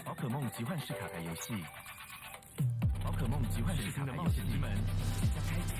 宝可梦奇幻式卡牌游戏，宝可梦奇幻式卡牌冒险之门即将开启。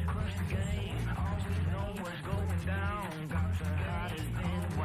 Crush the game, always know what's going down. Got the hottest in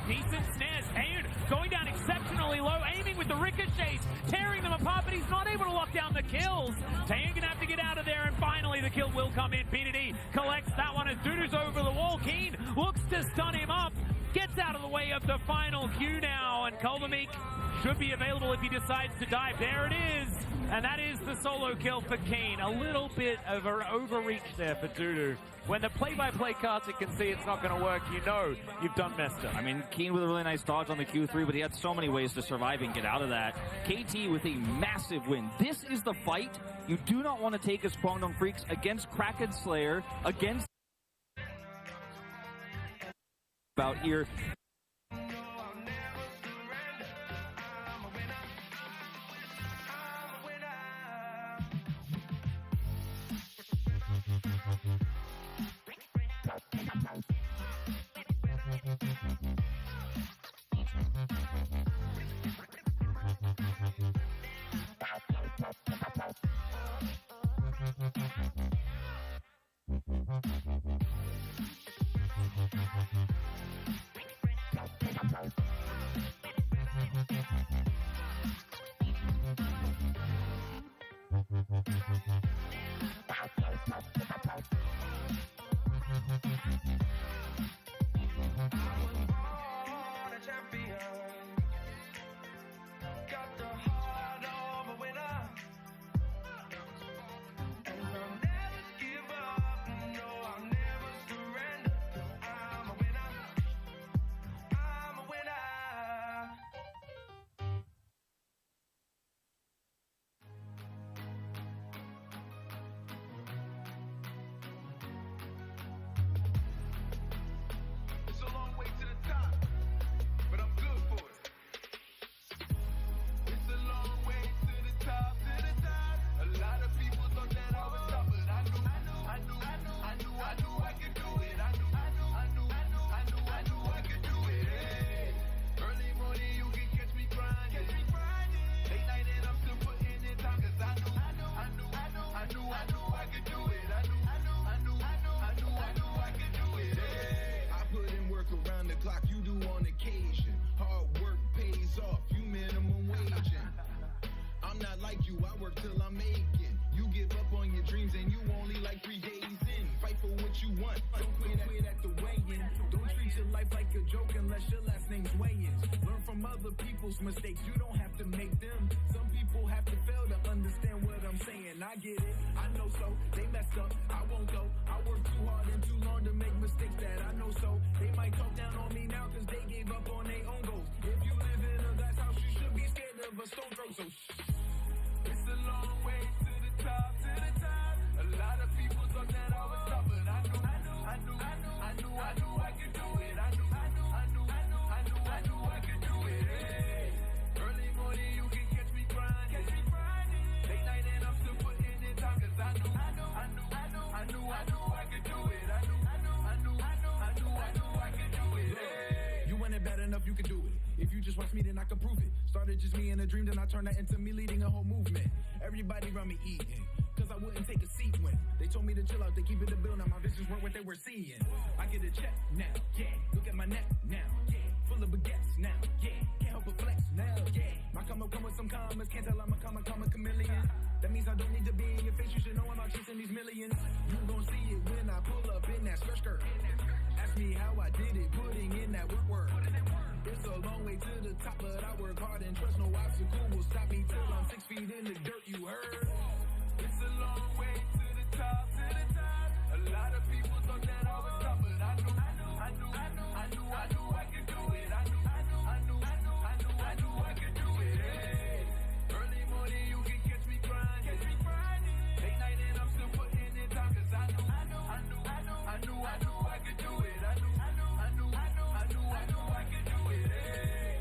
Decent snares. Hayun going down exceptionally low, aiming with the ricochets, tearing them apart, but he's not able to lock down the kills. Hayun gonna have to get out of there, and finally the kill will come in. P2D collects that one as Dudu's over the wall. Keen looks to stun him up, gets out of the way of the final Q now, and Kolbamik should be available if he decides to dive. There it is, and that is the solo kill for Keen. A little bit of an overreach there for Dudu. When the play-by-play cards can see it's not going to work, you know you've done messed up. I mean, Keen with a really nice dodge on the Q3, but he had so many ways to survive and get out of that. KT with a massive win. This is the fight you do not want to take as Kwangdong Freaks against Kraken Slayer, against about here. Mistakes, you don't have to make them. Some people have to fail to understand what I'm saying. I get it, I know so. They messed up, I won't go. I worked too hard and too long to make mistakes that I know so. They might talk down on me now cause they gave up on their own goals. If you live in a glass house, you should be scared of a stone throw. So it's a long way to the top, to the top. A lot of people thought that I was tough, but I knew I could do it. I knew I could do it. Hey. Early morning, you can catch me grinding. Late night and I'm still putting in time, cause I knew I could do it. I knew I could do it. Hey. You want it bad enough, you can do it. If you just watch me, then I can prove it. Started just me in a dream, then I turned that into me leading a whole movement. Everybody around me eating, cause I wouldn't take a seat when they told me to chill out, they keep it the bill. Now my visions weren't what they were seeing. I get a check now, yeah. Look at my neck now, yeah. Full of baguettes now, yeah. Can't help but flex now, yeah. My come up come with some commas, can't tell I'm a comma chameleon. That means I don't need to be in your face, you should know I'm not chasing these millions. You gon' see it when I pull up in that skirt. Ask me how I did it, putting in that work. It's a long way to the top, but I work hard and trust no obstacle will stop me till I'm 6 feet in the dirt, you heard? It's a long way to the top, to the top. A lot of people thought that I was tough, but I knew I could do it. I knew I could do it. Hey. Early morning, you can catch me grinding. Late night and I'm still putting in time, cause I knew I could do it. I knew I could do it. Hey.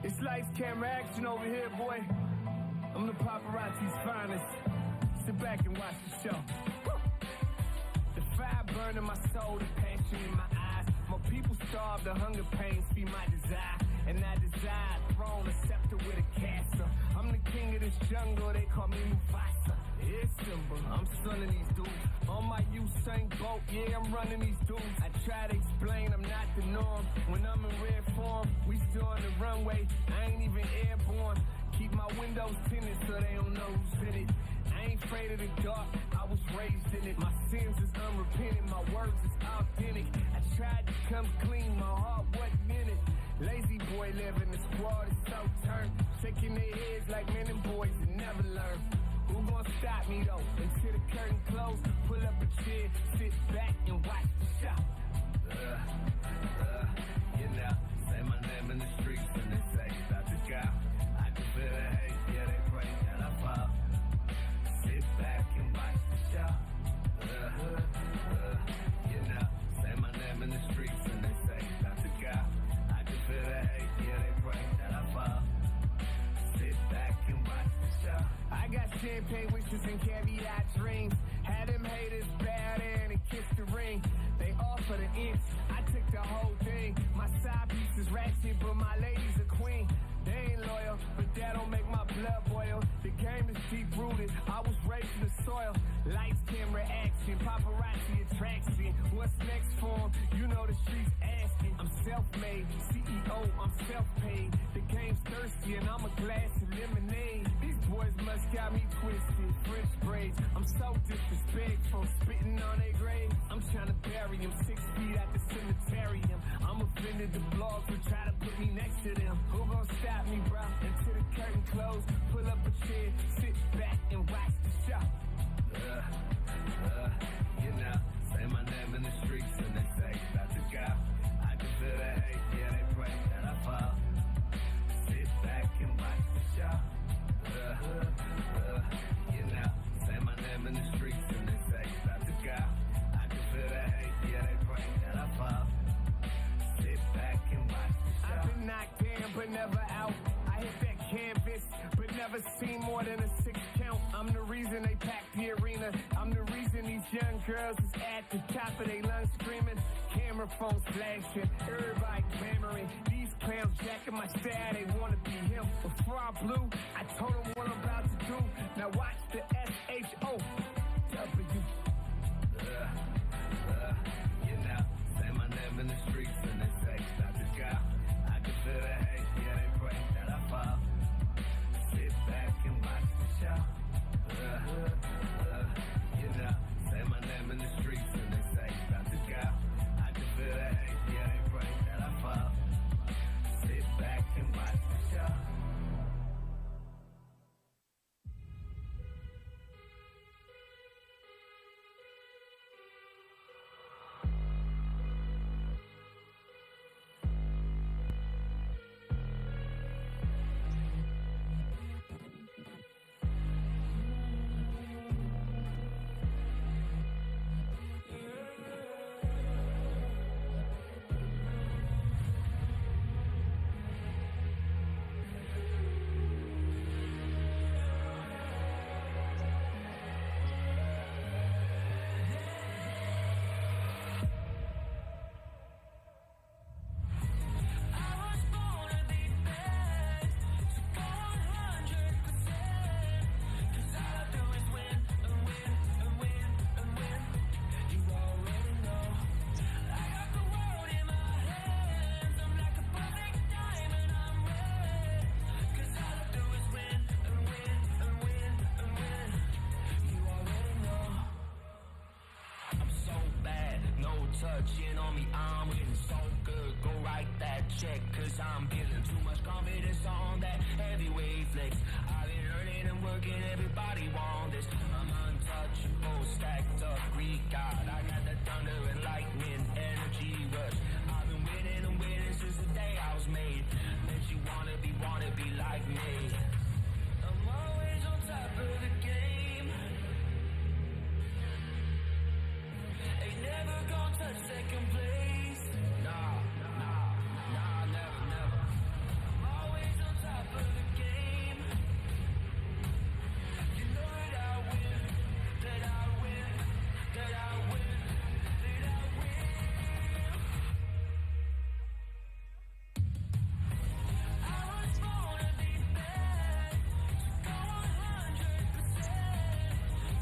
It's lights, camera, action over here, boy. I'm the paparazzi's finest. Sit back and watch the show. The fire burn in my soul, the passion in my eyes. My people starve, the hunger pains feed my desire. And I desire a throne, a scepter with a castle. I'm the king of this jungle, they call me Mufasa. It's simple, I'm son of these dudes. On my Usain Bolt, yeah, I'm running these dudes. I try to explain, I'm not the norm. When I'm in rare form, we still on the runway. I ain't even airborne. Keep my windows tinted so they don't know who's in it. I ain't afraid of the dark, I was raised in it. My sins is unrepentant, my words is authentic. I tried to come clean, my heart wasn't in it. Lazy boy living, the squad is so turned. Shaking their heads like men and boys that never learn. Who gon' stop me though? Until the curtain closed, pull up a chair, sit back and watch the show. You know, say my name in the streets and they say about to go. I can feel the hate, yeah they pray that I fall. Sit back and watch the show. You know, say my name in the streets and they say about to go. I can feel the hate, yeah they pray that I fall. Sit back and watch the show. I got champagne wishes and caveat dreams. Had them haters bow down and kiss the ring. They offer the inch, I took the whole thing. My side piece is ratchet, but my lady's a queen. They ain't loyal, but that don't make my blood boil. The game is deep rooted, I was raised in the soil. Lights, camera, action, paparazzi attraction. What's next for 'em? You know the streets asking. I'm self-made, CEO, I'm self-paid. The game's thirsty and I'm a glass of lemonade. These boys must got me twisted, French braids. I'm so disrespectful, spitting on their grave. I'm trying to bury him 6 feet at the cemeterium. I'm offended the blogs will try to put me next to them. Who gon' stop me, bro? Until the curtain closed, pull up a chair, sit back and watch the show. You know, say my name in the streets and they say about to go. I can feel the hate, yeah they pray that I fall. Sit back and watch the show. You know, say my name in the streets and they say about to go. I can feel the hate, yeah they pray that I fall. Sit back and watch the show. I've been knocked down but never out. I hit that canvas but never seen more than a 6 count. I'm the reason they packed the arena. I'm the reason these young girls is at the top of their lungs screaming. Camera phones flashing, everybody clamoring. These clowns jacking my style, they wanna be him. Before I blew, I told them what I'm about to do. Now watch the SHOW. You know, say my name in the streets and they say about to go. I can feel the hate, yeah they pray that I fall. Sit back and watch the show. You know, say my name in the streets and they say about to go. I can feel the hate, yeah they pray that I fall. Sit back and watch the show. touching on me, I'm feeling so good. Go write that check, cause I'm feeling too much confidence on that heavyweight flex. I've been earning and working, everybody want this. I'm untouchable, stacked up, Greek god. I got the thunder and lightning, energy rush. I've been winning and winning since the day I was made. Bet you wanna be like me. I'm always on top of the game. Ain't never gonna touch second place. Nah, never. I'm always on top of the game. You know that I win, that I win, that I win, that I win. I was born to be bad, so go 100%.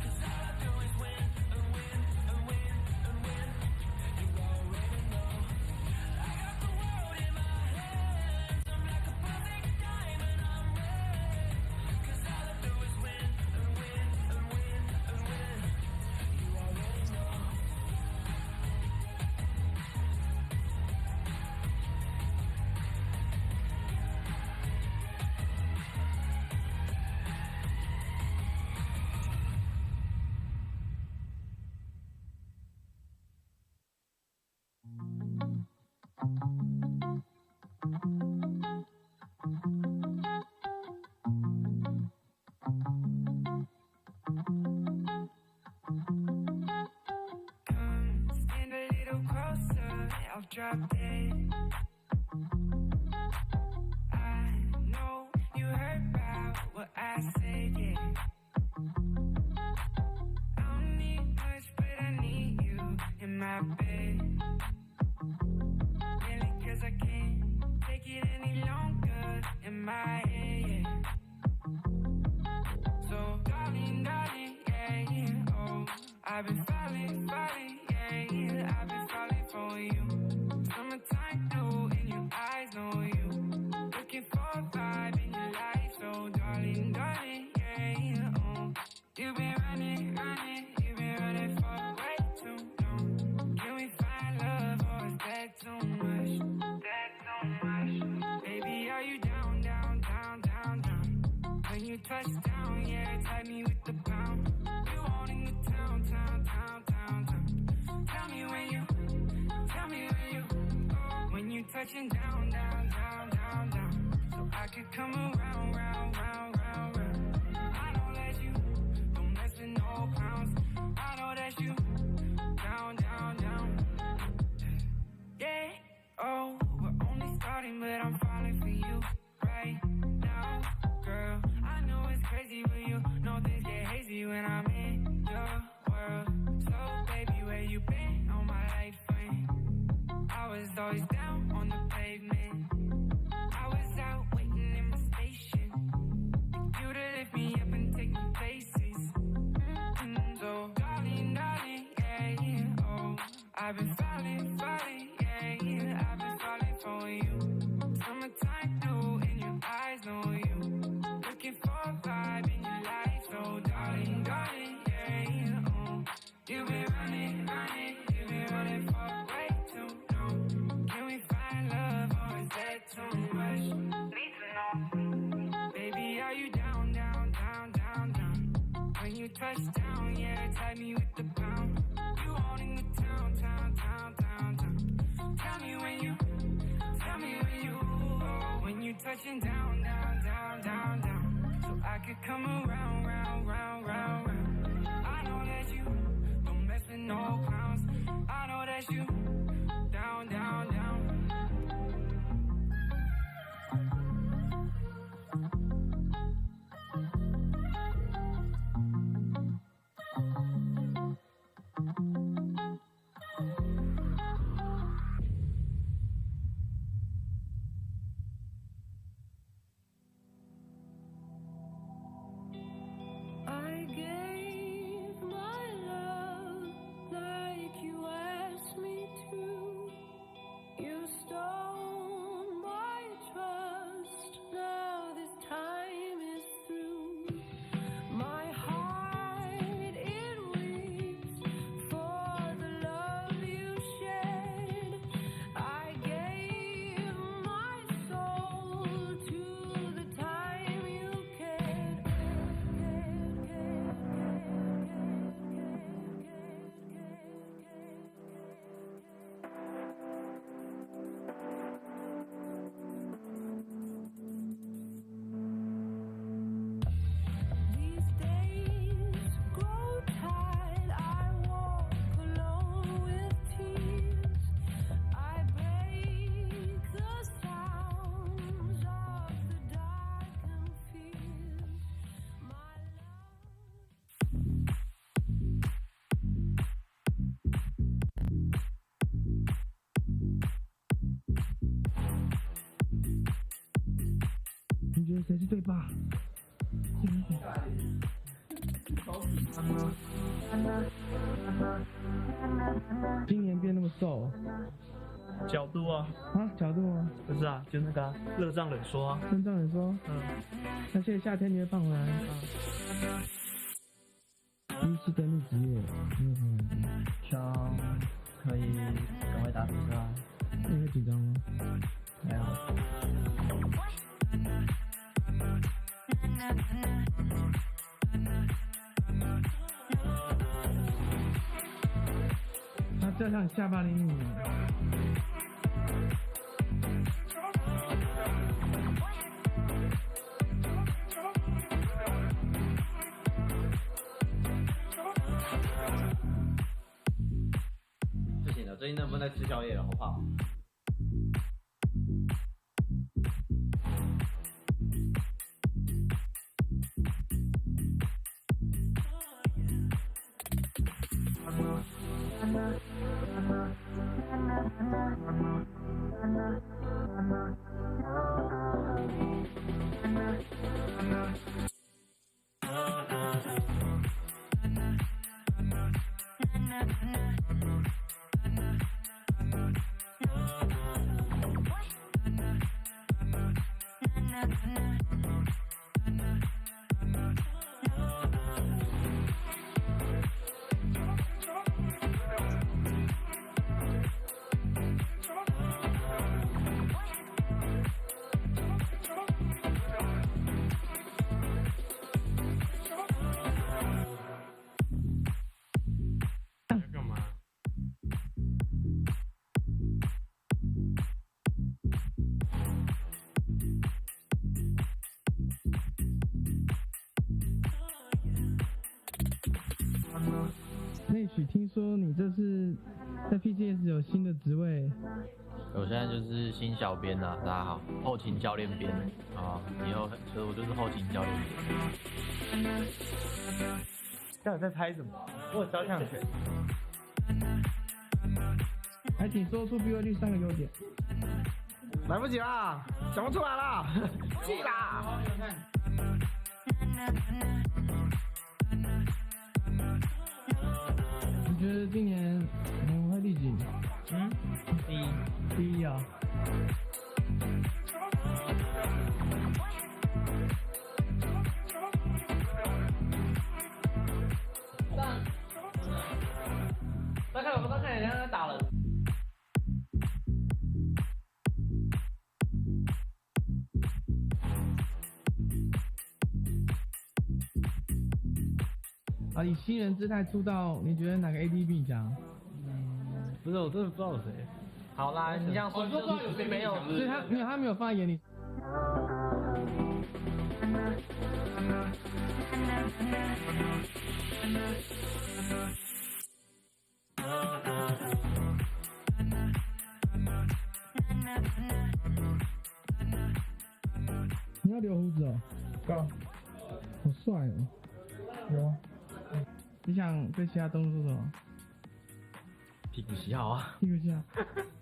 'Cause all I do is win and win and win and win. You already know. I got the world in my hands. I'm like a perfect diamond, I'm red. 'Cause all I do is win and win and win and win. You already know. Come stand a little closer, I'll drop dead. I know you heard about what I said, yeah. I don't need much, but I need you in my bed. Really, 'cause I can't take it any longer in my head, yeah. So, darling, yeah, oh, I've been falling, yeah, I've been falling for you. Summertime blue in your eyes, know you. Looking for a vibe in your life, so darling, yeah, oh. You've been running for way too long. Can we find love, or is that too much? Baby, are you down? When you touch down, yeah, tag me with the pound. You owning the town. Tell me when you, oh, when you touching down. So I could come around. I know that you don't mess with no clowns. I know that you down. Yeah, oh, we're only starting, but I'm falling for you right now, girl. I know it's crazy, but you know things get hazy when I'm in your world. So, baby, where you been on my life frame? I was always down on the pavement. I was out waiting in my station. You to lift me up and take me places. So, darling, yeah, oh, I've been falling, yeah, I've been falling for you. Summertime blue in your eyes, know you. Looking for a vibe in your life, so darling, yeah, oh. You've been running for way too long. Can we find love, or is that too much? Need to know. Baby, are you down? When you touch down, yeah, tag me with the pound. You owning the town. Tell me when you, oh, when you touching down. So I could come around. I know that you don't mess with no clowns. I know that you down. I gave my love like you asked me to. 觉得谁是对霸？今年变那么瘦，角度啊，角度啊，不是啊，就那个热胀冷缩啊。跟这样说，那现在夏天你会胖回来？第一次登陆职业，你有什么感觉？希望可以赶快打出来。你会紧张吗？没有。他这样下巴灵敏。不行了，最近能不能再吃宵夜了？好胖。内许听说你这次在 PCS 有新的职位，我现在就是新小编啦，大家好，后勤教练编啊，以后所以我就是后勤教练编。到底在拍什么？我有肖像权。还请说出 BYD 3个优点。来不及啦，讲不出来啦，气啦！你觉得今年我们会第几？第一啊。我刚看人家在打人。啊，以新人姿态出道，你觉得哪个 AD 比你强？不是，我真的不知道有谁。好啦，你这样说，就有谁没有？所以他没有放在眼里。你要留胡子哦？干，好帅哦！有啊。你想对其他动作说什么？屁股洗好啊！屁股下。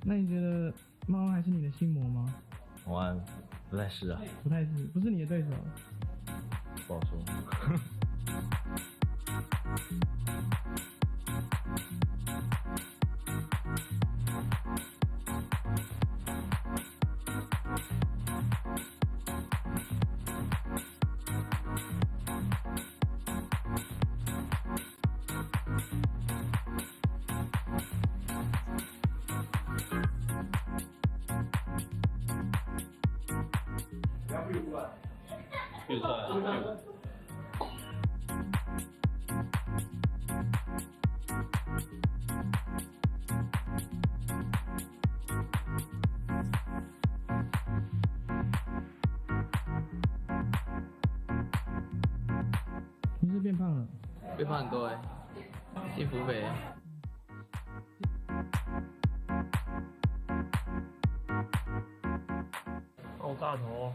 那你觉得猫还是你的心魔吗？我不太是啊，不太是，不是你的对手。不好说。你是变胖了？变胖很多幸福肥。好大头，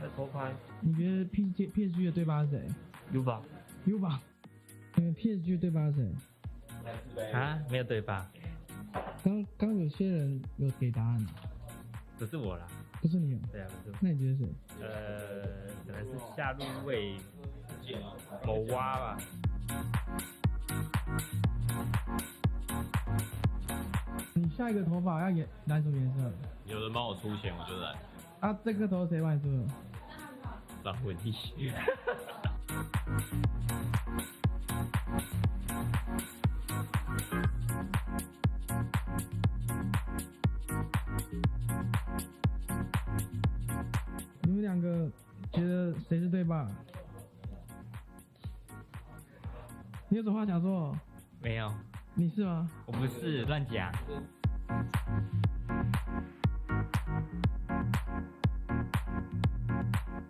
在偷拍。你觉得 PSG 的对巴是谁？有吧？有吧？PSG 的对巴是谁？啊，没有对吧？刚有些人有给答案，不是我啦。不是你哦。对啊，不是。那你觉得谁？可能是下路位某蛙吧。你下一个头发要染什么颜色？有人帮我出钱，我就染。啊，这个头谁帮你出的？张文义。你们两个觉得谁是对吧？你有什么话想说？没有，你是吗？我不是乱讲。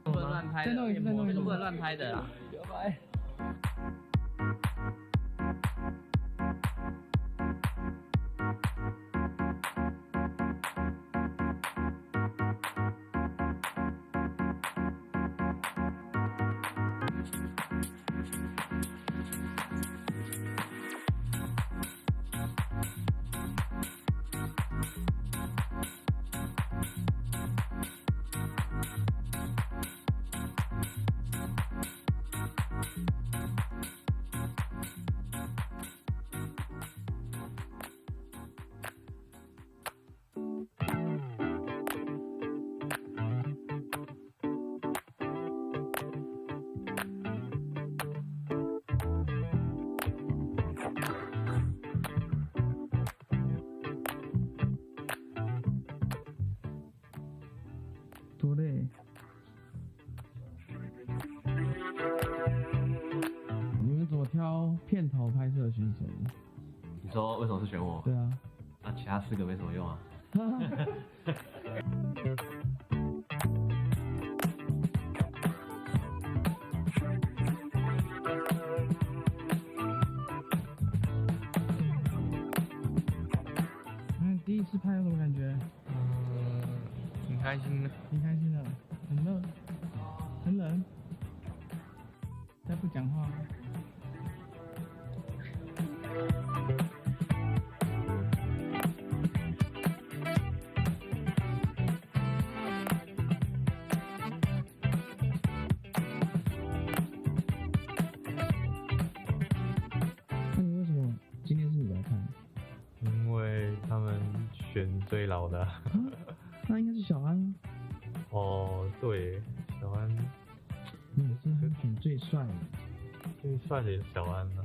不能乱拍的，再弄一次，不能乱拍的啦。多累。你们怎么挑片头拍摄的选手呢？你说为什么是选我？对啊。那其他4个没什么用啊。第一次拍有什么感觉？挺开心的。挺开心的，很热，很冷。再不讲话。那你为什么今天是你来看？因为他们选最老的。那应该是小安。哦，对，小安。你也是很选最帅的。最帅的也是小安了。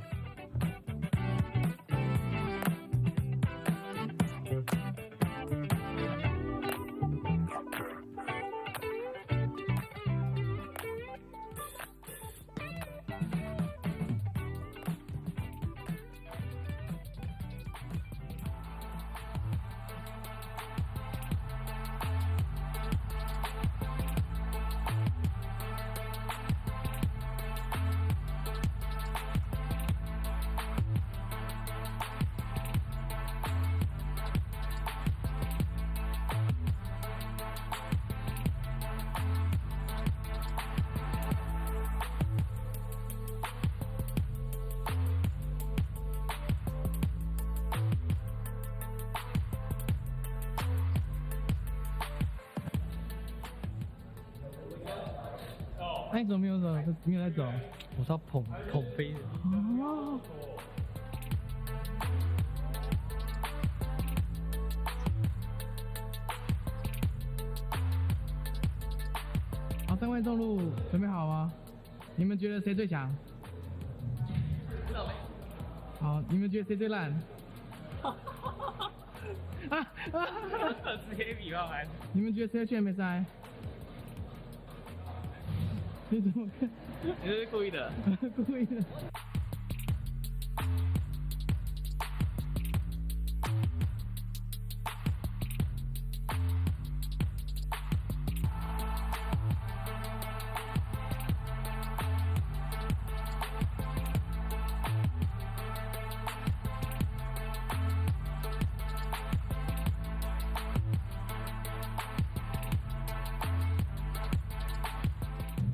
那你怎么没有走？没有在走？我是要捧飞的。哦。好，3位中路准备好吗？你们觉得谁最强？好，你们觉得谁最烂？直接比方来。你们觉得谁选比赛？你怎么看？你这是故意的。故意的。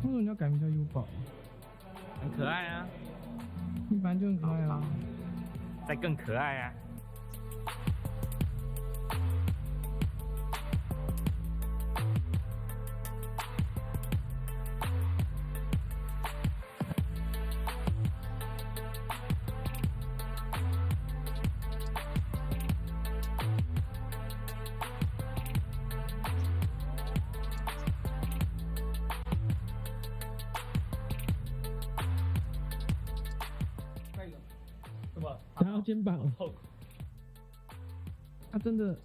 为什么你要改名叫优宝？很可爱啊。你本来就很可爱啊。再更可爱啊。到肩膀了。他真的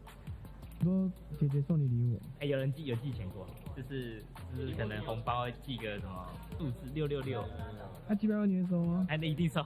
说姐姐送你礼物，哎，有寄钱过，就是可能红包寄个什么数字666，他几百万你会收吗？哎，那一定收。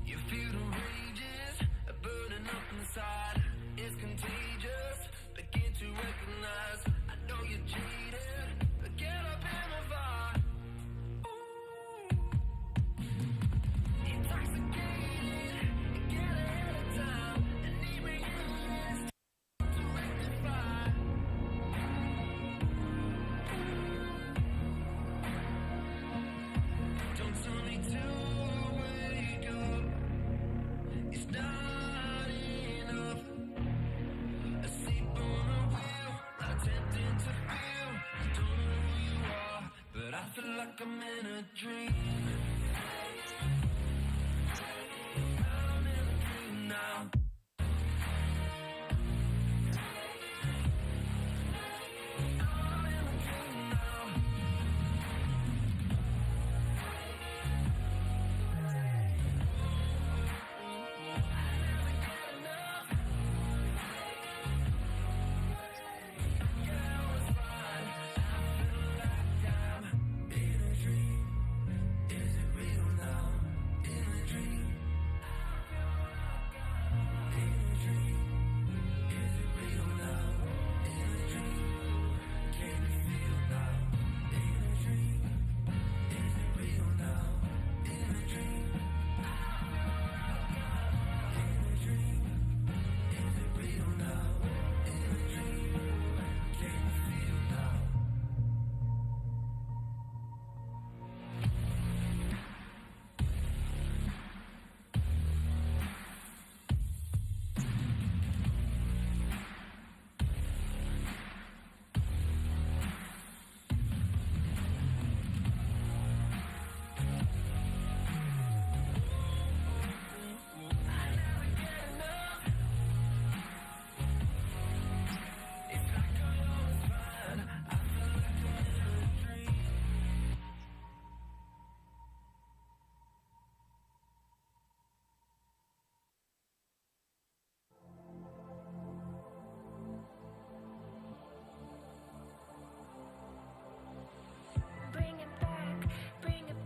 You feel like I'm in a dream. I'm in a dream now.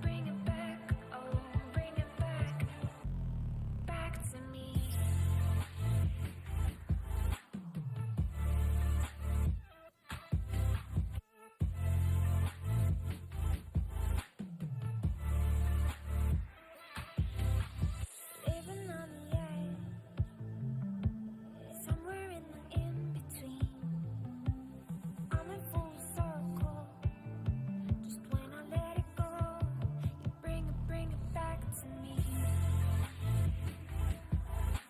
Bring it back, oh, bring it back to me. Living on the edge, somewhere in the in-between. I'm in full circle. Just when I let it go, you bring it back to me.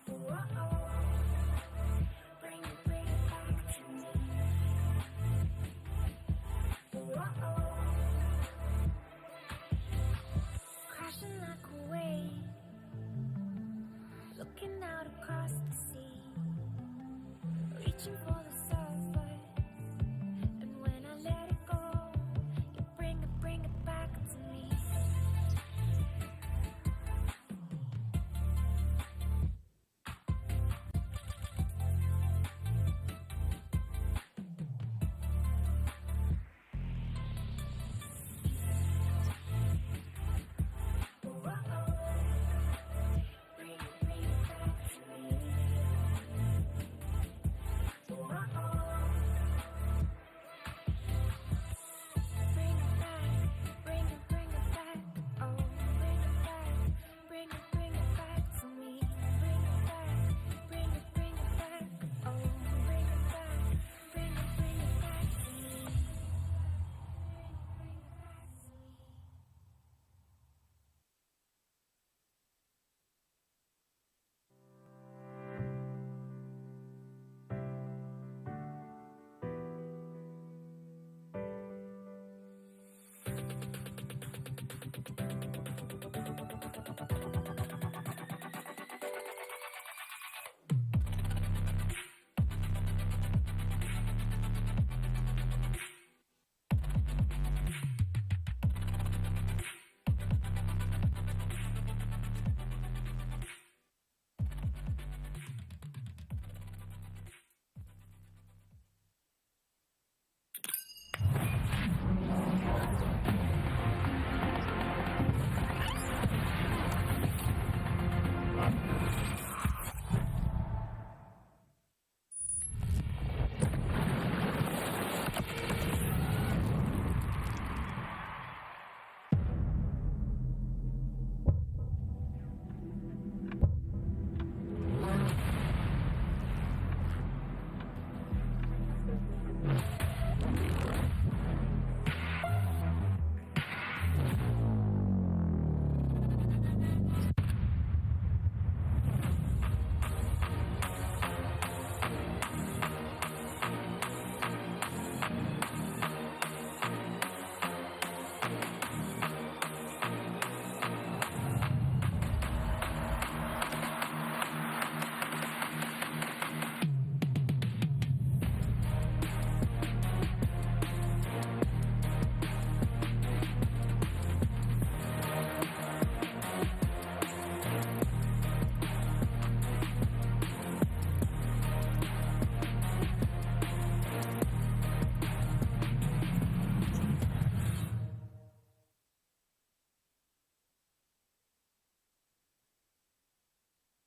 Whoa, bring it back to me. Whoa, crashing like a wave, looking out across the sea, reaching for the surface. And when I let it go, you bring it back to me. Bring it back to me.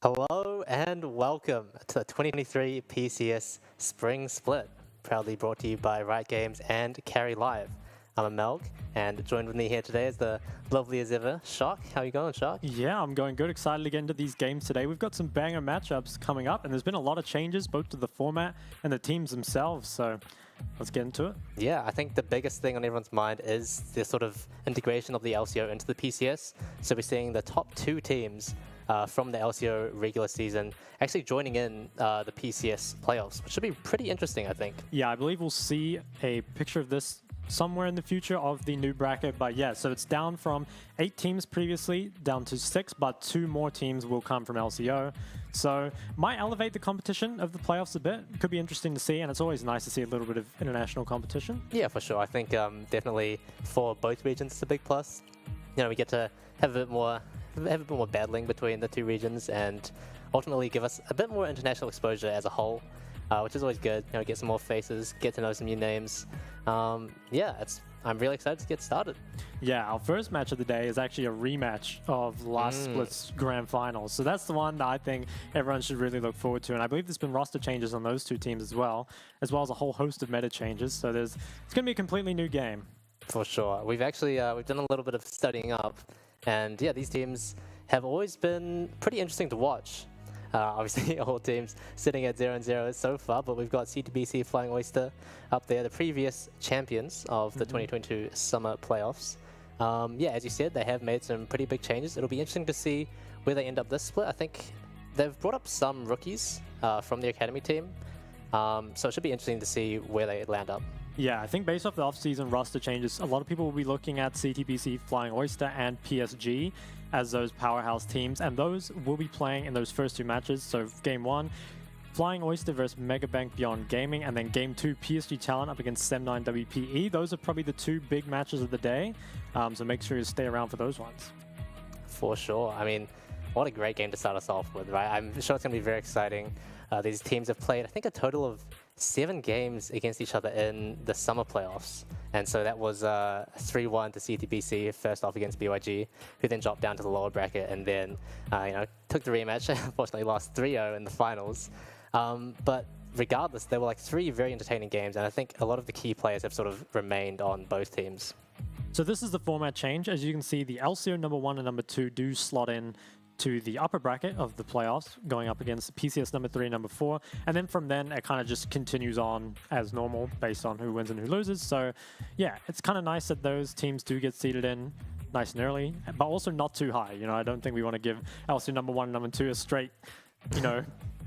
Hello and welcome to the 2023 PCS Spring Split, proudly brought to you by Riot Games and Carry Live. I'm Melk, and joined with me here today is the lovely as ever, Shock. How you going, Shock? Yeah, I'm going good. Excited to get into these games today. We've got some banger matchups coming up, and there's been a lot of changes both to the format and the teams themselves, so let's get into it. Yeah, I think the biggest thing on everyone's mind is the sort of integration of the LCO into the PCS. So we're seeing the top two teams from the LCO regular season actually joining in the PCS playoffs, which should be pretty interesting, I think. Yeah, I believe we'll see a picture of this somewhere in the future of the new bracket, but yeah, so it's down from 8 teams previously down to 6, but 2 more teams will come from LCO. So might elevate the competition of the playoffs a bit. Could be interesting to see, and it's always nice to see a little bit of international competition. Yeah, for sure. I think definitely for both regions it's a big plus. You know, we get to have a bit more battling between the two regions and ultimately give us a bit more international exposure as a whole, which is always good. You know, get some more faces, get to know some new names. Yeah, I'm really excited to get started. Yeah, our first match of the day is actually a rematch of last split's grand finals. So that's the one that I think everyone should really look forward to. And I believe there's been roster changes on those two teams as well as a whole host of meta changes. So it's going to be a completely new game. For sure. We've actually we've done a little bit of studying up, and yeah, these teams have always been pretty interesting to watch. Obviously, all teams sitting at 0-0 so far, but we've got CTBC Flying Oyster up there, the previous champions of the 2022 Summer Playoffs. Yeah, as you said, they have made some pretty big changes. It'll be interesting to see where they end up this split. I think they've brought up some rookies from the academy team, so it should be interesting to see where they land up. Yeah, I think based off the off-season roster changes, a lot of people will be looking at CTBC, Flying Oyster, and PSG as those powerhouse teams, and those will be playing in those first 2 matches. So Game 1, Flying Oyster versus Megabank Beyond Gaming, and then Game 2, PSG Talent up against Sem9 WPE. Those are probably the 2 big matches of the day, so make sure you stay around for those ones. For sure. I mean, what a great game to start us off with, right? I'm sure it's going to be very exciting. These teams have played, I think, a total of 7 games against each other in the summer playoffs. And so that was 3-1 to CTBC, first off against BYG, who then dropped down to the lower bracket and then, took the rematch. Unfortunately lost 3-0 in the finals. But regardless, there were like 3 very entertaining games, and I think a lot of the key players have sort of remained on both teams. So this is the format change. As you can see, the LCO number 1 and number 2 do slot in to the upper bracket of the playoffs, going up against PCS number 3 and number 4. And then from then, it kind of just continues on as normal based on who wins and who loses. So yeah, it's kind of nice that those teams do get seeded in nice and early, but also not too high. You know, I don't think we want to give LCO number 1 and number 2 a straight,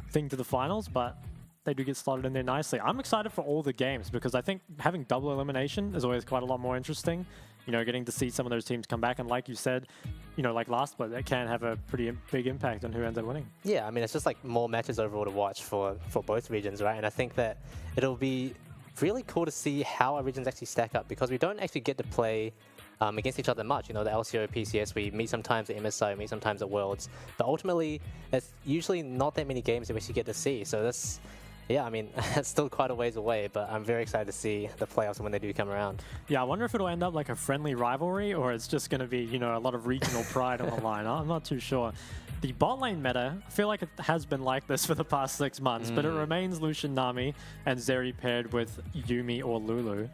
thing to the finals, but they do get slotted in there nicely. I'm excited for all the games because I think having double elimination is always quite a lot more interesting. You know, getting to see some of those teams come back, and like you said, like last split, that can have a pretty big impact on who ends up winning. Yeah, I mean, it's just like more matches overall to watch for both regions, right? And I think that it'll be really cool to see how our regions actually stack up, because we don't actually get to play against each other much. You know, the LCO, PCS, we meet sometimes at MSI, we meet sometimes at Worlds, but ultimately, it's usually not that many games that we actually get to see. So this, yeah, I mean, it's still quite a ways away, but I'm very excited to see the playoffs when they do come around. Yeah, I wonder if it'll end up like a friendly rivalry, or it's just going to be, a lot of regional pride on the line. I'm not too sure. The bot lane meta, I feel like it has been like this for the past 6 months, but it remains Lucian Nami and Zeri paired with Yumi or Lulu.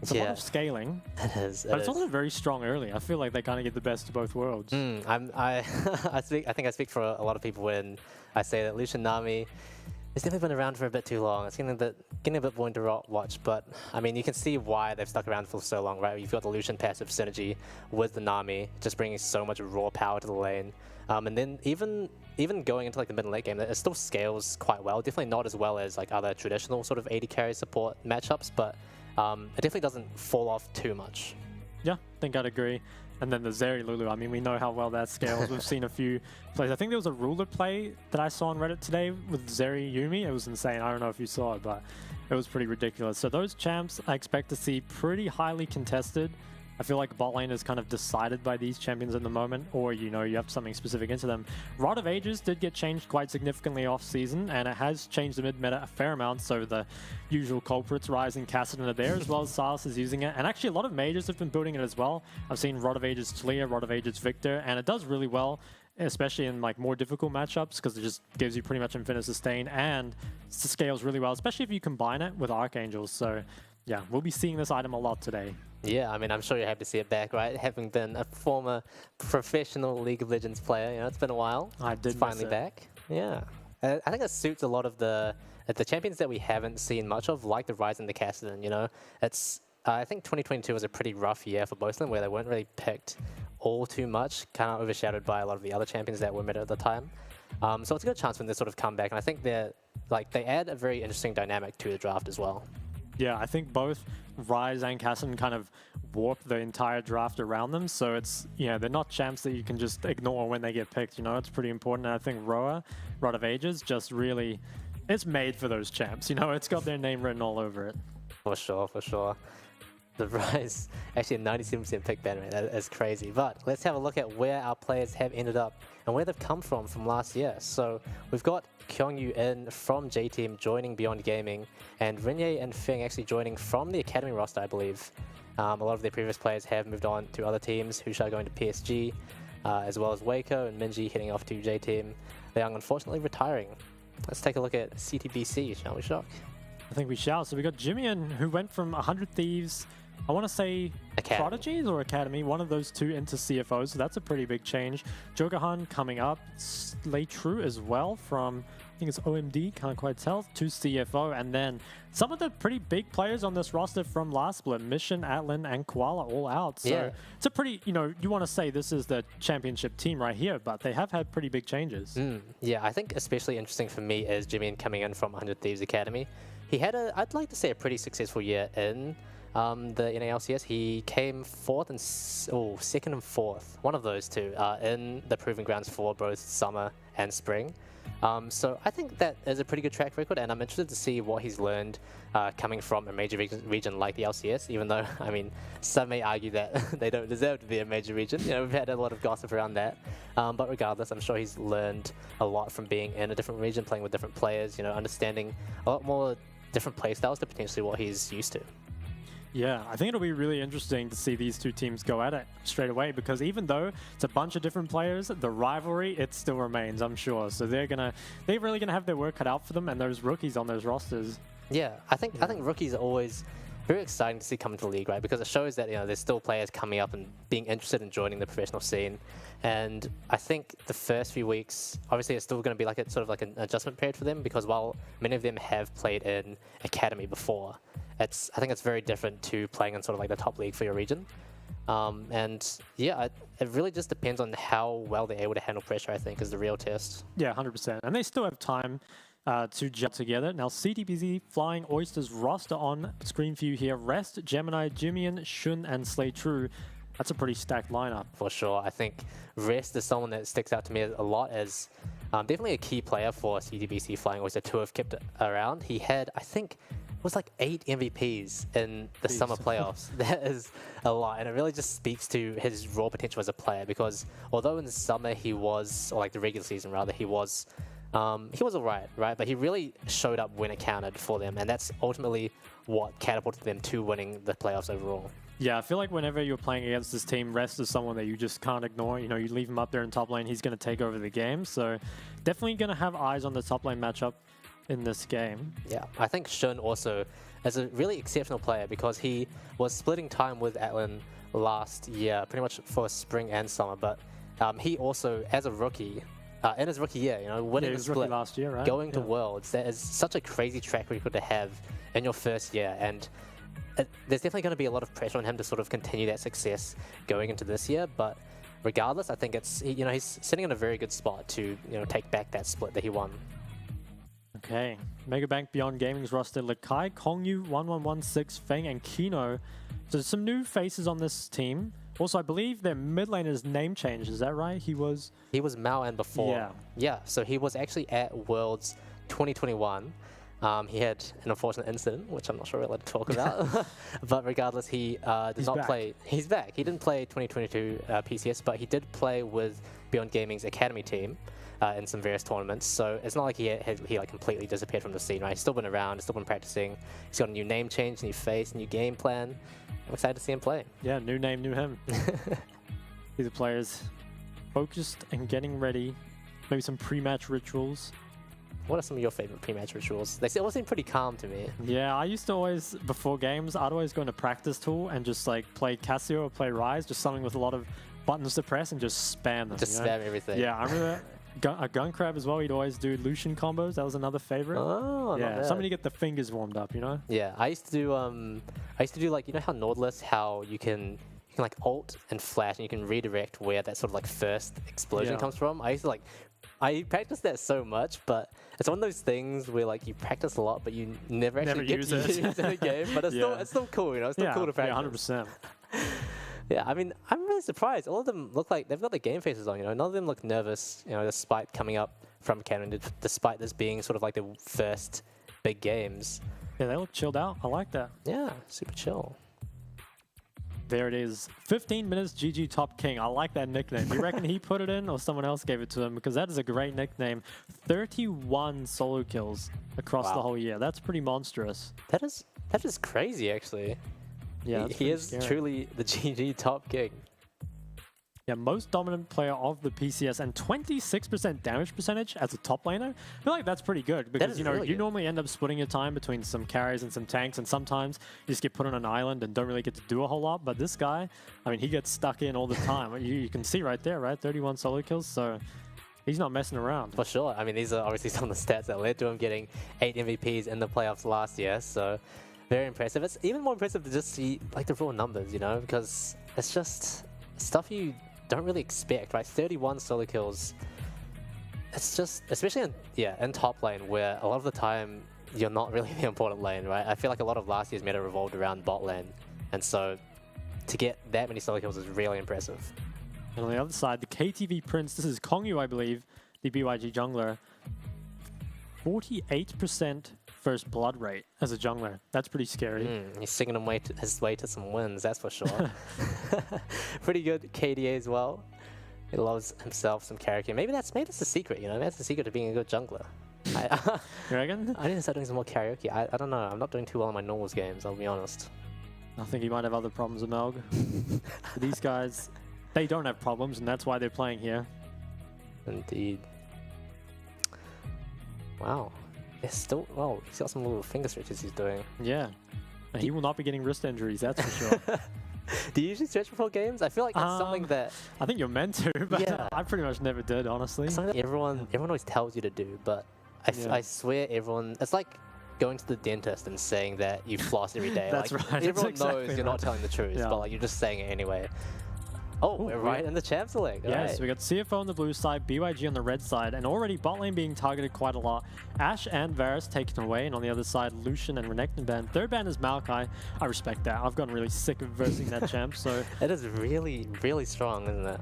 It's a lot of scaling, it is, but it's also very strong early. I feel like they kind of get the best of both worlds. I think I speak for a lot of people when I say that Lucian Nami, it's definitely been around for a bit too long. It's getting a bit boring to watch, but I mean, you can see why they've stuck around for so long, right? You've got the Lucian passive synergy with the Nami, just bringing so much raw power to the lane. And then even going into like the mid and late game, it still scales quite well. Definitely not as well as like other traditional sort of AD carry support matchups, but it definitely doesn't fall off too much. Yeah, I think I'd agree. And then the Zeri Lulu, I mean, we know how well that scales. We've seen a few plays. I think there was a ruler play that I saw on Reddit today with Zeri Yumi. It was insane. I don't know if you saw it, but it was pretty ridiculous. So those champs I expect to see pretty highly contested. I feel like bot lane is kind of decided by these champions at the moment, or you have something specific into them. Rod of Ages did get changed quite significantly off season, and it has changed the mid meta a fair amount. So the usual culprits, Ryze and Kassadin, are there, as well as Silas is using it. And actually a lot of mages have been building it as well. I've seen Rod of Ages Talia, Rod of Ages Victor, and it does really well especially in like more difficult matchups, because it just gives you pretty much infinite sustain and scales really well, especially if you combine it with Archangels. So yeah, we'll be seeing this item a lot today. Yeah, I mean, I'm sure you're happy to see it back, right? Having been a former professional League of Legends player, you know, it's been a while. I did It's finally miss it. back. Yeah. I think it suits a lot of the champions that we haven't seen much of, like the Ryze and the Kassadin, you know? It's I think 2022 was a pretty rough year for both of them, where they weren't really picked all too much, kind of overshadowed by a lot of the other champions that were mid at the time. So it's a good chance when they sort of come back, and I think they add a very interesting dynamic to the draft as well. Yeah, I think both Ryze and Kassadin kind of warp the entire draft around them, so it's, you know, they're not champs that you can just ignore when they get picked, you know, it's pretty important. And I think Roa, Rod of Ages, just really, it's made for those champs, you know, it's got their name written all over it. For sure, for sure. The Ryze, actually a 97% pick ban rate, that is crazy. But let's have a look at where our players have ended up and where they've come from last year. So we've got Kyungyu In from J-Team joining Beyond Gaming, and Renye and Feng actually joining from the Academy roster, I believe. A lot of their previous players have moved on to other teams, Husha going to PSG, as well as Waco and Minji heading off to J-Team. Liang unfortunately retiring. Let's take a look at CTBC, shall we, Shock? I think we shall. So we got Jimian, who went from 100 Thieves, I want to say Academy. Prodigies or Academy, one of those two, into CFO, so that's a pretty big change. Jogahan coming up, Slay True as well from, I think it's OMD, can't quite tell, to CFO, and then some of the pretty big players on this roster from last split, Mission, Atlan, and Koala all out. So Yeah. it's a pretty, you know, you want to say this is the championship team right here, but they have had pretty big changes. Yeah, I think especially interesting for me is Jimian coming in from 100 Thieves Academy. He had I'd like to say a pretty successful year in the NALCS. He came second and fourth, one of those two, in the Proving Grounds for both summer and spring. So I think that is a pretty good track record, and I'm interested to see what he's learned coming from a major region like the LCS, even though, I mean, some may argue that they don't deserve to be a major region. You know, we've had a lot of gossip around that. But regardless, I'm sure he's learned a lot from being in a different region, playing with different players, you know, understanding a lot more different play styles to potentially what he's used to. Yeah, I think it'll be really interesting to see these two teams go at it straight away, because even though it's a bunch of different players, the rivalry, it still remains, I'm sure. So they're really gonna have their work cut out for them, and those rookies on those rosters. Yeah, I think rookies are always very exciting to see come into the league, right? Because it shows that, you know, there's still players coming up and being interested in joining the professional scene. And I think the first few weeks, obviously, it's still going to be like a sort of like an adjustment period for them, because while many of them have played in Academy before, I think it's very different to playing in sort of like the top league for your region. And yeah, it really just depends on how well they're able to handle pressure, I think, is the real test. Yeah, 100%. And they still have time to gel together. Now, CTBZ Flying Oysters roster on screen for you here. Rest, Gemini, Jimian, Shun, and Slay True. That's a pretty stacked lineup. For sure. I think Rest is someone that sticks out to me a lot as definitely a key player for CTBC Flying Oyster to have kept around. He had, I think, it was like 8 MVPs in the summer playoffs. That is a lot, and it really just speaks to his raw potential as a player, because although in the summer he was, or like the regular season rather, he was alright, right? But he really showed up when it counted for them, and that's ultimately what catapulted them to winning the playoffs overall. Yeah, I feel like whenever you're playing against this team, Rest is someone that you just can't ignore. You know, you leave him up there in top lane, he's going to take over the game. So definitely going to have eyes on the top lane matchup in this game. Yeah, I think Shun also is a really exceptional player, because he was splitting time with Atlan last year, pretty much for spring and summer. But he also, as a rookie, in his rookie year, you know, winning the split last year, right? going to Worlds, that is such a crazy track record to have in your first year, and there's definitely going to be a lot of pressure on him to sort of continue that success going into this year. But regardless, I think he's sitting in a very good spot to, you know, take back that split that he won. Okay, Megabank Beyond Gaming's roster: Lakai, Kongyu, 1116, Feng, and Kino. So some new faces on this team. Also, I believe their mid laner's name changed. Is that right? He was Mao and before. Yeah. Yeah. So he was actually at Worlds 2021. He had an unfortunate incident, which I'm not sure we're allowed to talk about. But regardless, he did not play. He's back. He didn't play 2022 PCS, but he did play with Beyond Gaming's Academy team in some various tournaments. So it's not like he like completely disappeared from the scene, right? He's still been around, he's still been practicing. He's got a new name change, new face, new game plan. I'm excited to see him play. Yeah, new name, new him. See the players focused and getting ready. Maybe some pre-match rituals. What are some of your favorite pre-match rituals? They all seem pretty calm to me. Yeah, I used to always, before games, I'd always go into practice tool and just like play Casio or play Ryze, just something with a lot of buttons to press and just spam them. Just spam everything. Yeah, I remember a gun crab as well. He'd always do Lucian combos. That was another favorite. Oh, yeah, something to get the fingers warmed up, you know? Yeah, I used to do like, you know how Nautilus, how you can like ult and flash and you can redirect where that sort of like first explosion comes from. I practiced that so much, but it's one of those things where like you practice a lot, but you never actually get to use it in a game. But it's still cool, you know. It's still cool to practice. Yeah, 100%. Yeah, I mean, I'm really surprised. All of them look like they've got their game faces on. You know, none of them look nervous. You know, despite coming up from Canada, despite this being sort of like the first big games. Yeah, they look chilled out. I like that. Yeah, super chill. There it is. 15 minutes GG Top King. I like that nickname. Do you reckon he put it in or someone else gave it to him? Because that is a great nickname. 31 solo kills across the whole year. That's pretty monstrous. That is crazy, actually. Yeah, he is truly the GG Top King. Yeah, most dominant player of the PCS and 26% damage percentage as a top laner. I feel like that's pretty good because, you know, you normally end up splitting your time between some carries and some tanks, and sometimes you just get put on an island and don't really get to do a whole lot. But this guy, I mean, he gets stuck in all the time. you can see right there, right? 31 solo kills, so he's not messing around. For sure. I mean, these are obviously some of the stats that led to him getting 8 MVPs in the playoffs last year, so very impressive. It's even more impressive to just see like the raw numbers, you know, because it's just stuff you don't really expect, right? 31 solo kills. It's just, especially in top lane, where a lot of the time you're not really the important lane, right? I feel like a lot of last year's meta revolved around bot lane, and so to get that many solo kills is really impressive. And on the other side, the KTV Prince, this is Kongyu, I believe, the BYG jungler. 48% first blood rate as a jungler. That's pretty scary. He's singing his way to some wins, that's for sure. Pretty good KDA as well. He loves himself some karaoke. Maybe that's the secret, you know? That's the secret to being a good jungler. You reckon? I need to start doing some more karaoke. I don't know. I'm not doing too well in my normals games, I'll be honest. I think he might have other problems with Melg. These guys, they don't have problems, and that's why they're playing here. Indeed. Wow. It's still, well, he's got some little finger stretches he's doing. Yeah. And he will not be getting wrist injuries, that's for sure. Do you usually stretch before games? I feel like that's something that... I think you're meant to, but yeah. I pretty much never did, honestly. It's something that everyone always tells you to do, but I swear everyone... It's like going to the dentist and saying that you floss every day. That's like, right. Everyone exactly knows you're not telling the truth, but like you're just saying it anyway. Oh, we're right in the champ select. Yes, we got CFO on the blue side, BYG on the red side, and already bot lane being targeted quite a lot. Ashe and Varus taken away, and on the other side, Lucian and Renekton ban. Third ban is Maokai. I respect that. I've gotten really sick of versing that champ, so... It is really, really strong, isn't it?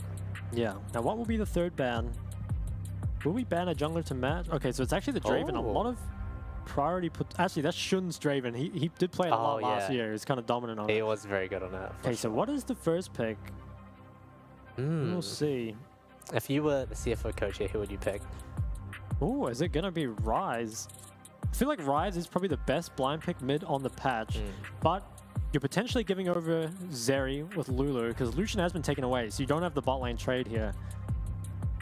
Yeah. Now, what will be the third ban? Will we ban a jungler to match? Okay, so it's actually the Draven. A lot of priority put... Actually, that's Shun's Draven. He did play it a lot last year. He was kind of dominant on it. He was very good on that. Okay, so what is the first pick? We'll see. If you were the CFO coach here, who would you pick? Ooh, is it going to be Ryze? I feel like Ryze is probably the best blind pick mid on the patch, but you're potentially giving over Zeri with Lulu because Lucian has been taken away, so you don't have the bot lane trade here.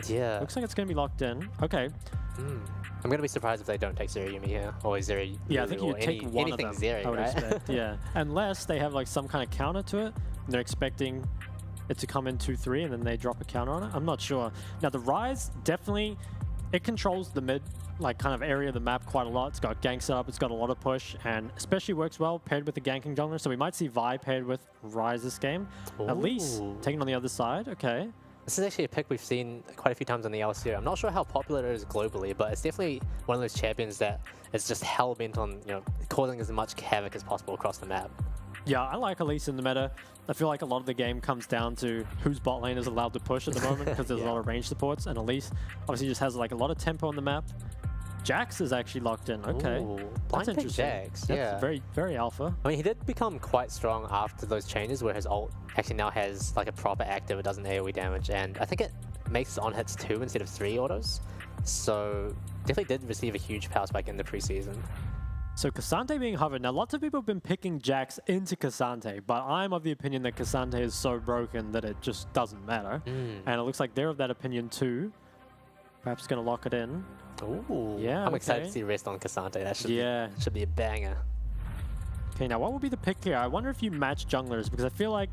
Yeah. Looks like it's going to be locked in. Okay. I'm going to be surprised if they don't take Zeri Yumi here, or Zeri Yeah, I think you take one anything of them, Zeri, I would right? expect, yeah. Unless they have like some kind of counter to it, and they're expecting it to come in 2-3 and then they drop a counter on it. I'm not sure. Now the Ryze definitely, it controls the mid like kind of area of the map quite a lot. It's got gank setup, it's got a lot of push, and especially works well paired with the ganking jungler. So we might see Vi paired with Ryze this game. At least taking on the other side. Okay. This is actually a pick we've seen quite a few times on the LCR. I'm not sure how popular it is globally, but it's definitely one of those champions that is just hell-bent on, you know, causing as much havoc as possible across the map. Yeah, I like Elise in the meta. I feel like a lot of the game comes down to whose bot lane is allowed to push at the moment because there's a lot of range supports, and Elise obviously just has like a lot of tempo on the map. Jax is actually locked in. Okay, that's interesting. Jax, that's very, very alpha. I mean, he did become quite strong after those changes where his ult actually now has like a proper active, it doesn't AoE damage, and I think it makes his on hits 2 instead of 3 autos. So definitely did receive a huge power spike in the preseason. So Cassante being hovered. Now, lots of people have been picking Jax into Cassante, but I'm of the opinion that Cassante is so broken that it just doesn't matter. And it looks like they're of that opinion too. Perhaps going to lock it in. Ooh. Yeah, I'm excited okay. to see rest on Cassante. That should be a banger. Okay, now what will be the pick here? I wonder if you match junglers, because I feel like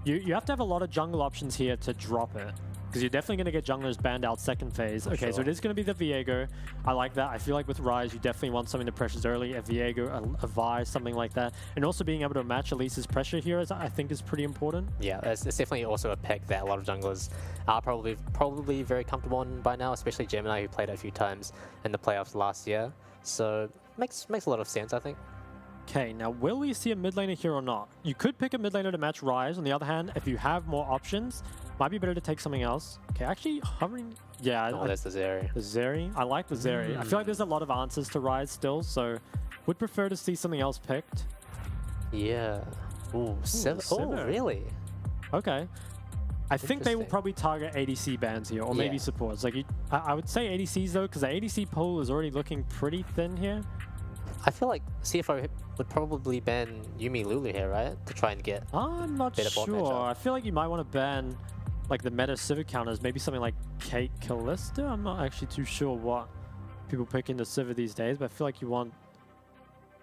you have to have a lot of jungle options here to drop it. Because you're definitely going to get junglers banned out second phase. Okay, so it is going to be the Viego. I like that. I feel like with Ryze, you definitely want something that pressures early. A Viego, a Vi, something like that. And also being able to match Elise's pressure here, I think, is pretty important. Yeah, it's definitely also a pick that a lot of junglers are probably very comfortable on by now, especially Gemini, who played it a few times in the playoffs last year. So makes a lot of sense, I think. Okay, now will we see a mid laner here or not? You could pick a mid laner to match Ryze. On the other hand, if you have more options, might be better to take something else. Okay, actually hovering. Yeah, Oh, there's the Zeri. the Zeri. I like the Zeri. I feel like there's a lot of answers to Ryze still, so would prefer to see something else picked. Yeah. Ooh, Sivir. Oh, Sivir. really? Okay. I think they will Interesting. probably target ADC bans here, or maybe Yeah. supports. Like, I would say ADCs though, because the ADC pool is already looking pretty thin here. I feel like CFO would probably ban Yuumi Lulu here, right? To try and get... I'm not Better bot sure. matchup. I feel like you might want to ban like the meta Sivir counters, maybe something like Kate Callista. I'm not actually too sure what people pick into Sivir these days, but I feel like you want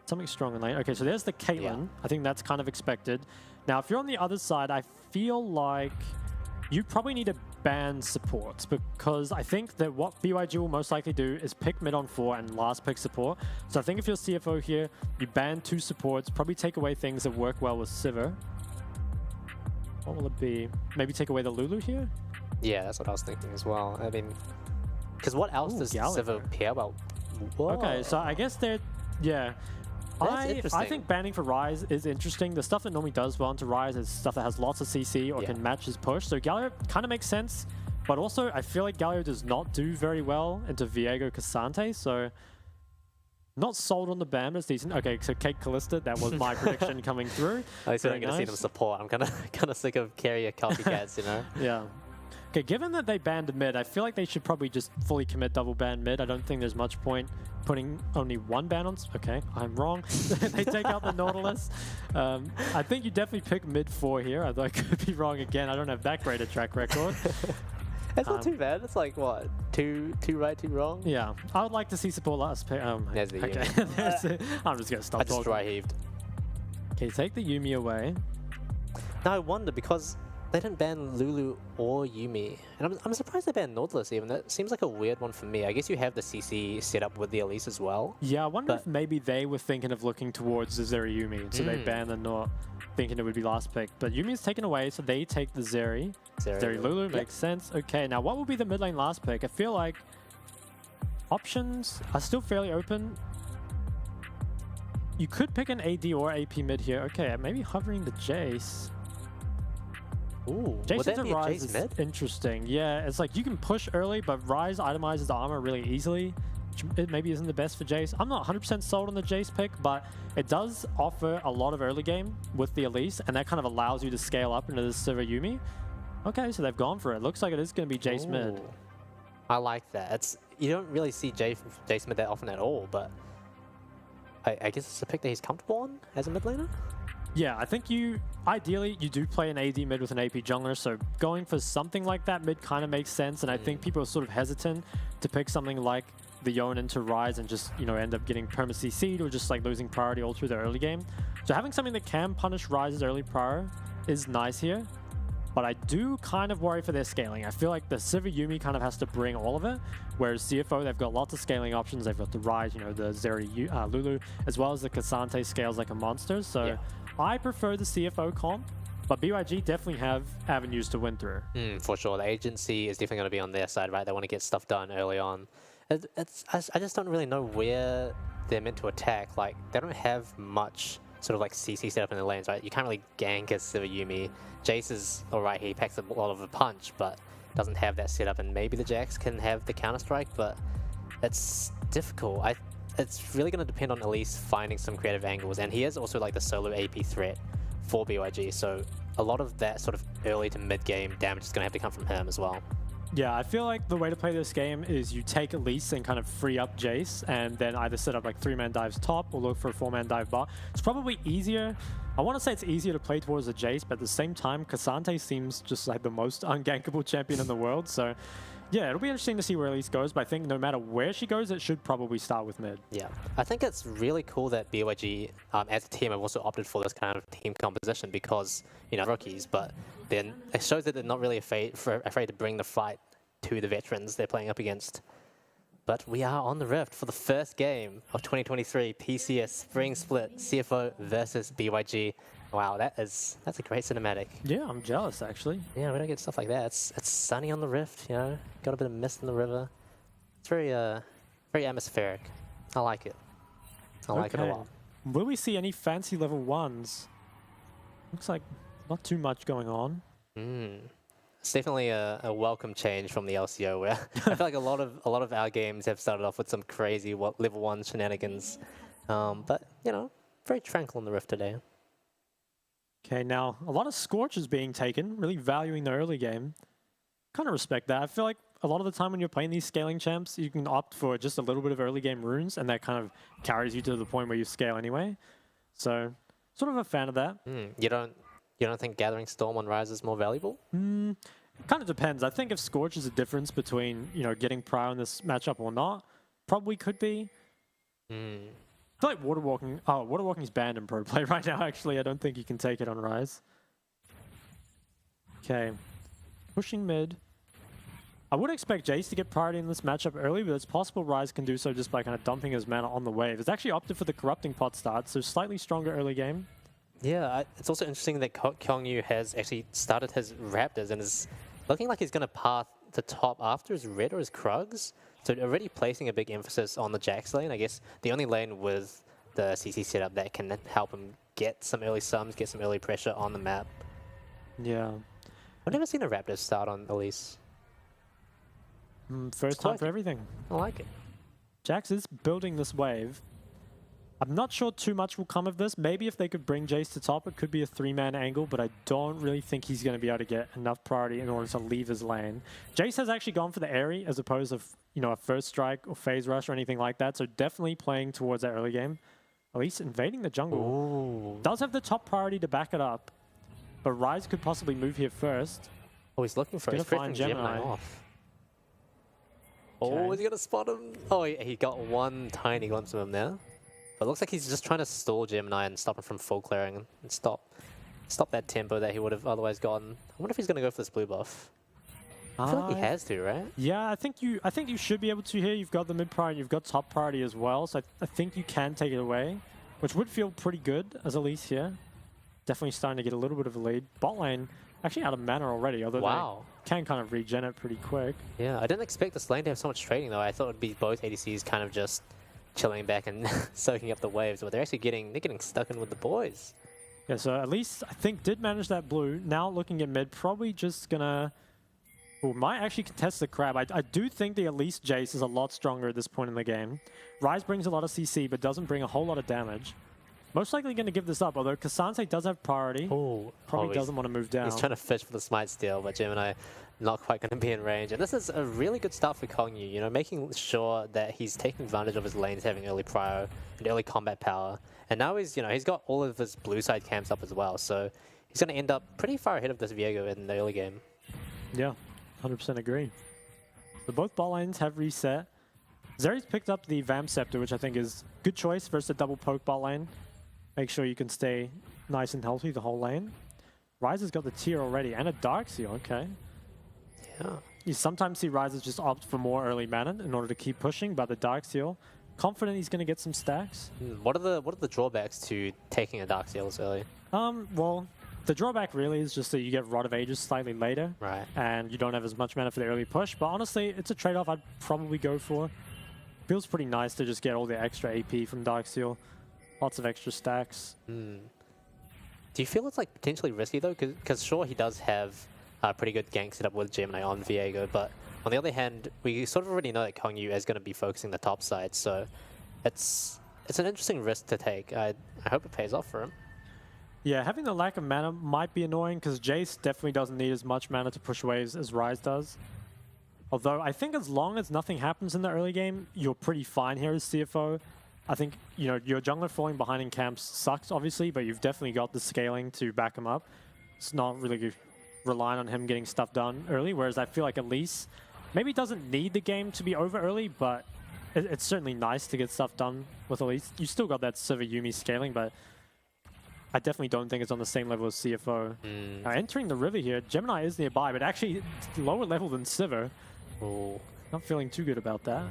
something strong in lane. Okay, so there's the Caitlyn. Yeah. I think that's kind of expected. Now, if you're on the other side, I feel like you probably need to ban supports, because I think that what BYG will most likely do is pick mid on 4 and last pick support. So I think if you're CFO here, you ban 2 supports, probably take away things that work well with Sivir. What will it be? Maybe take away the Lulu here? Yeah, that's what I was thinking as well. I mean... Because what else does Gallagher. Sivir pair well? Whoa. Okay, so I guess they're... Yeah. That's I interesting. think banning for Ryze is interesting. The stuff that normally does well into Ryze is stuff that has lots of CC or Yeah. can match his push. So Galio kind of makes sense, but also I feel like Galio does not do very well into Viego Cassante, so not sold on the ban, but it's decent. Okay, so Kate Callista, that was my prediction coming through. At least we're Very not going to see them nice. support. I'm kind of sick of carrier copycats, you know? Yeah. Okay, given that they banned mid, I feel like they should probably just fully commit double ban mid. I don't think there's much point putting only one ban on... Okay, I'm wrong. They take out the Nautilus. I think you definitely pick mid 4 here, although I could be wrong again. I don't have that great a track record. It's not too bad. It's like, what, two right, two wrong? Yeah, I would like to see support last pick. There's the okay. Yuumi. There's it. I'm just going to stop I just talking. dry heaved. Okay, take the Yuumi away. Now I wonder, because they didn't ban Lulu or Yuumi, and I'm surprised they banned Nautilus even. That seems like a weird one for me. I guess you have the CC set up with the Elise as well. Yeah, I wonder But- if maybe they were thinking of looking towards the Zeri Yuumi, so they banned the not thinking it would be last pick. But Yumi's taken away, so they take the Zeri. Zeri Lulu Yep. makes sense. Okay, now what will be the mid lane last pick? I feel like options are still fairly open. You could pick an AD or AP mid here. Okay, maybe hovering the Jace. Ooh, Jace would that into be a Ryze Jace is mid? interesting. Yeah, it's like you can push early, but Ryze itemizes the armor really easily, which it maybe isn't the best for Jace. I'm not 100% sold on the Jace pick, but it does offer a lot of early game with the Elise, and that kind of allows you to scale up into the Sivir Yuumi. Okay, so they've gone for it. Looks like it is going to be Jace mid. Ooh. I like that. You don't really see Jace mid that often at all, but I guess it's a pick that he's comfortable on as a mid laner? Yeah, I think ideally you do play an AD mid with an AP jungler, so going for something like that mid kind of makes sense, and I think people are sort of hesitant to pick something like the Yone into Ryze and just, end up getting perma CC'd or just like losing priority all through the early game. So having something that can punish Ryze's early prior is nice here, but I do kind of worry for their scaling. I feel like the Sivir Yuumi kind of has to bring all of it, whereas CFO, they've got lots of scaling options. They've got the Ryze, the Zeri Lulu, as well as the Cassante scales like a monster, so... Yeah. I prefer the CFO comp, but BYG definitely have avenues to win through. For sure. The agency is definitely going to be on their side, right? They want to get stuff done early on. I just don't really know where they're meant to attack. Like, they don't have much sort of like CC set up in the lanes, right? You can't really gank as Sivir Yuumi. Jace is alright, he packs a lot of a punch, but doesn't have that set up. And maybe the Jax can have the counter-strike, but it's difficult. It's really going to depend on Elise finding some creative angles, and he is also like the solo AP threat for BYG, so a lot of that sort of early to mid game damage is going to have to come from him as well. Yeah, I feel like the way to play this game is you take Elise and kind of free up Jace, and then either set up like 3-man dives top or look for a 4-man dive bot. It's probably easier. I want to say it's easier to play towards a Jace, but at the same time, Cassante seems just like the most ungankable champion in the world. So yeah, it'll be interesting to see where Elise goes, but I think no matter where she goes, it should probably start with mid. Yeah, I think it's really cool that BYG as a team have also opted for this kind of team composition because, you know, rookies, but then it shows that they're not really afraid to bring the fight to the veterans they're playing up against. But we are on the Rift for the first game of 2023 PCS Spring Split CFO versus BYG. Wow, that's a great cinematic. Yeah, I'm jealous actually. Yeah, we don't get stuff like that. It's sunny on the Rift, you know, got a bit of mist in the river. It's very very atmospheric. I like it. I like it a lot. Will we see any fancy level 1s? Looks like not too much going on. It's definitely a welcome change from the LCO, where I feel like a lot of our games have started off with some crazy level 1 shenanigans. But you know, very tranquil in the Rift today. Okay, now a lot of Scorches being taken, really valuing the early game. Kind of respect that. I feel like a lot of the time when you're playing these scaling champs, you can opt for just a little bit of early game runes, and that kind of carries you to the point where you scale anyway. So, sort of a fan of that. You don't think Gathering Storm on Rise is more valuable? It kind of depends. I think if Scorch is a difference between, you know, getting Prio in this matchup or not, probably could be. I feel like Waterwalking's banned in pro play right now, actually. I don't think you can take it on Rise. Okay. Pushing mid. I would expect Jace to get priority in this matchup early, but it's possible Rise can do so just by kind of dumping his mana on the wave. It's actually opted for the Corrupting Pot start, so slightly stronger early game. Yeah, it's also interesting that Kyungyu has actually started his Raptors and is looking like he's going to path the top after his Red or his Krugs. So already placing a big emphasis on the Jax lane. I guess the only lane with the CC setup that can help him get some early sums, get some early pressure on the map. Yeah. I've never seen a Raptor start on Elise. First time for everything. I like it. Jax is building this wave. I'm not sure too much will come of this. Maybe if they could bring Jace to top, it could be a 3-man angle, but I don't really think he's going to be able to get enough priority in order to leave his lane. Jace has actually gone for the Airy as opposed to, you know, a first strike or phase rush or anything like that, so definitely playing towards that early game. At least invading the jungle. Ooh. Does have the top priority to back it up, but Rise could possibly move here first. Oh, he's looking for his freaking Gemini off. Okay. Oh, is he going to spot him? Oh, he got one tiny glimpse of him there. But it looks like he's just trying to stall Gemini and stop him from full clearing and stop that tempo that he would have otherwise gotten. I wonder if he's going to go for this blue buff. I feel like he has to, right? Yeah, I think you should be able to here. You've got the mid priority, you've got top priority as well, so I think you can take it away, which would feel pretty good as Elise here. Definitely starting to get a little bit of a lead. Bot lane actually out of mana already, although they can kind of regen it pretty quick. Yeah, I didn't expect this lane to have so much trading though. I thought it would be both ADCs kind of just chilling back and soaking up the waves, but they're actually getting stuck in with the boys. Yeah, so at least I think did manage that blue. Now looking at mid, probably just gonna might actually contest the crab. I do think the Elise Jace is a lot stronger at this point in the game. Rise brings a lot of CC, but doesn't bring a whole lot of damage. Most likely going to give this up, although Cassante does have priority. Probably doesn't want to move down. He's trying to fish for the smite steal, but Gemini not quite going to be in range. And this is a really good start for Kongyu, you know, making sure that he's taking advantage of his lanes having early prio and early combat power. And now he's got all of his blue side camps up as well, so he's going to end up pretty far ahead of this Viego in the early game. Yeah, 100% agree. So both bot lanes have reset. Zeri's picked up the Vamp Scepter, which I think is a good choice versus a double poke bot lane. Make sure you can stay nice and healthy the whole lane. Ryze has got the tier already and a Dark Seal, okay. Yeah. You sometimes see Ryze just opt for more early mana in order to keep pushing, but the Dark Seal, confident he's going to get some stacks. What are the drawbacks to taking a Dark Seal this early? Well, the drawback really is just that you get Rod of Ages slightly later. Right. And you don't have as much mana for the early push, but honestly, it's a trade-off I'd probably go for. Feels pretty nice to just get all the extra AP from Dark Seal. Lots of extra stacks. Do you feel it's like potentially risky though? Because sure, he does have a pretty good gank setup with Gemini on Viego, but on the other hand, we sort of already know that Kongyu is going to be focusing the top side, so it's an interesting risk to take. I hope it pays off for him. Yeah, having the lack of mana might be annoying because Jace definitely doesn't need as much mana to push waves as Ryze does. Although I think as long as nothing happens in the early game, you're pretty fine here as CFO. I think, you know, your jungler falling behind in camps sucks, obviously, but you've definitely got the scaling to back him up. It's not really relying on him getting stuff done early, whereas I feel like Elise maybe doesn't need the game to be over early, but it's certainly nice to get stuff done with Elise. You still got that Sivir Yuumi scaling, but I definitely don't think it's on the same level as CFO. Entering the river here, Gemini is nearby, but actually it's lower level than Sivir. Oh. Not feeling too good about that.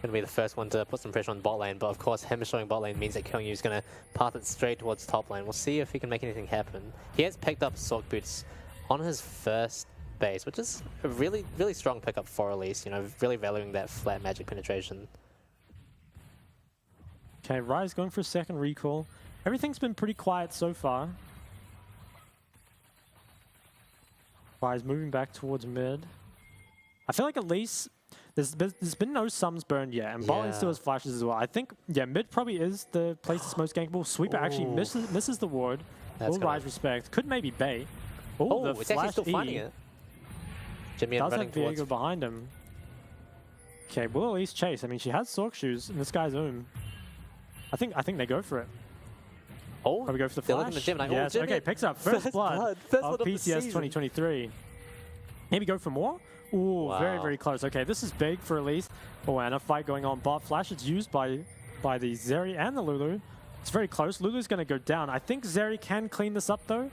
Going to be the first one to put some pressure on bot lane, but of course him showing bot lane means that Kyungyu is going to path it straight towards top lane. We'll see if he can make anything happen. He has picked up Sork Boots on his first base, which is a really, really strong pickup for Elise, you know, really valuing that flat magic penetration. Okay, Rise going for a second recall. Everything's been pretty quiet so far. Rise moving back towards mid. I feel like Elise, there's been no sums burned yet, and bot lane still has flashes as well. I think, yeah, mid probably is the place that's most gankable. Sweeper actually misses the ward. All Rise respect. Could maybe bait. Oh, the it's flash actually still finding it. Jimmy does running have Viego behind him. Okay, will Elise chase? I mean, she has Sork shoes, and this guy's I think they go for it. Oh, probably go for the they're flash. looking at Gemini. Yes, Jimmy. okay, picks up first blood of the PCS season. 2023. Maybe go for more? Ooh, very, very close. Okay, this is big for Elise. Oh, and a fight going on. Bot flash is used by the Zeri and the Lulu. It's very close. Lulu's going to go down. I think Zeri can clean this up, though.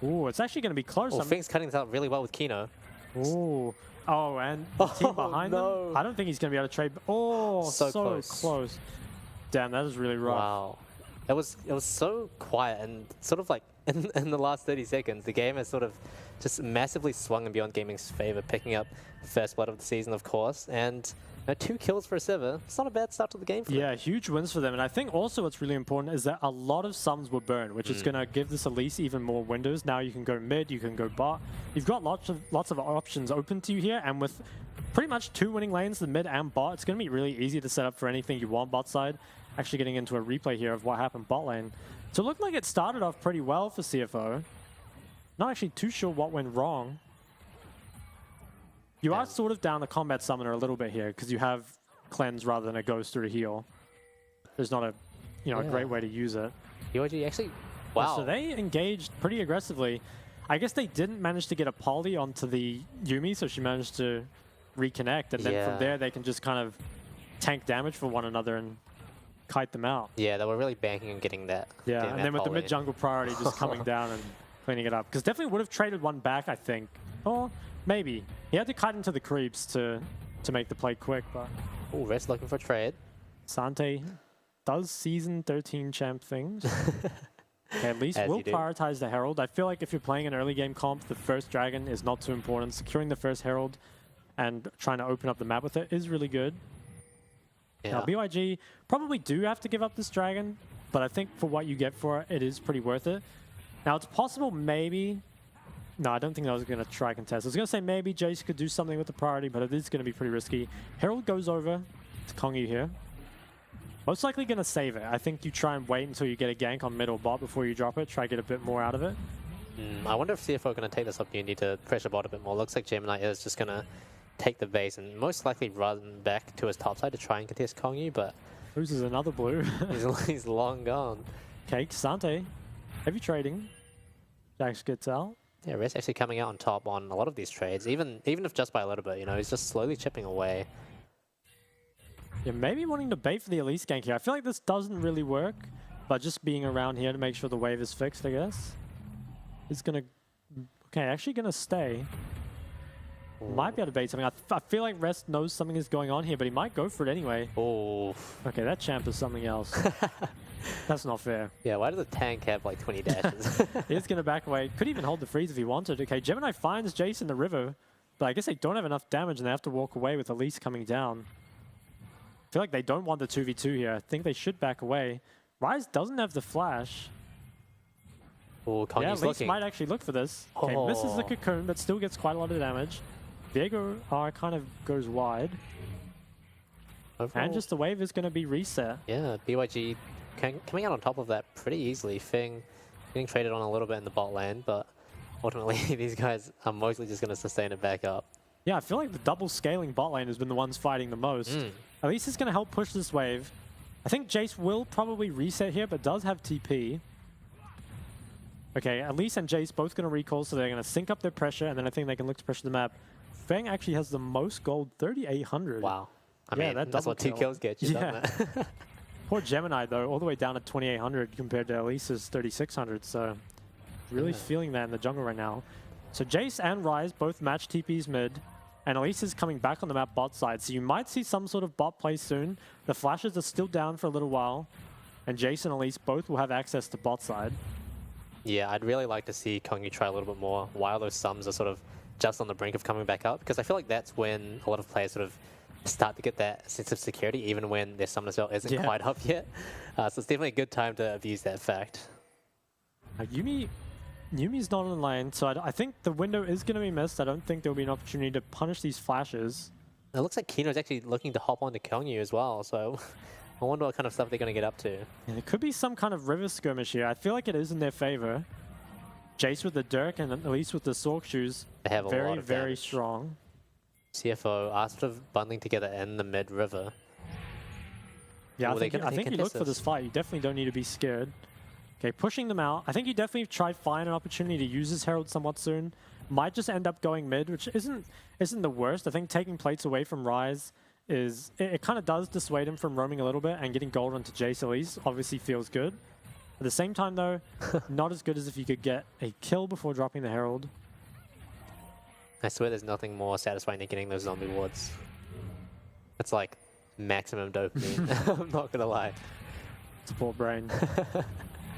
Ooh, it's actually going to be close. Oh, Fing's cutting this out really well with Kino. Ooh. Oh, and the team behind them. I don't think he's going to be able to trade. Oh, so close. Damn, that is really rough. Wow. It was so quiet, and sort of like in the last 30 seconds, the game has sort of just massively swung in Beyond Gaming's favor, picking up first blood of the season, of course, and 2 kills for a Sivir. It's not a bad start to the game for them. Yeah, huge wins for them. And I think also what's really important is that a lot of sums were burned, which is going to give this Elise even more windows. Now you can go mid, you can go bot. You've got lots of options open to you here, and with pretty much 2 winning lanes, the mid and bot, it's going to be really easy to set up for anything you want bot side. Actually getting into a replay here of what happened bot lane. So it looked like it started off pretty well for CFO. Not actually too sure what went wrong. You are sort of down the combat summoner a little bit here because you have cleanse rather than a ghost or a heal. There's not a a great way to use it. UIG actually, wow. So they engaged pretty aggressively. I guess they didn't manage to get a poly onto the Yuumi, so she managed to reconnect, and then from there they can just kind of tank damage for one another and kite them out. Yeah, they were really banking on getting that. Yeah, and then with the mid jungle priority just coming down and cleaning it up. Because definitely would have traded one back, I think. Or maybe. He had to kite into the creeps to make the play quick, but... Oh, Rest looking for a trade. Sante does season 13 champ things. Okay, at least we'll prioritize the Herald. I feel like if you're playing an early game comp, the first dragon is not too important. Securing the first Herald and trying to open up the map with it is really good. Yeah. Now, BYG probably do have to give up this dragon, but I think for what you get for it, it is pretty worth it. Now, it's possible maybe... No, I don't think I was going to try contest. I was going to say maybe Jace could do something with the priority, but it is going to be pretty risky. Herald goes over to Kongyu here. Most likely going to save it. I think you try and wait until you get a gank on mid or bot before you drop it. Try to get a bit more out of it. I wonder if CFO are going to take this opportunity to pressure bot a bit more. Looks like Gemini is just going to take the base and most likely run back to his top side to try and contest Kongyu, but... Loses another blue. he's long gone. Okay, Sante. Heavy trading. Jax gets out. Yeah, Rest actually coming out on top on a lot of these trades, even if just by a little bit, you know, he's just slowly chipping away. Yeah, maybe wanting to bait for the Elise gank here. I feel like this doesn't really work, but just being around here to make sure the wave is fixed, I guess. He's gonna... Okay, actually gonna stay. Might be able to bait something. I feel like Rest knows something is going on here, but he might go for it anyway. Oh. Okay, that champ is something else. That's not fair. Yeah, why does the tank have like 20 dashes? He's going to back away. Could even hold the freeze if he wanted. Okay, Gemini finds Jace in the river, but I guess they don't have enough damage and they have to walk away with Elise coming down. I feel like they don't want the 2v2 here. I think they should back away. Rise doesn't have the flash. Oh, yeah, Elise might actually look for this. Okay, misses the cocoon, but still gets quite a lot of damage. Viego kind of goes wide. Overall, and just the wave is going to be reset. Yeah, BYG coming out on top of that pretty easily. Fing getting traded on a little bit in the bot lane, but ultimately these guys are mostly just going to sustain it back up. Yeah, I feel like the double scaling bot lane has been the ones fighting the most. At least it's going to help push this wave. I think Jace will probably reset here, but does have TP. Okay, Elise and Jace both going to recall, so they're going to sync up their pressure, and then I think they can look to pressure the map. Feng actually has the most gold, 3,800. Wow. I mean, that's what 2 kills get you, doesn't it? Poor Gemini, though, all the way down at 2,800 compared to Elise's 3,600, so really feeling that in the jungle right now. So Jace and Ryze both match TP's mid, and Elise is coming back on the map bot side, so you might see some sort of bot play soon. The flashes are still down for a little while, and Jace and Elise both will have access to bot side. Yeah, I'd really like to see Kongyu try a little bit more while those sums are sort of just on the brink of coming back up, because I feel like that's when a lot of players sort of start to get that sense of security, even when their summoner spell isn't quite up yet. So it's definitely a good time to abuse that fact. Yumi's not in lane, so I think the window is going to be missed. I don't think there'll be an opportunity to punish these flashes. It looks like Kino's actually looking to hop onto Kongyu as well, so I wonder what kind of stuff they're going to get up to. And it could be some kind of river skirmish here. I feel like it is in their favor. Jace with the Dirk and Elise with the Sork shoes. They have a lot of very damage. strong. CFO are sort of bundling together in the mid river. Yeah, Ooh, I think you look for this fight. You definitely don't need to be scared. Okay, pushing them out. I think you definitely try to find an opportunity to use his Herald somewhat soon. Might just end up going mid, which isn't the worst. I think taking plates away from Ryze is... It kind of does dissuade him from roaming a little bit, and getting gold onto Jace Elise obviously feels good. At the same time, though, not as good as if you could get a kill before dropping the Herald. I swear there's nothing more satisfying than getting those zombie wards. That's like maximum dopamine. I'm not gonna lie. Support brain.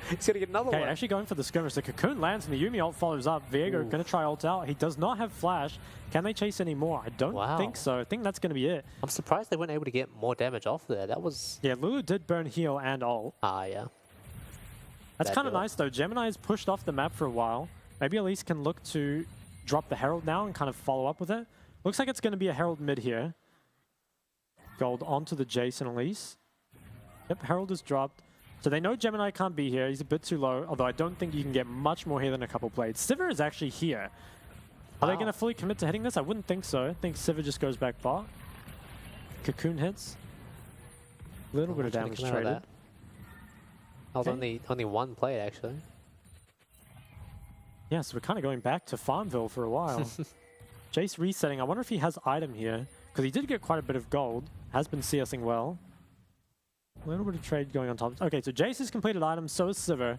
He's gonna get another one. Okay, actually going for the skirmish. The Cocoon lands and the Yuumi ult follows up. Viego gonna try ult out. He does not have flash. Can they chase any more? I don't think so. I think that's gonna be it. I'm surprised they weren't able to get more damage off there. That was... Yeah, Lulu did burn heal and ult. Ah, yeah. That's kind of nice though. Gemini is pushed off the map for a while. Maybe Elise can look to drop the Herald now and kind of follow up with it. Looks like it's going to be a Herald mid here. Gold onto the Jace and Elise. Yep, Herald is dropped. So they know Gemini can't be here. He's a bit too low, although I don't think you can get much more here than a couple plates. Sivir is actually here. Are they going to fully commit to hitting this? I wouldn't think so. I think Sivir just goes back bot. Cocoon hits. A little bit of damage traded. That was only one plate, actually. Yeah, so we're kind of going back to Farmville for a while. Jace resetting. I wonder if he has item here, because he did get quite a bit of gold. Has been CSing well. A little bit of trade going on top. Okay, so Jace has completed items, so is Sivir.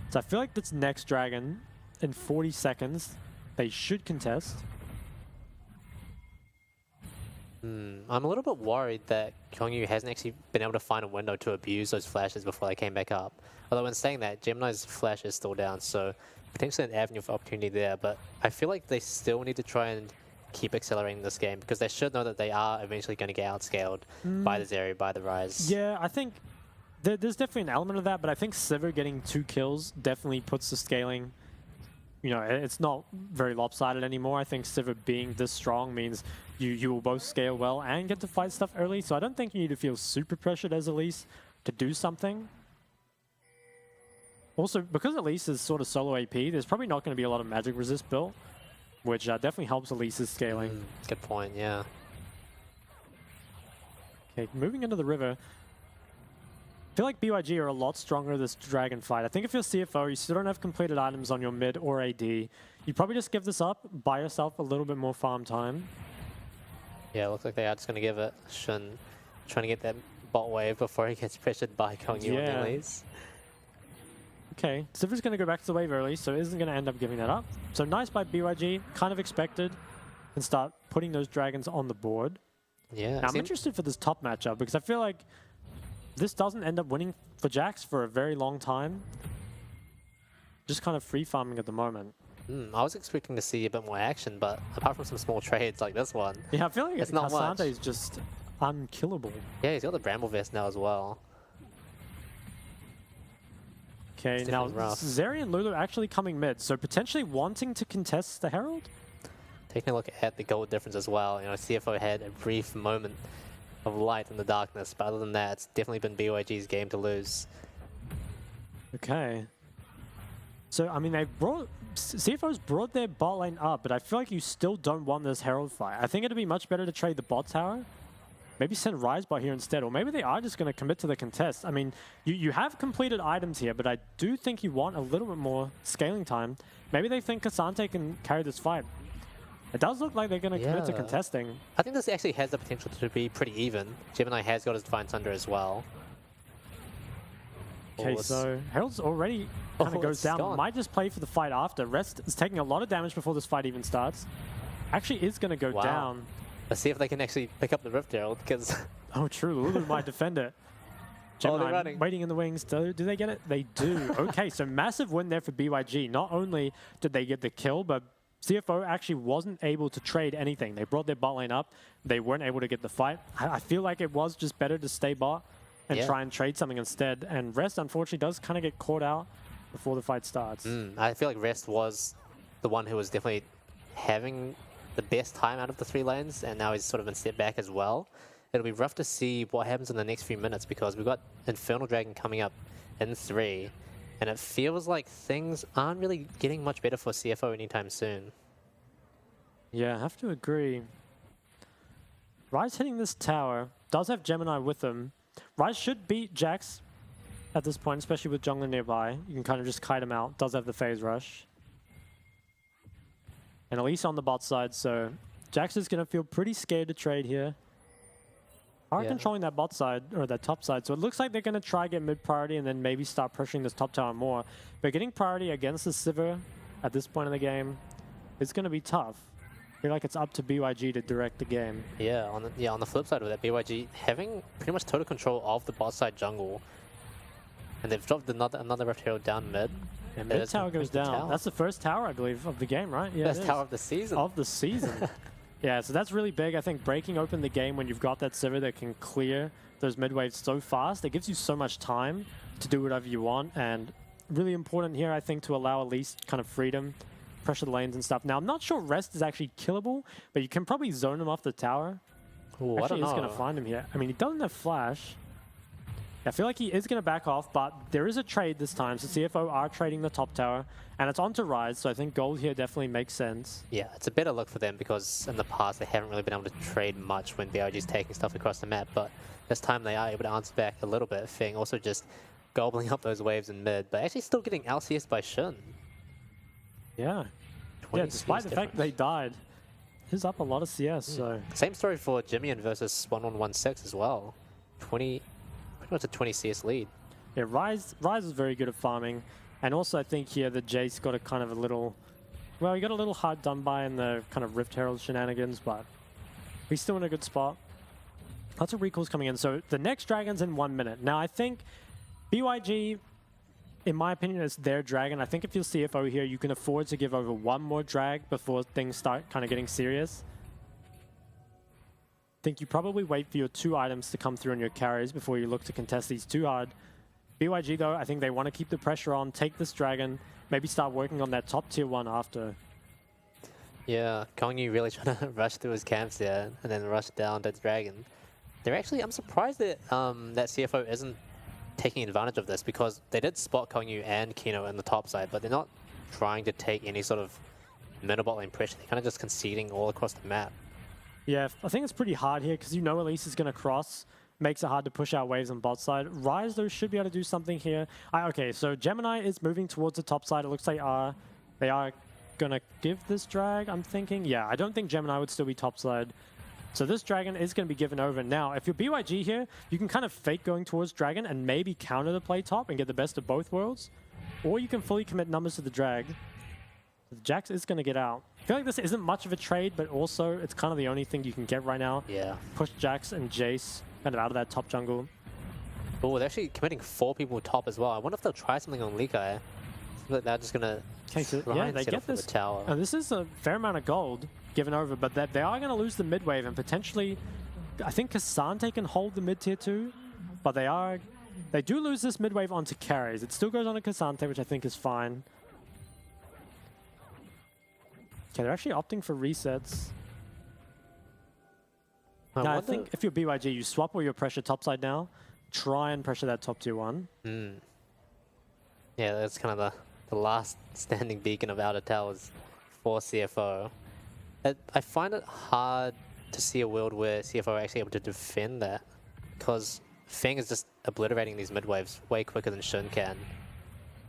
So I feel like this next dragon, in 40 seconds, they should contest. I'm a little bit worried that Kongyu hasn't actually been able to find a window to abuse those flashes before they came back up. Although in saying that, Gemini's flash is still down, so potentially an avenue for opportunity there, but I feel like they still need to try and keep accelerating this game, because they should know that they are eventually going to get outscaled by the Zeri, by the Ryze. Yeah, I think there's definitely an element of that, but I think Sivir getting 2 kills definitely puts the scaling, you know, it's not very lopsided anymore. I think Sivir being this strong means you will both scale well and get to fight stuff early, so I don't think you need to feel super pressured as Elise to do something. Also, because Elise is sort of solo AP, there's probably not going to be a lot of magic resist built, which definitely helps Elise's scaling. Good point, yeah. Okay, moving into the river. I feel like BYG are a lot stronger this dragon fight. I think if you're CFO, you still don't have completed items on your mid or AD. You probably just give this up, buy yourself a little bit more farm time. Yeah, it looks like they are just going to give it Shun, trying to get that bot wave before he gets pressured by Kongyu and Elise. Okay, Sivir's going to go back to the wave early, so isn't going to end up giving that up. So nice by BYG, kind of expected, and start putting those dragons on the board. Yeah. Now, I'm interested for this top matchup, because I feel like this doesn't end up winning for Jax for a very long time. Just kind of free farming at the moment. I was expecting to see a bit more action, but apart from some small trades like this one, yeah, I feel like it's not much. Cassandra is just unkillable. Yeah, he's got the Bramble Vest now as well. Okay, now Zeri and Lulu actually coming mid, so potentially wanting to contest the Herald? Taking a look at the gold difference as well, you know, CFO had a brief moment of light in the darkness, but other than that, it's definitely been BYG's game to lose. Okay. So, I mean, CFO's brought their bot lane up, but I feel like you still don't want this Herald fight. I think it'd be much better to trade the bot tower. Maybe send Rise bot here instead, or maybe they are just going to commit to the contest. I mean, you have completed items here, but I do think you want a little bit more scaling time. Maybe they think Cassante can carry this fight. It does look like they're going to commit to contesting. I think this actually has the potential to be pretty even. Gemini has got his Divine Thunder as well. Okay, so Herald's already kind of goes down. Gone. Might just play for the fight after. Rest is taking a lot of damage before this fight even starts. Actually is going to go down. Let's see if they can actually pick up the Rift Herald, because... Oh, true. Lulu might defend it. Gemini waiting in the wings. Do they get it? They do. Okay, so massive win there for BYG. Not only did they get the kill, but CFO actually wasn't able to trade anything. They brought their bot lane up. They weren't able to get the fight. I feel like it was just better to stay bot and try and trade something instead. And Rest, unfortunately, does kind of get caught out before the fight starts. I feel like Rest was the one who was definitely having the best time out of the 3 lanes, and now he's sort of been stepped back as well. It'll be rough to see what happens in the next few minutes, because we've got Infernal Dragon coming up in 3, and it feels like things aren't really getting much better for CFO anytime soon. Yeah, I have to agree. Rise hitting this tower, does have Gemini with him. Rise should beat Jax at this point, especially with jungler nearby. You can kind of just kite him out. Does have the phase rush. And Elise on the bot side, so Jax is going to feel pretty scared to trade here. Are controlling that bot side, or that top side, so it looks like they're going to try get mid priority and then maybe start pressuring this top tower more. But getting priority against the Sivir at this point in the game is going to be tough. I feel like it's up to BYG to direct the game. Yeah, on the flip side of that, BYG having pretty much total control of the bot side jungle. And they've dropped another Rift Herald down mid. And mid tower goes down. That's the first tower, I believe, of the game, right? Yeah, first tower of the season. Of the season. Yeah, so that's really big. I think breaking open the game when you've got that Sivir that can clear those mid waves so fast, it gives you so much time to do whatever you want. And really important here, I think, to allow at least kind of freedom, pressure the lanes and stuff. Now, I'm not sure Rest is actually killable, but you can probably zone him off the tower. Ooh, actually, I don't know. he's going to find him here. I mean, he doesn't have flash. I feel like he is going to back off, but there is a trade this time. So CFO are trading the top tower, and it's on to Rise, so I think gold here definitely makes sense. Yeah, it's a better look for them, because in the past they haven't really been able to trade much when BRG's taking stuff across the map, but this time they are able to answer back a little bit, Feng also just gobbling up those waves in mid, but actually still getting LCS by Shin. Yeah. Yeah, despite the fact they died, he's up a lot of CS, so... Same story for Jimmy versus 1116 as well. Pretty much a 20 CS lead. Yeah, Rise is very good at farming. And also I think here that Jace got a kind of a little... Well, he got a little hard done by in the kind of Rift Herald shenanigans, but he's still in a good spot. Lots of recalls coming in. So the next dragon's in 1 minute. Now I think BYG, in my opinion, is their dragon. I think if you're CFO here, you can afford to give over 1 more drag before things start kind of getting serious. I think you probably wait for your 2 items to come through on your carries before you look to contest these too hard. BYG though, I think they want to keep the pressure on, take this dragon, maybe start working on that top tier 1 after. Yeah, Kongyu really trying to rush through his camps there and then rush down to dragon. They're actually, I'm surprised that that CFO isn't taking advantage of this, because they did spot Kongyu and Kino in the top side, but they're not trying to take any sort of mid-bot lane pressure. They're kind of just conceding all across the map. Yeah, I think it's pretty hard here because you know Elise is going to cross. Makes it hard to push out waves on bot side. Rise, though, should be able to do something here. Okay, so Gemini is moving towards the top side. It looks like they are going to give this drag, I'm thinking. Yeah, I don't think Gemini would still be top side. So this dragon is going to be given over. Now, if you're BYG here, you can kind of fake going towards dragon and maybe counter the play top and get the best of both worlds. Or you can fully commit numbers to the drag. Jax is going to get out. I feel like this isn't much of a trade, but also it's kind of the only thing you can get right now. Yeah. Push Jax and Jace kind of out of that top jungle. Oh, they're actually committing 4 people top as well. I wonder if they'll try something on Likai. They're just going to yeah, they get this tower. This is a fair amount of gold given over, but they are going to lose the mid wave and potentially, I think Cassante can hold the mid tier 2, but they do lose this mid wave onto carries. It still goes on to Cassante, which I think is fine. Okay, they're actually opting for resets. Now, I think if you're BYG, you swap all your pressure topside now. Try and pressure that top tier 1. Yeah, that's kind of the last standing beacon of outer towers for CFO. I find it hard to see a world where CFO are actually able to defend that, because Feng is just obliterating these mid-waves way quicker than Shun can.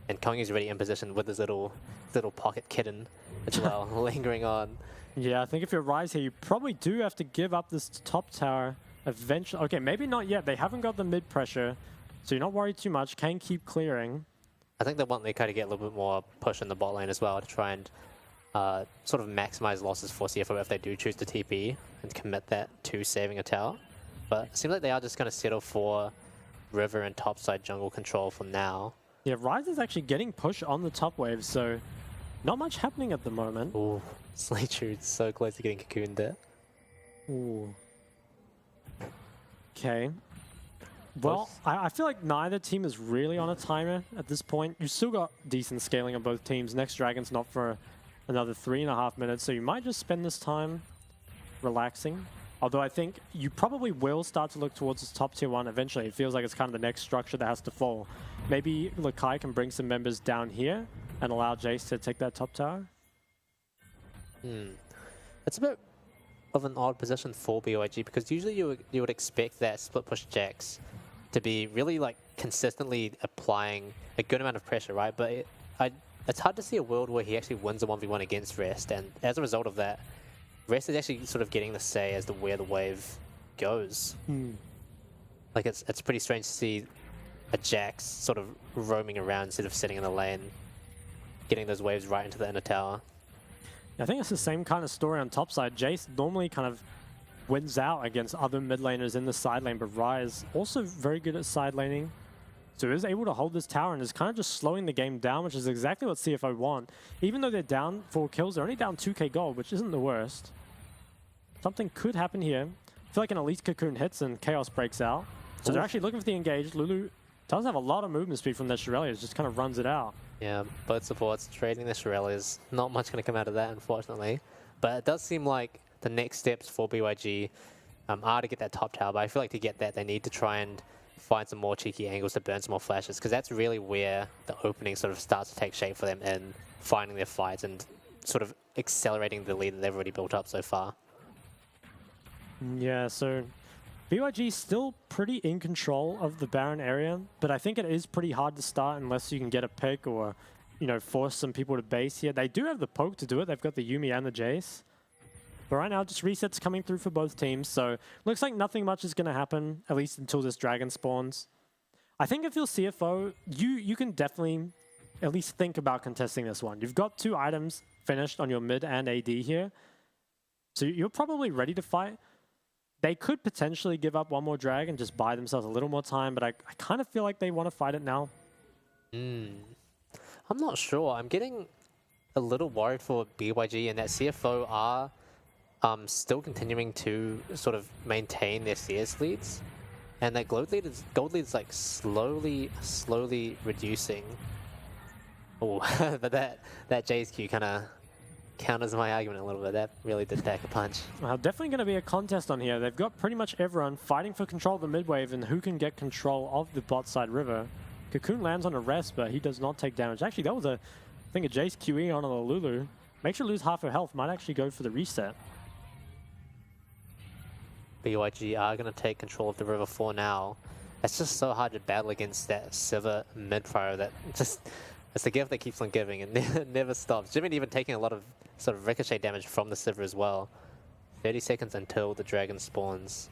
And Kong is already in position with his little pocket kitten as well, lingering on. Yeah, I think if you're Rise here, you probably do have to give up this top tower eventually. Okay, maybe not yet. They haven't got the mid pressure, so you're not worried too much. Can keep clearing. I think they want to kind of get a little bit more push in the bot lane as well to try and sort of maximize losses for CFO if they do choose to TP and commit that to saving a tower. But it seems like they are just going to settle for river and topside jungle control for now. Yeah, Rise is actually getting push on the top wave, so not much happening at the moment. Ooh, Slaytrude's so close to getting cocooned there. Ooh. Okay. Well, I feel like neither team is really on a timer at this point. You've still got decent scaling on both teams. Next Dragon's not for another 3.5 minutes, so you might just spend this time relaxing. Although I think you probably will start to look towards this top tier 1 eventually. It feels like it's kind of the next structure that has to fall. Maybe Lakai can bring some members down here and allow Jace to take that top tower. It's a bit of an odd position for BYG, because usually you would expect that split push Jax to be really like consistently applying a good amount of pressure, right? But it's hard to see a world where he actually wins a 1v1 against Rest, and as a result of that, Rest is actually sort of getting the say as to where the wave goes. Like it's pretty strange to see a Jax sort of roaming around instead of sitting in the lane, getting those waves right into the inner tower. I think it's the same kind of story on top side. Jace normally kind of wins out against other mid laners in the side lane, but Rise also very good at side laning. So is able to hold this tower and is kind of just slowing the game down, which is exactly what CFO want. Even though they're down 4 kills, they're only down 2k gold, which isn't the worst. Something could happen here. I feel like an Elite Cocoon hits and Chaos breaks out. So they're actually looking for the engage. Lulu does have a lot of movement speed from their Shirelias, just kind of runs it out. Yeah, both supports trading the Shirelias. Not much going to come out of that, unfortunately. But it does seem like the next steps for BYG are to get that top tower. But I feel like to get that, they need to try and find some more cheeky angles to burn some more flashes, because that's really where the opening sort of starts to take shape for them in finding their fights and sort of accelerating the lead that they've already built up so far. Yeah, so BYG is still pretty in control of the Baron area, but I think it is pretty hard to start unless you can get a pick or, you know, force some people to base here. They do have the poke to do it. They've got the Yuumi and the Jace. But right now, just resets coming through for both teams, so looks like nothing much is going to happen, at least until this dragon spawns. I think if you're CFO, you can definitely at least think about contesting this one. You've got 2 items finished on your mid and AD here, so you're probably ready to fight. They could potentially give up one more drag and just buy themselves a little more time, but I kind of feel like they want to fight it now. I'm not sure. I'm getting a little worried for BYG and that CFO are still continuing to sort of maintain their CS leads, and that gold lead is like slowly reducing. Oh, but that J's Q kind of counters my argument a little bit. That really did pack a punch. Well, definitely going to be a contest on here. They've got pretty much everyone fighting for control of the mid wave and who can get control of the bot side river. Cocoon lands on a rest, but he does not take damage. Actually, that was I think a Jace QE on a Lulu. Makes her lose half her health. Might actually go for the reset. BYG are going to take control of the river for now. It's just so hard to battle against that Sivir mid-fire that just... It's the gift that keeps on giving and never stops. Jimin even taking a lot of sort of ricochet damage from the Sivir as well. 30 seconds until the dragon spawns.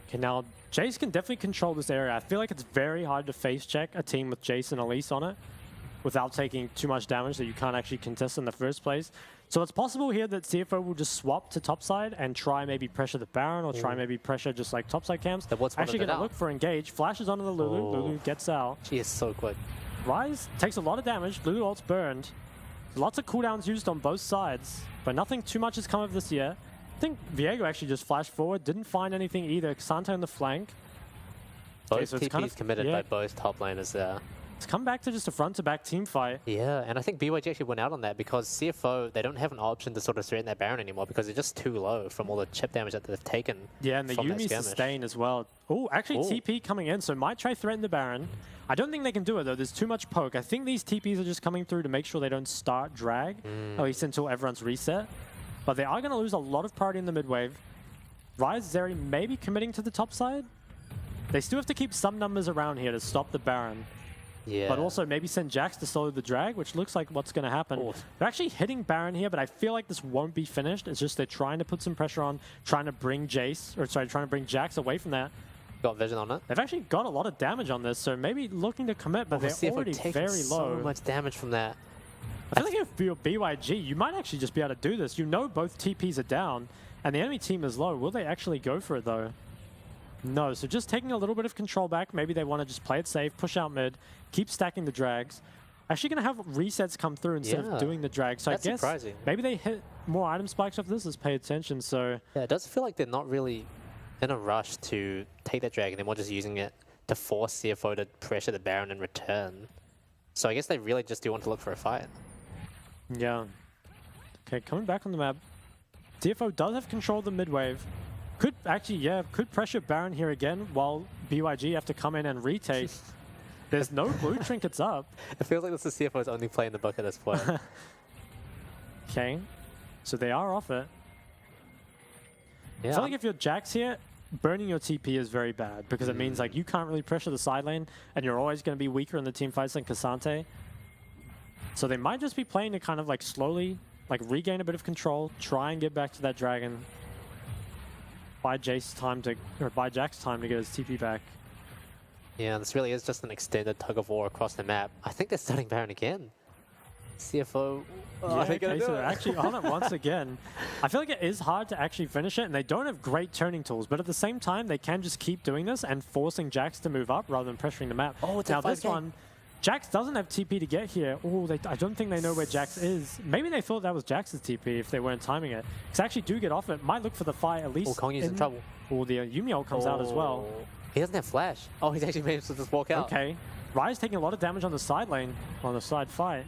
Okay, now Jace can definitely control this area. I feel like it's very hard to face check a team with Jace and Elise on it without taking too much damage that you can't actually contest in the first place. So it's possible here that CFO will just swap to topside and try maybe pressure the Baron or try maybe pressure just like topside camps. Actually going to look for engage. Flashes onto the Lulu. Lulu gets out. She is so quick. Rise takes a lot of damage. Lulu ult's burned. Lots of cooldowns used on both sides, but nothing too much has come of this yet. I think Viego actually just flashed forward. Didn't find anything either. Xante on the flank. Both TPs committed by both top laners there. It's come back to just a front-to-back team fight. Yeah, and I think BYG actually went out on that because CFO, they don't have an option to sort of threaten that Baron anymore because they're just too low from all the chip damage that they've taken. Yeah, and the from that Yuumi skirmish. sustain as well. Oh, actually TP coming in, so might try threaten the Baron. I don't think they can do it though, there's too much poke. I think these TPs are just coming through to make sure they don't start drag, at least until everyone's reset. But they are going to lose a lot of priority in the mid-wave. Rise, Zeri maybe committing to the top side. They still have to keep some numbers around here to stop the Baron. Yeah. But also maybe send Jax to solo the drag, which looks like what's going to happen. They're actually hitting Baron here, but I feel like this won't be finished. It's just they're trying to put some pressure on, trying to bring Jace, or sorry, trying to bring Jax away from that. Got vision on it. They've actually got a lot of damage on this, so maybe looking to commit, but they're CFO already taking very low. so much damage from that. I feel like if you're BYG, you might actually just be able to do this. You know both TPs are down, and the enemy team is low. Will they actually go for it, though? No, so just taking a little bit of control back. Maybe they want to just play it safe, push out mid, keep stacking the drags. Actually going to have resets come through instead of doing the drag. So That's I guess surprising. Maybe they hit more item spikes off this. Let's pay attention. So Yeah, it does feel like they're not really in a rush to take that dragon. They're more just using it to force CFO to pressure the Baron in return. So I guess they really just do want to look for a fight. yeah. Okay, coming back on the map. CFO does have control of the mid wave. Could actually, yeah, could pressure Baron here again while BYG have to come in and retake. There's no blue trinkets up. It feels like this is CFO's only play in the book at this point. Okay, so they are off it. I Yeah. feel like if you're Jax here, burning your TP is very bad because it means like you can't really pressure the side lane and you're always going to be weaker in the team fights than Cassante. So they might just be playing to kind of like slowly like regain a bit of control, try and get back to that dragon. Buy Jace time to, or buy Jax time to get his TP back. Yeah, this really is just an extended tug of war across the map. I think they're starting Baron again. CFO. Yeah, okay, so they're actually on it once again. I feel like it is hard to actually finish it, and they don't have great turning tools, but at the same time, they can just keep doing this and forcing Jax to move up rather than pressuring the map. Oh, it's now a this 5K. one, Jax doesn't have TP to get here. Oh, I don't think they know where Jax is. Maybe they thought that was Jax's TP if they weren't timing it. Because they actually do get off it. Might look for the fight at least. Oh, Kong is in trouble. Oh, the Yuumi ult comes out as well. He doesn't have flash. Oh, he's actually managed to just walk out. Okay. Ryze taking a lot of damage on the side lane, on the side fight.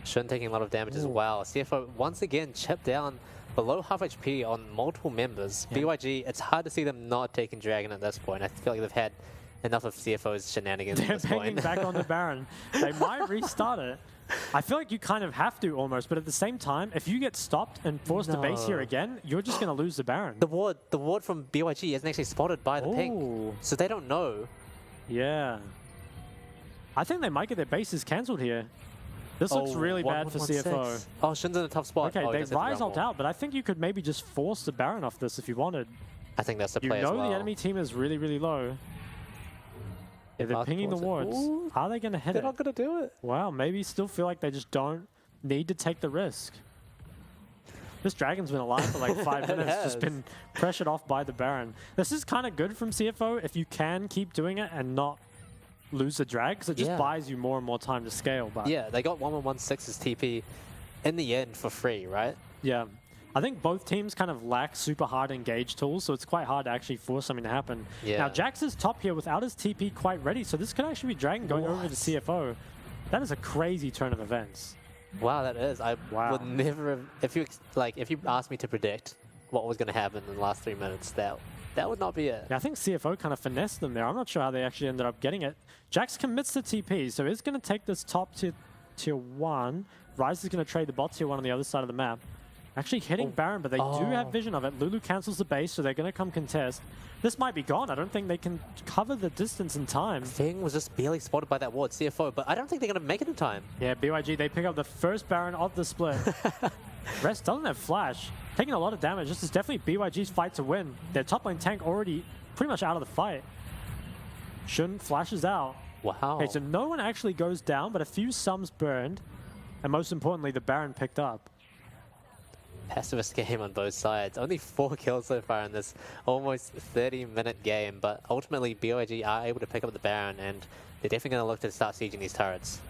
Shun taking a lot of damage as well. CFO once again chipped down below half HP on multiple members. Yeah. BYG, it's hard to see them not taking Dragon at this point. I feel like they've had enough of CFO's shenanigans at They're this banging point. back on the Baron. They might restart it. I feel like you kind of have to almost, but at the same time, if you get stopped and forced to base here again, you're just going to lose the Baron. The ward from BYG isn't actually spotted by the ping, so they don't know. Yeah. I think they might get their bases cancelled here. This looks really bad for CFO. Oh, Shun's in a tough spot. Okay, oh, they Ryze ult out, but I think you could maybe just force the Baron off this if you wanted. I think that's the You play know as well. the enemy team is really, really low. Yeah, they're pinging the wards. Ooh, Are they going to hit they're it? not going to do it. Wow, maybe still feel like they just don't need to take the risk. This dragon's been alive for like 5 minutes, just has. been pressured off by the Baron. This is kind of good from CFO if you can keep doing it and not lose the drag, because it just buys you more and more time to scale. But Yeah, they got 1116's TP in the end for free, right? yeah. I think both teams kind of lack super hard engage tools, so it's quite hard to actually force something to happen. Yeah. Now, Jax is top here without his TP quite ready, so this could actually be Dragon going over to CFO. That is a crazy turn of events. Wow, that is. I would never have, if you asked me to predict what was going to happen in the last 3 minutes, that would not be it. Yeah, I think CFO kind of finessed them there. I'm not sure how they actually ended up getting it. Jax commits to TP, so he's going to take this top to tier 1. Ryze is going to trade the bot tier 1 on the other side of the map. Actually hitting Baron, but they do have vision of it. Lulu cancels the base, so they're going to come contest. This might be gone. I don't think they can cover the distance in time. Thing was just barely spotted by that ward, CFO, but I don't think they're going to make it in time. Yeah, BYG, they pick up the first Baron of the split. Rest doesn't have flash. Taking a lot of damage. This is definitely BYG's fight to win. Their top lane tank already pretty much out of the fight. Shun flashes out. Wow. Okay, so no one actually goes down, but a few sums burned. And most importantly, the Baron picked up. Pacifist game on both sides. Only 4 kills so far in this almost 30-minute game, but ultimately BYG are able to pick up the Baron, and they're definitely going to look to start sieging these turrets.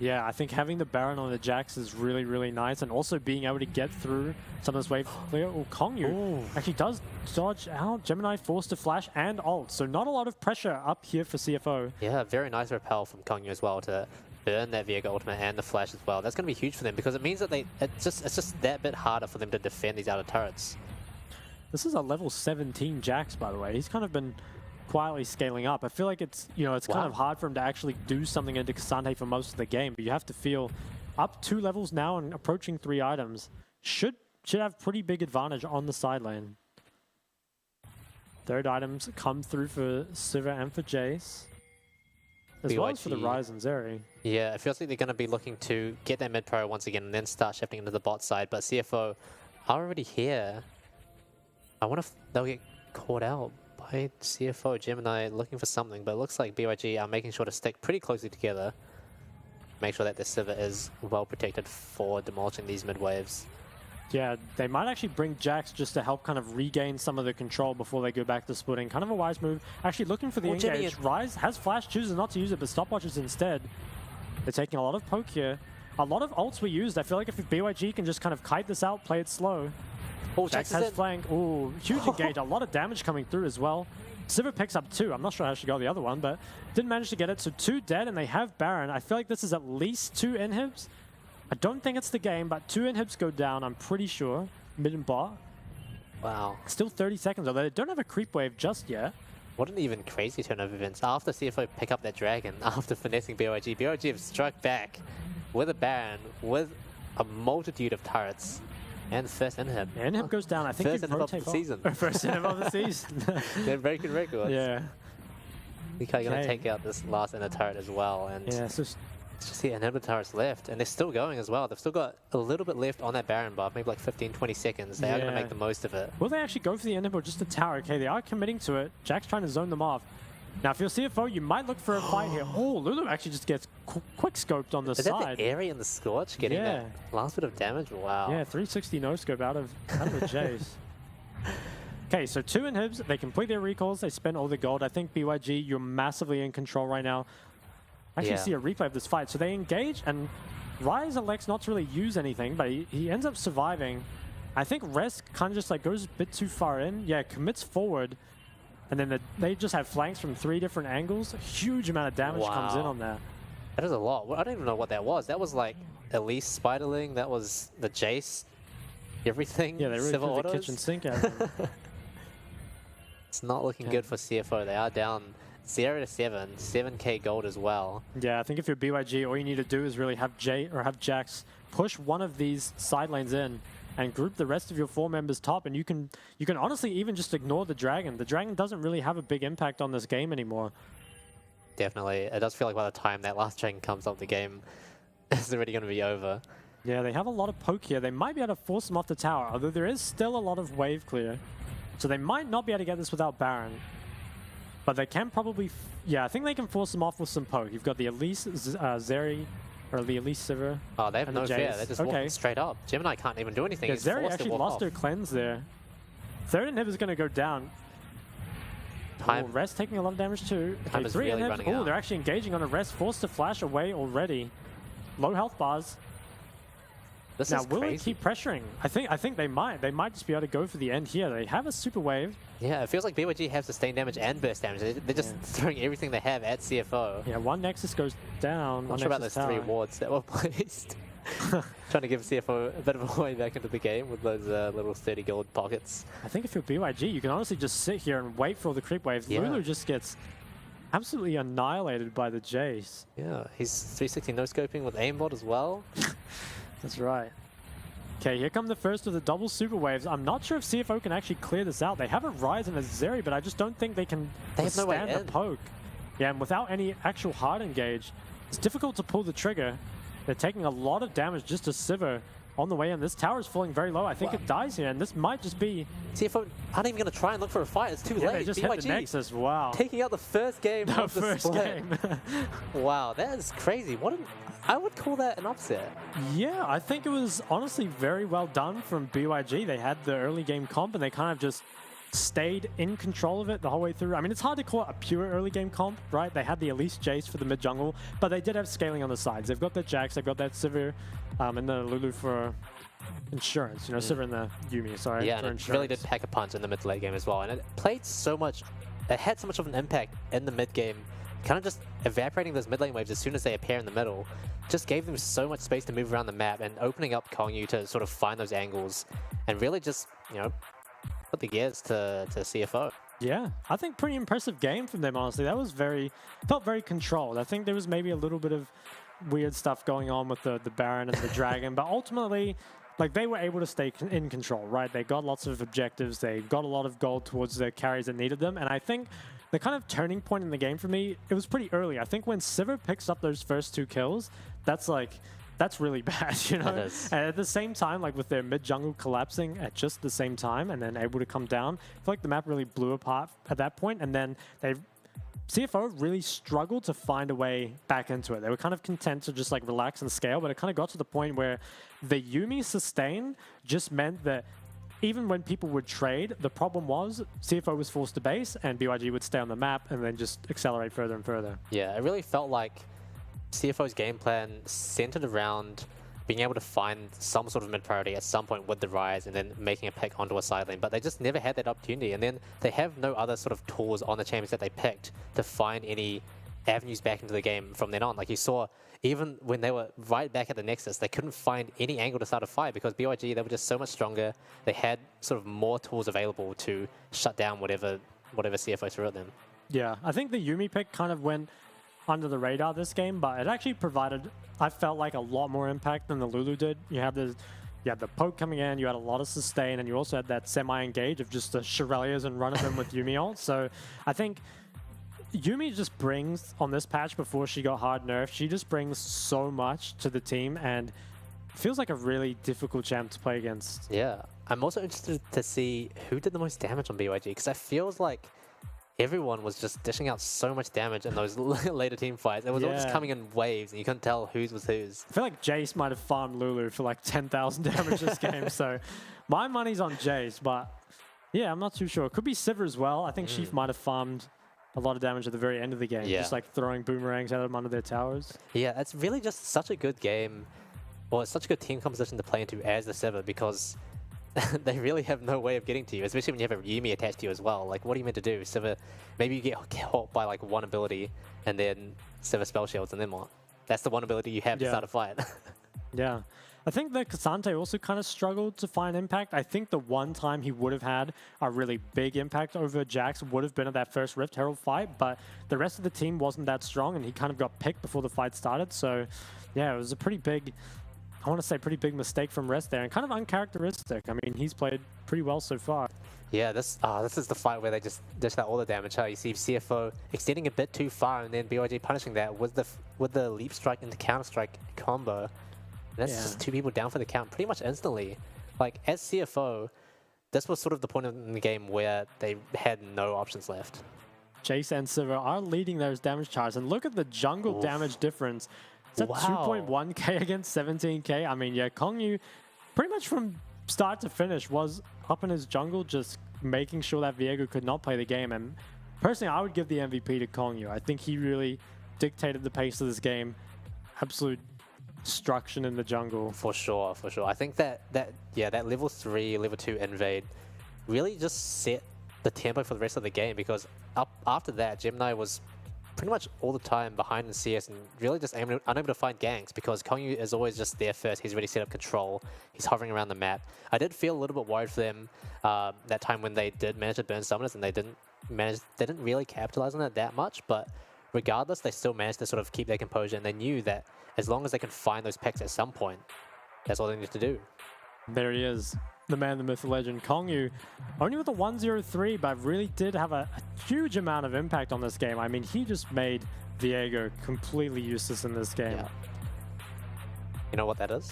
Yeah, I think having the Baron on the Jax is really, really nice, and also being able to get through some of this wave clear. Oh, Kongyu actually does dodge out. Gemini forced to flash and ult, so not a lot of pressure up here for CFO. Yeah, very nice repel from Kongyu as well to burn that Viego ultimate and the flash as well. That's going to be huge for them because it means that it's just that bit harder for them to defend these outer turrets. This is a level 17 Jax, by the way. He's kind of been quietly scaling up. I feel like it's, you know, it's kind of hard for him to actually do something into Kasante for most of the game, but you have to feel up 2 levels now and approaching 3 items. Should have pretty big advantage on the side lane. Third items come through for Sivir and for Jace, as well as for the Ryze and Zeri. Yeah, it feels like they're going to be looking to get their mid pro once again and then start shifting into the bot side, but CFO are already here. I wonder if they'll get caught out by CFO. Gemini looking for something, but it looks like BYG are making sure to stick pretty closely together. Make sure that their Sivir is well protected for demolishing these mid waves. Yeah, they might actually bring Jax just to help kind of regain some of the control before they go back to splitting. Kind of a wise move. Actually looking for the engage. Ryze has flash, chooses not to use it, but stopwatches instead. They're taking a lot of poke here. A lot of ults were used. I feel like if BYG can just kind of kite this out, play it slow. Oh, Jax has flank. Ooh, huge engage. A lot of damage coming through as well. Sivir picks up 2. I'm not sure how she got the other one, but didn't manage to get it. So 2 dead, and they have Baron. I feel like this is at least 2 inhibs. I don't think it's the game, but 2 inhibs go down, I'm pretty sure. Mid and bot. Wow. Still 30 seconds, although they don't have a creep wave just yet. What an even crazy turn of events. After CFO pick up that dragon, after finessing BYG, BYG have struck back with a Baron, with a multitude of turrets. And first inhib. Inhib goes down. I think first inhib of the season. First inhib of the season. They're breaking records. Yeah. They're going to take out this last inner turret as well. And yeah, so it's just the inhibitor turrets left. And they're still going as well. They've still got a little bit left on that Baron buff, maybe like 15, 20 seconds. They are going to make the most of it. Will they actually go for the inhib or just the tower? Okay, they are committing to it. Jack's trying to zone them off. Now, if you're CFO, you might look for a fight here. Oh, Lulu actually just gets quick scoped on the side. Is that the Airy and the Scorch getting that last bit of damage? Wow. Yeah, 360 no scope out of the Jace. Okay, so 2 inhibs. They complete their recalls. They spend all the gold. I think BYG, you're massively in control right now. I actually see a replay of this fight. So they engage, and Ryze elects not to really use anything, but he ends up surviving. I think Resk kind of just like goes a bit too far in. Yeah, commits forward. And then they just have flanks from 3 different angles. A huge amount of damage comes in on that. That is a lot. I don't even know what that was. That was like Elise Spiderling. That was the Jace. Everything. Yeah, they really threw the kitchen sink at them. It's not looking good for CFO. They are down 0 to 7. 7k gold as well. Yeah, I think if you're BYG, all you need to do is really have Jax push one of these side lanes in and group the rest of your 4 members top, and you can honestly even just ignore the dragon. The dragon doesn't really have a big impact on this game anymore. Definitely. It does feel like by the time that last dragon comes up, the game is already going to be over. Yeah, they have a lot of poke here. They might be able to force them off the tower, although there is still a lot of wave clear. So they might not be able to get this without Baron. But they can probably... yeah, I think they can force them off with some poke. You've got the Elise Zeri, or the Elise Sivir. Oh, they have no fear. They're just walking straight up. Gemini can't even do anything. Yeah, Zeri actually lost her cleanse there. Third inhib is going to go down. Rest taking a lot of damage too. Okay, 3 really inhibs. Oh, they're actually engaging on a Rest. Forced to flash away already. Low health bars. This now, is will crazy. they keep pressuring? I think they might. They might just be able to go for the end here. They have a super wave. Yeah, it feels like BYG have sustained damage and burst damage. They're just throwing everything they have at CFO. Yeah, one Nexus goes down. Not sure about those 3 wards that were placed. Trying to give CFO a bit of a way back into the game with those little 30 gold pockets. I think if you're BYG, you can honestly just sit here and wait for all the creep waves. Yeah. Lulu just gets absolutely annihilated by the Jace. Yeah, he's 360 no-scoping with aimbot as well. That's right. Okay, here come the first of the double super waves. I'm not sure if CFO can actually clear this out. They have a Ryze and a Zeri, but I just don't think they can withstand the poke. Yeah, and without any actual hard engage, it's difficult to pull the trigger. They're taking a lot of damage just to Sivir on the way in. This tower is falling very low. I think it dies here, and this might just be... CFO aren't even going to try and look for a fight. It's too late. They just hit the Nexus. Wow. Taking out the first game of the first split. game. Wow, that is crazy. I would call that an upset. Yeah, I think it was honestly very well done from BYG. They had the early game comp, and they kind of just stayed in control of it the whole way through. I mean, it's hard to call it a pure early game comp, right? They had the Elise Jace for the mid jungle, but they did have scaling on the sides. They've got that Jax, they've got that Sivir, and the Lulu for insurance. You know, Sivir and the Yuumi, sorry. Yeah, for and it really did pack a punch in the mid to late game as well. And it played so much, it had so much of an impact in the mid game, kind of just evaporating those mid lane waves as soon as they appear in the middle. Just gave them so much space to move around the map and opening up Kongyu to sort of find those angles and really just, you know, put the gears to CFO. Yeah, I think pretty impressive game from them, honestly. That was felt very controlled. I think there was maybe a little bit of weird stuff going on with the Baron and the Dragon, but ultimately, like, they were able to stay in control, right? They got lots of objectives, they got a lot of gold towards the carries that needed them, and I think the kind of turning point in the game for me, it was pretty early. I think when Sivir picks up those first 2 kills, that's really bad, you know? And at the same time, like with their mid-jungle collapsing at just the same time and then able to come down, I feel like the map really blew apart at that point, and then CFO really struggled to find a way back into it. They were kind of content to just like relax and scale, but it kind of got to the point where the Yuumi sustain just meant that even when people would trade, the problem was CFO was forced to base and BYG would stay on the map and then just accelerate further and further. Yeah, it really felt like CFO's game plan centered around being able to find some sort of mid-priority at some point with the Rise and then making a pick onto a side lane, but they just never had that opportunity. And then they have no other sort of tools on the champions that they picked to find any avenues back into the game from then on. Like you saw, even when they were right back at the Nexus, they couldn't find any angle to start a fight because BYG, they were just so much stronger. They had sort of more tools available to shut down whatever CFO threw at them. Yeah, I think the Yuumi pick kind of went under the radar this game, but it actually provided, I felt like, a lot more impact than the Lulu did. You had the poke coming in, you had a lot of sustain, and you also had that semi-engage of just the Shirelias and run at them with Yuumi ult. So I think Yuumi just brings, on this patch before she got hard nerfed, she just brings so much to the team and feels like a really difficult champ to play against. Yeah, I'm also interested to see who did the most damage on BYG, because it feels like everyone was just dishing out so much damage in those later team fights. It was all just coming in waves and you couldn't tell whose was whose. I feel like Jace might have farmed Lulu for like 10,000 damage this game, so my money's on Jace, but yeah, I'm not too sure. It could be Sivir as well. I think Sheaf might have farmed a lot of damage at the very end of the game, just like throwing boomerangs at them under their towers. Yeah, it's really just such a good game, or it's such a good team composition to play into as the Sivir, because they really have no way of getting to you, especially when you have a Yuumi attached to you as well. Like, what are you meant to do? Sivir, maybe you get hit by like one ability, and then Sivir spell shields, and then what? That's the one ability you have to start a fight. Yeah. I think that Cassante also kind of struggled to find impact. I think the one time he would have had a really big impact over Jax would have been at that first Rift Herald fight, but the rest of the team wasn't that strong, and he kind of got picked before the fight started. So, yeah, it was a pretty big, I want to say pretty big mistake from Rest there, and kind of uncharacteristic. I mean, he's played pretty well so far. Yeah, this is the fight where they just dish out all the damage. How you see CFO extending a bit too far, and then BYG punishing that with the leap strike into counter strike combo. And that's just 2 people down for the count pretty much instantly. Like, as CFO, this was sort of the point in the game where they had no options left. Jace and Sivir are leading those damage charts, and look at the jungle damage difference. It's at 2.1k against 17k. I mean, yeah, Kongyu pretty much from start to finish was up in his jungle, just making sure that Viego could not play the game. And personally, I would give the MVP to Kongyu. I think he really dictated the pace of this game. Absolute destruction in the jungle. For sure, for sure. I think that level 3, level 2 invade really just set the tempo for the rest of the game, because after that, Gemini was pretty much all the time behind in CS and really just unable to find ganks, because Kongyu is always just there first. He's already set up control. He's hovering around the map. I did feel a little bit worried for them that time when they did manage to burn summoners, and they didn't really capitalize on it that much, but regardless, they still managed to sort of keep their composure, and they knew that as long as they can find those picks at some point, that's all they need to do. There he is, the man, the myth, the legend, Kongyu. Only with a 103, but really did have a huge amount of impact on this game. I mean, he just made Viego completely useless in this game. Yeah. You know what that is?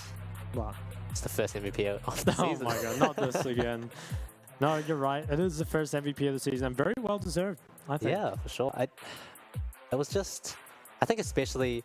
What? It's the first MVP of the season. Oh my god, not this again. No, you're right. It is the first MVP of the season, and very well deserved, I think. Yeah, for sure. It was just, I think especially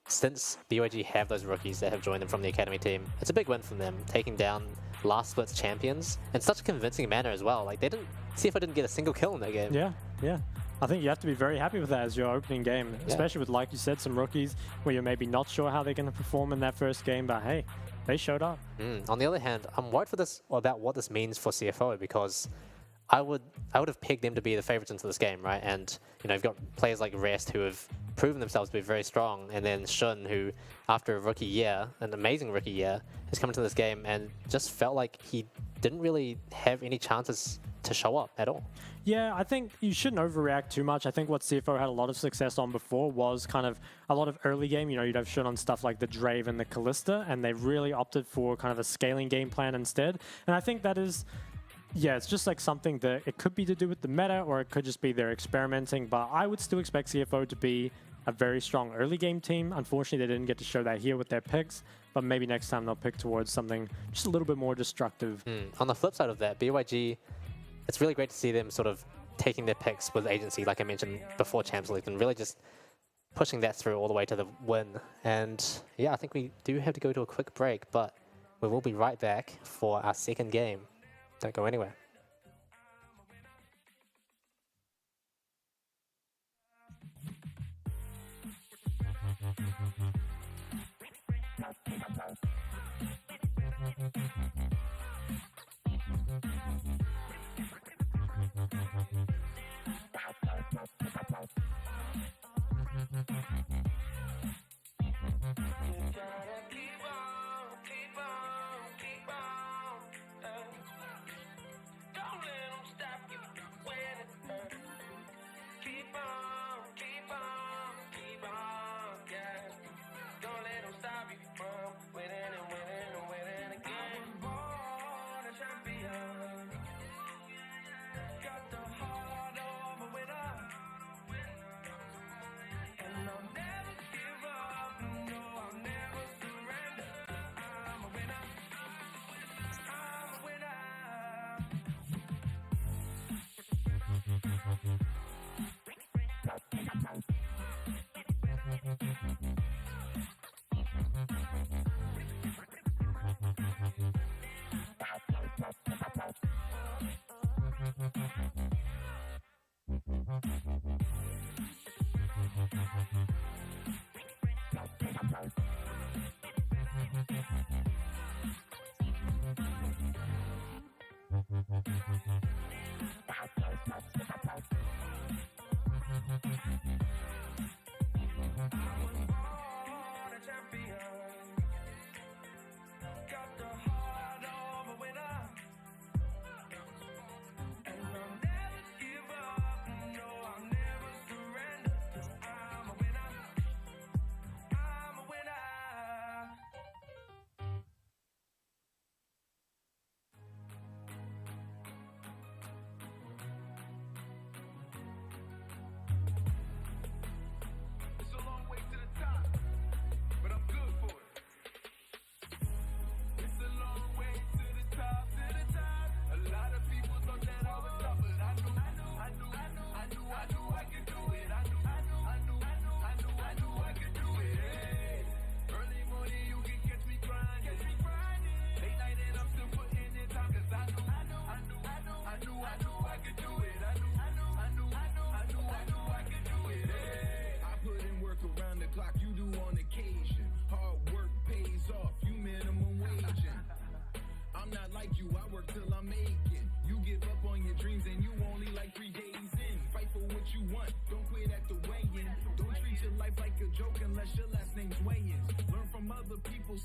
since BYG have those rookies that have joined them from the academy team, it's a big win from them, taking down last split's champions in such a convincing manner as well. Like CFO didn't get a single kill in that game. Yeah. I think you have to be very happy with that as your opening game, especially with, like you said, some rookies where you're maybe not sure how they're going to perform in that first game, but hey, they showed up. On the other hand, I'm worried about what this means for CFO, because I would have picked them to be the favorites into this game, right? And you've got players like Rest who have proven themselves to be very strong, and then Shun, who after a rookie year, an amazing rookie year, has come into this game and just felt like he didn't really have any chances to show up at all. Yeah, I think you shouldn't overreact too much. I think what CFO had a lot of success on before was kind of a lot of early game. You'd have shown on stuff like the Drave and the Callista, and they really opted for kind of a scaling game plan instead. And I think that is, yeah, it's just like something that it could be to do with the meta, or it could just be they're experimenting. But I would still expect CFO to be a very strong early game team. Unfortunately, they didn't get to show that here with their picks, but maybe next time they'll pick towards something just a little bit more destructive. On the flip side of that, BYG, it's really great to see them sort of taking their picks with agency, like I mentioned before Champs League, and really just pushing that through all the way to the win. And yeah, I think we do have to go to a quick break, but we will be right back for our second game. Don't go anywhere.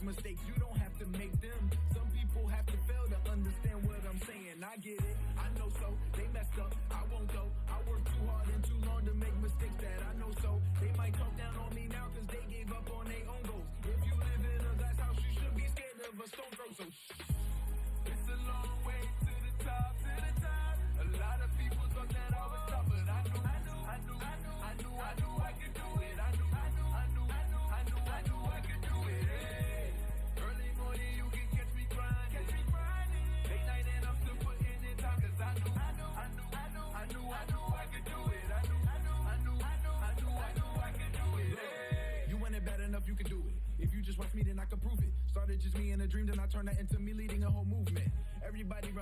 Mistakes, you don't have to make them. Some people have to fail to understand what I'm saying. I get it, I know so. They messed up, I won't go. I worked too hard and too long to make mistakes that I know so. They might talk down on me now cause they gave up on their own goals. If you live in a glass house, you should be scared of a stone throw. So it's a long way to the top, to the top. A lot of people thought that I was tough, but I knew I could do it. I knew I could do it. Early morning, you can catch me grinding. Late night and I'm still putting in time, cause I knew I could do it. I knew I could do it. You want it bad enough, you can do it. If you just watch me, then I can prove it. Started just me in a dream, then I turned that into me leading a whole movement.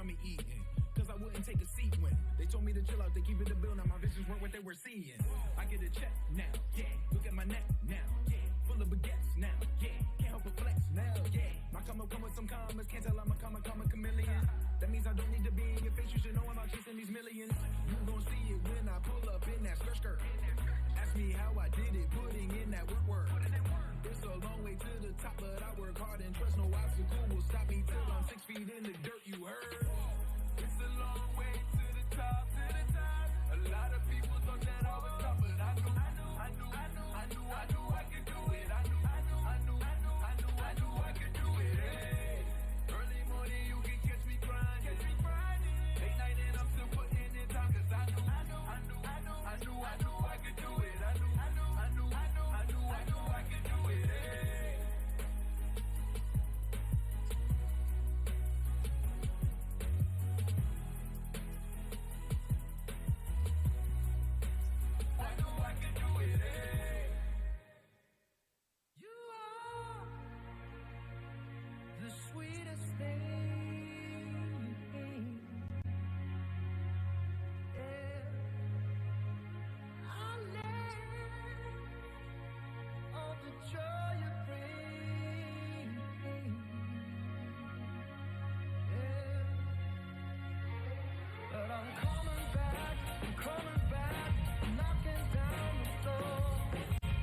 me eating. Cause I wouldn't take a seat when they told me to chill out, they keep it a bill. Now my visions weren't what they were seeing. I get a check now, yeah. Look at my neck now, yeah. Full of baguettes now, yeah. Can't help but flex now, yeah. My come with some commas, can't tell I'm a chameleon. That means I don't need to be in your face, you should know I'm out chasing these millions. You gon' see it when I pull up in that skirt. Ask me how I did it, putting in that work. It's a long way to the top, but I work hard and trust no obstacle will stop me till I'm 6 feet in the dirt, you heard? It's a long way to the top, A lot of people thought that I was tough, but I knew I could do it. I knew I could do it. Hey, early morning you can catch me grinding. Late night and I'm still putting in time, cause I knew I could do it. I knew I could do it. Hey. I knew I could do it. Hey. You are the sweetest thing. Yeah. I live on the joy you bring. Yeah. But I'm coming back, knocking down the door.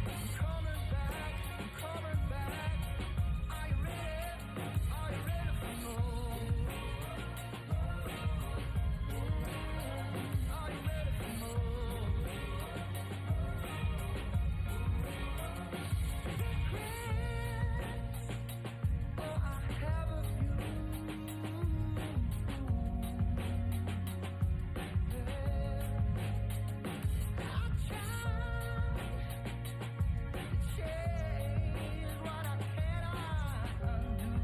I'm coming back. Are you ready for more? Are you ready for more? Oh, I have a few. I try to change what I cannot undo.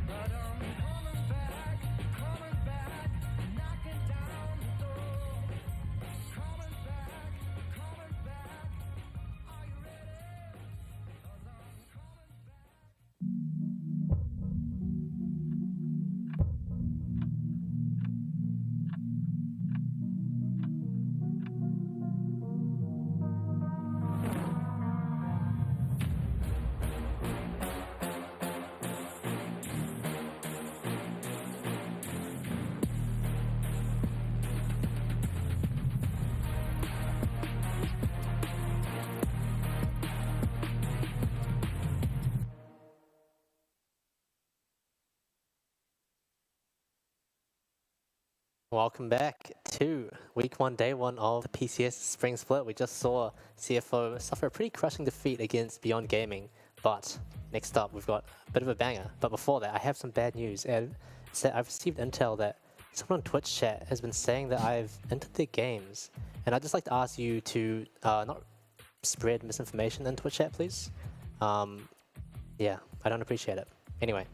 But I'm coming back, knocking down the door. Coming back. Are you ready? 'Cause I'm coming back. Welcome back to week 1, day 1 of the PCS Spring Split. We just saw CFO suffer a pretty crushing defeat against Beyond Gaming, but next up we've got a bit of a banger. But before that, I have some bad news. And I've received intel that someone on Twitch chat has been saying that I've entered their games, and I'd just like to ask you to not spread misinformation in Twitch chat, please. Yeah, I don't appreciate it. Anyway.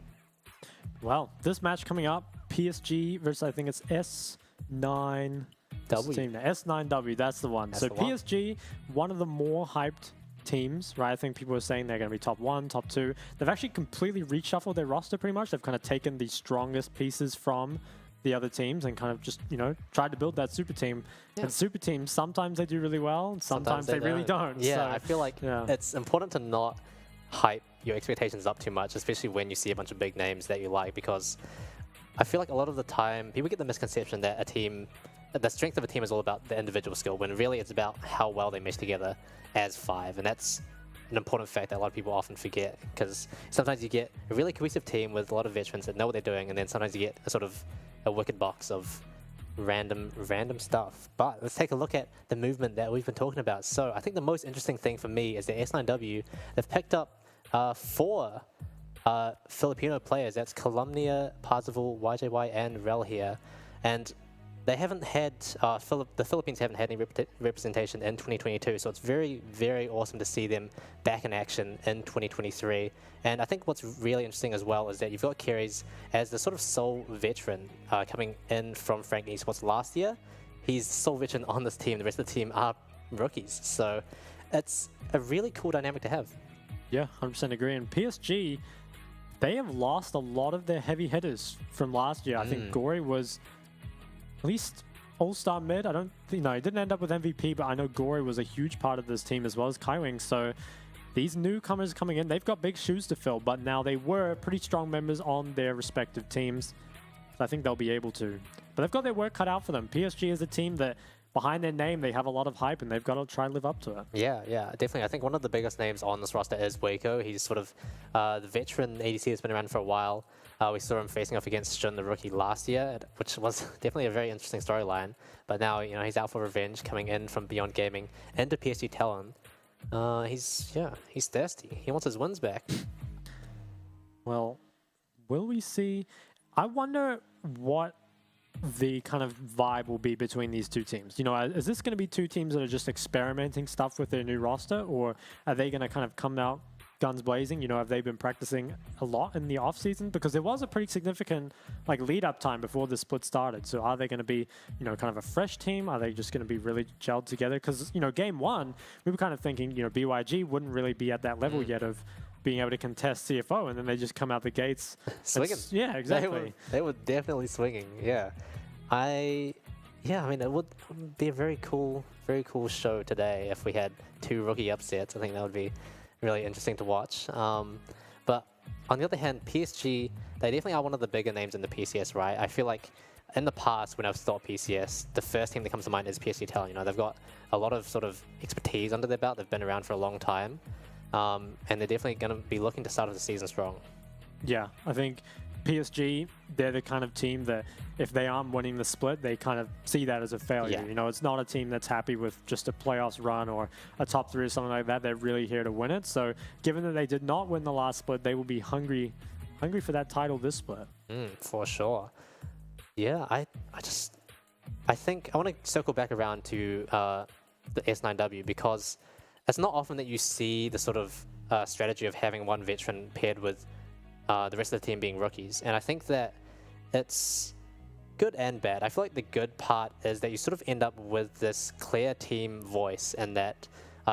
Well, this match coming up, PSG versus I think it's S9W. S9W, that's the one. That's so the one. PSG, one of the more hyped teams, right? I think people were saying they're going to be top 1, top 2. They've actually completely reshuffled their roster pretty much. They've kind of taken the strongest pieces from the other teams and kind of just, tried to build that super team. Yeah. And super teams, sometimes they do really well, and sometimes they really don't. Yeah, so, I feel like it's important to not hype your expectations up too much, especially when you see a bunch of big names that you like, because I feel like a lot of the time people get the misconception that the strength of a team is all about the individual skill, when really it's about how well they mesh together as 5, and that's an important fact that a lot of people often forget, because sometimes you get a really cohesive team with a lot of veterans that know what they're doing, and then sometimes you get a wicked box of random stuff. But let's take a look at the movement that we've been talking about. So I think the most interesting thing for me is the S9W. They've picked up 4 Filipino players. That's Calumnia, Parzival, YJY, and Rel here. And they haven't had, the Philippines haven't had any representation in 2022, so it's very, very awesome to see them back in action in 2023. And I think what's really interesting as well is that you've got Keres as the sort of sole veteran coming in from Frank Esports last year. He's sole veteran on this team. The rest of the team are rookies. So it's a really cool dynamic to have. Yeah, 100% agree. And PSG, they have lost a lot of their heavy hitters from last year. I think Gory was at least all-star mid. I don't think, no, he didn't end up with MVP, but I know Gory was a huge part of this team as well as Kaiwing. So these newcomers coming in, they've got big shoes to fill, but now they were pretty strong members on their respective teams. So I think they'll be able to. But they've got their work cut out for them. PSG is a team that behind their name, they have a lot of hype, and they've got to try and live up to it. Yeah, definitely. I think one of the biggest names on this roster is Waco. He's sort of the veteran ADC that's been around for a while. We saw him facing off against Jun, the rookie, last year, which was definitely a very interesting storyline. But now, you know, he's out for revenge, coming in from Beyond Gaming into PSG Talon. He's thirsty. He wants his wins back. Well, will we see? I wonder what the kind of vibe will be between these two teams. You know, is this going to be two teams that are just experimenting stuff with their new roster, or are they going to kind of come out guns blazing? You know, have they been practicing a lot in the off season? Because there was a pretty significant like lead up time before the split started. So are they going to be, you know, kind of a fresh team? Are they just going to be really gelled together? Because, you know, game one, we were kind of thinking, you know, BYG wouldn't really be at that level yet of being able to contest CFO, and then they just come out the gates swinging. Yeah, exactly. They were definitely swinging. Yeah, I mean, it would be a very cool show today if we had two rookie upsets. I think that would be really interesting to watch. But on the other hand, PSG, they definitely are one of the bigger names in the PCS, right? I feel like in the past, when I've thought PCS, the first team that comes to mind is PSG Talon. You know, they've got a lot of sort of expertise under their belt. They've been around for a long time. And they're definitely going to be looking to start off the season strong. Yeah, I think PSG, they're the kind of team that if they aren't winning the split, they kind of see that as a failure. You know, it's not a team that's happy with just a playoffs run or a top 3 or something like that. They're really here to win it. So given that they did not win the last split, they will be hungry for that title this split. For sure. Yeah, I think I want to circle back around to the S9W, because it's not often that you see the sort of strategy of having one veteran paired with the rest of the team being rookies. And I think that it's good and bad. I feel like the good part is that you sort of end up with this clear team voice, and that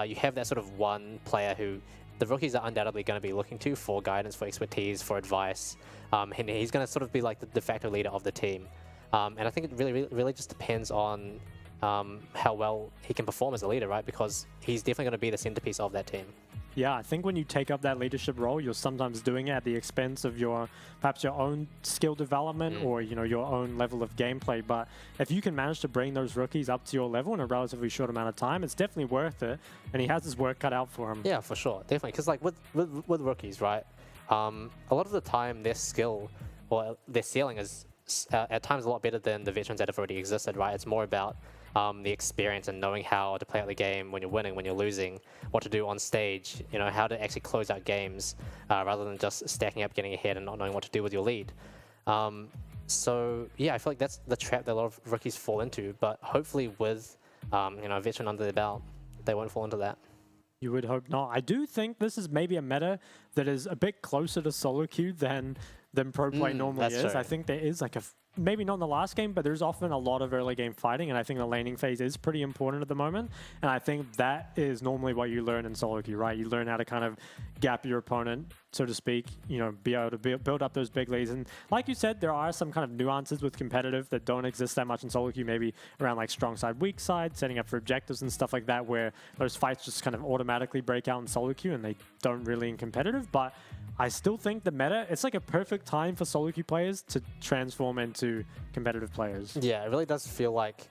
you have that sort of one player who the rookies are undoubtedly going to be looking to for guidance, for expertise, for advice. And he's going to sort of be like the de facto leader of the team. And I think it really just depends on how well he can perform as a leader, right? Because he's definitely going to be the centerpiece of that team. Yeah, I think when you take up that leadership role, you're sometimes doing it at the expense of perhaps your own skill development or, you know, your own level of gameplay. But if you can manage to bring those rookies up to your level in a relatively short amount of time, it's definitely worth it. And he has his work cut out for him. Yeah, for sure. Definitely. Because like with rookies, right? A lot of the time their skill or their ceiling is at times a lot better than the veterans that have already existed, right? It's more about the experience and knowing how to play out the game when you're winning, when you're losing, what to do on stage, you know, how to actually close out games rather than just stacking up, getting ahead and not knowing what to do with your lead. So yeah, I feel like that's the trap that a lot of rookies fall into, but hopefully with you know, a veteran under their belt, they won't fall into that. You would hope not. I do think this is maybe a meta that is a bit closer to solo queue than pro play normally is. True. I think there is like maybe not in the last game, but there's often a lot of early game fighting, and I think the laning phase is pretty important at the moment. And I think that is normally what you learn in solo queue, right? You learn how to kind of gap your opponent, so to speak, you know, be able to build up those big leads. And like you said, there are some kind of nuances with competitive that don't exist that much in solo queue, maybe around like strong side, weak side, setting up for objectives and stuff like that, where those fights just kind of automatically break out in solo queue and they don't really in competitive. But I still think the meta, it's like a perfect time for solo queue players to transform into competitive players. Yeah, it really does feel like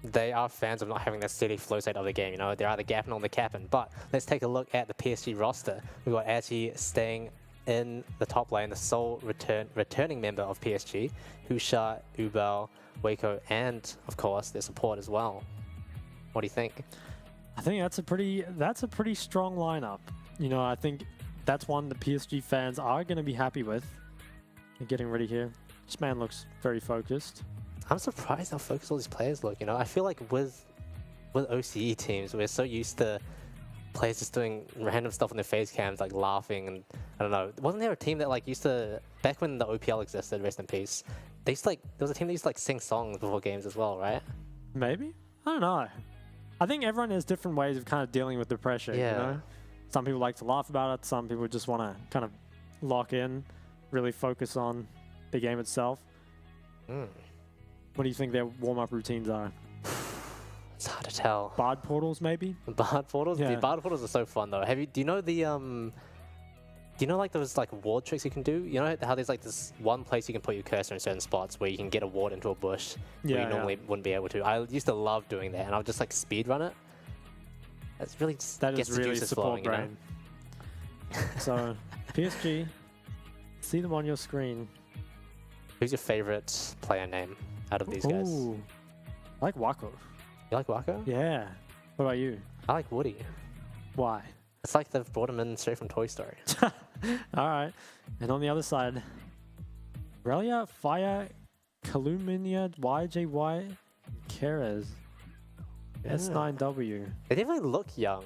they are fans of not having that steady flow state of the game. You know, they're either gapping or they're capping. But let's take a look at the PSG roster. We've got Ati staying in the top lane, the sole returning member of PSG, Husha, Ubao, Waco, and of course their support as well. What do you think? I think that's a pretty strong lineup. You know, I think that's one the PSG fans are going to be happy with. They're getting ready here. This man looks very focused. I'm surprised how focused all these players look. You know, I feel like with OCE teams, we're so used to players just doing random stuff on their face cams, like laughing, and I don't know. Wasn't there a team that like used to, back when the OPL existed, rest in peace, they used to, like, there was a team that used to like sing songs before games as well, right? Maybe? I don't know. I think everyone has different ways of kind of dealing with the pressure, you know? Some people like to laugh about it, some people just want to kind of lock in, really focus on the game itself. Mm. What do you think their warm-up routines are? It's hard to tell. Bard portals, maybe? Bard portals? Yeah. The Bard portals are so fun though. Do you know the do you know like those like ward tricks you can do? You know how there's like this one place you can put your cursor in certain spots where you can get a ward into a bush where you normally wouldn't be able to. I used to love doing that, and I would just like speed run it. That's really just That gets is the really juices support flowing, you know? brain. So, PSG, see them on your screen. Who's your favorite player name out of these guys? Ooh, I like Wako. You like Wako? Yeah. What about you? I like Woody. Why? It's like they've brought him in straight from Toy Story. All right. And on the other side, Relia, Fire, Kaluminia, YJY, Keres, S9W. They definitely look young.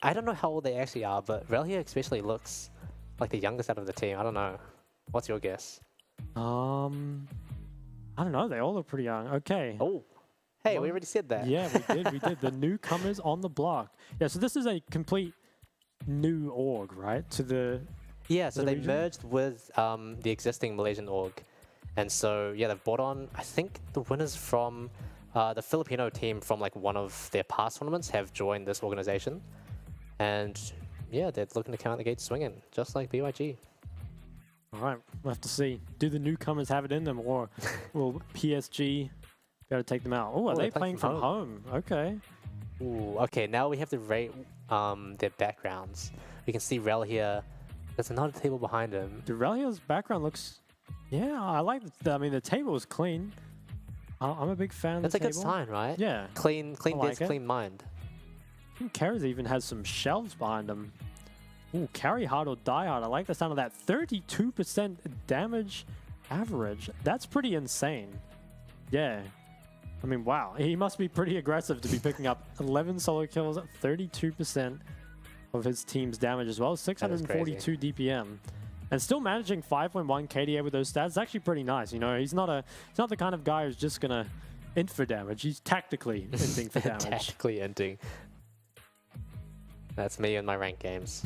I don't know how old they actually are, but Relia especially looks like the youngest out of the team. I don't know. What's your guess? I don't know. They all look pretty young. Okay. Oh. Hey, Well, we already said that. Yeah, we did. We did. The newcomers on the block. Yeah, so this is a complete new org, right? To the Yeah, so the they region? merged with the existing Malaysian org. And so, yeah, they've brought on, I think the winners from the Filipino team from like one of their past tournaments have joined this organization. And yeah, they're looking to come out the gate swinging, just like BYG. All right, we'll have to see. Do the newcomers have it in them, or will PSG be able to take them out? Oh, are Oh, they they're playing from home? Okay. Ooh, okay, now we have to rate their backgrounds. We can see Rel here. There's another table behind him. Durelia's background looks... Yeah, I like I mean, the table is clean. I'm a big fan of That's the a good table. sign, right? Yeah. Clean I like desk, it. clean mind. I think Kara's even has some shelves behind him. Ooh, carry hard or die hard. I like the sound of that. 32% damage average. That's pretty insane. Yeah. I mean, wow. He must be pretty aggressive to be picking up 11 solo kills at 32% of his team's damage as well. 642 DPM. And still managing 5.1 KDA with those stats. It's actually pretty nice. You know, he's not the kind of guy who's just going to int for damage. He's tactically inting for damage. Tactically inting. That's me in my ranked games.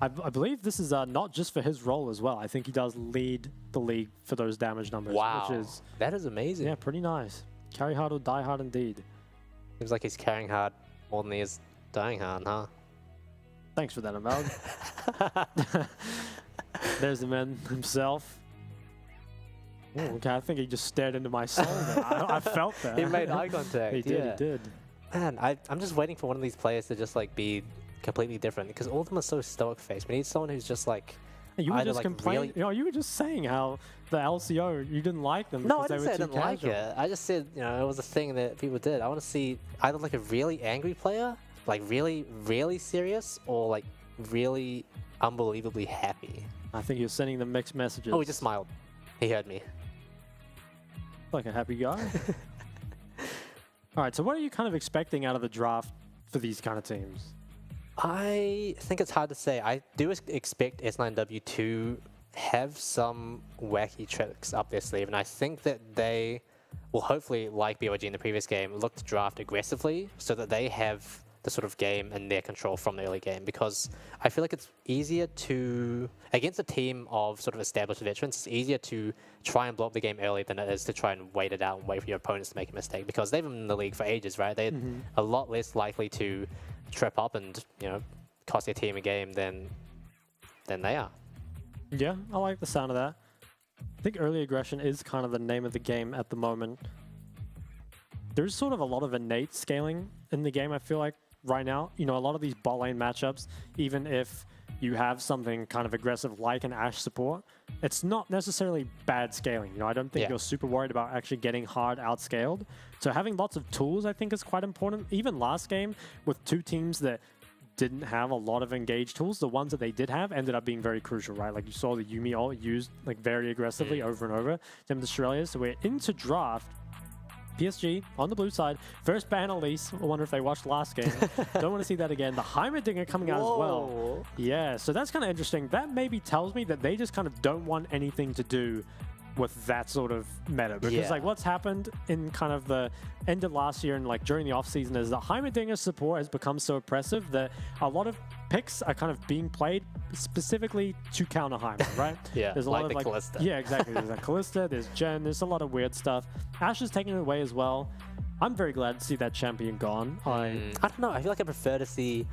I believe this is not just for his role as well. I think he does lead the league for those damage numbers. Wow. Which is, that is amazing. yeah, pretty nice. Carry hard or die hard indeed. Seems like he's carrying hard more than he is dying hard, huh? Thanks for that, Amal. There's the man himself. Ooh, okay, I think he just stared into my soul there. I felt that. He made eye contact. He did, yeah. he did. Man, I'm just waiting for one of these players to just like be completely different because all of them are so stoic faced. We need someone who's just like You were either just like complaining. really... You know, you were just saying how the LCO, you didn't like them No, I because didn't say they I were too didn't like casual. it. I just said, you know, it was a thing that people did. I want to see either like a really angry player, like really, really serious, or like really unbelievably happy. I think you're sending them mixed messages. Oh, he just smiled. He heard me. Like a happy guy. All right, so what are you kind of expecting out of the draft for these kind of teams? I think it's hard to say. I do expect S9W to have some wacky tricks up their sleeve, and I think that they will hopefully, like BYG in the previous game, look to draft aggressively so that they have the sort of game in their control from the early game, because I feel like it's easier to, against a team of sort of established veterans, it's easier to try and blow up the game early than it is to try and wait it out and wait for your opponents to make a mistake, because they've been in the league for ages, right? They're a lot less likely to trip up and, you know, cost their team a game than they are. Yeah, I like the sound of that. I think early aggression is kind of the name of the game at the moment. There's sort of a lot of innate scaling in the game, I feel like, right now. You know, a lot of these bot lane matchups, even if you have something kind of aggressive like an Ashe support, it's not necessarily bad scaling. You know, I don't think you're super worried about actually getting hard outscaled. So having lots of tools, I think, is quite important. Even last game, with two teams that didn't have a lot of engaged tools, the ones that they did have ended up being very crucial, right? Like you saw the Yuumi ult used like very aggressively over and over. Them the Australia. So we're into draft. PSG on the blue side. First ban Elise. I wonder if they watched last game. Don't want to see that again. The Heimerdinger coming out as well. Yeah, so that's kind of interesting. That maybe tells me that they just kind of don't want anything to do with that sort of meta, because Yeah. like what's happened in kind of the end of last year and like during the off season is that Heimerdinger's support has become so oppressive that a lot of picks are kind of being played specifically to counter Heimer, right? Yeah, there's a like lot the of Callista. Yeah, exactly. There's like Callista, there's Jen, there's a lot of weird stuff. Ash is taking it away as well. I'm very glad to see that champion gone. I don't know. I feel like I prefer to see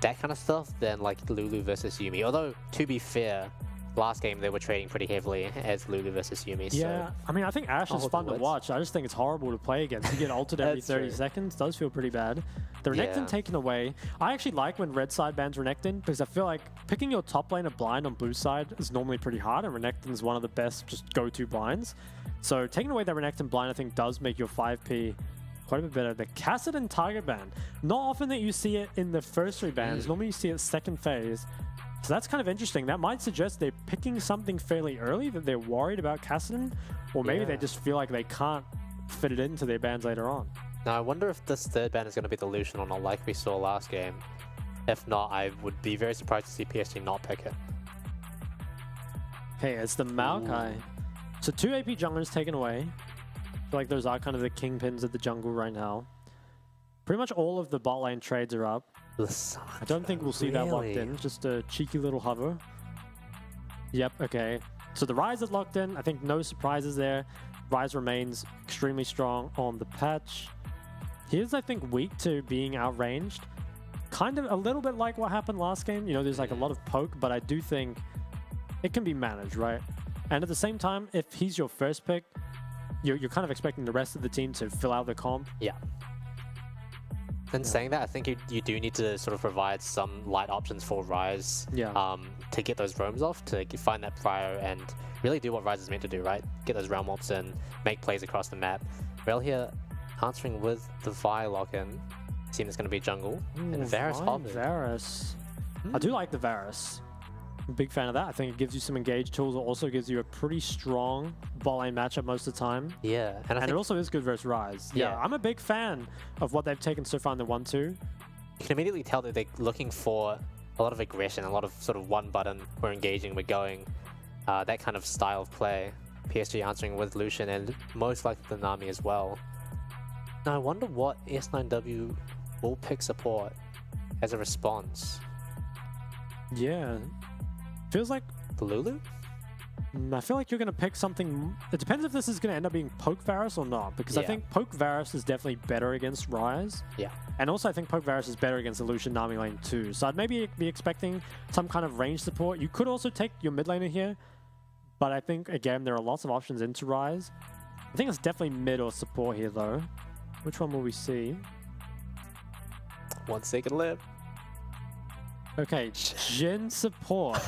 that kind of stuff than like Lulu versus Yumi. Although, to be fair, last game they were trading pretty heavily as Lulu versus Yumi. Yeah, So I mean, I think Ash I'll is hold fun the to words. watch. I just think it's horrible to play against. You get ulted every That's 30 true. seconds. Does feel pretty bad. The Renekton Yeah. taken away. I actually like when red side bans Renekton because I feel like picking your top laner blind on blue side is normally pretty hard, and Renekton's one of the best just go-to blinds. So taking away that Renekton blind, I think, does make your 5p quite a bit better. The Kassadin target ban. Not often that you see it in the first 3 bans. Normally you see it second phase. So that's kind of interesting. That might suggest they're picking something fairly early, that they're worried about Kassadin, or maybe they Yeah. just feel like they can't fit it into their bans later on. now I wonder if this third ban is going to be the Lucian or not, like we saw last game. If not, I would be very surprised to see PSG not pick it. Okay, it's the Maokai. So 2 AP junglers taken away. I feel like those are kind of the kingpins of the jungle right now. Pretty much all of the bot lane trades are up. I don't think we'll see that locked Really? in. Just a cheeky little hover. Yep, okay. So the Ryze is locked in. I think no surprises there. Ryze remains extremely strong on the patch. He is, I think, weak to being outranged. Kind of a little bit like what happened last game. You know, there's like a lot of poke, but I do think it can be managed, right? And at the same time, if he's your first pick, you're kind of expecting the rest of the team to fill out the comp. Yeah. And saying that, I think you do need to sort of provide some light options for Ryze to get those roams off, to find that prio and really do what Ryze is meant to do, right? Get those realm ops in, make plays across the map. Rel here answering with the Vi lock-in. Seeing it's going to be jungle. And Varus fine, hovered. Varus. I do like the Varus. I'm a big fan of that. I think it gives you some engage tools. It also gives you a pretty strong bot lane matchup most of the time. Yeah. And I it think also is good versus Ryze. Yeah, Yeah. I'm a big fan of what they've taken so far in the 1-2. you can immediately tell that they're looking for a lot of aggression, a lot of sort of one button, we're engaging, we're going, that kind of style of play. PSG answering with Lucian and most likely the Nami as well. Now I wonder what S9W will pick support as a response. Yeah. Feels like... The Lulu? I feel like you're going to pick something... It depends if this is going to end up being Poke Varus or not, because I Yeah. think Poke Varus is definitely better against Ryze. Yeah. And also I think Poke Varus is better against the Lucian Nami lane too. So I'd maybe be expecting some kind of range support. You could also take your mid laner here, but I think, again, there are lots of options into Ryze. I think it's definitely mid or support here though. Which one will we see? 1 second left. Okay, Jhin support.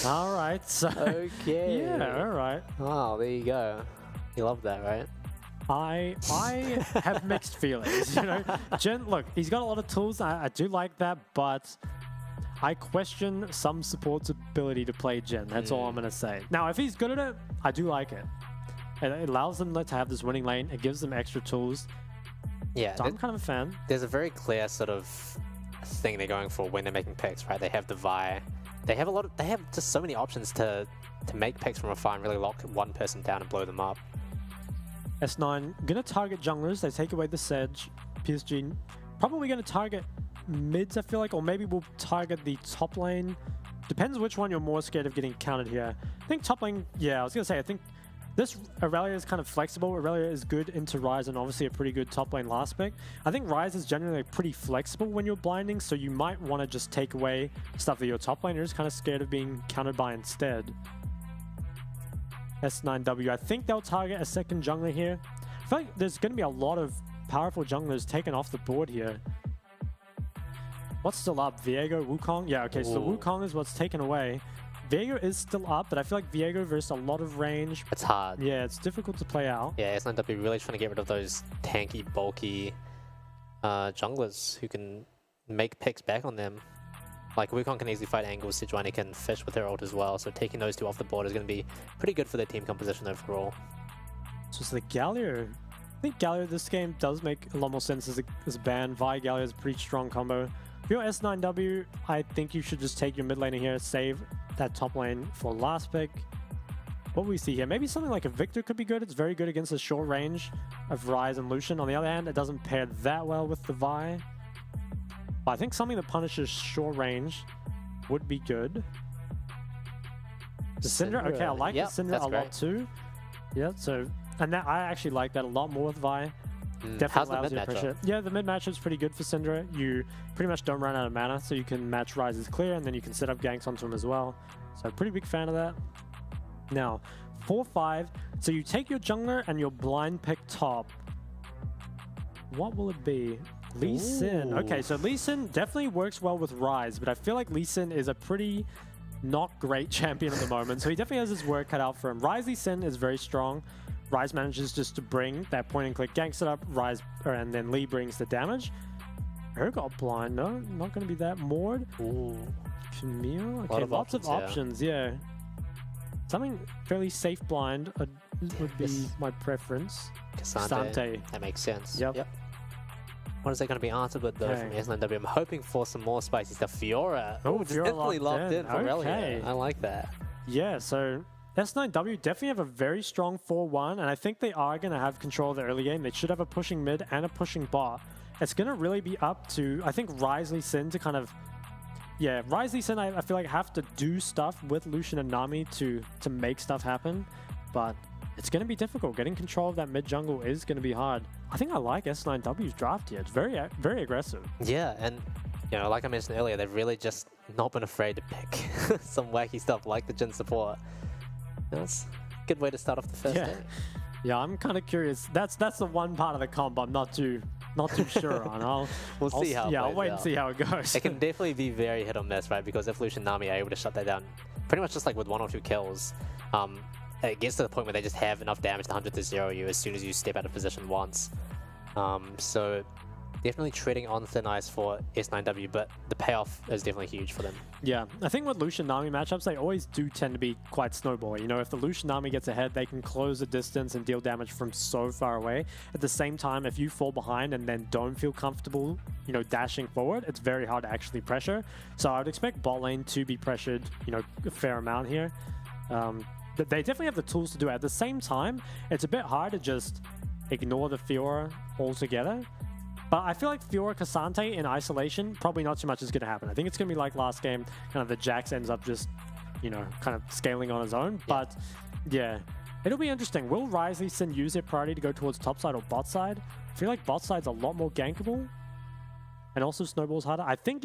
All right, so... Okay. Yeah, all right. Oh, there you go. You love that, right? I have mixed feelings, you know. Jhin, look, he's got a lot of tools. I do like that, but I question some support's ability to play Jhin. That's all I'm going to say. Now, if he's good at it, I do like it. It allows them to have this winning lane. It gives them extra tools. Yeah. So I'm kind of a fan. There's a very clear sort of thing they're going for when they're making picks, right? They have the Vi. They have just so many options to make picks from afar and really lock one person down and blow them up. S9 gonna target junglers. They take away the Sedge. PSG probably gonna target mids, I feel like, or maybe we'll target the top lane. Depends which one you're more scared of getting counted here. I think top lane, yeah, I was gonna say, I think this Aurelia is kind of flexible. Aurelia is good into Ryze and obviously a pretty good top lane last pick. I think Ryze is generally pretty flexible when you're blinding, so you might want to just take away stuff that your top laner is kind of scared of being countered by instead. S9W, I think they'll target a second jungler here. I feel like there's going to be a lot of powerful junglers taken off the board here. What's still up? Viego, Wukong? Yeah, okay, so Ooh. Wukong is what's taken away. Viego is still up, but I feel like Viego versus a lot of range. It's hard. Yeah, it's difficult to play out. Yeah, S9W really trying to get rid of those tanky, bulky junglers who can make picks back on them. Like, Wukong can easily fight angles, Sejuani can fish with her ult as well, so taking those two off the board is going to be pretty good for their team composition overall. So it's the Galio. I think Galio this game does make a lot more sense as a ban. Vi Galio is a pretty strong combo. If you're S9W, I think you should just take your mid laner here, save that top lane for last pick. what we see here. Maybe something like a Victor could be good. It's very good against the short range of Ryze and Lucian. On the other hand, it doesn't pair that well with the Vi. But I think something that punishes short range would be good. The Syndra, okay, I like the Syndra a lot too. Yeah, so, and that I actually like that a lot more with Vi. Definitely allows you to pressure. Yeah, the mid matchup is pretty good for Syndra. You pretty much don't run out of mana, so you can match Ryze's clear, and then you can set up ganks onto him as well. So pretty big fan of that. Now, 4-5. So you take your jungler and your blind pick top. What will it be? Lee Sin. Okay, so Lee Sin definitely works well with Ryze, but I feel like Lee Sin is a pretty not great champion at the moment, so he definitely has his work cut out for him. Ryze Lee Sin is very strong. Ryze manages just to bring that point and click gank setup, Ryze, and then Lee brings the damage. Her got blind, no, not going to be that. Mord. Ooh. Camille. Okay, lots of options, yeah. Something fairly safe blind would be my preference. Cassante. That makes sense. Yep. What is that going to be answered with though from S9W? I'm hoping for some more spicy stuff. Fiora. Oh, Fiora locked in for okay. Relia. I like that. Yeah, so S9W definitely have a very strong 4-1, and I think they are going to have control of the early game. They should have a pushing mid and a pushing bot. It's going to really be up to, I think, Ryze Lee Sin to kind of... Yeah, Ryze Lee Sin, I feel like have to do stuff with Lucian and Nami to make stuff happen, but it's going to be difficult. Getting control of that mid jungle is going to be hard. I think I like S9W's draft here. It's very, very aggressive. Yeah, and you know, like I mentioned earlier, they've really just not been afraid to pick some wacky stuff like the Jhin support. That's a good way to start off the first day. Yeah, I'm kind of curious. That's the one part of the comp I'm not too sure on. We'll see how. Yeah, I'll wait and see how it goes. It can definitely be very hit or miss, right? Because if Lucian and Nami are able to shut that down, pretty much just like with 1 or 2 kills, it gets to the point where they just have enough damage to 100 to 0 you as soon as you step out of position once. So definitely treading on thin ice for S9W, but the payoff is definitely huge for them. Yeah, I think with Lucian Nami matchups, they always do tend to be quite snowball. You know, if the Lucian Nami gets ahead, they can close the distance and deal damage from so far away. At the same time, if you fall behind and then don't feel comfortable, you know, dashing forward, it's very hard to actually pressure. So I would expect bot lane to be pressured, you know, a fair amount here. But they definitely have the tools to do it. At the same time, it's a bit hard to just ignore the Fiora altogether. But I feel like Fiora Cassante in isolation, probably not too much is going to happen. I think it's going to be like last game, kind of the Jax ends up just, you know, kind of scaling on his own. Yeah. But yeah, it'll be interesting. Will Ryze Lee Sin use their priority to go towards top side or bot side? I feel like bot side's a lot more gankable. And also snowballs harder. I think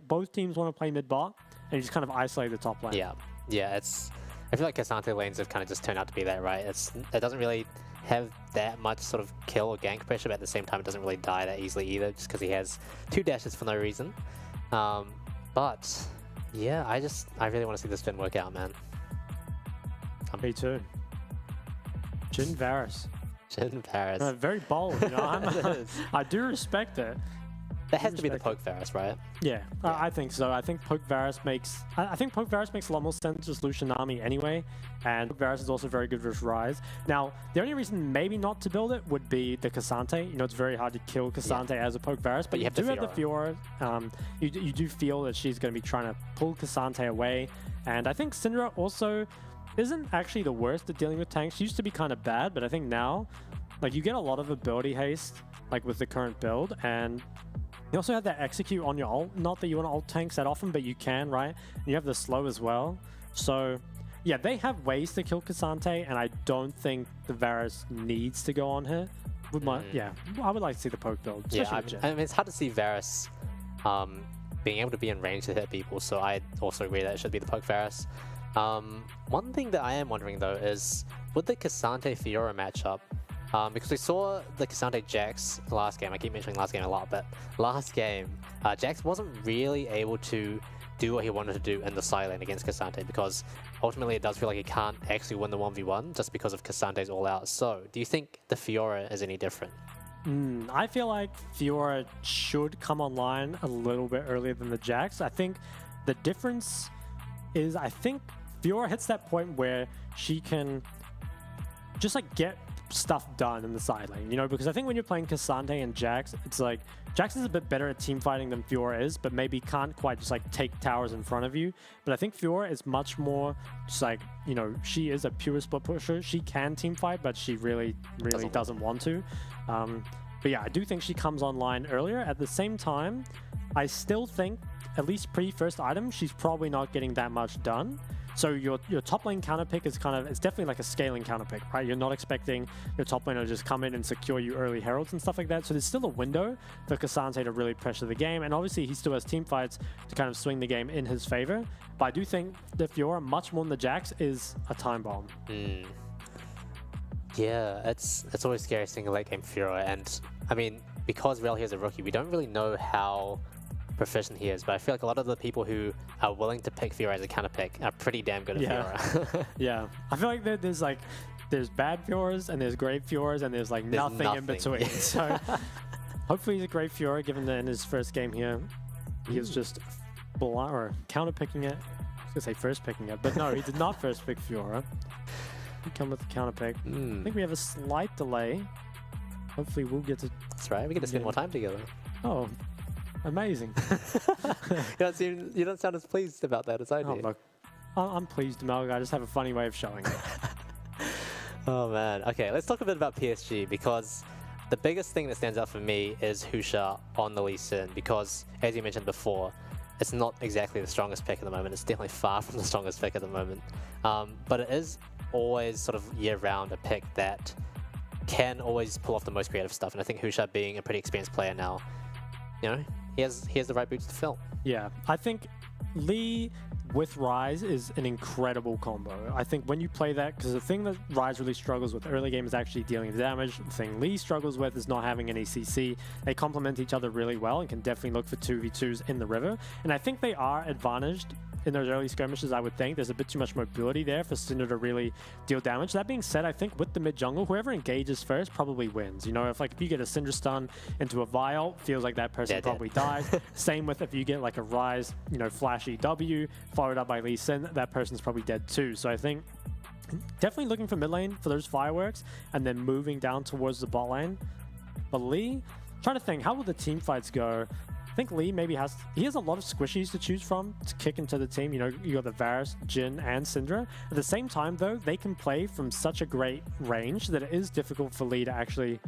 both teams want to play mid bot and you just kind of isolate the top lane. Yeah, I feel like Cassante lanes have kind of just turned out to be that, right? It doesn't really have that much sort of kill or gank pressure, but at the same time it doesn't really die that easily either, just because he has 2 dashes for no reason. But yeah, I really want to see this Jhin work out, man. Me too. Jhin Varus. Jhin Varus. Very bold, you know. I do respect it. That has to be the poke Varus, right? Yeah, I think so. I think poke Varus makes a lot more sense as Lucian Nami anyway, and poke Varus is also very good versus Ryze. Now, the only reason maybe not to build it would be the Cassante. You know, it's very hard to kill Cassante as a poke Varus, but you do have the Fiora. You do feel that she's going to be trying to pull Cassante away, and I think Syndra also isn't actually the worst at dealing with tanks. She used to be kind of bad, but I think now, like, you get a lot of ability haste, like with the current build, and you also have that execute on your ult. Not that you want to ult tanks that often, but you can, right? And you have the slow as well. So, yeah, they have ways to kill Cassante, and I don't think the Varus needs to go on her. Yeah, I would like to see the poke build. Yeah, I mean, it's hard to see Varus being able to be in range to hit people, so I also agree that it should be the poke Varus. One thing that I am wondering, though, is with the Cassante-Fiora matchup, because we saw the Cassante Jax last game. I keep mentioning last game a lot, but last game, Jax wasn't really able to do what he wanted to do in the side lane against Cassante, because ultimately it does feel like he can't actually win the 1v1 just because of Cassante's all-out. So, do you think the Fiora is any different? I feel like Fiora should come online a little bit earlier than the Jax. I think the difference is, I think Fiora hits that point where she can just like get stuff done in the side lane, you know, because I think when you're playing Cassandre and Jax, it's like Jax is a bit better at team fighting than Fiora is, but maybe can't quite just like take towers in front of you. But I think Fiora is much more just like, you know, she is a pure split pusher. She can team fight, but she really doesn't want to. But yeah, I do think she comes online earlier. At the same time, I still think, at least pre-first item, she's probably not getting that much done. So your top lane counter pick is kind of, it's definitely like a scaling counter pick, right? You're not expecting your top laner to just come in and secure you early heralds and stuff like that. So there's still a window for Cassandre to really pressure the game. And obviously he still has team fights to kind of swing the game in his favor. But I do think that Fiora, much more than the Jax, is a time bomb. Yeah, it's always scary seeing a late game Fiora. And I mean, because Rel here is a rookie, we don't really know how proficient he is, but I feel like a lot of the people who are willing to pick Fiora as a counter pick are pretty damn good at Fiora. Yeah, I feel like there's bad Fioras and there's great Fioras and there's like nothing in between. So hopefully he's a great Fiora, given that in his first game here he is just counter picking it. I was gonna say first picking it, but no, he did not first pick Fiora. He come with the counter pick. I think we have a slight delay. Hopefully we'll get to. That's right. We get to spend more time together. Oh. Amazing. You don't sound as pleased about that as I do. Oh, look, I'm pleased, Mel. I just have a funny way of showing it. Oh man. Okay, let's talk a bit about PSG, because the biggest thing that stands out for me is Husha on the Lee Sin, because as you mentioned before, it's not exactly the strongest pick at the moment. It's definitely far from the strongest pick at the moment. But it is always sort of year-round a pick that can always pull off the most creative stuff. And I think Husha, being a pretty experienced player now, you know, he has the right boots to fill. Yeah, I think Lee with Ryze is an incredible combo. I think when you play that, because the thing that Ryze really struggles with early game is actually dealing the damage. The thing Lee struggles with is not having any CC. They complement each other really well and can definitely look for 2v2s in the river. And I think they are advantaged in those early skirmishes. I would think there's a bit too much mobility there for Syndra to really deal damage. That being said, I think with the mid jungle, whoever engages first probably wins. You know, if you get a Syndra stun into a Vial, feels like that person probably dies. Same with if you get like a Ryze, you know, flashy W followed up by Lee Sin, that person's probably dead too. So I think definitely looking for mid lane for those fireworks and then moving down towards the bot lane. But Lee, trying to think, how will the team fights go? I think Lee maybe has a lot of squishies to choose from to kick into the team. You know, you got the Varus, Jhin, and Syndra. At the same time, though, they can play from such a great range that it is difficult for Lee to actually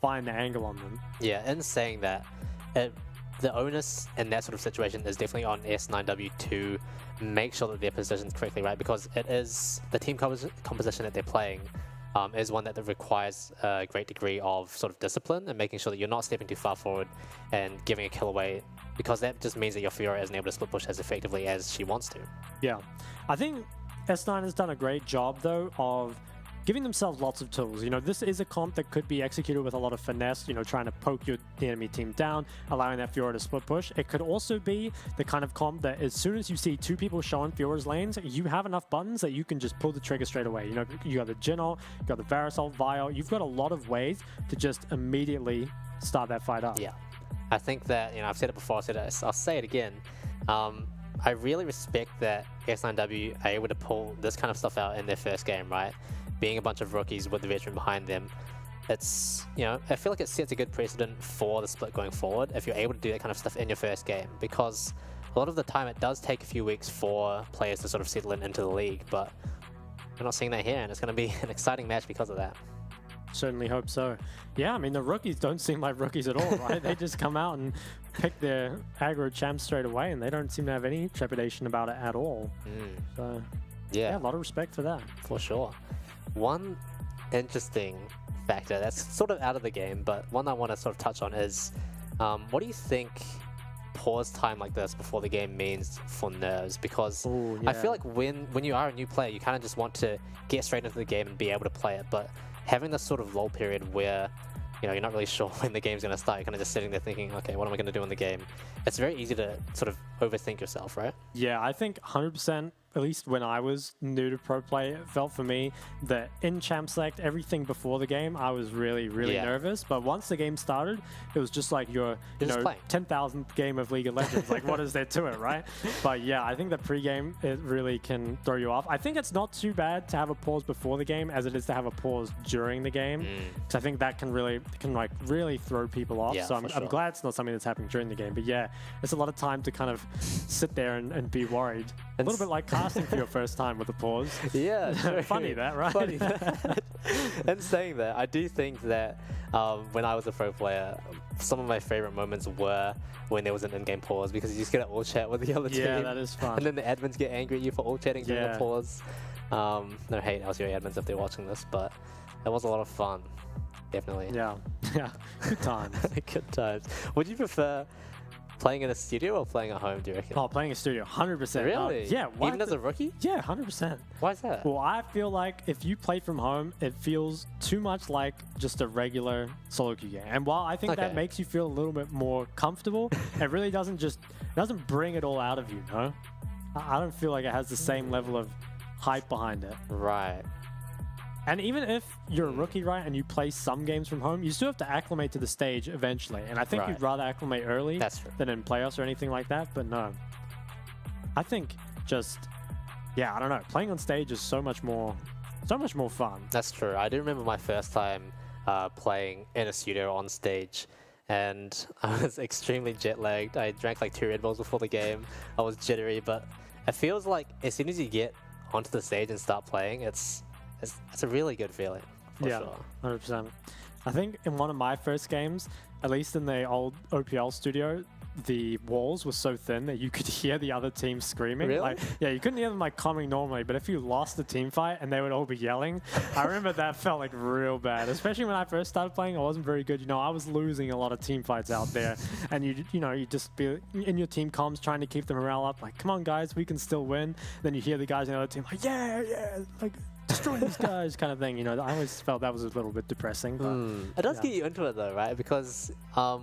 find the angle on them. Yeah, in saying that, the onus in that sort of situation is definitely on S9W to make sure that they're positioned correctly, right? Because it is the team composition that they're playing is one that requires a great degree of sort of discipline and making sure that you're not stepping too far forward and giving a kill away, because that just means that your Fiora isn't able to split push as effectively as she wants to. Yeah, I think S9 has done a great job though of giving themselves lots of tools. You know, this is a comp that could be executed with a lot of finesse, you know, trying to poke the enemy team down, allowing that Fiora to split push. It could also be the kind of comp that as soon as you see two people showing Fiora's lanes, you have enough buttons that you can just pull the trigger straight away. You know, you got the Jhin ult, you got the Varus ult, Vial. You've got a lot of ways to just immediately start that fight up. Yeah. I think that, you know, I've said it before, I'll say it again. I really respect that S9W are able to pull this kind of stuff out in their first game, right? Being a bunch of rookies with the veteran behind them, it's, you know, I feel like it sets a good precedent for the split going forward if you're able to do that kind of stuff in your first game, because a lot of the time it does take a few weeks for players to sort of settle into the league, but we're not seeing that here, and it's going to be an exciting match because of that. Certainly hope so. Yeah, I mean, the rookies don't seem like rookies at all, right? They just come out and pick their aggro champs straight away, and they don't seem to have any trepidation about it at all. So, yeah, a lot of respect for that. For sure. One interesting factor that's sort of out of the game, but one I want to sort of touch on is, what do you think pause time like this before the game means for nerves? Because I feel like when you are a new player, you kind of just want to get straight into the game and be able to play it, but having this sort of lull period where, you know, you're not really sure when the game's going to start, you're kind of just sitting there thinking, okay, what am I going to do in the game? It's very easy to sort of overthink yourself, right? Yeah, I think 100% at least when I was new to pro play, it felt for me that in champ select, everything before the game, I was really nervous. But once the game started, it was just like your 10,000th game of League of Legends. Like, what is there to it, right? But yeah, I think the pre-game, it really can throw you off. I think it's not too bad to have a pause before the game as it is to have a pause during the game. Because I think that can really throw people off. So I'm glad it's not something that's happening during the game. But yeah, it's a lot of time to kind of sit there and be worried. A little bit like casting for your first time with a pause. Yeah, true. Funny that, right? Funny that. And saying that, I do think that when I was a pro player, some of my favorite moments were when there was an in-game pause, because you just get an all chat with the other team. Yeah, that is fun. And then the admins get angry at you for all chatting during the pause. No hate LCO admins if they're watching this, but it was a lot of fun. Definitely. Yeah. Good times. Good times. Would you prefer playing in a studio or playing at home, do you reckon? Oh, playing a studio, 100%. Really? Yeah. Even as a rookie? Yeah, 100%. Why is that? Well, I feel like if you play from home, it feels too much like just a regular solo queue game. And while I think that makes you feel a little bit more comfortable, it really doesn't bring it all out of you, no? I don't feel like it has the same level of hype behind it. Right. And even if you're a rookie, right, and you play some games from home, you still have to acclimate to the stage eventually. And I think you'd rather acclimate early than in playoffs or anything like that. But no, I think I don't know. Playing on stage is so much more fun. That's true. I do remember my first time playing in a studio on stage, and I was extremely jet lagged. I drank like 2 Red Bulls before the game. I was jittery, but it feels like as soon as you get onto the stage and start playing, it's a really good feeling, for sure. 100%. I think in one of my first games, at least in the old OPL studio, the walls were so thin that you could hear the other team screaming. Really? Like, yeah, you couldn't hear them like coming normally, but if you lost the team fight and they would all be yelling, I remember that felt like real bad. Especially when I first started playing, I wasn't very good. You know, I was losing a lot of team fights out there, and you just be in your team comms trying to keep the morale up. Like, come on, guys, we can still win. Then you hear the guys in the other team like, yeah, like, destroy these guys, kind of thing. You know, I always felt that was a little bit depressing. But, it does get you into it though, right? Because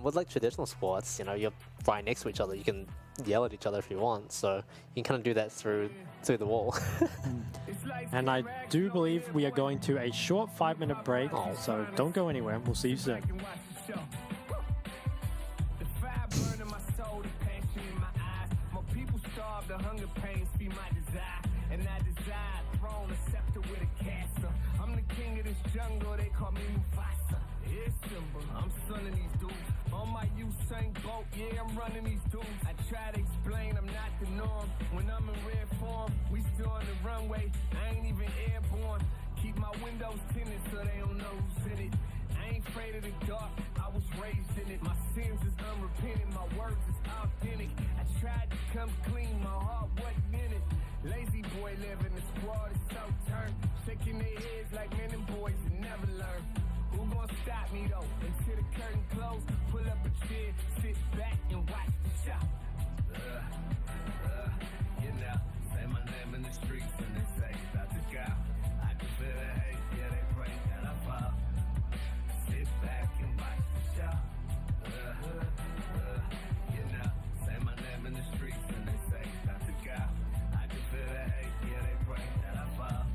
with like traditional sports, you know, you're right next to each other. You can yell at each other if you want, so you can kind of do that through the wall. And I do believe we are going to a short 5-minute break, so don't go anywhere. We'll see you soon. Jungle, they call me Mufasa. It's simple, I'm sunning these dudes. On my Usain Bolt, yeah, I'm running these dudes. I try to explain, I'm not the norm. When I'm in red form, we still on the runway. I ain't even airborne. Keep my windows tinted so they don't know who's in it. I ain't afraid of the dark, I was raised in it. My sins is unrepentant, my words is authentic. I tried to come clean, my heart wasn't in it. Lazy boy living, the squad is so turned. Shaking their heads like men and boys that never learn. Who gonna stop me though? Until the curtain close, pull up a chair, sit back and watch the show. You know, say my name in the streets and they say, Dr. God. I can feel the hate, yeah, they pray that I fall. Sit back and watch the show. You know, say my name in the streets and they say, Dr. God. I can feel the hate, yeah, they pray that I fall.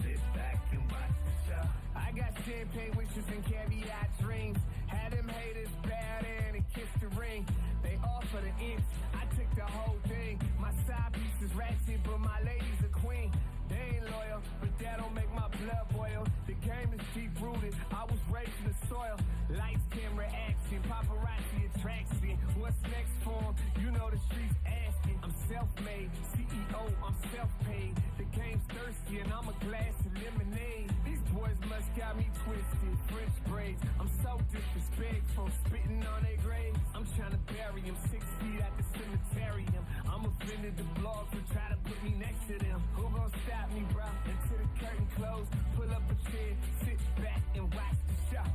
Sit back and watch the show. I got champagne wishes and caveat dreams. Had them haters bow down and kiss the ring. They offer the inch, I took the whole thing. My side piece is ratchet, but my lady's a queen. They ain't loyal, but that don't make my blood boil. The game is deep rooted, I was raised in the soil. Lights, camera, action, paparazzi attraction. What's next for 'em? You know the streets asking. I'm self-made, CEO, I'm self-paid. The game's thirsty and I'm a glass of lemonade. These boys must got me twisted, French braids. I'm so disrespectful, spitting on their grave. I'm trying to bury him 6 feet at the cemeterium. I'm offended the blogs who try to put me next to them. Who gon' stop me, bro? Until the curtain close, pull up a chair, sit back and watch the show.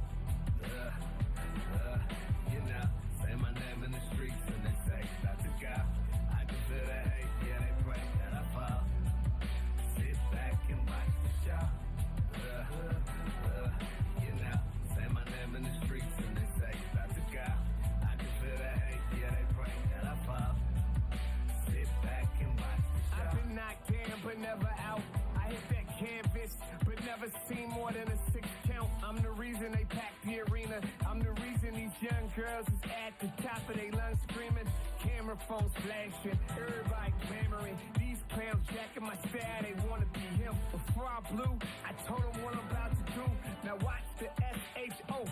You know, say my name in the streets and they say, Dr. God. I can feel the hate, yeah, they pray that I fall. Sit back and watch the show. You know, say my name in the streets and they say, Dr. God. I can feel the hate, yeah, they pray that I fall. Sit back and watch the show. I've been never out. I hit that canvas, but never seen more than a 6 count. I'm the reason they pack the arena. I'm the reason these young girls is at the top of their lungs screaming. Camera phones flashing, everybody clamoring. These clowns jacking my style, they wanna be him. Before I blew, I told them what I'm about to do. Now watch the SHOW.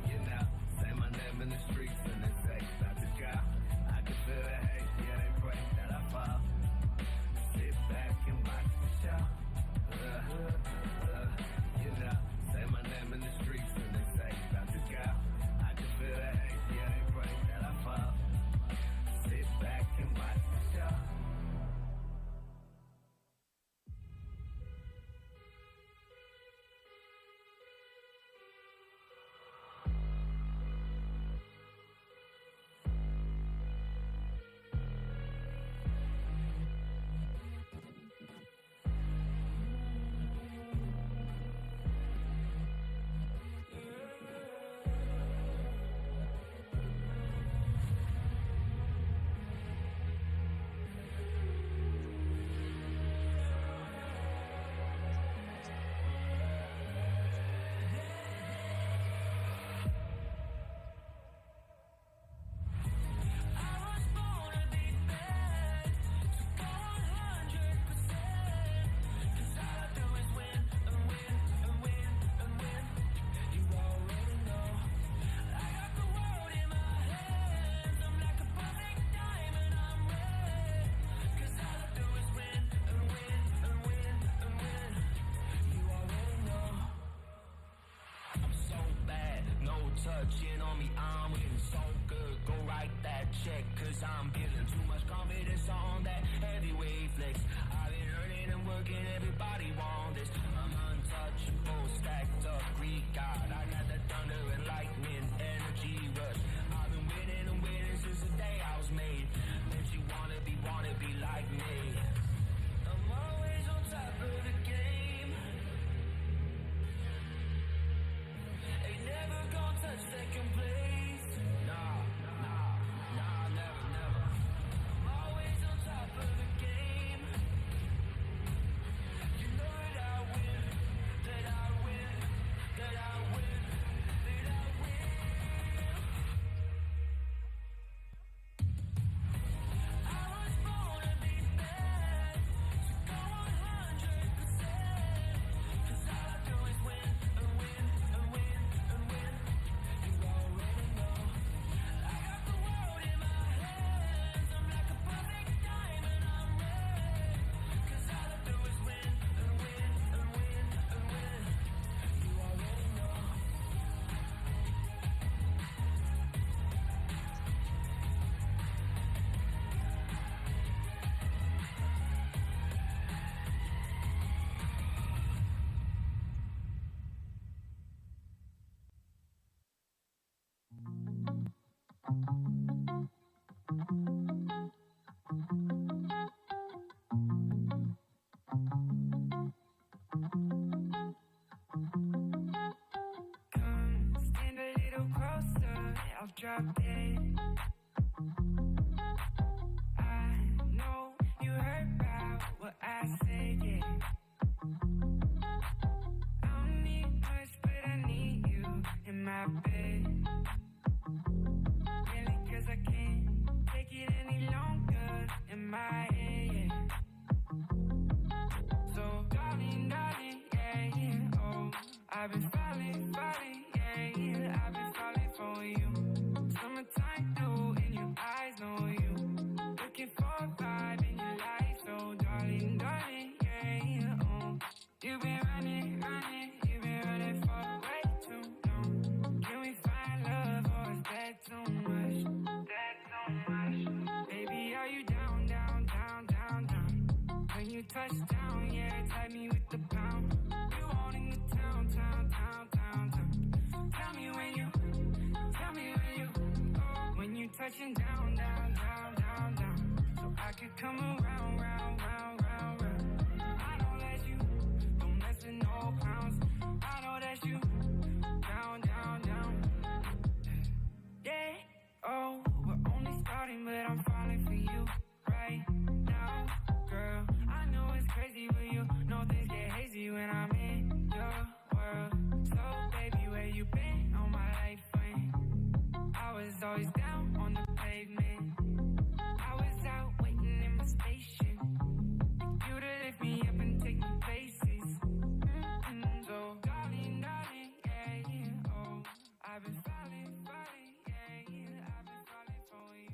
You know, say my name in the streets and they say, Dr. Kyle. I can feel the hate, yeah, they pray that I fall. Sit back and watch the show. You know, say my name in the streets and they say, Dr. Kyle. I can feel the hate, yeah, they pray that I fall. Sit back and watch the show. Touching on me, I'm winning so good. Go write that check, cause I'm building too much confidence on that heavyweight flex. I've been earning and working, everybody want this. I'm untouchable, stacked up, Greek God. I got the thunder and lightning, energy rush. I've been winning and winning since the day I was made. Bet you wanna be like me. I'm always on top of the game. Ain't never gonna touch second place. Nah, never. I'm always on top of the game. You know that I win, that I win, that I win, that I win. I was born to be bad, so go 100%. Cause all I do is win and win and win and win. You already know. I got the world in my hands. I'm like a perfect diamond, I'm red. Cause all I do is win and win and win and win. You already know. Come, stand a little closer, I'll drop it. I know you heard about what I said, yeah. I don't need much, but I need you in my bed. Really, cause I can't take it any longer in my head, yeah. So, darling, yeah. Oh, I've been falling, yeah. I've been falling for you. Summertime blue in your eyes, know you. Looking for a vibe in your life, so darling, yeah. Oh, you've been running, you've been running for way too long. Can we find love, or is that too much? Baby, are you down? When you touch down, yeah, tag me with the pound. You on in the town. Tell me when you, oh, when you touching down. So I could come around. I know that you don't mess with no clowns. I know that you down. Yeah, oh, we're only starting, but I'm falling for you. always down on the pavement. I was out waiting in my station. You to lift me up and take me places. So, darling, darling, yeah, yeah, oh. I've been falling, falling, yeah, yeah. I've been falling for you.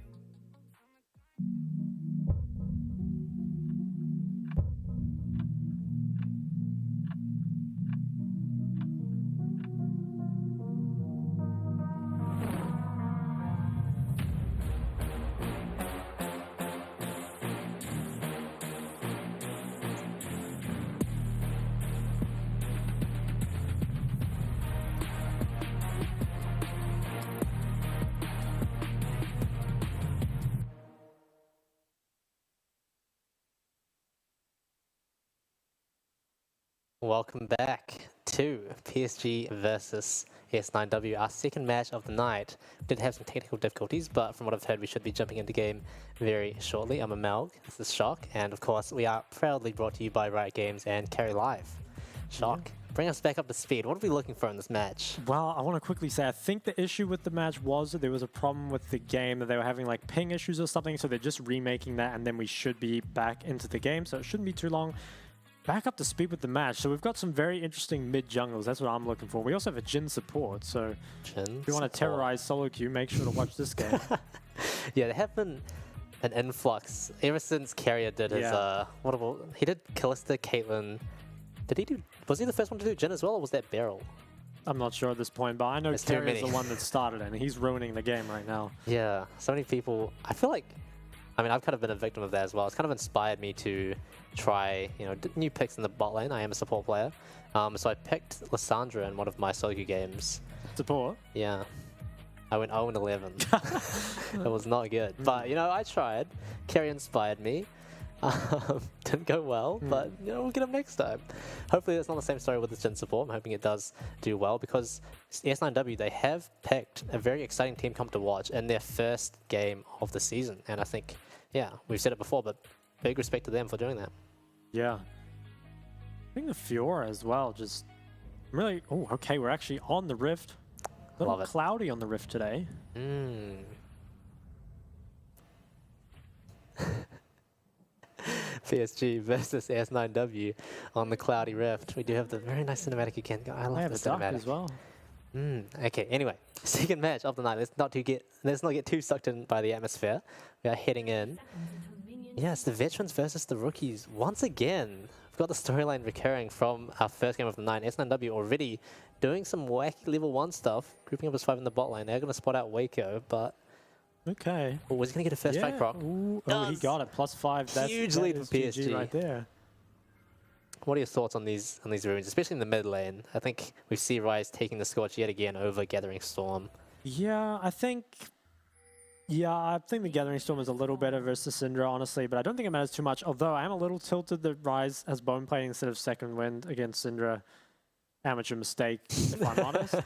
Welcome back to PSG versus S9W, our second match of the night. We did have some technical difficulties, but from what I've heard, we should be jumping into game very shortly. I'm Amelg, this is Shock, and of course, we are proudly brought to you by Riot Games and Carry Live. Shock, bring us back up to speed. What are we looking for in this match? Well, I want to quickly say, I think the issue with the match was that there was a problem with the game, that they were having like ping issues or something, so they're just remaking that, and then we should be back into the game, so it shouldn't be too long. Back up to speed with the match. So we've got some very interesting mid jungles. That's what I'm looking for. We also have a Jhin support. So if you want to terrorize solo queue, make sure to watch this game. Yeah, there have been an influx ever since Carrier did his he did Kalista, Caitlyn. Was he the first one to do Jhin as well, or was that Beryl? I'm not sure at this point, but I know Carrier's the one that started it, and he's ruining the game right now. Yeah, so many people. I feel like, I mean, I've kind of been a victim of that as well. It's kind of inspired me to try, you know, new picks in the bot lane. I am a support player. So I picked Lissandra in one of my solo queue games. Support? Yeah. I went 0-11. It was not good. But, you know, I tried. Carry inspired me. Didn't go well, but, you know, we'll get him next time. Hopefully it's not the same story with the Jhin support. I'm hoping it does do well, because S9W, they have picked a very exciting team come to watch in their first game of the season. And I think, yeah, we've said it before, but big respect to them for doing that. Yeah. I think the Fiora as well, just really... Oh, okay, we're actually on the Rift. A little cloudy on the Rift today. PSG versus S9W on the cloudy Rift. We do have the very nice cinematic again. I love the cinematic as well. Okay, anyway, second match of the night. Let's not get too sucked in by the atmosphere. We are heading in. Yes, the veterans versus the rookies once again. We've got the storyline recurring from our first game of the night. S9W already doing some wacky level 1 stuff, grouping up as 5 in the bot lane. They're going to spot out Waco, but... Okay. Oh, was he going to get a first strike proc? Oh, he got it. +5. That's huge lead for PSG right there. What are your thoughts on these runes, especially in the mid lane? I think we see Ryze taking the Scorch yet again over Gathering Storm. Yeah, I think the Gathering Storm is a little better versus Syndra, honestly, but I don't think it matters too much. Although I am a little tilted that Ryze has bone plating instead of second wind against Syndra. Amateur mistake, if I'm honest.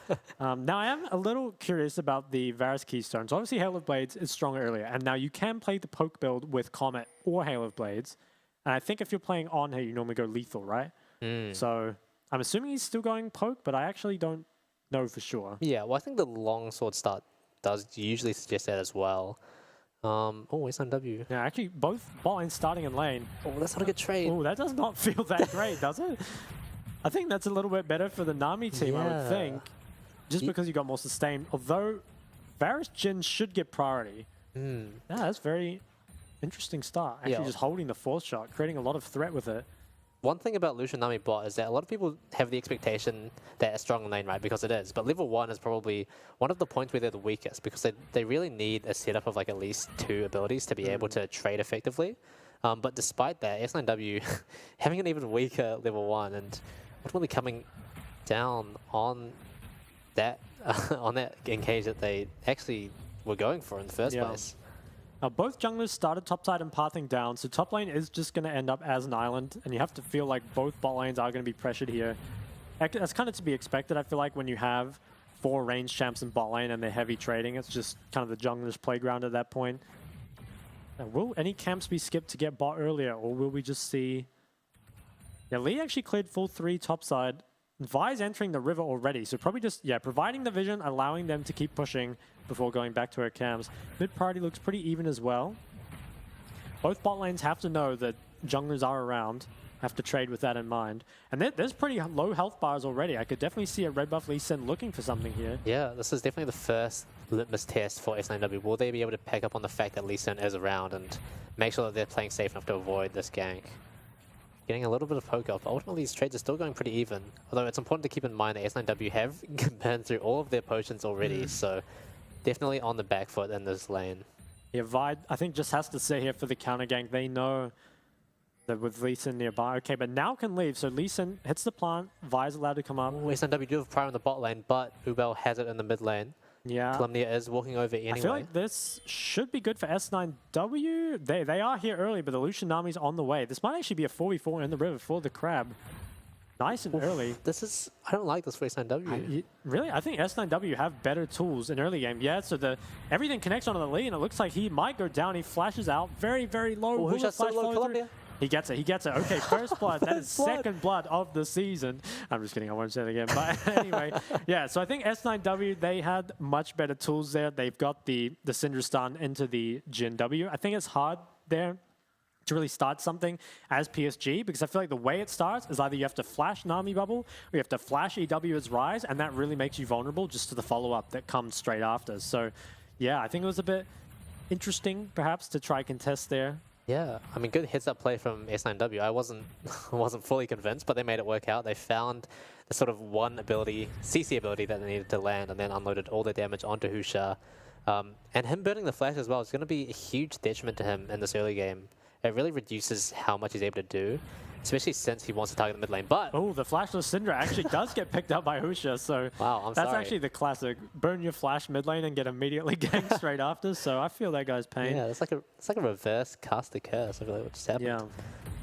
Now, I am a little curious about the Varus Keystones. Obviously, Hail of Blades is stronger earlier, and now you can play the poke build with Comet or Hail of Blades. And I think if you're playing on here, you normally go lethal, right? So I'm assuming he's still going poke, but I actually don't know for sure. Yeah, well, I think the longsword start does usually suggest that as well. Oh, S9W. Yeah, actually, both bot lanes starting in lane. Oh, that's not a good trade. Oh, that does not feel that great, does it? I think that's a little bit better for the Nami team, I would think. Just because you got more sustain. Although, Varus Jhin should get priority. Yeah, that's very interesting start. Actually just holding the force shot, creating a lot of threat with it. One thing about Lucian Nami bot is that a lot of people have the expectation that a strong lane, right? Because it is. But level 1 is probably one of the points where they're the weakest, because they really need a setup of like at least 2 abilities to be able to trade effectively. But despite that, S9W having an even weaker level 1 and ultimately coming down on that engage that they actually were going for in the first place. Now, both junglers started topside and pathing down, so top lane is just going to end up as an island, and you have to feel like both bot lanes are going to be pressured here. That's kind of to be expected, I feel like, when you have 4 range champs in bot lane and they're heavy trading. It's just kind of the jungler's playground at that point. Now, will any camps be skipped to get bot earlier, or will we just see... Yeah, Lee actually cleared full 3 topside. Vi's entering the river already, so probably just, providing the vision, allowing them to keep pushing. before going back to her cams. Mid priority looks pretty even as well. Both bot lanes have to know that junglers are around, have to trade with that in mind. And there's pretty low health bars already. I could definitely see a red buff Lee Sin looking for something here. Yeah, this is definitely the first litmus test for S9W. Will they be able to pick up on the fact that Lee Sin is around and make sure that they're playing safe enough to avoid this gank? Getting a little bit of poke off, but ultimately these trades are still going pretty even. Although it's important to keep in mind that S9W have burned through all of their potions already, so definitely on the back foot in this lane. Yeah, Vi, I think, just has to sit here for the counter gank. They know that with Lee Sin nearby. Okay, but now can leave. So Lee Sin hits the plant. Vi's allowed to come up. Ooh, S9W do have prior in the bot lane, but Ubel has it in the mid lane. Yeah. Calumnia is walking over anyway. I feel like this should be good for S9W. They are here early, but the Lucian army's on the way. This might actually be a 4v4 in the river for the crab. Nice and early. This is... I don't like this for S9W. Really? I think S9W have better tools in early game. Yeah, so everything connects onto the Lee, and it looks like he might go down. He flashes out very, very low. Oh, who's just so low, Columbia? He gets it. He gets it. Okay, first blood. That is second blood of the season. I'm just kidding. I won't say it again. But anyway, yeah. So I think S9W, they had much better tools there. They've got the Syndra stun into the Jin W. I think it's hard there to really start something as PSG, because I feel like the way it starts is either you have to flash Nami Bubble or you have to flash EW as Rise, and that really makes you vulnerable just to the follow-up that comes straight after. So yeah, I think it was a bit interesting perhaps to try contest there. Yeah, I mean, good heads-up play from S9W. I wasn't fully convinced, but they made it work out. They found the sort of one ability, CC ability, that they needed to land, and then unloaded all the damage onto Husha. And him burning the flash as well is going to be a huge detriment to him in this early game. It really reduces how much he's able to do, especially since he wants to target the mid lane. But oh, the flashless Syndra actually does get picked up by Husha, so wow, that's actually the classic. Burn your flash mid lane and get immediately ganked straight after, so I feel that guy's pain. Yeah, it's like a reverse caster curse. I feel like what just happened. Yeah.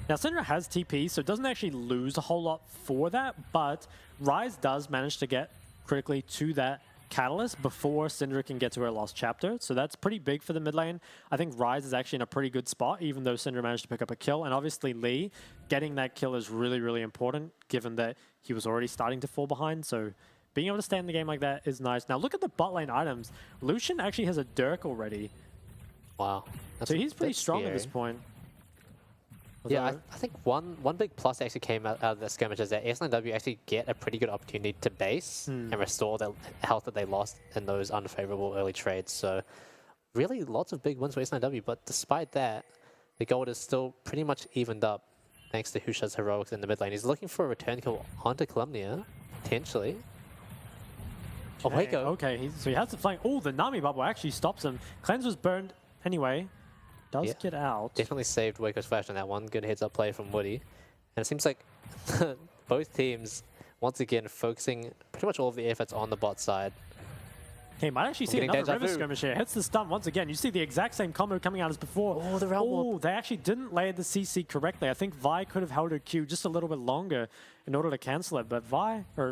Now, Syndra has TP, so it doesn't actually lose a whole lot for that, but Rise does manage to get critically to that Catalyst before Syndra can get to her lost chapter, so that's pretty big for the mid lane. I think Rise is actually in a pretty good spot, even though Syndra managed to pick up a kill, and obviously Lee getting that kill is really, really important, given that he was already starting to fall behind, so being able to stay in the game like that is nice. Now look at the bot lane items. Lucian actually has a Dirk already. Wow. So he's pretty strong at this point. Yeah, I think one big plus actually came out of the skirmish is that S9W actually get a pretty good opportunity to base and restore the health that they lost in those unfavorable early trades. So really lots of big wins for S9W, but despite that, the gold is still pretty much evened up thanks to Husha's heroics in the mid lane. He's looking for a return kill onto Calumnia, potentially. Okay, Away go. Okay, so he has to flank. Oh, the Nami bubble actually stops him. Cleanse was burned anyway. Does get out. Definitely saved Waco's flash on that one. Good heads-up play from Woody. And it seems like both teams, once again, focusing pretty much all of the efforts on the bot side. Okay, might actually see another river skirmish here. Hits the stun once again. You see the exact same combo coming out as before. Oh, the round warp. They actually didn't layer the CC correctly. I think Vi could have held her Q just a little bit longer in order to cancel it, but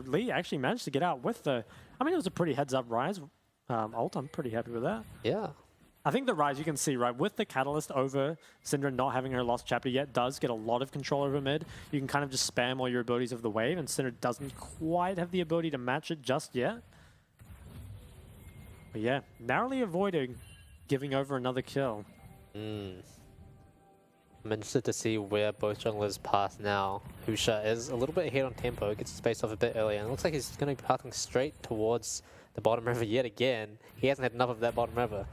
Lee actually managed to get out with the... I mean, it was a pretty heads-up Rise ult. I'm pretty happy with that. Yeah. I think the Rise, you can see, right, with the Catalyst over Syndra not having her lost chapter yet, does get a lot of control over mid. You can kind of just spam all your abilities of the wave, and Syndra doesn't quite have the ability to match it just yet. But yeah, narrowly avoiding giving over another kill. I'm interested to see where both junglers pass now. Husha is a little bit ahead on tempo, gets his space off a bit earlier, and it looks like he's going to be passing straight towards the bottom river yet again. He hasn't had enough of that bottom river.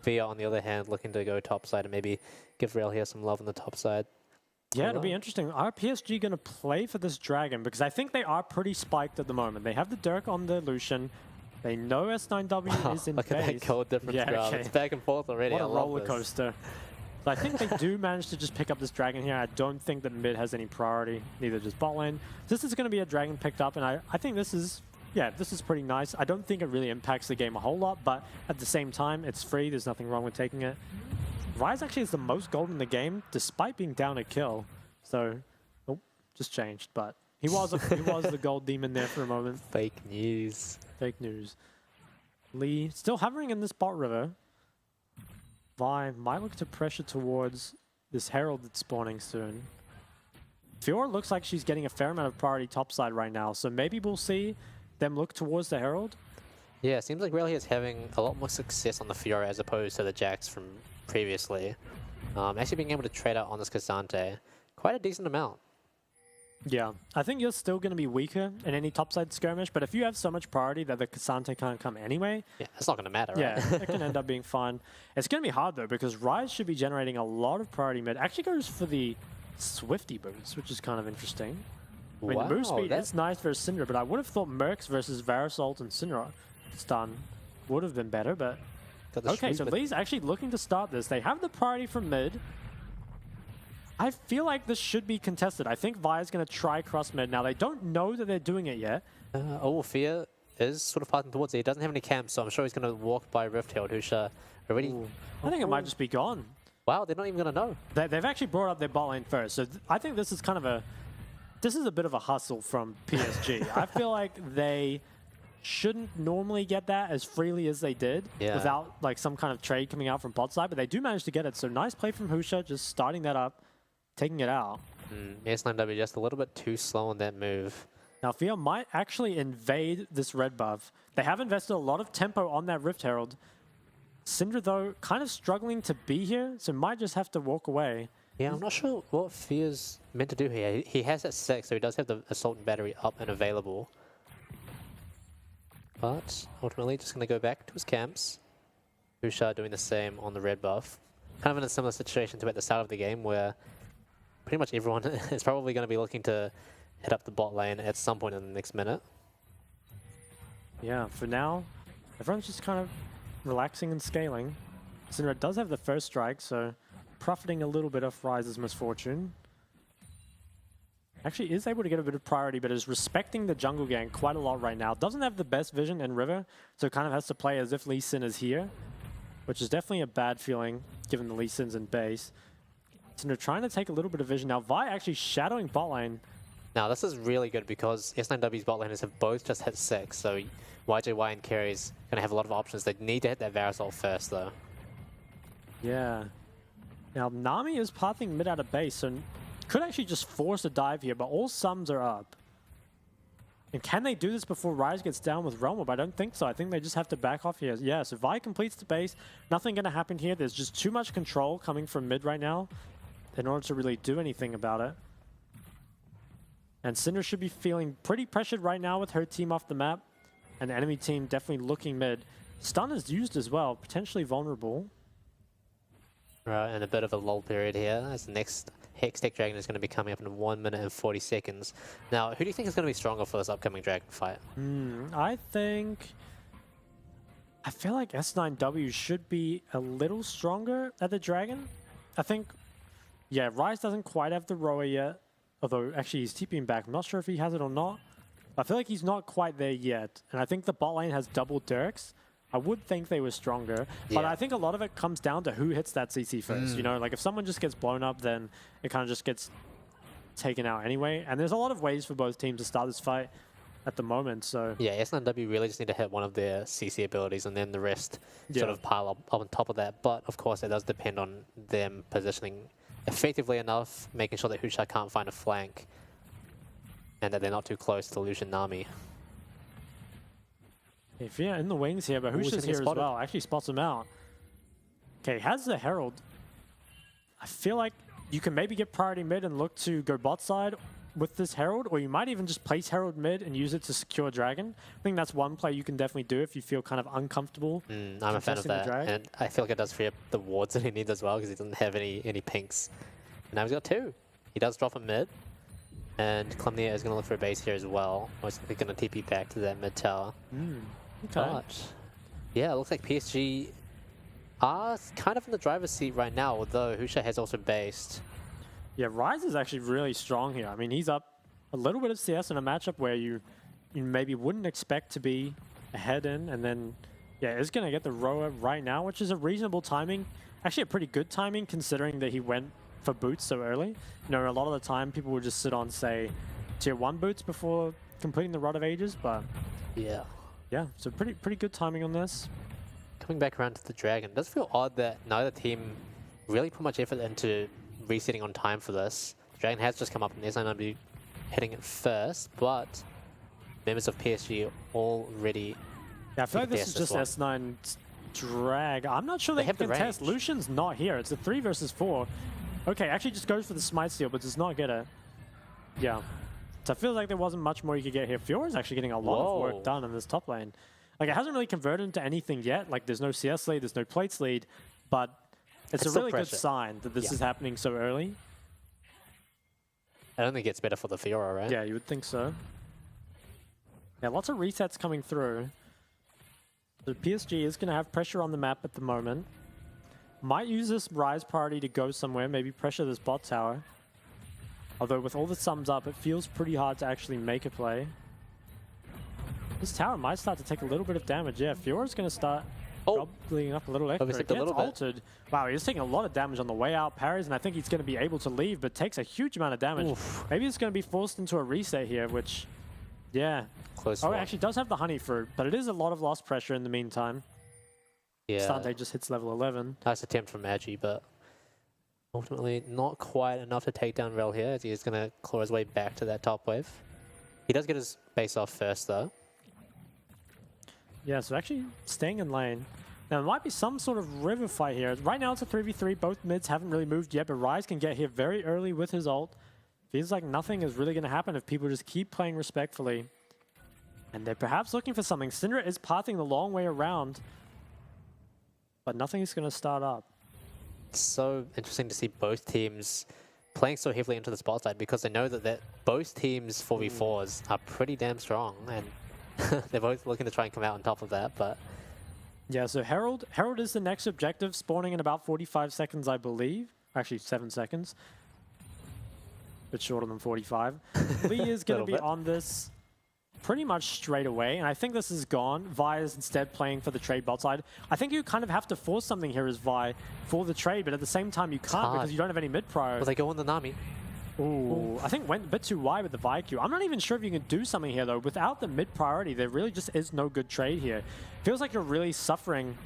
Via, on the other hand, looking to go top side and maybe give Rail here some love on the top side. Yeah, it'll be interesting. Are PSG going to play for this dragon? Because I think they are pretty spiked at the moment. They have the Dirk on the Lucian. They know S9W is in look base. at that gold difference, okay. It's back and forth already. What a roller coaster. So I think they do manage to just pick up this dragon here. I don't think that mid has any priority, neither does bot lane. This is going to be a dragon picked up, and I think this is... Yeah, this is pretty nice. I don't think it really impacts the game a whole lot, but at the same time, it's free. There's nothing wrong with taking it. Rise actually has the most gold in the game, despite being down a kill. So, oh, just changed, but he was the gold demon there for a moment. Fake news. Fake news. Lee still hovering in this bot river. Vi might look to pressure towards this Herald that's spawning soon. Fiora looks like she's getting a fair amount of priority topside right now, so maybe we'll see them look towards the Herald. Yeah, it seems like really is having a lot more success on the Fiora as opposed to the Jax from previously. Actually being able to trade out on this Cassante quite a decent amount. Yeah, I think you're still going to be weaker in any topside skirmish, but if you have so much priority that the Cassante can't come anyway... Yeah, it's not going to matter, right? Yeah, it can end up being fine. It's going to be hard, though, because Ryze should be generating a lot of priority mid. Actually goes for the Swifty boots, which is kind of interesting. I mean, the move speed is nice versus Syndra, but I would have thought Mercs versus Varasalt and Syndra stun would have been better, but... Okay, so Lee's actually looking to start this. They have the priority from mid. I feel like this should be contested. I think Vi's going to try cross mid. Now, they don't know that they're doing it yet. Fear is sort of passing towards it. He doesn't have any camps, so I'm sure he's going to walk by Rift Herald, who's already... I think it might just be gone. Wow, they're not even going to know. They've actually brought up their bot lane first, so I think this is kind of a... This is a bit of a hustle from PSG. I feel like they shouldn't normally get that as freely as they did without like some kind of trade coming out from bot side, but they do manage to get it. So nice play from Husha, just starting that up, taking it out. S9W just a little bit too slow on that move. Now Fear might actually invade this red buff. They have invested a lot of tempo on that Rift Herald. Syndra, though, kind of struggling to be here, so might just have to walk away. Yeah, I'm not sure what Fear's meant to do here. He has that 6, so he does have the Assault and Battery up and available. But ultimately, just going to go back to his camps. Husha doing the same on the red buff. Kind of in a similar situation to at the start of the game, where pretty much everyone is probably going to be looking to hit up the bot lane at some point in the next minute. Yeah, for now, everyone's just kind of relaxing and scaling. Syndra does have the first strike, so profiting a little bit off Ryze's misfortune. Actually is able to get a bit of priority, but is respecting the jungle gang quite a lot right now. Doesn't have the best vision in River, so kind of has to play as if Lee Sin is here, which is definitely a bad feeling given the Lee Sin's in base. Syndra trying to take a little bit of vision. Now Vi actually shadowing bot lane. Now this is really good because S9W's bot laners have both just hit 6, so YJY and Carry's going to have a lot of options. They need to hit that Varasol first though. Yeah. Now Nami is pathing mid out of base, so could actually just force a dive here, but all sums are up. And can they do this before Ryze gets down with Realm Orb? I don't think so. I think they just have to back off here. Yeah, so Vi completes the base. Nothing going to happen here. There's just too much control coming from mid right now in order to really do anything about it. And Syndra should be feeling pretty pressured right now with her team off the map. And the enemy team definitely looking mid. Stun is used as well, potentially vulnerable. Right, and a bit of a lull period here as the next Hextech Dragon is going to be coming up in 1 minute and 40 seconds. Now, who do you think is going to be stronger for this upcoming Dragon fight? I feel like S9W should be a little stronger at the Dragon. I think, yeah, Ryze doesn't quite have the Roa yet. Although, actually, he's TPing back. I'm not sure if he has it or not. I feel like he's not quite there yet. And I think the bot lane has double Dirks. I would think they were stronger, but I think a lot of it comes down to who hits that CC first. You know, like if someone just gets blown up, then it kind of just gets taken out anyway. And there's a lot of ways for both teams to start this fight at the moment, so... Yeah, S9W really just need to hit one of their CC abilities and then the rest sort of pile up on top of that. But of course, it does depend on them positioning effectively enough, making sure that Husha can't find a flank and that they're not too close to Lucian Nami. If you're in the wings here, but Husha's here as well. Actually spots him out. Okay, has the Herald. I feel like you can maybe get priority mid and look to go bot side with this Herald, or you might even just place Herald mid and use it to secure Dragon. I think that's one play you can definitely do if you feel kind of uncomfortable. I'm a fan of that, and I feel like it does free up the wards that he needs as well because he doesn't have any pinks. And now he's got 2. He does drop a mid, and Clemnia is going to look for a base here as well. Most likely going to TP back to that mid tower. But yeah, it looks like PSG are kind of in the driver's seat right now, although Husha has also based. Yeah, Ryze is actually really strong here. I mean, he's up a little bit of CS in a matchup where you maybe wouldn't expect to be ahead in, and then, yeah, is going to get the Roa right now, which is a reasonable timing. Actually, a pretty good timing considering that he went for boots so early. You know, a lot of the time people would just sit on, say, tier 1 boots before completing the Rod of Ages, but... Yeah, so pretty good timing on this. Coming back around to the Dragon, it does feel odd that neither team really put much effort into resetting on time for this. The Dragon has just come up and S9W hitting it first, but members of PSG already Yeah, I feel like They this is could just DS S9's drag. I'm not sure They they have the can contest. range. Lucian's not here. It's a 3 versus 4. Okay, actually just goes for the smite steal, but does not get it. Yeah. So it feels like there wasn't much more you could get here. Fiora's actually getting a lot of work done in this top lane. Like, it hasn't really converted into anything yet. Like, there's no CS lead, there's no plates lead, but it's a still really pressure. good sign that this is happening so early. I don't think it's better for the Fiora, right? Yeah, you would think so. Yeah, lots of resets coming through. The PSG is going to have pressure on the map at the moment. Might use this Rise priority to go somewhere, maybe pressure this bot tower. Although with all the sums up, it feels pretty hard to actually make a play. This tower might start to take a little bit of damage. Yeah, Fiora's going to start gobbling up a little extra. Overstepped It a gets little bit. altered. Wow, he's taking a lot of damage on the way out. Parries, and I think he's going to be able to leave, but takes a huge amount of damage. Oof. Maybe it's going to be forced into a reset here, which, yeah. Close Oh, one. it actually does have the honey fruit, but it is a lot of lost pressure in the meantime. Yeah. Stante just hits level 11. Nice attempt from Magi, but ultimately not quite enough to take down Rel here, as he's going to claw his way back to that top wave. He does get his base off first, though. Yeah, so actually staying in lane. Now, there might be some sort of river fight here. Right now, it's a 3v3. Both mids haven't really moved yet, but Rise can get here very early with his ult. Feels like nothing is really going to happen if people just keep playing respectfully. And they're perhaps looking for something. Syndra is pathing the long way around, but nothing is going to start up. It's so interesting to see both teams playing so heavily into the spot side, because they know that both teams 4v4s are pretty damn strong, and they're both looking to try and come out on top of that, but... Yeah, so Herald is the next objective, spawning in about 45 seconds, I believe. Actually, 7 seconds. Bit shorter than 45. Lee is going to be on this pretty much straight away, and I think this is gone. Vi is instead playing for the trade bot side. I think you kind of have to force something here as Vi for the trade, but at the same time you can't because you don't have any mid prior. Will they go on the Nami? Ooh, I think went a bit too wide with the Vi Q. I'm not even sure if you can do something here though. Without the mid priority, there really just is no good trade here. Feels like you're really suffering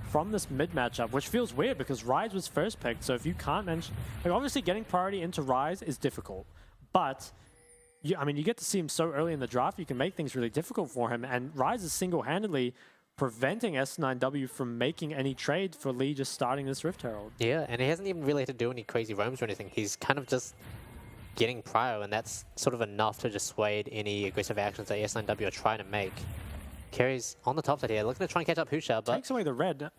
from this mid matchup, which feels weird because Rise was first picked. So if you can't mention, like obviously getting priority into Rise is difficult, but I mean, you get to see him so early in the draft, you can make things really difficult for him. And Rise is single-handedly preventing S9W from making any trade for Lee just starting this Rift Herald. Yeah, and he hasn't even really had to do any crazy roams or anything. He's kind of just getting prio, and that's sort of enough to dissuade any aggressive actions that S9W are trying to make. Carries on the top side here, looking to try and catch up Husha, but... Takes away the red.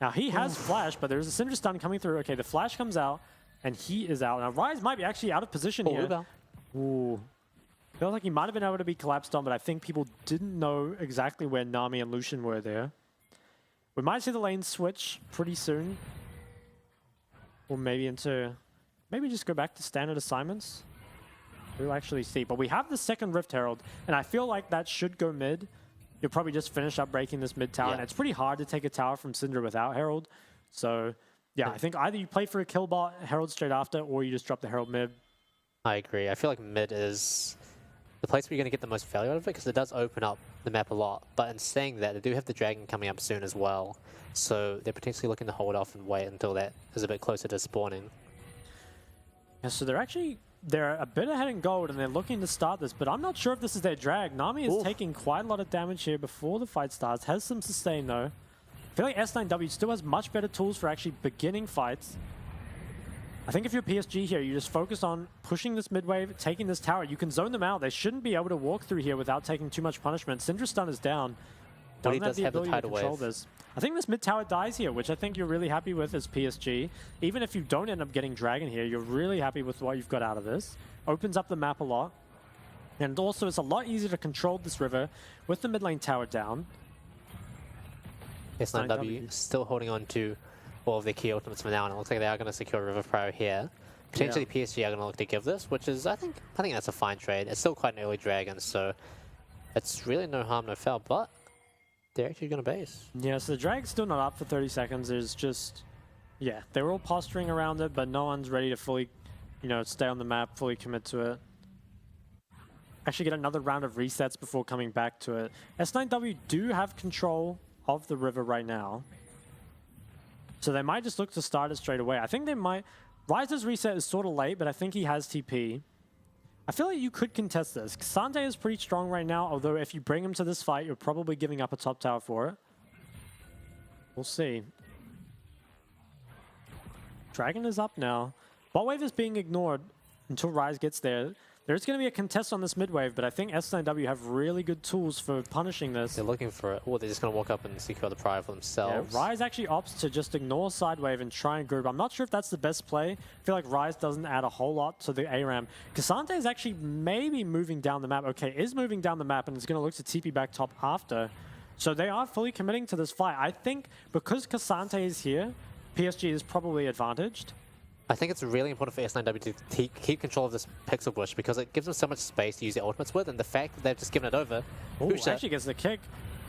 Now, he has Flash, but there's a Cinder Stun coming through. Okay, the Flash comes out, and he is out. Now, Rise might be actually out of position here. Uber. Ooh. Feels like he might have been able to be collapsed on, but I think people didn't know exactly where Nami and Lucian were there. We might see the lane switch pretty soon. Or maybe into... Maybe just go back to standard assignments. We'll actually see. But we have the second Rift Herald, and I feel like that should go mid. You'll probably just finish up breaking this mid tower, and it's pretty hard to take a tower from Syndra without Herald. So, yeah, I think either you play for a kill bot, Herald straight after, or you just drop the Herald mid. I agree. I feel like mid is the place where you're going to get the most value out of it, because it does open up the map a lot. But in saying that, they do have the Dragon coming up soon as well. So they're potentially looking to hold off and wait until that is a bit closer to spawning. Yeah, so they're a bit ahead in gold, and they're looking to start this, but I'm not sure if this is their drag. Nami is taking quite a lot of damage here before the fight starts. Has some sustain, though. I feel like S9W still has much better tools for actually beginning fights. I think if you're PSG here, you just focus on pushing this mid wave, taking this tower. You can zone them out. They shouldn't be able to walk through here without taking too much punishment. Syndra stun is down. But he Doesn't have does the have the ability to tidal control wave. this. I think this mid tower dies here, which I think you're really happy with as PSG. Even if you don't end up getting Dragon here, you're really happy with what you've got out of this. Opens up the map a lot. And also, it's a lot easier to control this river with the mid lane tower down. S9W still holding on to all of their key ultimates for now, and it looks like they are going to secure River Prio here. Potentially PSG are going to look to give this, which is, I think that's a fine trade. It's still quite an early Dragon, so it's really no harm, no foul, but they're actually going to base. Yeah, so the drag's still not up for 30 seconds. There's just, yeah, they were all posturing around it, but no one's ready to fully, stay on the map, fully commit to it. Actually get another round of resets before coming back to it. S9W do have control of the river right now. So they might just look to start it straight away. I think they might... Rise's reset is sort of late, but I think he has TP. I feel like you could contest this. Kasante is pretty strong right now, although if you bring him to this fight, you're probably giving up a top tower for it. We'll see. Dragon is up now. Bot wave is being ignored until Rise gets there. There's going to be a contest on this mid wave, but I think S9W have really good tools for punishing this. They're looking for it. Or they're just going to walk up and secure the prior for themselves. Yeah, Rise actually opts to just ignore side wave and try and group. I'm not sure if that's the best play. I feel like Rise doesn't add a whole lot to the ARAM. Kasante is actually maybe moving down the map. Okay, is moving down the map and is going to look to TP back top after. So they are fully committing to this fight. I think because Kasante is here, PSG is probably advantaged. I think it's really important for S9W to keep control of this pixel bush because it gives them so much space to use their ultimates with, and the fact that they've just given it over. Ooh, actually gets the kick.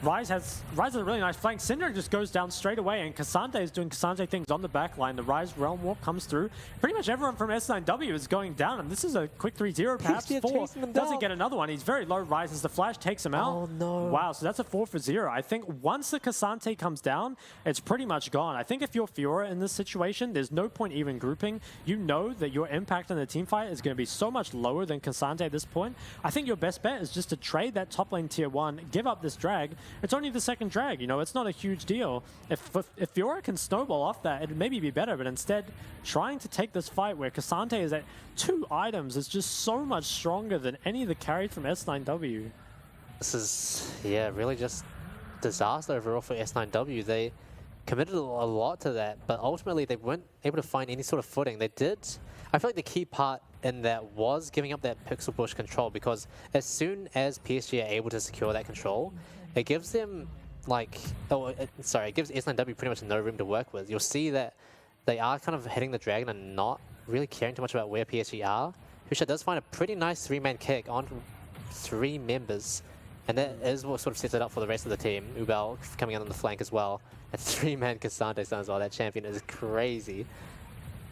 Rise has a really nice flank. Syndra just goes down straight away, and Kasante is doing Kasante things on the back line. The Rise Realm Warp comes through. Pretty much everyone from S9W is going down, and this is a quick 3-0 perhaps. 4 doesn't get another one. He's very low. Rise as the flash takes him out. Oh no. Wow, so that's a 4 for 0. I think once the Kasante comes down, it's pretty much gone. I think if you're Fiora in this situation, there's no point even grouping. You know that your impact in the team fight is going to be so much lower than Kasante at this point. I think your best bet is just to trade that top lane tier 1, give up this drag. It's only the second drag, you know, it's not a huge deal. If Fiora can snowball off that, it'd maybe be better, but instead, trying to take this fight where Kasante is at 2 items is just so much stronger than any of the carries from S9W. This is, yeah, really just disaster overall for S9W. They committed a lot to that, but ultimately they weren't able to find any sort of footing. They did, I feel like the key part in that was giving up that pixel bush control, because as soon as PSG are able to secure that control, it gives them like, it gives S9W pretty much no room to work with. You'll see that they are kind of hitting the dragon and not really caring too much about where PSG are. Husha does find a pretty nice 3-man kick on 3 members, and that is what sort of sets it up for the rest of the team. Ubel coming in on the flank as well. A 3-man Kasante stun as well. That champion is crazy.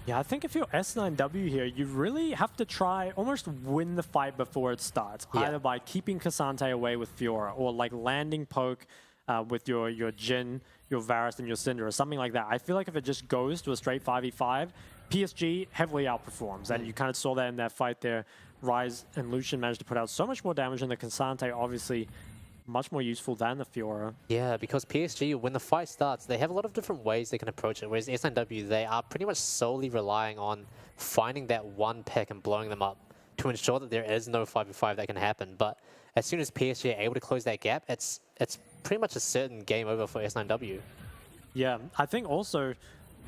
Yeah, I think if you're S9W here, you really have to try almost win the fight before it starts. Yeah. Either by keeping Kasante away with Fiora, or like landing poke with your Jhin, your Varus, and your Syndra, or something like that. I feel like if it just goes to a straight 5v5, PSG heavily outperforms. And you kind of saw that in that fight there. Rise and Lucian managed to put out so much more damage, and the Kasante obviously much more useful than the Fiora. Yeah, because PSG, when the fight starts, they have a lot of different ways they can approach it, whereas S9W, they are pretty much solely relying on finding that one pick and blowing them up to ensure that there is no 5v5 that can happen. But as soon as PSG are able to close that gap, it's pretty much a certain game over for S9W. Yeah, I think also,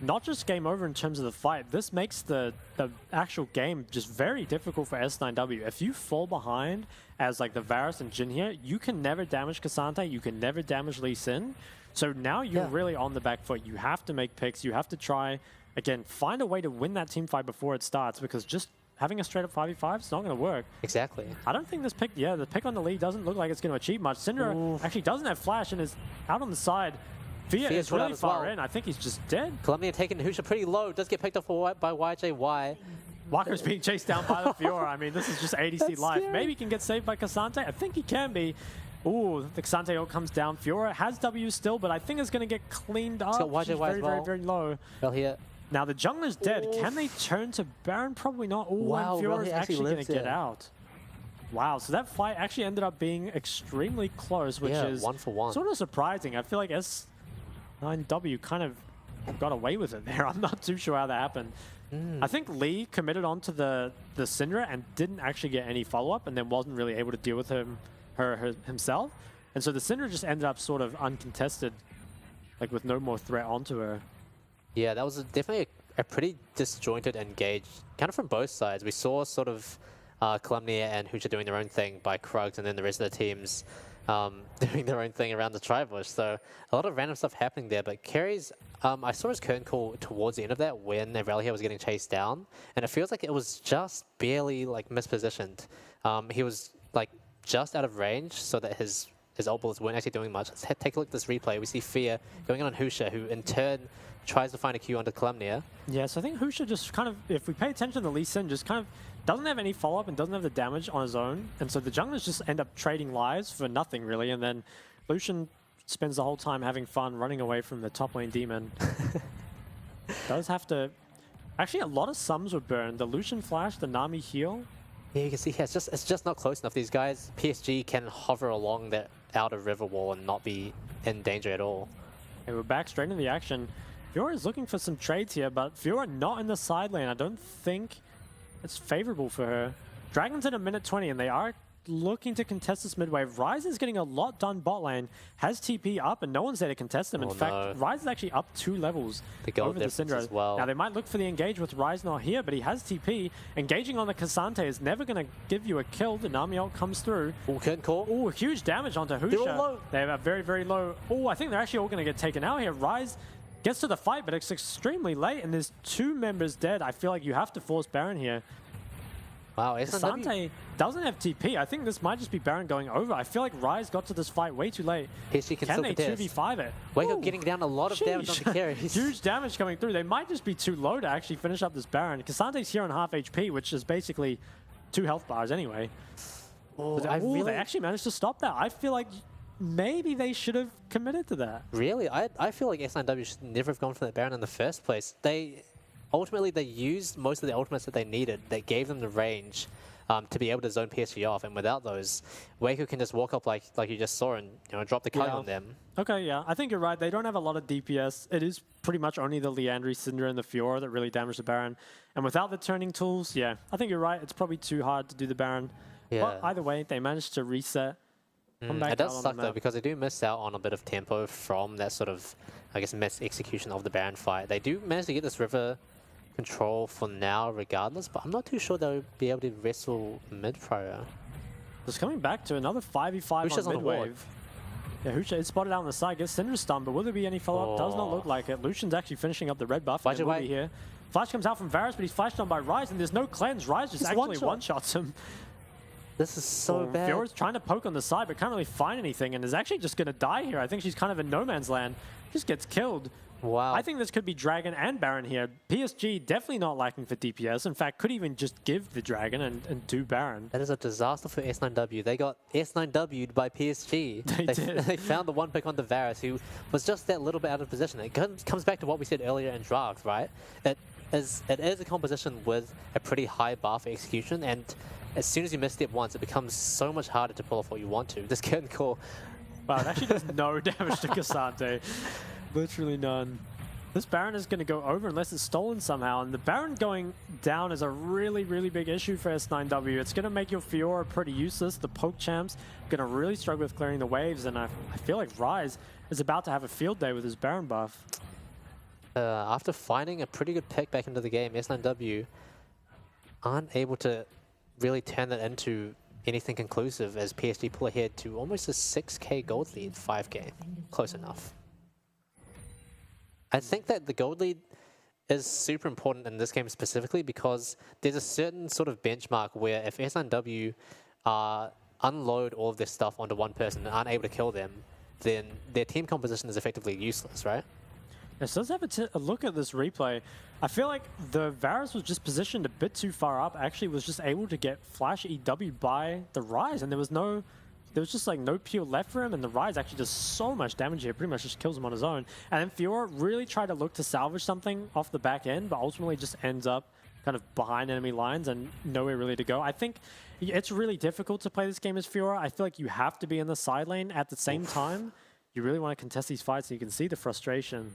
not just game over in terms of the fight, this makes the actual game just very difficult for S9W. If you fall behind as like the Varus and Jhin here, you can never damage Kasante, you can never damage Lee Sin. So now you're really on the back foot. You have to make picks, you have to try, again, find a way to win that team fight before it starts, because just having a straight up 5v5 is not going to work. Exactly. I don't think this pick, the pick on the lead doesn't look like it's going to achieve much. Syndra actually doesn't have flash and is out on the side. Fia is really far in. I think he's just dead. Columbia taking Husha pretty low. Does get picked up by YJY. Walker's being chased down by the Fiora. I mean, this is just ADC life. Maybe he can get saved by Kasante. I think he can be. Ooh, the Kasante ult comes down. Fiora has W still, but I think it's going to get cleaned up. She's very, very low. Well, here. Now the jungler's dead. Oof. Can they turn to Baron? Probably not. Ooh, wow, and Fiora's actually going to get it. out. Wow, so that fight actually ended up being extremely close, which is 1-for-1. Sort of surprising. I feel like S9W kind of got away with it there. I'm not too sure how that happened. I think Lee committed onto the Syndra and didn't actually get any follow-up, and then wasn't really able to deal with himself. And so the Syndra just ended up sort of uncontested, like with no more threat onto her. Yeah, that was definitely a pretty disjointed engage, kind of from both sides. We saw sort of Columbia and Husha doing their own thing by Krugs, and then the rest of the teams doing their own thing around the Tribush. So a lot of random stuff happening there, but Carries, I saw his curtain call towards the end of that when Aurelio was getting chased down, and it feels like it was just barely like mispositioned. He was like just out of range so that his ult bullets weren't actually doing much. Let's take a look at this replay. We see Fear going on Husha, who in turn tries to find a Q onto Columbia. Yeah, so I think Husha just kind of, if we pay attention to Lee Sin, just kind of doesn't have any follow-up and doesn't have the damage on his own. And so the junglers just end up trading lives for nothing, really. And then Lucian spends the whole time having fun running away from the top lane demon. Does have to... Actually, a lot of sums were burned. The Lucian flash, the Nami heal. Yeah, you can see here, it's just not close enough. These guys, PSG, can hover along that outer river wall and not be in danger at all. Okay, we're back straight into the action. Fiora is looking for some trades here, but Fiora not in the side lane. I don't think it's favorable for her. Dragon's in a minute 20, and they are looking to contest this mid wave. Ryze is getting a lot done bot lane, has TP up, and no one's there to contest him. In fact, Ryze is actually up 2 levels over the Syndra. As well. Now, they might look for the engage with Ryze not here, but he has TP. Engaging on the Cassante is never going to give you a kill. The Nami ult comes through. Oh, curtain call. Oh, huge damage onto Husha. They're all low. They have a very, very low. Oh, I think they're actually all going to get taken out here. Ryze gets to the fight, but it's extremely late, and there's 2 members dead. I feel like you have to force Baron here. Wow, Cassante doesn't have TP. I think this might just be Baron going over. I feel like Ryze got to this fight way too late. Can they 2v5 it? Wake up getting down a lot of damage on the carry. Huge damage coming through. They might just be too low to actually finish up this Baron. Cassante's here on half HP, which is basically 2 health bars anyway. They actually managed to stop that. I feel like maybe they should have committed to that. Really? I feel like S9W should never have gone for that Baron in the first place. Ultimately, they used most of the ultimates that they needed that gave them the range to be able to zone PSG off, and without those, Waco can just walk up like you just saw and drop the cut on them. Okay, yeah, I think you're right. They don't have a lot of DPS. It is pretty much only the Liandry, Syndra, and the Fiora that really damage the Baron. And without the turning tools, yeah, I think you're right. It's probably too hard to do the Baron. Yeah. But either way, they managed to reset. It does suck though, because they do miss out on a bit of tempo from that sort of, I guess, miss execution of the Baron fight. They do manage to get this river control for now regardless, but I'm not too sure they'll be able to wrestle mid prior. Just coming back to another 5v5 on mid wave. Yeah, Husha is spotted out on the side, gets Syndra stunned, but will there be any follow-up? Does not look like it. Lucian's actually finishing up the red buff. And will be here. Flash comes out from Varus, but he's flashed on by Ryze, and there's no cleanse. Ryze just actually one-shots him. This is so bad. Fiora's trying to poke on the side, but can't really find anything, and is actually just going to die here. I think she's kind of in no man's land. Just gets killed. Wow. I think this could be Dragon and Baron here. PSG definitely not lacking for DPS. In fact, could even just give the Dragon and do Baron. That is a disaster for S9W. They got S9W'd by PSG. They did. They found the one pick on the Varus, who was just that little bit out of position. It comes back to what we said earlier in draft, right? It is a composition with a pretty high bar for execution, and as soon as you miss step once, it becomes so much harder to pull off what you want to. This curtain call. Wow, it actually does no damage to Cassante. Literally none. This Baron is going to go over unless it's stolen somehow, and the Baron going down is a really, really big issue for S9W. It's going to make your Fiora pretty useless. The poke champs going to really struggle with clearing the waves, and I feel like Ryze is about to have a field day with his Baron buff. After finding a pretty good pick back into the game, S9W aren't able to really turn that into anything conclusive as PSG pull ahead to almost a 6k gold lead, 5k. Close enough. I think that the gold lead is super important in this game specifically because there's a certain sort of benchmark where if S9W unload all of this stuff onto one person and aren't able to kill them, then their team composition is effectively useless, right? Yes, let's have a look at this replay. I feel like the Varus was just positioned a bit too far up, actually was just able to get flash EW by the Ryze, and there was just like no peel left for him, and the Ryze actually does so much damage here, pretty much just kills him on his own. And then Fiora really tried to look to salvage something off the back end, but ultimately just ends up kind of behind enemy lines and nowhere really to go. I think it's really difficult to play this game as Fiora. I feel like you have to be in the side lane at the same time. You really want to contest these fights, and you can see the frustration.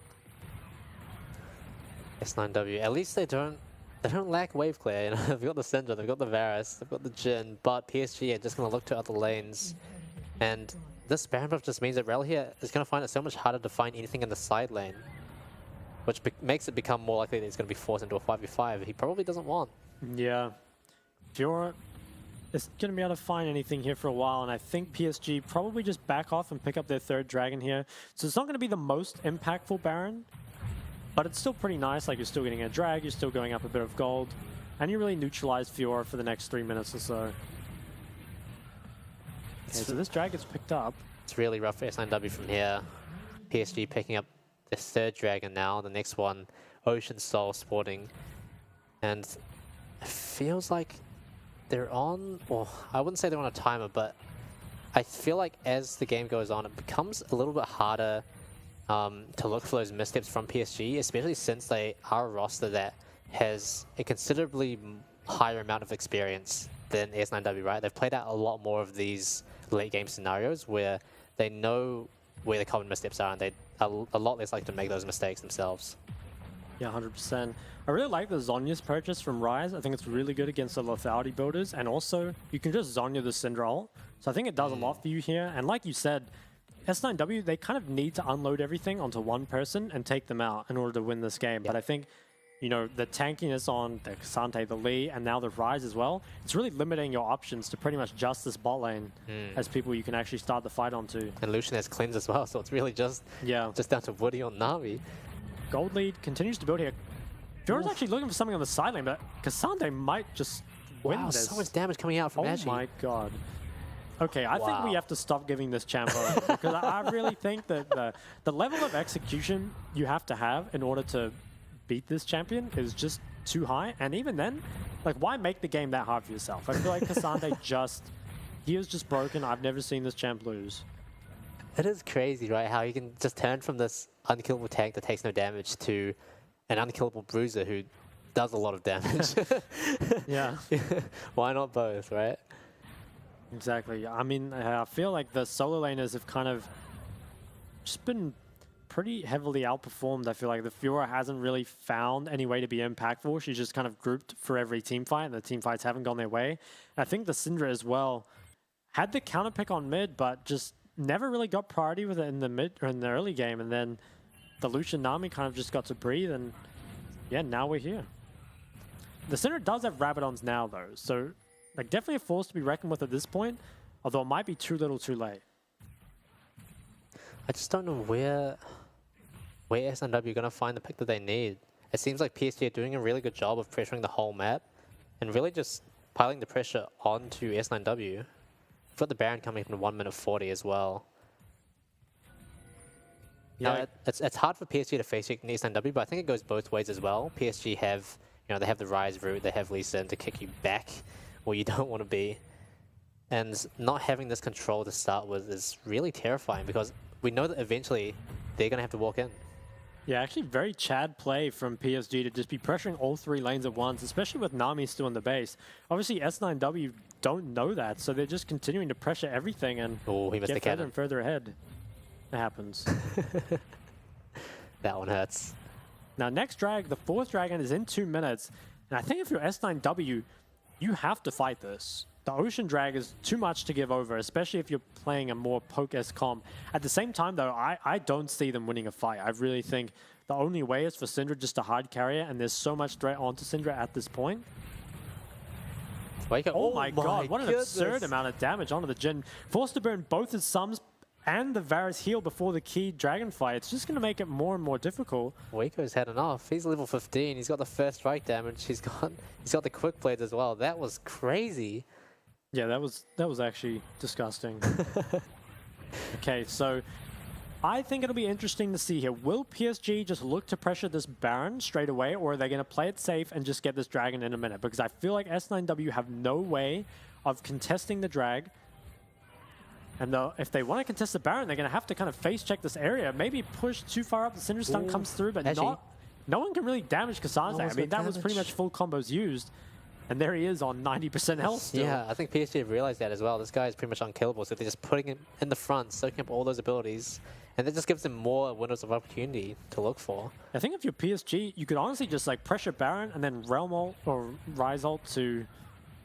S9W, at least they don't lack wave clear. You know, they've got the Syndra, they've got the Varus, they've got the Jhin, but PSG are just going to look to other lanes. And this Baron buff just means that Rel here is going to find it so much harder to find anything in the side lane, which makes it become more likely that he's going to be forced into a 5v5 he probably doesn't want. Yeah. Fiora is going to be able to find anything here for a while, and I think PSG probably just back off and pick up their third Dragon here. So it's not going to be the most impactful Baron, but it's still pretty nice. Like, you're still getting a drag, you're still going up a bit of gold, and you really neutralize Fiora for the next 3 minutes or so. Okay, so this drag gets picked up. It's really rough for S9W from here. PSG picking up their third Dragon now, the next one, Ocean Soul sporting. And it feels like they're on, or I wouldn't say they're on a timer, but I feel like as the game goes on, it becomes a little bit harder to look for those missteps from PSG, especially since they are a roster that has a considerably higher amount of experience than S9W, right? They've played out a lot more of these late game scenarios where they know where the common missteps are and they are a lot less likely to make those mistakes themselves. Yeah, 100%. I really like the Zhonya's purchase from Rise. I think it's really good against the lethality builders, and also you can just Zhonya the Syndra ult. So I think it does a lot for you here. And like you said, S9W, they kind of need to unload everything onto one person and take them out in order to win this game. But I think, you know, the tankiness on the K'Sante, the Lee, and now the Rise as well, it's really limiting your options to pretty much just this bot lane as people you can actually start the fight onto. And Lucian has cleanse as well, so it's really just down to Woody or Na'Vi. Gold lead continues to build here. Fiora's actually looking for something on the side lane, but K'Sante might just win this. So much damage coming out from Agi. Oh my god. Okay, I think we have to stop giving this champ over, because I really think that the level of execution you have to have in order to beat this champion is just too high. And even then, like, why make the game that hard for yourself? I feel like K'Sante he is just broken. I've never seen this champ lose. It is crazy, right? How you can just turn from this unkillable tank that takes no damage to an unkillable bruiser who does a lot of damage. Yeah. Why not both, right? Exactly. I mean, I feel like the solo laners have kind of just been pretty heavily outperformed. I feel like the Fiora hasn't really found any way to be impactful. She's just kind of grouped for every team fight, and the team fights haven't gone their way. And I think the Syndra as well had the counter pick on mid, but just never really got priority with it in the mid or in the early game. And then the Lucian Nami kind of just got to breathe, and yeah, now we're here. The Syndra does have Rabadons now though, so like definitely a force to be reckoned with at this point, although it might be too little too late. I just don't know where S9W are going to find the pick that they need. It seems like PSG are doing a really good job of pressuring the whole map and really just piling the pressure onto S9W. We've got the Baron coming from 1 minute 40 as well. Yeah, now, it's hard for PSG to face check S9W, but I think it goes both ways as well. PSG have, you know, they have the Rise route, they have Lee Sin to kick you back where you don't want to be. And not having this control to start with is really terrifying because we know that eventually they're going to have to walk in. Yeah, actually very Chad play from PSG to just be pressuring all three lanes at once, especially with Nami still in the base. Obviously, S9W don't know that, so they're just continuing to pressure everything and get further and further ahead. It happens. That one hurts. Now, next drag, the fourth dragon is in 2 minutes, and I think if you're S9W, you have to fight this. The Ocean Drag is too much to give over, especially if you're playing a more poke-esque comp. At the same time, though, I don't see them winning a fight. I really think the only way is for Syndra just to hard carry it, and there's so much threat onto Syndra at this point. Oh my god, what an absurd amount of damage onto the Jhin. Forced to burn both his sums and the Varus heal before the key dragon fight. It's just going to make it more and more difficult. Waco's had enough. He's level 15. He's got the first strike damage. He's got the quick blades as well. That was crazy. Yeah, that was actually disgusting. Okay, so I think it'll be interesting to see here. Will PSG just look to pressure this Baron straight away, or are they going to play it safe and just get this dragon in a minute? Because I feel like S9W have no way of contesting the drag. And if they want to contest the Baron, they're going to have to kind of face check this area. Maybe push too far up. The Syndra stun comes through, but no one can really damage K'Sante. I mean, that was pretty much full combos used. And there he is on 90% health still. Yeah, I think PSG have realized that as well. This guy is pretty much unkillable, so they're just putting him in the front, soaking up all those abilities, and that just gives them more windows of opportunity to look for. I think if you're PSG, you could honestly just like pressure Baron and then Realm ult or Rise ult to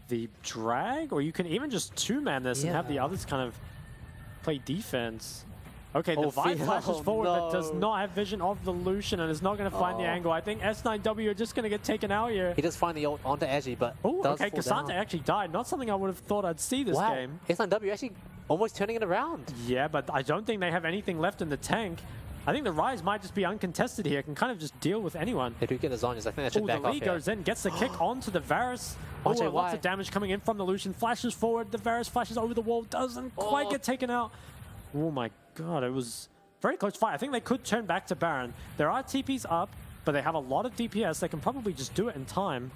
the drag, or you can even just two-man this and have the others kind of play defense. Okay, the Vibe flashes forward but does not have vision of the Lucian and is not going to find the angle. I think S9W are just going to get taken out here. He does find the ult onto Agi, but okay, K'Sante actually died. Not something I would have thought I'd see this game. S9W actually almost turning it around. Yeah, but I don't think they have anything left in the tank. I think the Rise might just be uncontested here. Can kind of just deal with anyone. They do get the Zhonyas. I think that should back off. The Lee goes in, gets the kick onto the Varus. Lots of damage coming in from the Lucian. Flashes forward. The Varus flashes over the wall. Doesn't quite get taken out. Oh my god, it was very close fight. I think they could turn back to Baron. There are TPs up, but they have a lot of DPS. They can probably just do it in time.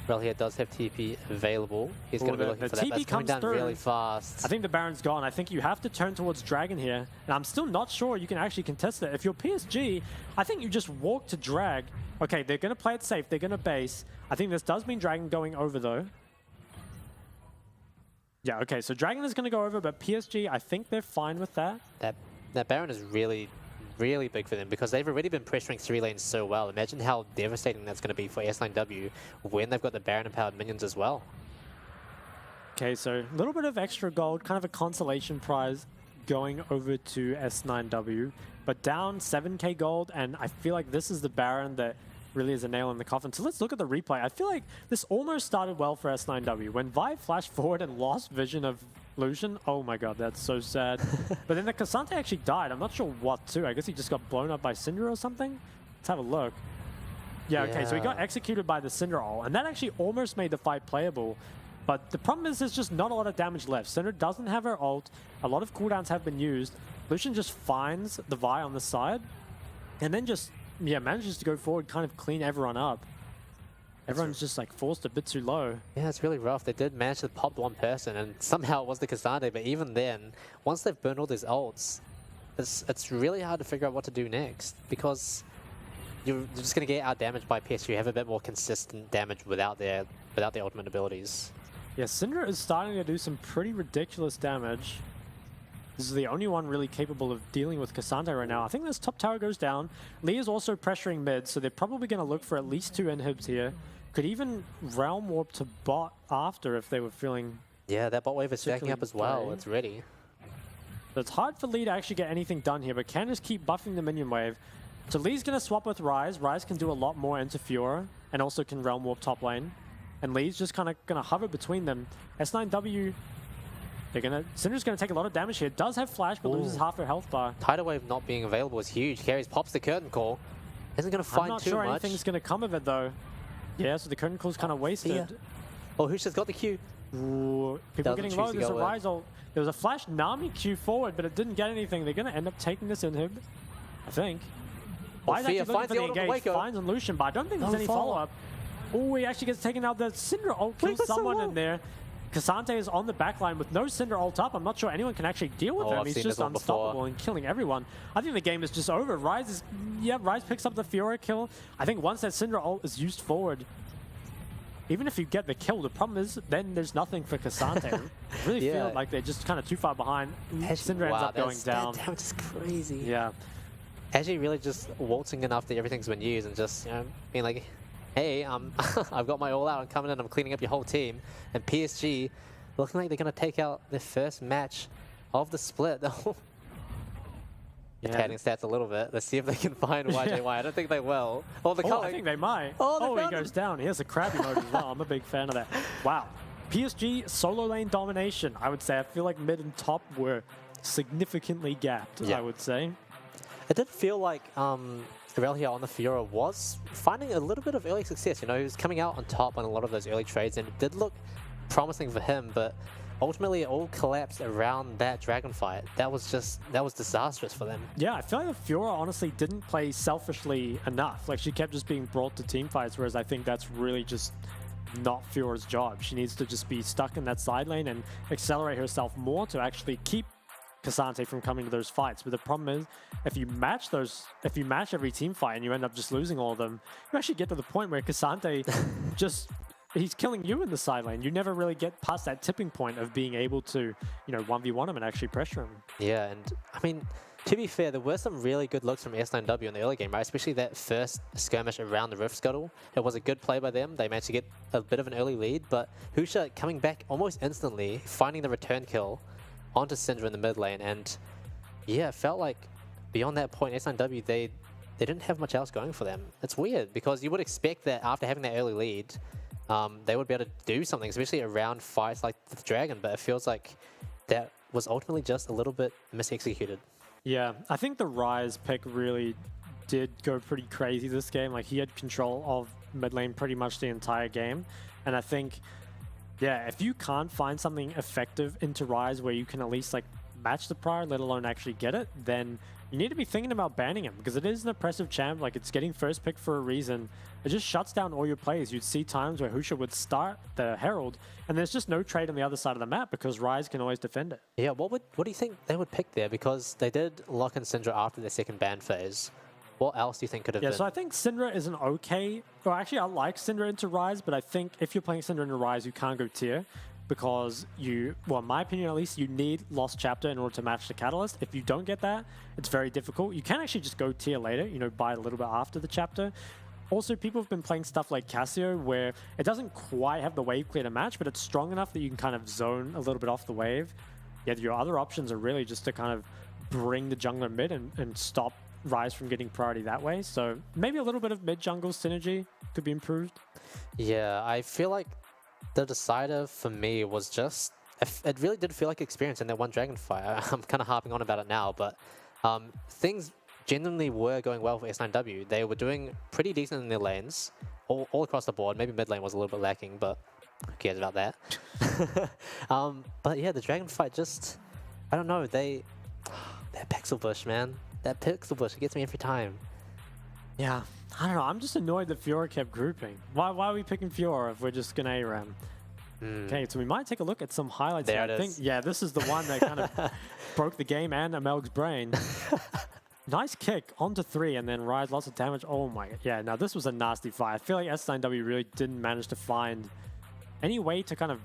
Well, he does have TP available. He's going to be looking for that. That's coming down really fast. I think the Baron's gone. I think you have to turn towards Dragon here. And I'm still not sure you can actually contest it. If you're PSG, I think you just walk to drag. Okay, they're going to play it safe. They're going to base. I think this does mean Dragon going over, though. Yeah, okay, so Dragon is going to go over, but PSG, I think they're fine with that. That Baron is really, really big for them because they've already been pressuring 3 lanes so well. Imagine how devastating that's going to be for S9W when they've got the Baron empowered minions as well. Okay, so a little bit of extra gold, kind of a consolation prize going over to S9W, but down 7k gold, and I feel like this is the Baron that really is a nail in the coffin. So let's look at the replay. I feel like this almost started well for S9W. When Vi flashed forward and lost vision of Lucian, oh my god, that's so sad. But then the Cassante actually died. I'm not sure what to. I guess he just got blown up by Syndra or something. Let's have a look. Yeah, okay, so he got executed by the Syndra ult, and that actually almost made the fight playable. But the problem is there's just not a lot of damage left. Syndra doesn't have her ult. A lot of cooldowns have been used. Lucian just finds the Vi on the side, and then just manages to go forward, kind of clean everyone up. Everyone's just like forced a bit too low. Yeah, it's really rough. They did manage to pop one person, and somehow it was the Cassandre, but even then, once they've burned all these ults, it's really hard to figure out what to do next, because you're just going to get out-damaged by PSG. You have a bit more consistent damage without their ultimate abilities. Yeah, Syndra is starting to do some pretty ridiculous damage. This is the only one really capable of dealing with Cassandre right now. I think this top tower goes down. Lee is also pressuring mid, so they're probably going to look for at least 2 inhibs here. Could even Realm Warp to bot after if they were feeling... Yeah, that bot wave is stacking up as well. It's ready. So it's hard for Lee to actually get anything done here, but can just keep buffing the minion wave. So Lee's going to swap with Ryze. Ryze can do a lot more into Fiora, and also can Realm Warp top lane. And Lee's just kind of going to hover between them. S9W... Syndra's going to take a lot of damage here. Does have flash, but loses half her health bar. Tidal Wave not being available is huge. Carries pops the curtain call. Isn't going to find too much. I'm not sure anything's going to come of it, though. Yeah, so the curtain call's kind of wasted. Yeah. Oh, Husha's got the Q. Ooh, people getting low. There's a Ryze ult. There was a flash Nami Q forward, but it didn't get anything. They're going to end up taking this inhib, I think. Why's actually looking for the engage? Finds on Lucian, but I don't think there's any follow-up. Oh, he actually gets taken out. The Syndra ult kills someone in there. Cassante is on the backline with no Syndra ult up. I'm not sure anyone can actually deal with him. He's just unstoppable and killing everyone. I think the game is just over. Ryze picks up the Fiora kill. I think once that Syndra ult is used forward, even if you get the kill, the problem is then there's nothing for Cassante. I really feel like they're just kind of too far behind. Syndra ends up going down. That is crazy. Yeah. Actually really just waltzing in after everything's been used and just, being like, hey, I've got my all out, I'm coming in, I'm cleaning up your whole team. And PSG looking like they're going to take out their first match of the split. Padding stats a little bit. Let's see if they can find YJY. I don't think they will. Oh, I think they might. Oh, he goes down. He has a crabby mode as well. I'm a big fan of that. Wow. PSG solo lane domination, I would say. I feel like mid and top were significantly gapped, I would say. It did feel like Aurelio on the Fiora was finding a little bit of early success. He was coming out on top on a lot of those early trades, and it did look promising for him, but ultimately it all collapsed around that dragon fight. That was disastrous for them. Yeah, I feel like the Fiora honestly didn't play selfishly enough. Like, she kept just being brought to team fights, whereas I think that's really just not Fiora's job. She needs to just be stuck in that side lane and accelerate herself more to actually keep Cassante from coming to those fights. But the problem is, if you match every team fight and you end up just losing all of them, you actually get to the point where Cassante he's killing you in the side lane. You never really get past that tipping point of being able to, 1v1 him and actually pressure him. Yeah, and I mean, to be fair, there were some really good looks from S9W in the early game, right? Especially that first skirmish around the Rift Scuttle. It was a good play by them. They managed to get a bit of an early lead, but Husha coming back almost instantly, finding the return kill onto Syndra in the mid lane, and yeah, it felt like beyond that point, S9W, they didn't have much else going for them. It's weird, because you would expect that after having that early lead, they would be able to do something, especially around fights like the Dragon, but it feels like that was ultimately just a little bit misexecuted. Yeah, I think the Ryze pick really did go pretty crazy this game. Like, he had control of mid lane pretty much the entire game, and I think, yeah, if you can't find something effective into Ryze where you can at least match the prior, let alone actually get it, then you need to be thinking about banning him, because it is an oppressive champ. Like, it's getting first pick for a reason. It just shuts down all your plays. You'd see times where Husha would start the Herald, and there's just no trade on the other side of the map because Ryze can always defend it. Yeah, what do you think they would pick there? Because they did lock in Syndra after their second ban phase. What else do you think could have been? Yeah, so I think Syndra is an okay... Well, actually, I like Syndra into Ryze, but I think if you're playing Syndra into Ryze, you can't go tier. because well, in my opinion at least, you need Lost Chapter in order to match the Catalyst. If you don't get that, it's very difficult. You can actually just go tier later, buy it a little bit after the chapter. Also, people have been playing stuff like Casio, where it doesn't quite have the wave clear to match, but it's strong enough that you can kind of zone a little bit off the wave. Yet your other options are really just to kind of bring the jungler mid and stop Ryze from getting priority that way. So maybe a little bit of mid-jungle synergy could be improved. Yeah, I feel like the decider for me was just... It really did feel like experience in that one dragon fight. I'm kind of harping on about it now, but things genuinely were going well for S9W. They were doing pretty decent in their lanes, all across the board. Maybe mid lane was a little bit lacking, but who cares about that? But yeah, the dragon fight just... I don't know, that pixel bush, man. That pixel bush, it gets me every time. Yeah, I don't know. I'm just annoyed that Fiora kept grouping. Why are we picking Fiora if we're just going to ARAM? Okay, so we might take a look at some highlights. There I it think, is. yeah, this is the one that kind of broke the game and Amelg's brain. Nice kick onto 3 and then Ryze lots of damage. Oh my god. Yeah, now this was a nasty fight. I feel like S9W really didn't manage to find any way to kind of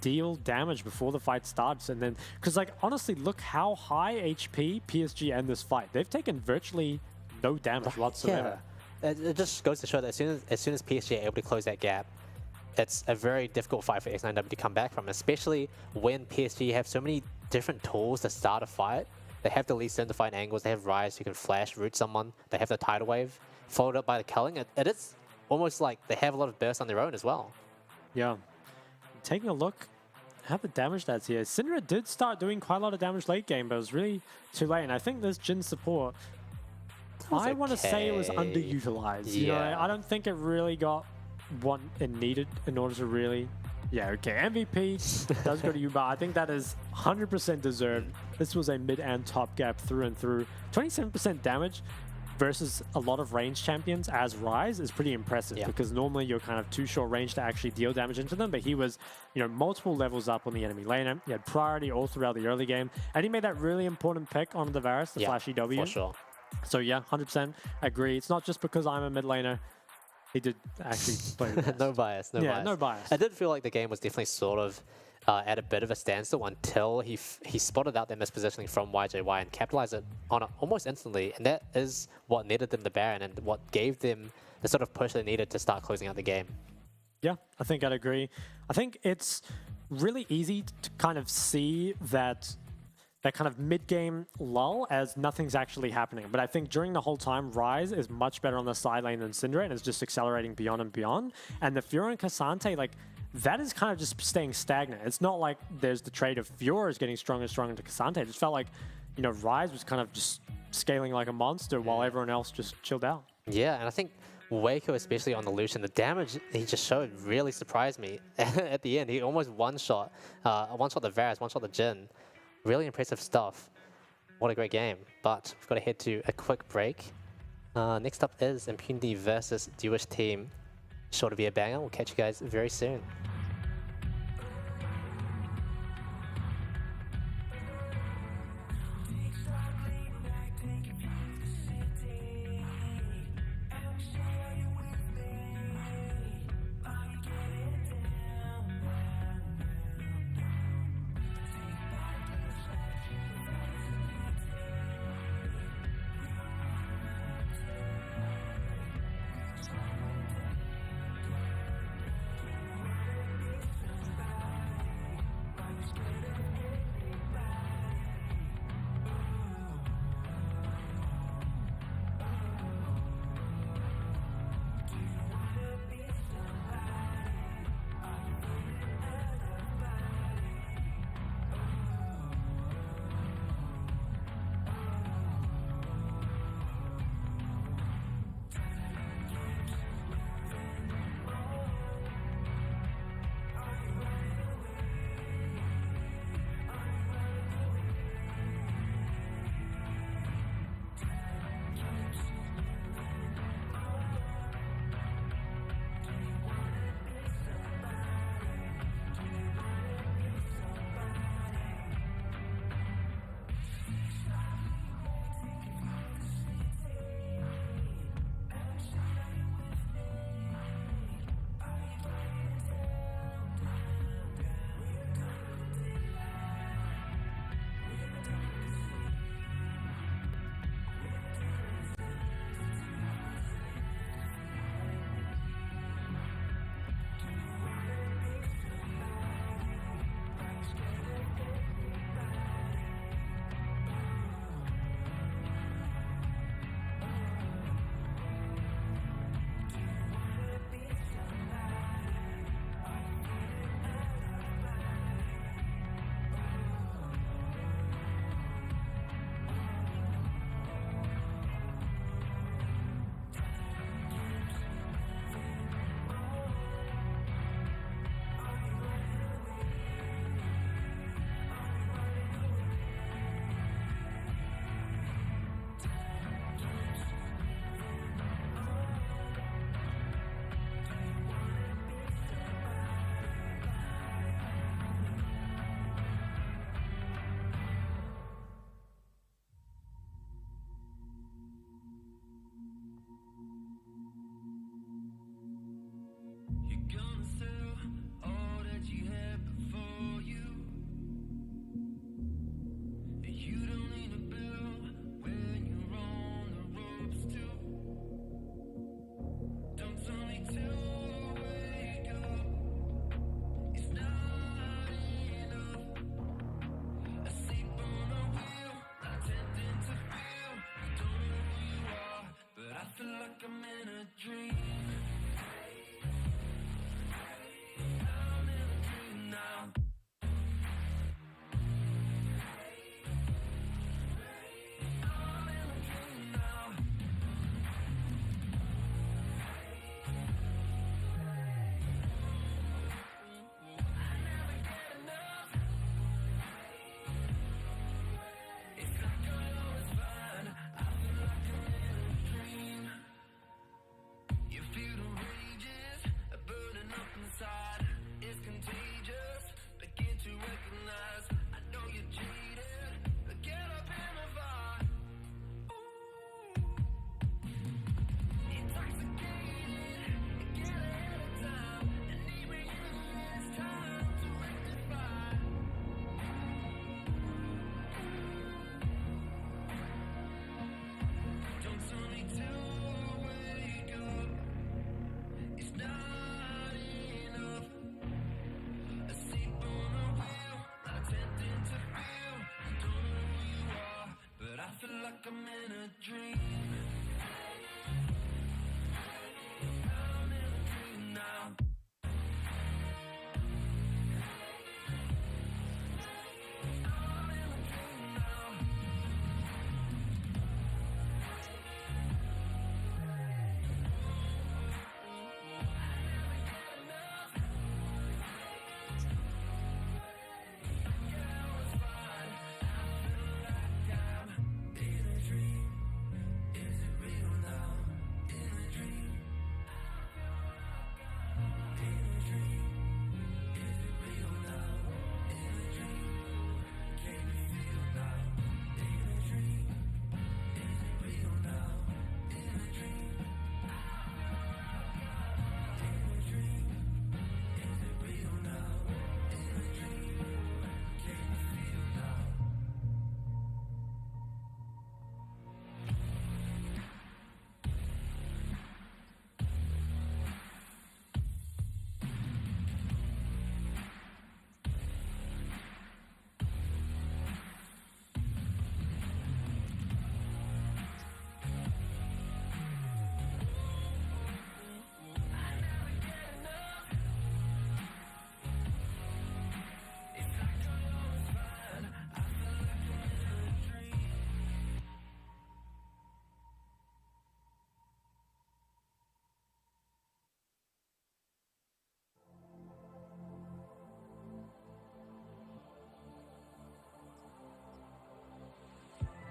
deal damage before the fight starts. And then, because like honestly, look how high HP PSG end this fight. They've taken virtually no damage whatsoever. Yeah, it just goes to show that as soon as PSG are able to close that gap, it's a very difficult fight for S9W to come back from, especially when PSG have so many different tools to start a fight. They have the least defined angles, they have Ryze who can flash, root someone, they have the tidal wave, followed up by the culling. It is almost like they have a lot of bursts on their own as well. Yeah. Taking a look at the damage that's here. Syndra did start doing quite a lot of damage late game, but it was really too late. And I think this Jhin support, I want to say it was underutilized. You know, I don't think it really got what it needed in order to really... Yeah, okay, MVP does go to you, but I think that is 100% deserved. This was a mid and top gap through and through. 27% damage versus a lot of range champions as Ryze is pretty impressive, because normally you're kind of too short range to actually deal damage into them, but he was, multiple levels up on the enemy laner. He had priority all throughout the early game, and he made that really important pick on the Varus, the flashy W. For sure. So yeah, 100% agree. It's not just because I'm a mid laner. He did actually play the best. No bias, no bias. No bias. I did feel like the game was definitely sort of at a bit of a standstill until he spotted out their mispositioning from YJY and capitalized it on it almost instantly. And that is what netted them the Baron and what gave them the sort of push they needed to start closing out the game. Yeah, I think I'd agree. I think it's really easy to kind of see that kind of mid-game lull as nothing's actually happening. But I think during the whole time, Ryze is much better on the side lane than Syndra and is just accelerating beyond and beyond. And the Fiora and Cassante, like, that is kind of just staying stagnant. It's not like there's the trade of Fiora is getting stronger and stronger into Cassante. It just felt like, Ryze was kind of just scaling like a monster while everyone else just chilled out. Yeah, and I think Waco, especially on the Lucian, the damage he just showed really surprised me. At the end, he almost one-shot the Varus, one-shot the Jhin. Really impressive stuff. What a great game. But we've got to head to a quick break. Next up is Impunity versus Dewish team. Sure to be a banger. We'll catch you guys very soon. feel the rages burning up inside. It's contagious. Begin to recognize. I know you're jaded. Get up in the vibe. Intoxicated. Get ahead of time. Inebriated. It's time to rectify. Don't tell me to wake up. It's not enough. Asleep on the wheel, not attempting to feel. Don't know who you are, but I feel like I'm in a dream. I'm in a dream now. I'm in a dream now.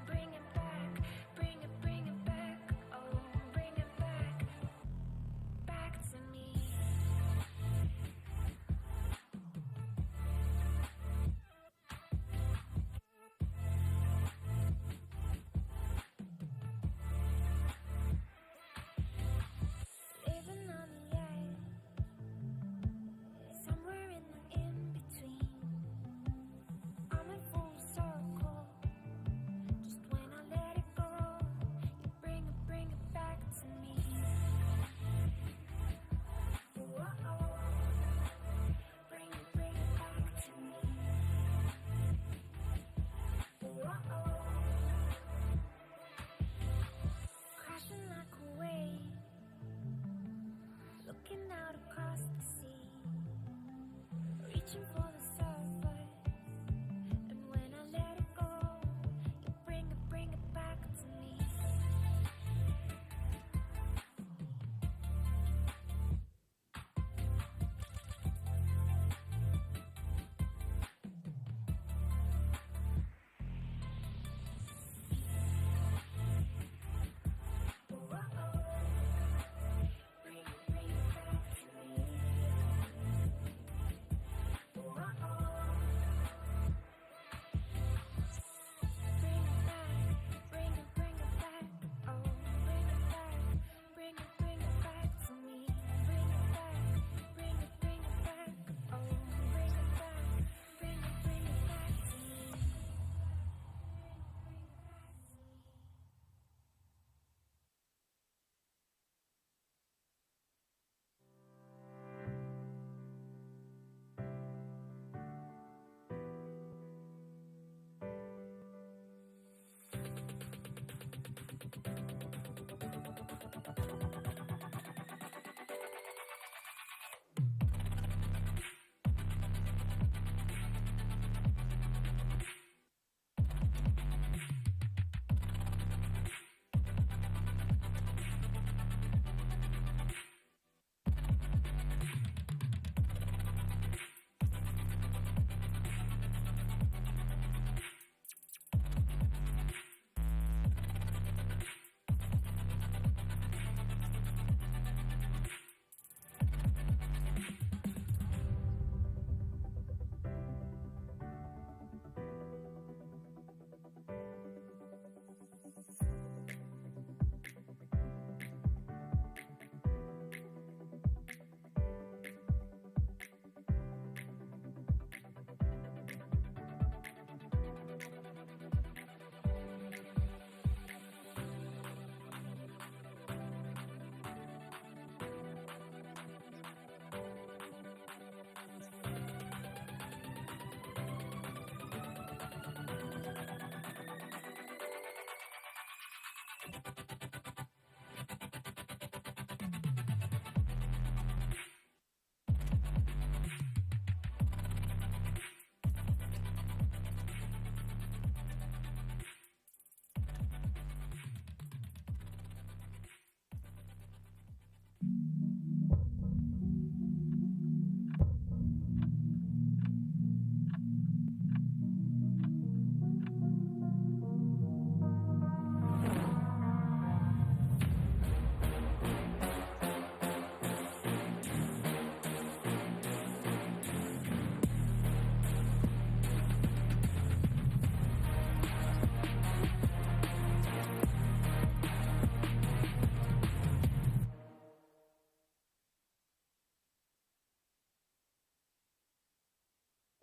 Bring it back, bring it back, oh, bring it back, back to me. Living on the edge, somewhere in the in-between. I'm in full circle. Just when I let it go, you bring it back to me. Whoa, bring it back to me. Whoa, crashing like a wave, looking out across the sea, reaching for the surface. And when I let it go, you bring it back to me. Bring it back to me.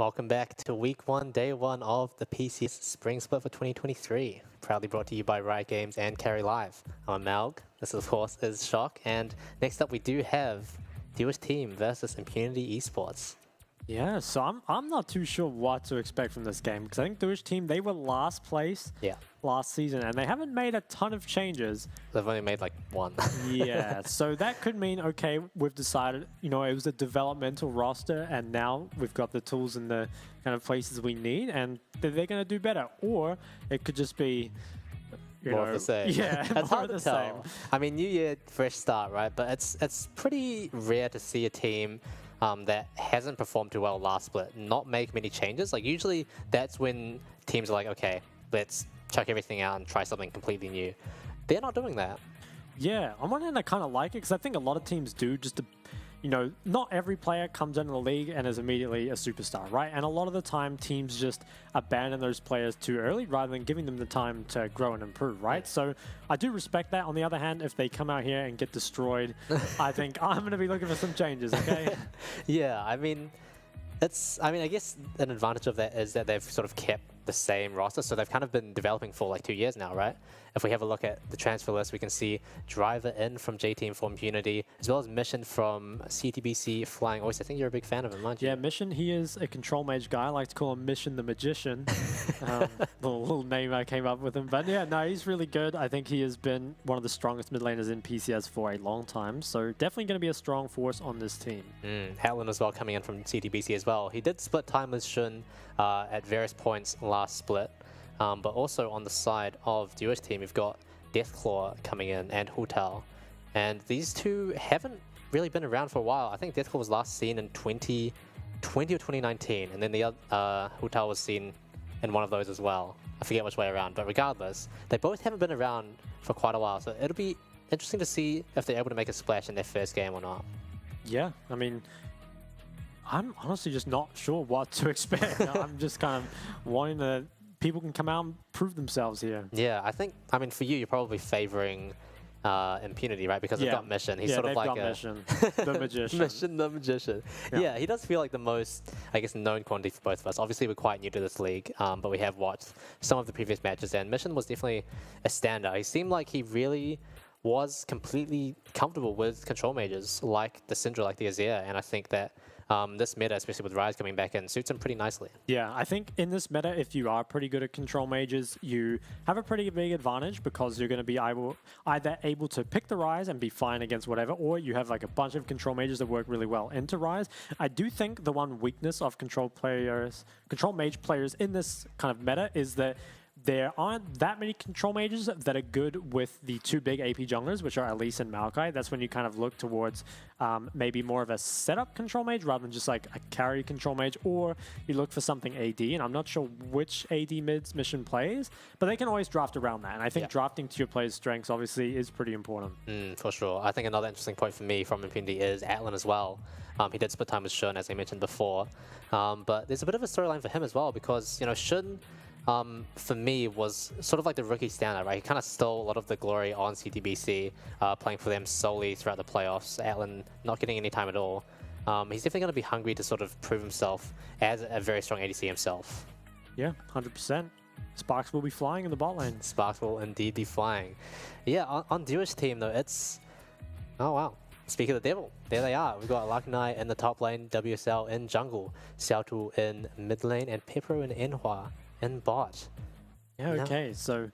Welcome back to week 1, day 1 of the PCS Spring Split for 2023. Proudly brought to you by Riot Games and Carry Live. I'm Malg. This, of course, is Shock. And next up, we do have Jewish Team versus Impunity Esports. Yeah, so I'm not too sure what to expect from this game, because I think Jewish Team, they were last place last season, and they haven't made a ton of changes. They've only made like one. Yeah, so that could mean, okay, we've decided, you know, it was a developmental roster, and now we've got the tools and the kind of places we need, and they're going to do better. Or it could just be, more of the same. Yeah, it's more hard of the to tell. same. I mean, new year, fresh start, right? But it's pretty rare to see a team that hasn't performed too well last split not make many changes. Like, usually that's when teams are like, okay, let's chuck everything out and try something completely new. They're not doing that. Yeah, on one hand, I kind of like it, because I think a lot of teams do, just to, you know, not every player comes into the league and is immediately a superstar, right? And a lot of the time, teams just abandon those players too early rather than giving them the time to grow and improve, right? So I do respect that. On the other hand, if they come out here and get destroyed, I think I'm going to be looking for some changes, okay? Yeah, I mean, I guess an advantage of that is that they've sort of kept the same roster, so they've kind of been developing for like 2 years now, right? If we have a look at the transfer list, we can see Driver in from J-Team for Impunity, as well as Mission from CTBC Flying Oyster. I think you're a big fan of him, aren't you? Yeah, Mission, he is a control mage guy. I like to call him Mission the Magician. The little name I came up with him. But yeah, no, he's really good. I think he has been one of the strongest mid laners in PCS for a long time, so definitely going to be a strong force on this team. Hatland as well coming in from CTBC as well. He did split time with Shun at various points last split. But also on the side of the US team, we've got Deathclaw coming in and Hutal. And these two haven't really been around for a while. I think Deathclaw was last seen in 2020 or 2019. And then the Hutal was seen in one of those as well. I forget which way around. But regardless, they both haven't been around for quite a while. So it'll be interesting to see if they're able to make a splash in their first game or not. Yeah, I mean, I'm honestly just not sure what to expect. I'm just kind of wanting to... People can come out and prove themselves here. Yeah, I mean, for you, you're probably favoring Impunity, right? Because they've got Mission. He's sort of like a... Mission, the Magician. Mission, the Magician. Yeah, he does feel like the most, I guess, known quantity for both of us. Obviously, we're quite new to this league, but we have watched some of the previous matches, and Mission was definitely a standout. He seemed like he really was completely comfortable with control mages like the Syndra, like the Azir, and I think that this meta, especially with Ryze coming back in, suits him pretty nicely. Yeah, I think in this meta, if you are pretty good at control mages, you have a pretty big advantage, because you're going to be either able to pick the Ryze and be fine against whatever, or you have like a bunch of control mages that work really well into Ryze. I do think the one weakness of control mage players in this kind of meta is that there aren't that many control mages that are good with the two big AP junglers, which are Elise and Maokai. That's when you kind of look towards maybe more of a setup control mage rather than just like a carry control mage, or you look for something AD, and I'm not sure which AD mids Mission plays, but they can always draft around that, and I think drafting to your player's strengths obviously is pretty important. For sure. I think another interesting point for me from Impunity is Atlan as well. He did split time with Shun, as I mentioned before, but there's a bit of a storyline for him as well, because, you know, Shun, for me, was sort of like the rookie standout, right? He kind of stole a lot of the glory on CTBC, playing for them solely throughout the playoffs. Atlan not getting any time at all. He's definitely going to be hungry to sort of prove himself as a very strong ADC himself. Yeah, 100%. Sparks will be flying in the bot lane. Sparks will indeed be flying. Yeah, on Jewish team, though, it's... Oh, wow. Speak of the devil, there they are. We've got Lakanai in the top lane, WSL in jungle, Xiaotu in mid lane, and Pepro and Enhua in bot. Yeah, okay, so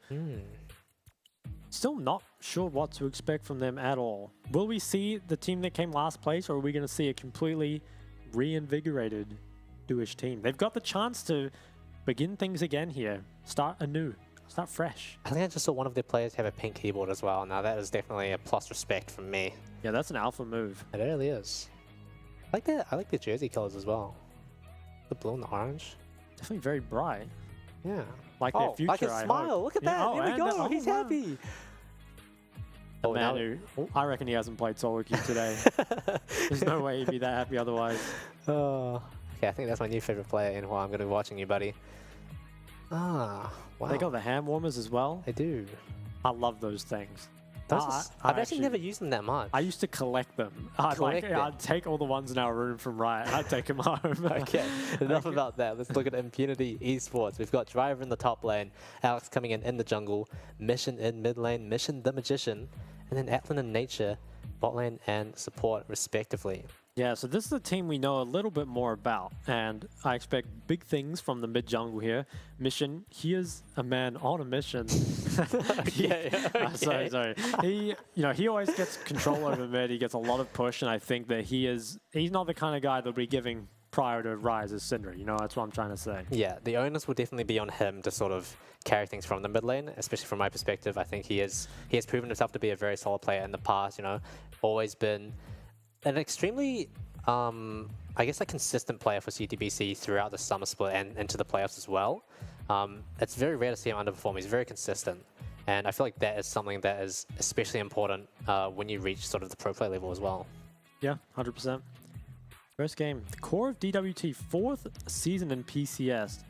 still not sure what to expect from them at all. Will we see the team that came last place, or are we going to see a completely reinvigorated Jewish team? They've got the chance to begin things again here, start anew, start fresh. I think I just saw one of their players have a pink keyboard as well. Now that is definitely a plus respect from me. Yeah, that's an alpha move. It really is. I like that. I like the jersey colors as well. The blue and the orange. Definitely very bright. Yeah. Like their future, like a smile. Look at that. There we go. He's happy. The man who, I reckon he hasn't played solo queue today. There's no way he'd be that happy otherwise. Okay, I think that's my new favorite player, Enhua. I'm going to be watching you, buddy. Wow. They got the hand warmers as well. They do. I love those things. I've actually never used them that much. I used to collect them. I'd take all the ones in our room from Riot. I'd take them home. Okay, enough about that. Let's look at Impunity Esports. We've got Driver in the top lane, Alex coming in the jungle, Mission in mid lane, Mission the Magician, and then Atlan and Nature, bot lane and support respectively. Yeah, so this is a team we know a little bit more about, and I expect big things from the mid jungle here. Mission, he is a man on a mission. Sorry. He always gets control over mid. He gets a lot of push, and I think that he's not the kind of guy that'll be giving prior to Rise as Syndra. That's what I'm trying to say. Yeah, the onus will definitely be on him to sort of carry things from the mid lane, especially from my perspective. I think he has proven himself to be a very solid player in the past. Always been an extremely, I guess, a consistent player for CTBC throughout the summer split and into the playoffs as well. It's very rare to see him underperform. He's very consistent. And I feel like that is something that is especially important when you reach sort of the pro play level as well. Yeah, 100%. First game, the core of DWT, 4th season in PCS.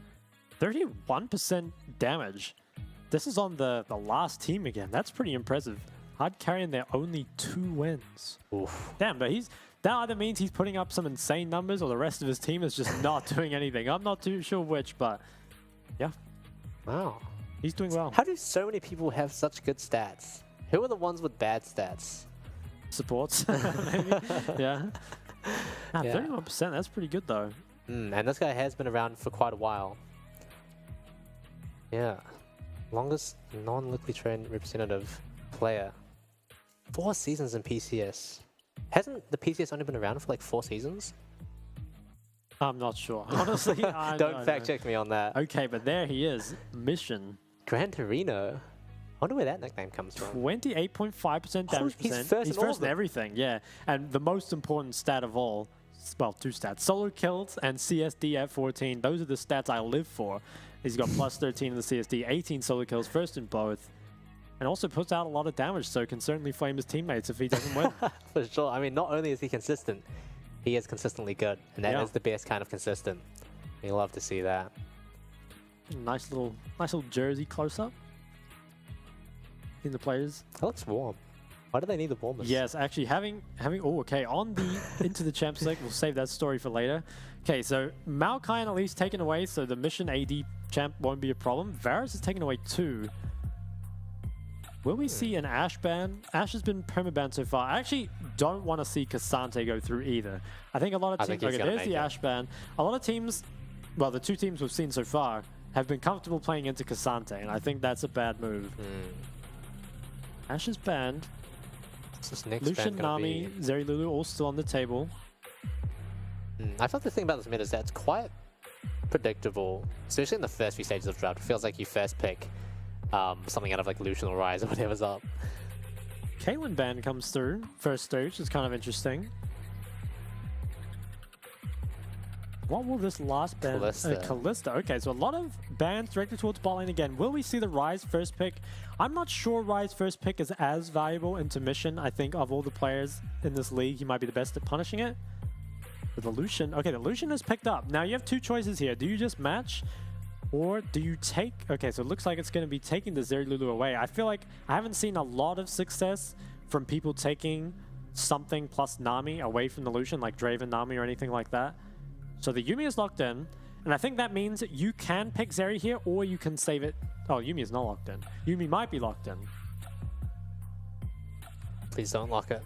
31% damage. This is on the last team again. That's pretty impressive. Hard carrying their only 2 wins. Oof. Damn, but that either means he's putting up some insane numbers or the rest of his team is just not doing anything. I'm not too sure which, but yeah. Wow. He's doing well. How do so many people have such good stats? Who are the ones with bad stats? Supports, maybe. Yeah. 31%, that's pretty good though. And this guy has been around for quite a while. Yeah. Longest non-locally trained representative player. 4 seasons in PCS. Hasn't the PCS only been around for like 4 seasons? I'm not sure. Honestly, Don't fact check me on that. Okay, but there he is. Mission. Gran Torino. I wonder where that nickname comes from. 28.5% damage He's percent. first in everything, yeah. And the most important stat of all, well, 2 stats. Solo kills and CSD at 14. Those are the stats I live for. He's got plus 13 in the CSD, 18 solo kills, first in both. And also puts out a lot of damage, so can certainly flame his teammates if he doesn't win. For sure. I mean, not only is he consistent, he is consistently good. And that is the best kind of consistent. We love to see that. Nice little jersey close-up. In the players. That looks warm. Why do they need the warmness? Yes, actually having oh, okay, on the into the champ select, we'll save that story for later. Okay, so Maokai at least taken away, so the mission AD champ won't be a problem. Varus is taken away 2. Will we see an Ashe ban? Ashe has been permabanned so far. I actually don't want to see Cassante go through either. I think a lot of teams, okay, there's the Ashe ban. A lot of teams, well, the 2 teams we've seen so far have been comfortable playing into Cassante, and I think that's a bad move. Ashe is banned. Lucian, Nami, Zeri Lulu all still on the table. I thought the thing about this mid is that it's quite predictable, especially in the first few stages of draft. It feels like you first pick something out of like Lucian or Rise or whatever's up. Caitlyn ban comes through first stage, which is kind of interesting. What will this last ban? Kalista. Okay, so a lot of bans directed towards bot lane again. Will we see the Rise first pick? I'm not sure Rise first pick is as valuable into mission. I think of all the players in this league, he might be the best at punishing it. But the Lucian, okay, the Lucian is picked up. Now you have 2 choices here. Do you just match? Or do you take... Okay, so it looks like it's going to be taking the Zeri Lulu away. I feel like I haven't seen a lot of success from people taking something plus Nami away from the Lucian, like Draven Nami or anything like that. So the Yuumi is locked in, and I think that means you can pick Zeri here, or you can save it. Oh, Yuumi is not locked in. Yuumi might be locked in. Please don't lock it.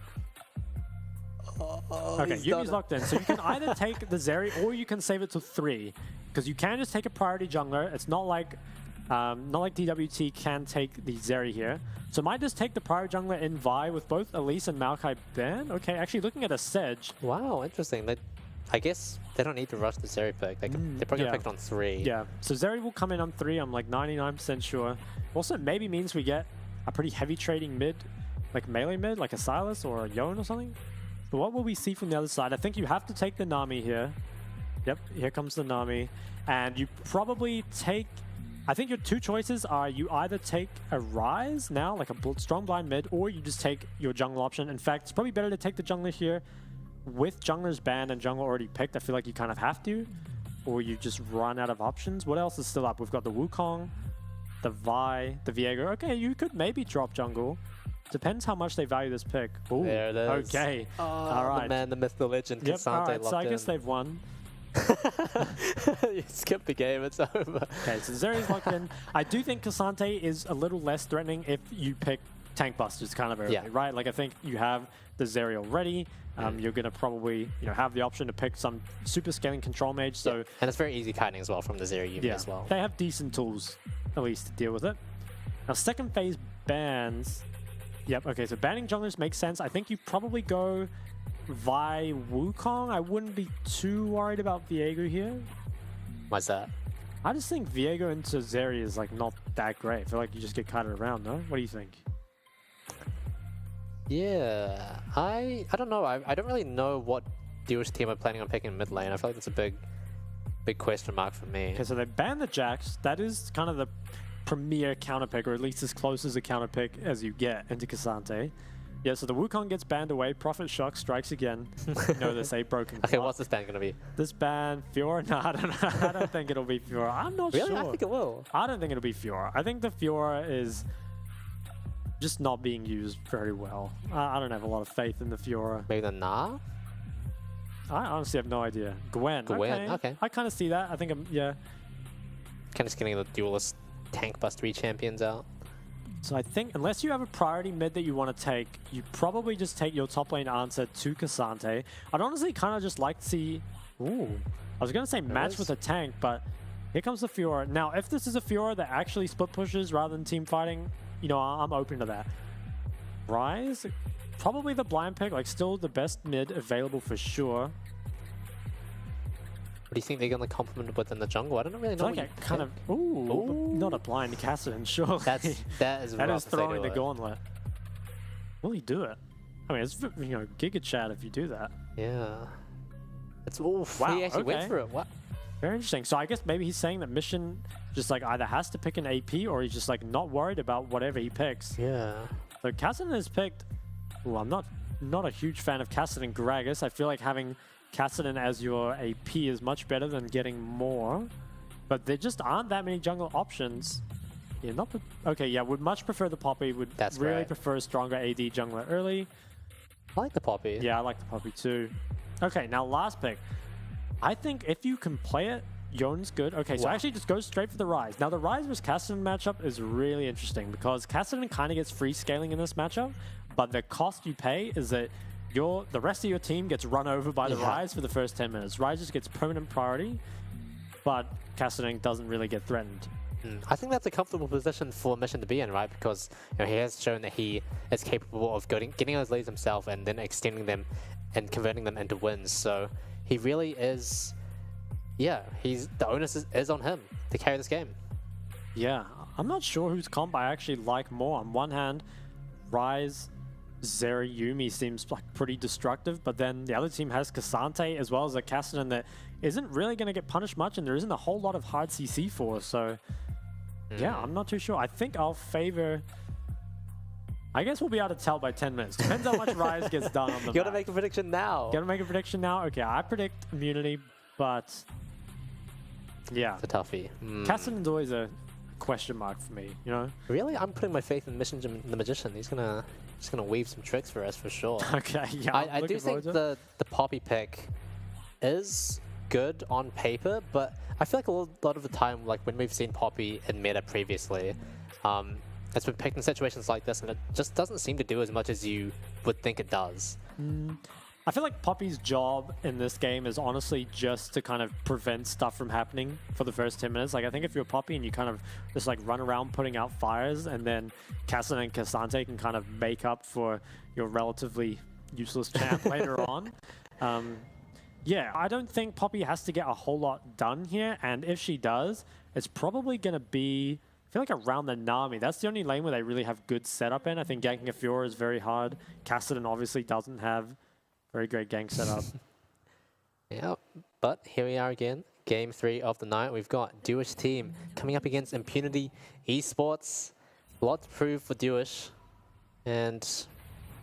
Okay, Yumi's locked in. So you can either take the Zeri, or you can save it to 3. Because you can just take a priority jungler. It's not like DWT can take the Zeri here. So might just take the priority jungler in Vi with both Elise and Maokai ban. Okay, actually looking at a Sedge. Wow, interesting. I guess they don't need to rush the Zeri pick. They're probably going to pick it on 3. Yeah, so Zeri will come in on 3. I'm like 99% sure. Also, maybe means we get a pretty heavy trading mid, like melee mid, like a Sylas or a Yone or something. But what will we see from the other side? I think you have to take the Nami here. Yep, here comes the Nami. And you probably take... I think your 2 choices are you either take a Rise now, like a strong blind mid, or you just take your jungle option. In fact, it's probably better to take the jungler here. With junglers banned and jungle already picked, I feel like you kind of have to. Or you just run out of options. What else is still up? We've got the Wukong, the Vi, the Viego. Okay, you could maybe drop jungle. Depends how much they value this pick. Ooh, There it is. Okay. Oh, all right. The man, the myth, the legend, Yep. Cassante All right. So I locked guess in. they've won. You skip the game, it's over. Okay, so Zeri's locked in. I do think Cassante is a little less threatening if you pick Tank Busters kind of early, Yeah. right? Like I think you have the Zeri already. You're going to probably have the option to pick some super scaling control mage. So Yeah. And it's very easy kiting as well from the Zero unit as well. they have decent tools at least to deal with it. Now second phase bans. Yep, okay, so banning junglers makes sense. I think you probably go Vi Wukong. I wouldn't be too worried about Viego here. Why's that? I just think Viego into Zeri is like not that great. I feel like you just get kited around, no? What do you think? Yeah, I don't know. I don't really know what Jewish team are planning on picking mid lane. I feel like that's a big question mark for me. Okay, so they banned the Jax. That is kind of the premier counter pick, or at least as close as a counter pick as you get into Cassante. Yeah, so the Wukong gets banned away. Prophet Shock strikes again. This 8 broken. Okay, what's this ban gonna be? This ban, Fiora? No, I don't know. I don't think it'll be Fiora. I'm not Really? sure. I think it will. I don't think it'll be Fiora. I think the Fiora is just not being used very well. I don't have a lot of faith in the Fiora. Maybe the Nah? I honestly have no idea. Gwen. Okay. I kind of see that. I think yeah. Kind of just getting the duelist tank bust 3 champions out. So I think unless you have a priority mid that you want to take, you probably just take your top lane answer to Cassante. I'd honestly kind of just like to see... Ooh. I was going to say match with a tank, but here comes the Fiora. Now, if this is a Fiora that actually split pushes rather than team fighting, I'm open to that. Rise? Probably the blind pick, like still the best mid available for sure. What do you think they're going to complement within the jungle? I don't really know. I feel like I kind of... Ooh. Not a blind Cassidy, sure. That is That is rough if they throwing do the it. gauntlet. Will he do it? I mean, it's Giga Chat if you do that. Yeah. It's oof. Wow, He actually went okay. for it. What? Very interesting. So I guess maybe he's saying that Mission just like either has to pick an AP or he's just like not worried about whatever he picks. Yeah. So Cassidy has picked... Well, I'm not a huge fan of Cassidy and Gragas. I feel like having Cassidy as your AP is much better than getting more. But there just aren't that many jungle options. Yeah, okay, yeah, would much prefer the Poppy. Would really great. prefer a stronger AD jungler early. I like the Poppy. Yeah, I like the Poppy too. Okay, now last pick. I think if you can play it, Yon's good. Okay, so actually just go straight for the Rise. Now the Rise vs Cassidy matchup is really interesting because Cassidy kind of gets free scaling in this matchup, but the cost you pay is that the rest of your team gets run over by the Rise for the first 10 minutes. Rise just gets permanent priority, but Cassidy doesn't really get threatened. I think that's a comfortable position for Mission to be in, right? Because he has shown that he is capable of getting those leads himself and then extending them and converting them into wins. So he really is, the onus is on him to carry this game. Yeah, I'm not sure whose comp I actually like more. On one hand, Rise, Zeri, Yumi seems like pretty destructive, but then the other team has Cassante as well as a Cassidy that isn't really going to get punished much, and there isn't a whole lot of hard CC for, so yeah, I'm not too sure. I think I'll favor... I guess we'll be able to tell by 10 minutes. Depends how much Rise gets done on the You gotta make a prediction now. Gotta make a prediction now? Okay, I predict immunity, but yeah. It's a toughie. Cassidy's always a question mark for me, Really? I'm putting my faith in Mission the Magician. He's gonna weave some tricks for us for sure. Okay, yeah. I do think the Poppy pick is good on paper, but I feel like a lot of the time, like when we've seen Poppy in meta previously, it's been picked in situations like this, and it just doesn't seem to do as much as you would think it does. I feel like Poppy's job in this game is honestly just to kind of prevent stuff from happening for the first 10 minutes. Like, I think if you're Poppy and you kind of just like run around putting out fires, and then Cassidy and Cassante can kind of make up for your relatively useless champ later on. Yeah, I don't think Poppy has to get a whole lot done here, and if she does, it's probably going to be, I feel like around the Nami. That's the only lane where they really have good setup in. I think ganking a Fiora is very hard. Cassidy obviously doesn't have very great gank setup. Yeah, but here we are again. Game 3 of the night. We've got Dewish team coming up against Impunity Esports. A lot to prove for Dewish, and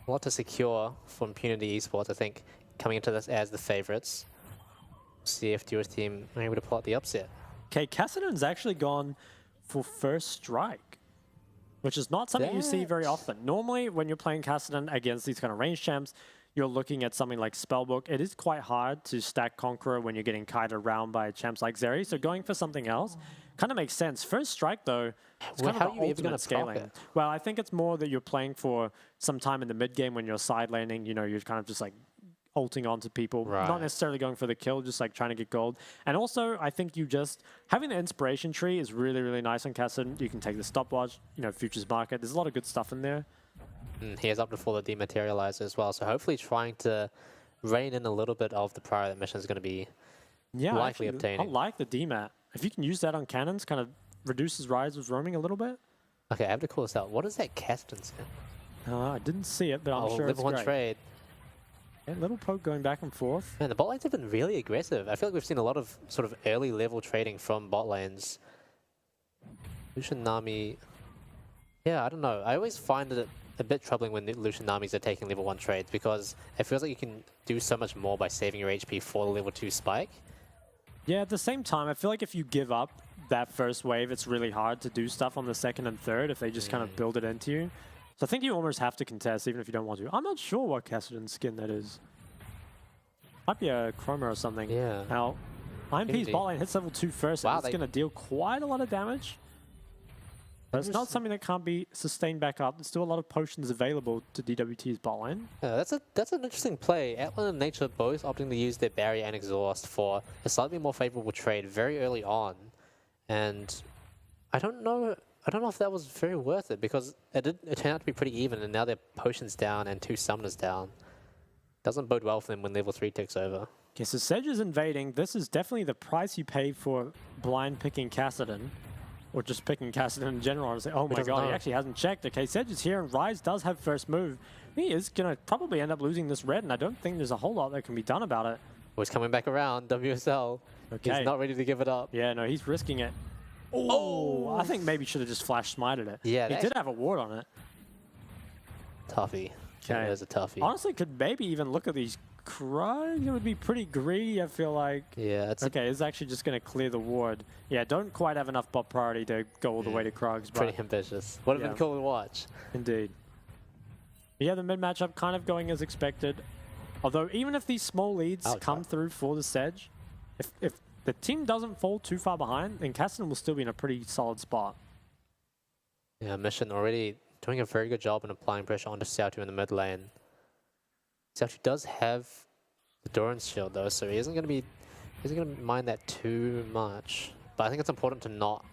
a lot to secure for Impunity Esports, I think, coming into this as the favorites. See if Dewish team are able to pull out the upset. Okay, Cassidy's actually gone for first strike. which is not something you see very often. Normally, when you're playing Kassadin against these kind of range champs, you're looking at something like Spellbook. It is quite hard to stack Conqueror when you're getting kited around by champs like Zeri, so going for something else kind of makes sense. First Strike, though, it's kind of the ultimate scaling. Well, I think it's more that you're playing for some time in the mid game when you're side laning. You know, you're kind of just like ulting onto people, not necessarily going for the kill, just like trying to get gold. And also, I think you just having the inspiration tree is really, really nice on Kassadin. You can take the stopwatch, you know, futures market. There's a lot of good stuff in there. He has up before the dematerializer as well, so hopefully trying to rein in a little bit of the prior that mission is going to be likely obtaining. I like the demat. If you can use that on cannons, kind of reduces Rise roaming a little bit. Okay, I have to call this out. What is that Kassadin skin? I didn't see it, but I'm sure it's level 1 great. trade. Yeah, little poke going back and forth. Man, the bot lanes have been really aggressive. I feel like we've seen a lot of sort of early level trading from bot lanes. Lucian Nami. Yeah, I don't know. I always find it a bit troubling when the Lucian Namis are taking level 1 trades because it feels like you can do so much more by saving your HP for the level 2 spike. Yeah, at the same time, I feel like if you give up that first wave, it's really hard to do stuff on the second and third if they just kind of build it into you. So I think you almost have to contest even if you don't want to. I'm not sure what Kassadin skin that is. Might be a Chroma or something. Yeah. Now, IMP's bot lane hits level 2 first, and it's going to deal quite a lot of damage. But it's not something that can't be sustained back up. There's still a lot of potions available to DWT's bot lane. Yeah, that's an interesting play. Atlan and Nature both opting to use their barrier and exhaust for a slightly more favorable trade very early on. And I don't know if that was very worth it because it turned out to be pretty even, and now their potions down and 2 summoners down. Doesn't bode well for them when level 3 takes over. Okay, so Sedge is invading. This is definitely the price you pay for blind picking Kassadin. Or just picking Kassadin in general and say, oh my god, he actually hasn't checked. Okay, Sedge is here and Rise does have first move. He is going to probably end up losing this red, and I don't think there's a whole lot that can be done about it. Oh, he's coming back around, WSL. Okay. He's not ready to give it up. Yeah, no, he's risking it. Oh! I think maybe should have just flash smited it. Yeah, he did have a ward on it. Toughie. Okay. It is a toughie. Honestly, could maybe even look at these Krugs. It would be pretty greedy, I feel like. Yeah, okay, it's actually just going to clear the ward. Yeah, don't quite have enough bot priority to go all the way to Krugs. Pretty ambitious. Would have been cool to watch. Indeed. Yeah, the mid matchup kind of going as expected. Although, even if these small leads come through for the Sedge, if the team doesn't fall too far behind, then Kassadin will still be in a pretty solid spot. Yeah, Mission already doing a very good job in applying pressure onto Xiaotu in the mid lane. Xiaotu does have the Doran's shield though, so he isn't going to mind that too much. But I think it's important to not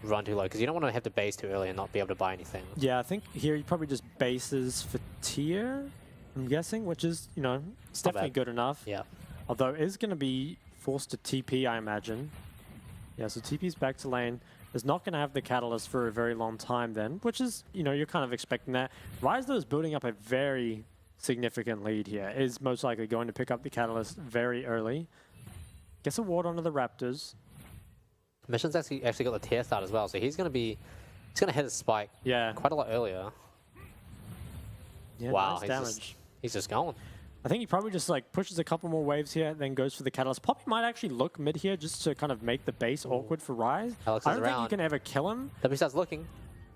run too low, because you don't want to have to base too early and not be able to buy anything. Yeah, I think here he probably just bases for tier, I'm guessing, which is, you know, it's definitely good enough. Yeah. Although it is going to be forced to TP, I imagine. Yeah, so TP's back to lane. Is not going to have the Catalyst for a very long time then, which is, you know, you're kind of expecting that. Rise, though, is building up a very significant lead here. Is most likely going to pick up the Catalyst very early. Gets a ward onto the Raptors. Mission's actually got the tear start as well, so he's going to hit a spike quite a lot earlier. Yeah, wow, nice damage. He's just going. I think he probably just like pushes a couple more waves here, then goes for the Catalyst. Poppy might actually look mid here just to kind of make the base awkward for Rise. Alex I don't think you can ever kill him. W starts looking.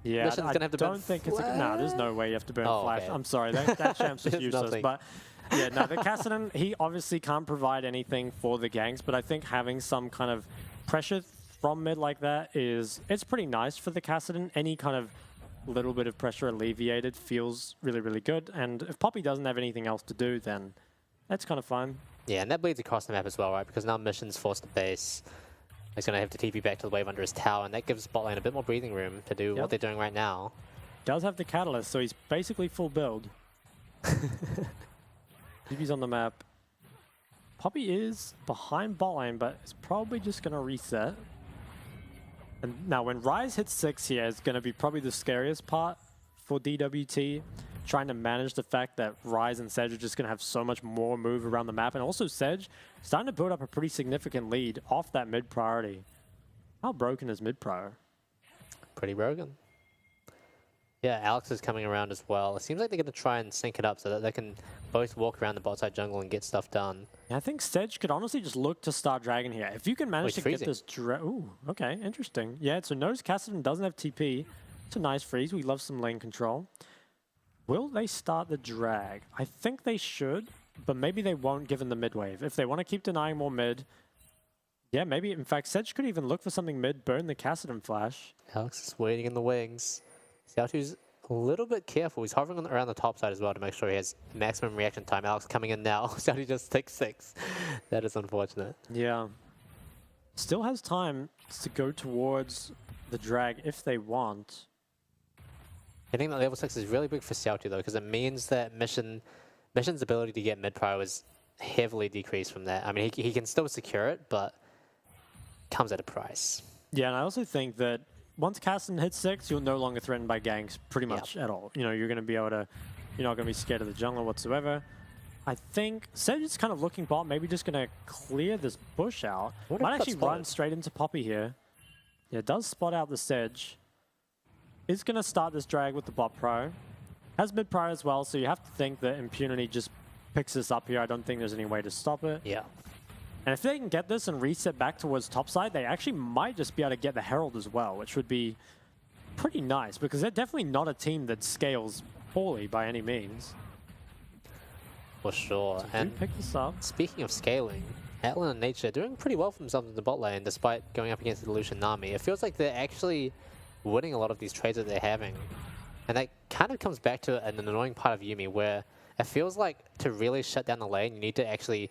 Yeah, Mission's gonna have to don't think it's a... No, there's no way you have to burn Flash. Okay. I'm sorry, that champ's just useless. Nothing. But yeah, no, the Kassadin, he obviously can't provide anything for the ganks, but I think having some kind of pressure from mid like that it's pretty nice for the Kassadin. Any kind of little bit of pressure alleviated feels really, really good. And if Poppy doesn't have anything else to do, then that's kind of fine. Yeah, and that bleeds across the map as well, right? Because now Mission's forced to base. He's going to have to TP back to the wave under his tower, and that gives bot lane a bit more breathing room to do what they're doing right now. Does have the Catalyst, so he's basically full build. TP's on the map. Poppy is behind bot lane, but it's probably just going to reset. And now when Rise hits 6 here, it's going to be probably the scariest part for DWT, trying to manage the fact that Rise and Sedge are just going to have so much more move around the map. And also Sedge starting to build up a pretty significant lead off that mid priority. How broken is mid prior? Pretty broken. Yeah, Alex is coming around as well. It seems like they're going to try and sync it up so that they can both walk around the bot side jungle and get stuff done. Yeah, I think Sedge could honestly just look to start Dragon here. If you can manage to get this... Ooh, okay, interesting. Yeah, so knows Kassadin doesn't have TP. It's a nice freeze. We love some lane control. Will they start the drag? I think they should, but maybe they won't given the mid wave. If they want to keep denying more mid, yeah, maybe. In fact, Sedge could even look for something mid, burn the Kassadin flash. Alex is waiting in the wings. Xiaotu's a little bit careful. He's hovering around the top side as well to make sure he has maximum reaction time. Alex coming in now. Xiaotu just takes 6. That is unfortunate. Yeah. Still has time to go towards the drag if they want. Hitting that level 6 is really big for Xiaotu though, because it means that Mission's ability to get mid-pro is heavily decreased from that. I mean, he can still secure it, but comes at a price. Yeah, and I also think that once Kassadin hits 6, you're no longer threatened by ganks pretty much at all. You know, you're going to be able to, you're not going to be scared of the jungler whatsoever. I think Sedge is kind of looking bot, maybe just going to clear this bush out. Might actually run straight into Poppy here. Yeah, does spot out the Sedge. Is going to start this drag with the bot pro. Has mid pro as well, so you have to think that Impunity just picks this up here. I don't think there's any way to stop it. Yeah. And if they can get this and reset back towards topside, they actually might just be able to get the Herald as well, which would be pretty nice, because they're definitely not a team that scales poorly by any means. For sure. So and pick this up. Speaking of scaling, Atlan and Nature doing pretty well for themselves in the bot lane, despite going up against the Lucian Nami. It feels like they're actually winning a lot of these trades that they're having. And that kind of comes back to an annoying part of Yuumi, where it feels like to really shut down the lane, you need to actually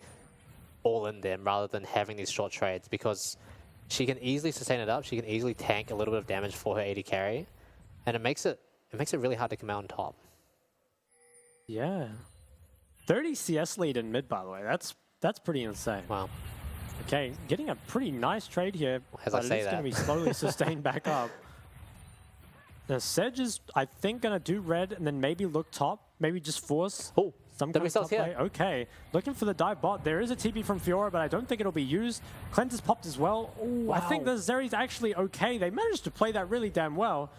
all in them rather than having these short trades, because she can easily sustain it up, she can easily tank a little bit of damage for her AD carry, and it makes it really hard to come out on top. Yeah. 30 CS lead in mid, by the way. That's pretty insane. Wow. Okay, getting a pretty nice trade here, As but I say it's going to that. be slowly sustained back up. Now, Sedge is, I think, going to do red and then maybe look top, maybe just force some kind of top play. Okay, looking for the dive bot. There is a TP from Fiora, but I don't think it'll be used. Cleanse is popped as well. Ooh, I think the Zeri's actually okay. They managed to play that really damn well.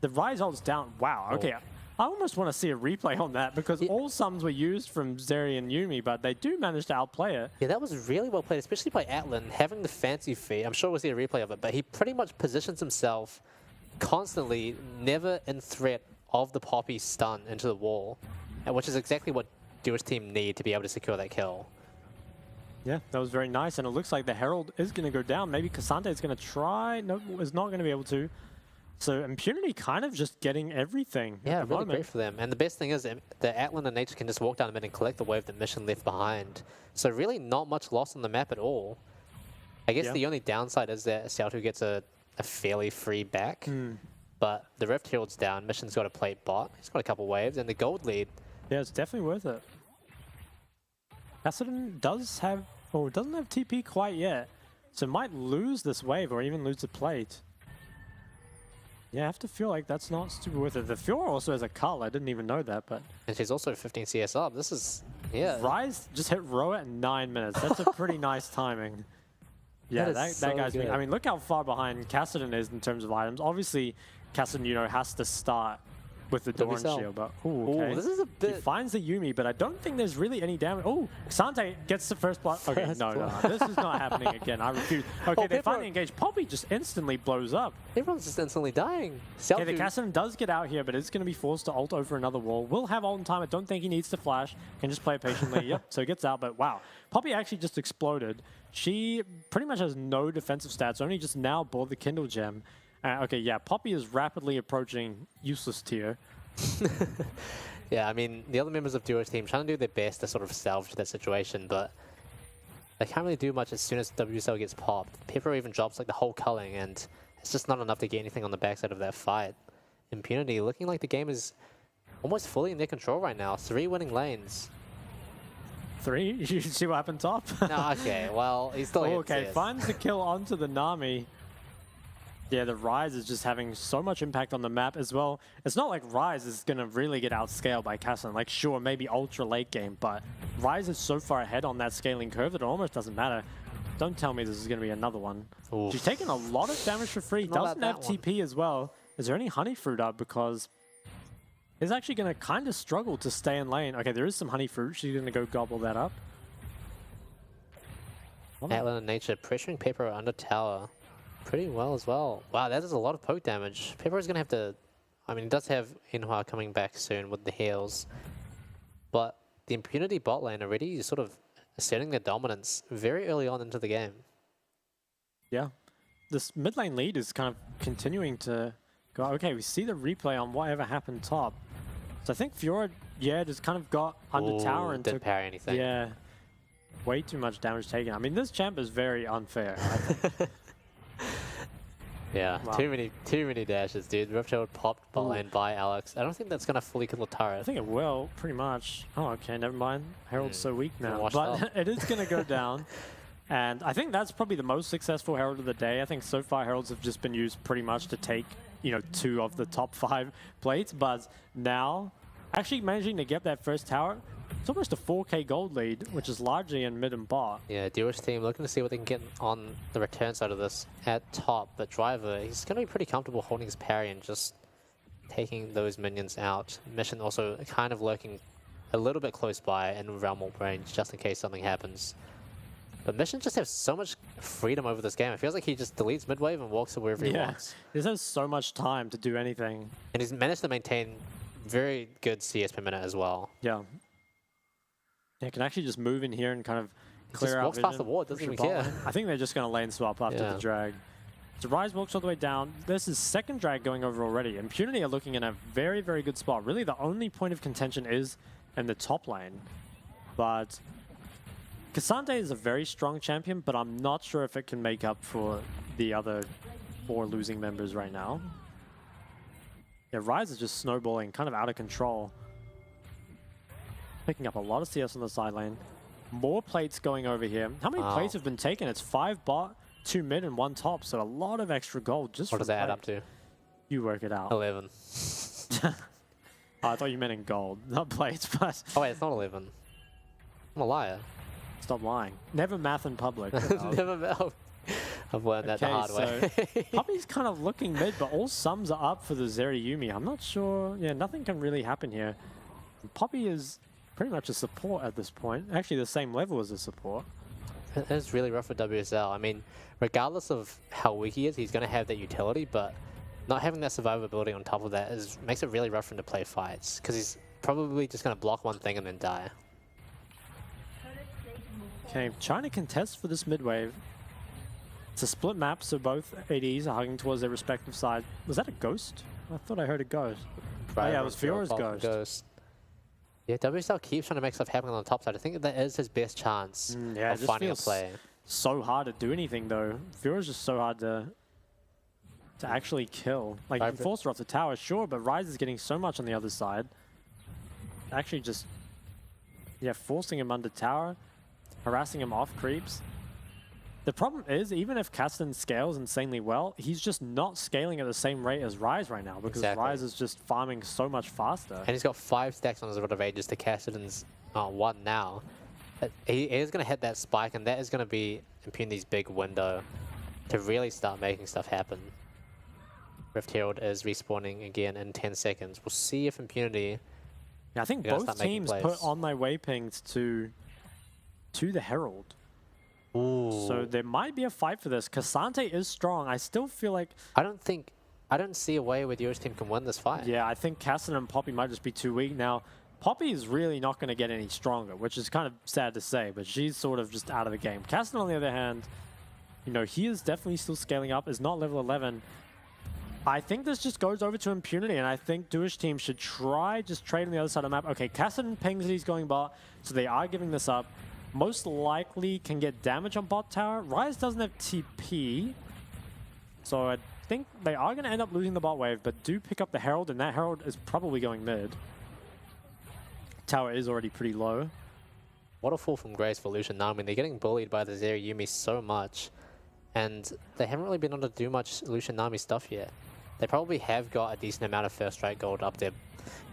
The Rise holds down. Wow, okay. I almost want to see a replay on that, because all sums were used from Zeri and Yuumi, but they do manage to outplay it. Yeah, that was really well played, especially by Atlan, having the fancy feet. I'm sure we'll see a replay of it, but he pretty much positions himself constantly, never in threat of the Poppy stun into the wall, which is exactly what Jewish team need to be able to secure that kill. Yeah, that was very nice, and it looks like the Herald is going to go down. Maybe Cassandra is going to try. No, is not going to be able to. So Impunity kind of just getting everything. Yeah, really great for them. And the best thing is that Atlan and Nature can just walk down the mid and collect the wave that Mission left behind. So really not much loss on the map at all. I guess the only downside is that Xiaotu gets a fairly free back. But the Rift Herald's down, Mission's got a plate bot. He's got a couple waves and the gold lead. Yeah, it's definitely worth it. Kassadin does have, or doesn't have TP quite yet. So might lose this wave or even lose the plate. Yeah, I have to feel like that's not super worth it. The Fiora also has a cull. I didn't even know that, but... And she's also 15 CS up. This is... Yeah. Rise just hit Roa at 9 minutes. That's a pretty nice timing. Yeah, that guy's been... I mean, look how far behind Kassadin is in terms of items. Obviously, Kassadin, you know, has to start with the Dawn Shield, but... Ooh, okay. This is a bit... He finds the Yuumi, but I don't think there's really any damage. Oh, Xante gets the first blood. Okay, no. This is not happening again. I refuse. Okay, they finally engage. Poppy just instantly blows up. Everyone's just instantly dying. Okay, the Kassadin does get out here, but it's going to be forced to ult over another wall. Will have ult in time. I don't think he needs to flash. Can just play it patiently. Yep, so he gets out, but wow. Poppy actually just exploded. She pretty much has no defensive stats, only just now bought the Kindle Gem. Okay, yeah, Poppy is rapidly approaching useless tier. Yeah, I mean, the other members of Duo's team trying to do their best to sort of salvage that situation, but they can't really do much as soon as WSL gets popped. Pepper even drops like the whole culling, and it's just not enough to get anything on the backside of that fight. Impunity looking like the game is almost fully in their control right now. 3 winning lanes. 3? You see what happened top? No, okay, well, he's still okay, finds the kill onto the Nami. Yeah, the Rise is just having so much impact on the map as well. It's not like Rise is going to really get outscaled by Kassadin. Like, sure, maybe ultra late game, but Rise is so far ahead on that scaling curve that it almost doesn't matter. Don't tell me this is going to be another one. Oof. She's taking a lot of damage for free. Doesn't have TP as well. Is there any honey fruit up? Because it's actually going to kind of struggle to stay in lane. Okay, there is some honey fruit. She's going to go gobble that up. Atlan and Nature pressuring Pepper under tower pretty well as well. Wow, that is a lot of poke damage. Pepper is going to have to I mean, he does have Inhua coming back soon with the heals, but the Impunity bot lane already sort of asserting their dominance very early on into the game. Yeah. This mid lane lead is kind of continuing to go. Okay, we see the replay on whatever happened top. So I think Fiora, yeah, just kind of got under tower and didn't took, parry anything. yeah, way too much damage taken. I mean, this champ is very unfair, I think. Yeah, Wow. too many dashes, dude. Rifthold popped bot lane by Alex. I don't think that's gonna fully kill the turret. I think it will, pretty much. Oh, okay, never mind. Herald's so weak now. washed But up. it is going to go down. And I think that's probably the most successful Herald of the day. I think so far Heralds have just been used pretty much to take, you know, 2 of the top 5 plates. But now, actually managing to get that first tower, it's almost a 4k gold lead, which is largely in mid and bot. Yeah, Jewish team looking to see what they can get on the return side of this at top. But Driver, he's going to be pretty comfortable holding his parry and just taking those minions out. Mission also kind of lurking a little bit close by in realm warp range just in case something happens. But Mission just has so much freedom over this game. It feels like he just deletes mid wave and walks to wherever he wants. He just has so much time to do anything. And he's managed to maintain very good CS per minute as well. Yeah. Yeah, can actually just move in here and kind of clear just out walks past vision, the ward, doesn't push even your bot care. lane. I think they're just going to lane swap after Yeah. the drag. So Rise walks all the way down. This is second drag going over already. Impunity are looking in a very, very good spot. Really, the only point of contention is in the top lane. But Cassandre is a very strong champion, but I'm not sure if it can make up for the other 4 losing members right now. Yeah, Rise is just snowballing, kind of out of control. Picking up a lot of CS on the side lane. More plates going over here. How many Wow. plates have been taken? It's 5 bot, 2 mid, and 1 top. So a lot of extra gold just What does from that add up plate. to? You work it out. 11. Oh, I thought you meant in gold, not plates, but Oh wait, it's not 11. I'm a liar. stop lying. Never math in public. Never. I've learned that the hard way. Poppy's kind of looking mid, but all sums are up for the Zerayumi. I'm not sure. Yeah, nothing can really happen here. Poppy is pretty much a support at this point. Actually, the same level as a support. It's really rough for WSL. I mean, regardless of how weak he is, he's going to have that utility, but not having that survivability on top of that makes it really rough for him to play fights, because he's probably just going to block one thing and then die. Okay, trying to contest for this mid wave. It's a split map, so both ADs are hugging towards their respective side. Was that a ghost? I thought I heard a ghost. Oh yeah, it was Fiora's ghost. Yeah, WSL keeps trying to make stuff happen on the top side. I think that is his best chance Yeah, it of just finding a feels play. so hard to do anything though. Fiora's just so hard to actually kill. Like, you can force her off the tower, sure, but Rise is getting so much on the other side. Actually just, yeah, forcing him under tower, harassing him off creeps. The problem is, even if Kassadin scales insanely well, he's just not scaling at the same rate as Rise right now, because Exactly. Rise is just farming so much faster. And he's got 5 stacks on his Rod of Ages to Kassadin's 1 now. He is going to hit that spike, and that is going to be Impunity's big window to really start making stuff happen. Rift Herald is respawning again in 10 seconds. We'll see if Impunity... Yeah, I think They're gonna both start making teams plays. put on their waypings to the Herald. Ooh. So there might be a fight for this. Cassandre is strong. I still feel like... I don't see a way where the US team can win this fight. Yeah, I think Kassadin and Poppy might just be too weak. Now, Poppy is really not going to get any stronger, which is kind of sad to say, but she's sort of just out of the game. Kassadin, on the other hand, you know, he is definitely still scaling up, is not level 11. I think this just goes over to Impunity, and I think Duish team should try just trade on the other side of the map. Okay, Kassadin pings that he's going bot, so they are giving this up. Most likely can get damage on bot tower. Rise doesn't have TP, so I think they are going to end up losing the bot wave, but do pick up the Herald, and that Herald is probably going mid. Tower is already pretty low. What a fall from grace for Lucian now. I mean, they're getting bullied by the Zerayumi so much, and they haven't really been able to do much Lucian Nami stuff yet. They probably have got a decent amount of first strike gold up their,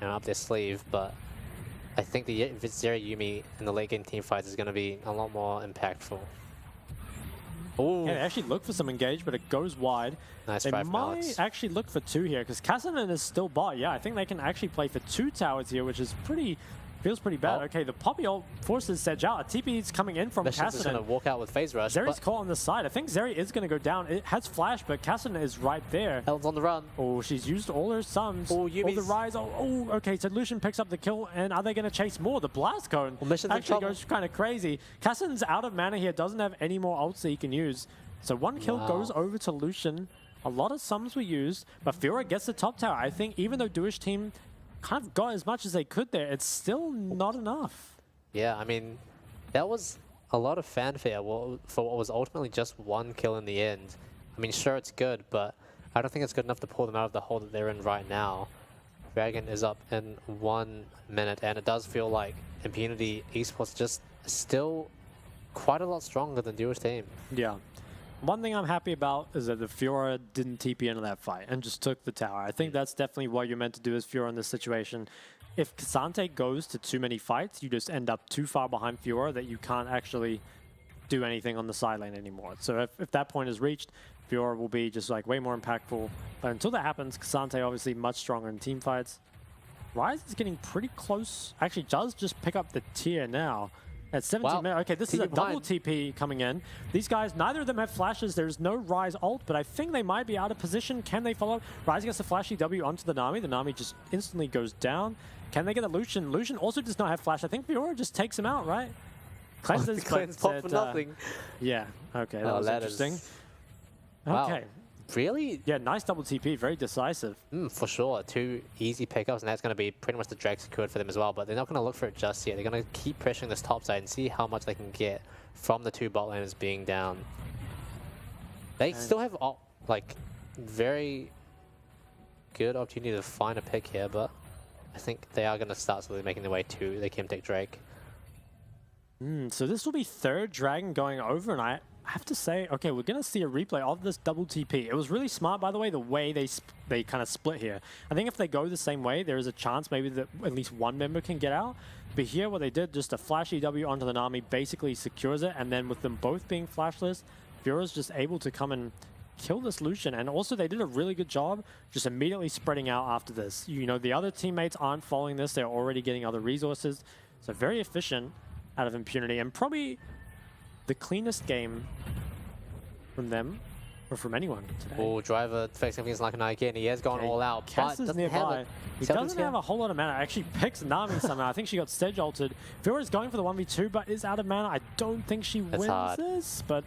up their sleeve, but I think the Zerayumi in the late game team fights is going to be a lot more impactful. Ooh. Yeah, they actually look for some engage, but it goes wide. Nice They try from might Alex. actually look for 2 here, because Kassadin is still bot. Yeah, I think they can actually play for 2 towers here, which is pretty Feels pretty bad. Oh. Okay, the Poppy ult forces Sedge out. A TP is coming in from Mission's just going to Cassidy. walk out with phase rush. Zeri's but caught on the side. I think Zeri is going to go down. It has flash, but Cassidy is right there. Ellen's on the run. Oh, she's used all her sums. Oh, Oh, the Yumi's... rise. Oh, okay. So Lucian picks up the kill, and are they going to chase more? The blast cone Well, Mission's in actually trouble. goes kind of crazy. Cassidy's out of mana here. Doesn't have any more ults that he can use. So one kill Wow. goes over to Lucian. A lot of sums were used, but Fiora gets the top tower. I think even though Duish team kind of got as much as they could there, it's still not enough. Yeah, I mean, that was a lot of fanfare for what was ultimately just one kill in the end. I mean, sure, it's good, but I don't think it's good enough to pull them out of the hole that they're in right now. Dragon is up in 1 minute, and it does feel like Impunity Esports just still quite a lot stronger than Duo's team. Yeah. One thing I'm happy about is that the Fiora didn't TP into that fight and just took the tower. I think that's definitely what you're meant to do as Fiora in this situation. If K'Sante goes to too many fights, you just end up too far behind Fiora that you can't actually do anything on the side lane anymore. So if that point is reached, Fiora will be just like way more impactful. But until that happens, K'Sante obviously much stronger in team fights. Ryze is getting pretty close. Actually, does just pick up the tier now. At 17 minutes. Okay, this is a double TP coming in. These guys, neither of them have flashes. There's no Ryze ult, but I think they might be out of position. Can they follow? Ryze gets the flashy W onto the Nami. The Nami just instantly goes down. Can they get a Lucian? Lucian also does not have flash. I think Fiora just takes him out, right? Cleanses, Cleanse pop for nothing. Yeah, okay, that was interesting. Wow. Okay. Really? Yeah, nice double TP, very decisive. For sure. 2 easy pickups, and that's going to be pretty much the drag secured for them as well, but they're not going to look for it just yet. They're going to keep pressuring this top side and see how much they can get from the 2 bot laners being down. They still have, like, very good opportunity to find a pick here, but I think they are going to start slowly making their way to the Kimtech Drake. So this will be 3rd Dragon going over, and I have to say, okay, we're going to see a replay of this double TP. It was really smart, by the way, the way they kind of split here. I think if they go the same way, there is a chance maybe that at least one member can get out. But here, what they did, just a flashy W onto the Nami basically secures it, and then with them both being flashless, Fiora's just able to come and kill this Lucian. And also, they did a really good job just immediately spreading out after this. You know, the other teammates aren't following this. They're already getting other resources. So very efficient out of Impunity, and probably the cleanest game from them, or from anyone today. Oh, Driver facing things like an again. He has gone all out, Cass but is doesn't nearby. have it. He doesn't have a whole lot of mana. Actually picks Nami somehow. I think she got Sedge ulted. Fiora's going for the 1v2, but is out of mana. I don't think she wins this, but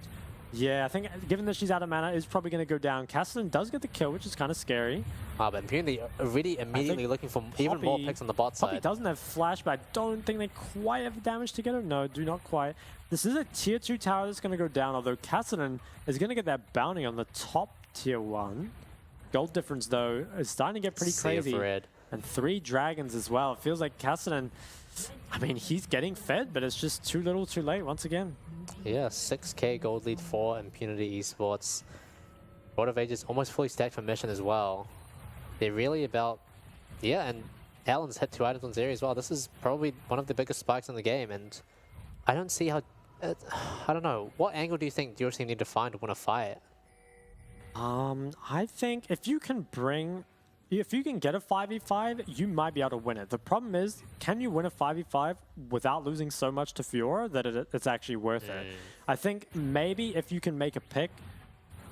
yeah, I think given that she's out of mana, is probably going to go down. Cassidy does get the kill, which is kind of scary. But Impunity really immediately looking for even more picks on the bot side. Poppy doesn't have flash, but I don't think they quite have the damage to get her. No, do not quite. This is a tier 2 tower that's going to go down, although Cassidy is going to get that bounty on the top tier 1. Gold difference, though, is starting to get pretty crazy. And 3 dragons as well. It feels like Cassidy, I mean, he's getting fed, but it's just too little too late once again. Yeah, 6k gold lead for Impunity Esports. World of Ages almost fully stacked for Mission as well. They're really about, yeah, and Allen's hit 2 items on Zeri as well. This is probably one of the biggest spikes in the game, and I don't see how, I don't know, what angle do you think your team need to find to win a fight? I think if you can get a 5v5, you might be able to win it. The problem is, can you win a 5v5 without losing so much to Fiora that it's actually worth it? I think maybe if you can make a pick.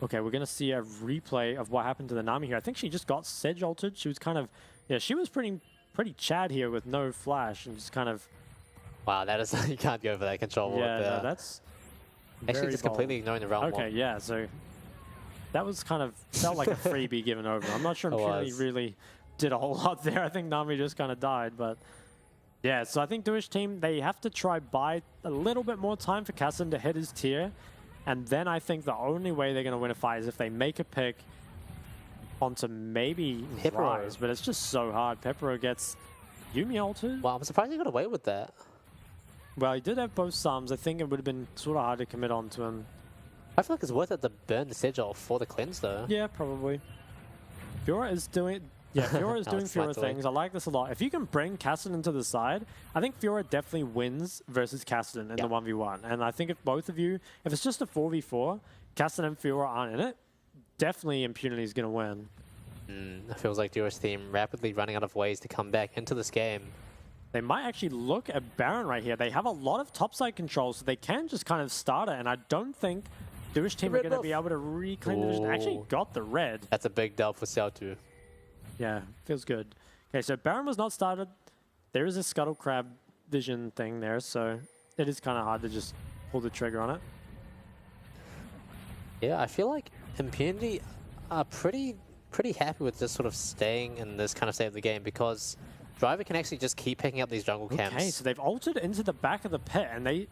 Okay, we're going to see a replay of what happened to the Nami here. I think she just got Sedge ulted. She was kind of, yeah, she was pretty Chad here with no flash and just kind of. Wow, that is, you can't go for that control. Yeah, no, that's actually just bold. completely ignoring the round one. Okay, yeah, so that was kind of, felt like a freebie given over. I'm not sure Impunity really did a whole lot there. I think Nami just kind of died, but yeah, so I think Duish team, they have to try buy a little bit more time for Cassidy to hit his tier. And then I think the only way they're going to win a fight is if they make a pick onto maybe Ryze, but it's just so hard. Pepero gets Yuumi ulted. Wow, I'm surprised he got away with that. Well, he did have both sums. I think it would have been sort of hard to commit onto him. I feel like it's worth it to burn the Sedge ult for the cleanse, though. Yeah, probably. Fiora is doing... Yeah, Fiora is doing Fiora things. I like this a lot. If you can bring Cassidy to the side, I think Fiora definitely wins versus Cassidy in the 1v1. And I think if both of you, if it's just a 4v4, Cassidy and Fiora aren't in it, definitely Impunity is going to win. It feels like Duo's team rapidly running out of ways to come back into this game. They might actually look at Baron right here. They have a lot of topside control, so they can just kind of start it, and I don't think Duish team are going to be able to reclaim the division. Actually got the red. That's a big dub for Xiao2. Yeah, feels good. Okay, so Baron was not started. There is a Scuttle Crab vision thing there, so it is kind of hard to just pull the trigger on it. Yeah, I feel like Impunity are pretty happy with just sort of staying in this kind of state of the game because Driver can actually just keep picking up these jungle camps. Okay, so they've altered into the back of the pit, and they,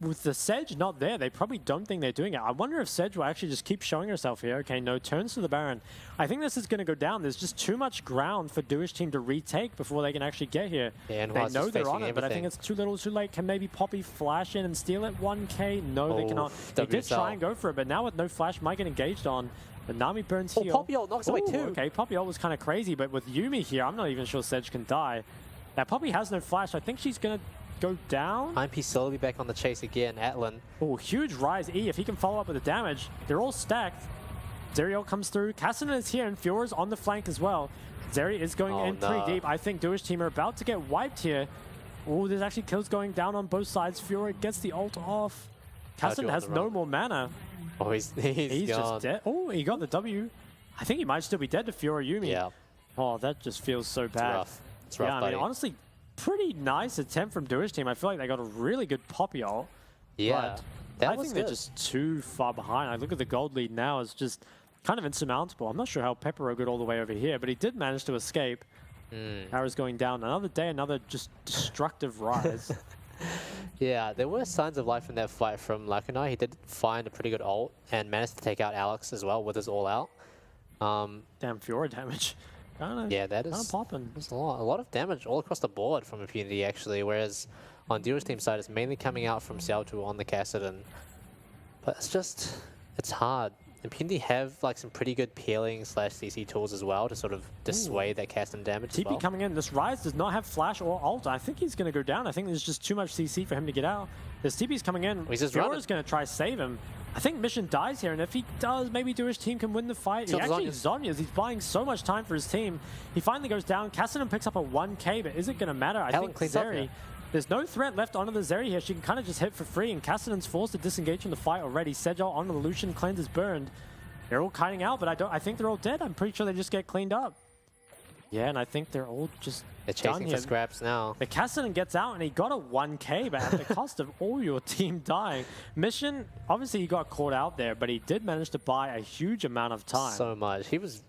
with the Sedge not there, they probably don't think they're doing it. I wonder if Sedge will actually just keep showing herself here. Okay, no turns to the Baron. I think this is going to go down. There's just too much ground for Duish team to retake before they can actually get here. Yeah, and they know they're on it, but I think it's too little too late. Can maybe Poppy flash in and steal it? 1K? No, they cannot. They did try and go for it, but now with no flash, might get engaged on. But Nami burns heal. Poppy ult knocks away too. Okay, Poppy ult was kind of crazy, but with Yuumi here, I'm not even sure Sedge can die. Now Poppy has no flash. I think she's going to go down. IMP slowly back on the chase again. Atlan. Oh, huge rise E. If he can follow up with the damage, they're all stacked. Zerial comes through. Cassidy is here, and Fiora's on the flank as well. Zeri is going in pretty deep. I think Duish team are about to get wiped here. Oh, there's actually kills going down on both sides. Fiora gets the ult off. Cassidy has no more mana. Oh, he's gone. Just dead. Oh, he got the W. I think he might still be dead to Fiora Yuumi. Yeah. Oh, that just feels so bad. Rough. It's rough, yeah, I mean, honestly, pretty nice attempt from Duish team. I feel like they got a really good Poppy ult. Yeah, I think they're just too far behind. I look at the gold lead now. It's just kind of insurmountable. I'm not sure how Pepero got all the way over here, but he did manage to escape. Arrow's going down. Another day, another just destructive rise. Yeah, there were signs of life in that fight from Lakunai. He did find a pretty good ult and managed to take out Alex as well with his all out. Damn Fiora damage. Yeah, that is popping. There's a lot of damage all across the board from Impunity actually, whereas on Duo's team side it's mainly coming out from Xiao2 on the Kassadin. But it's hard. Impunity have like some pretty good peeling / CC tools as well to sort of dissuade that Kassadin damage TP as well. coming in. This Rise does not have flash or ult. I think he's going to go down. I think there's just too much CC for him to get out. This TP's coming in. Fiora's going to try save him. I think Mission dies here, and if he does, maybe Duish team can win the fight. He actually Zhonya's. He's buying so much time for his team. He finally goes down. Kassadin picks up a 1K, but is it going to matter? I think Zeri. There's no threat left onto the Zeri here. She can kind of just hit for free, and Kassadin's forced to disengage from the fight already. Sejal onto the Lucian. Cleanse is burned. They're all kiting out, but I think they're all dead. I'm pretty sure they just get cleaned up. Yeah, and I think they're all just They're chasing for scraps now. The Kassadin gets out, and he got a 1K, but at the cost of all your team dying. Mission, obviously he got caught out there, but he did manage to buy a huge amount of time. So much. He was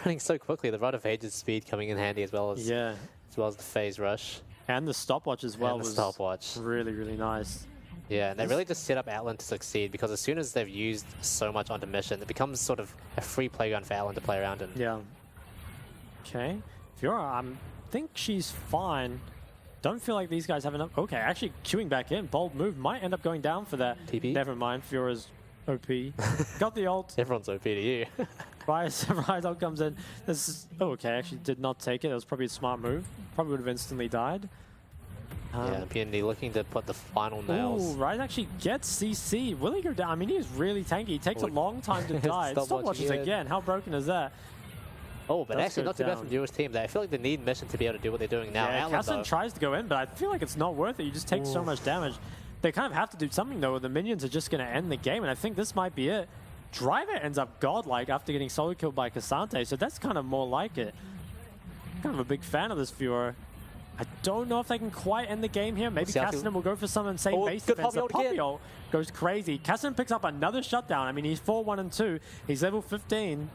running so quickly. The Rite of Ages speed coming in handy as well as the phase rush. And the stopwatch as well was stopwatch. Really, really nice. Yeah, and they really just set up Atlan to succeed because as soon as they've used so much onto Mission, it becomes sort of a free playground for Atlan to play around in. Yeah. Okay. Fiora, I think she's fine. Don't feel like these guys have enough. Okay, actually queuing back in. Bold move. Might end up going down for that. TP? Never mind. Fiora's OP. Got the ult. Everyone's OP to you. Rise ult comes in. This is, okay, actually did not take it. That was probably a smart move. Probably would have instantly died. Yeah, PND looking to put the final nails. Ooh, Rise actually gets CC. Will he go down? I mean, he's really tanky. He takes a long time to die. Stopwatches again. How broken is that? Oh, but actually not too bad from Duo's team. I feel like they need Mission to be able to do what they're doing now. Yeah, Kassadin tries to go in, but I feel like it's not worth it. You just take so much damage. They kind of have to do something, though, or the minions are just going to end the game, and I think this might be it. Driver ends up godlike after getting solo killed by Cassante, so that's kind of more like it. Kind of a big fan of this Fiora. I don't know if they can quite end the game here. Maybe Kassadin will go for some insane base defense. The Poppy ult goes crazy. Kassadin picks up another shutdown. I mean, he's 4-1-2. He's level 15.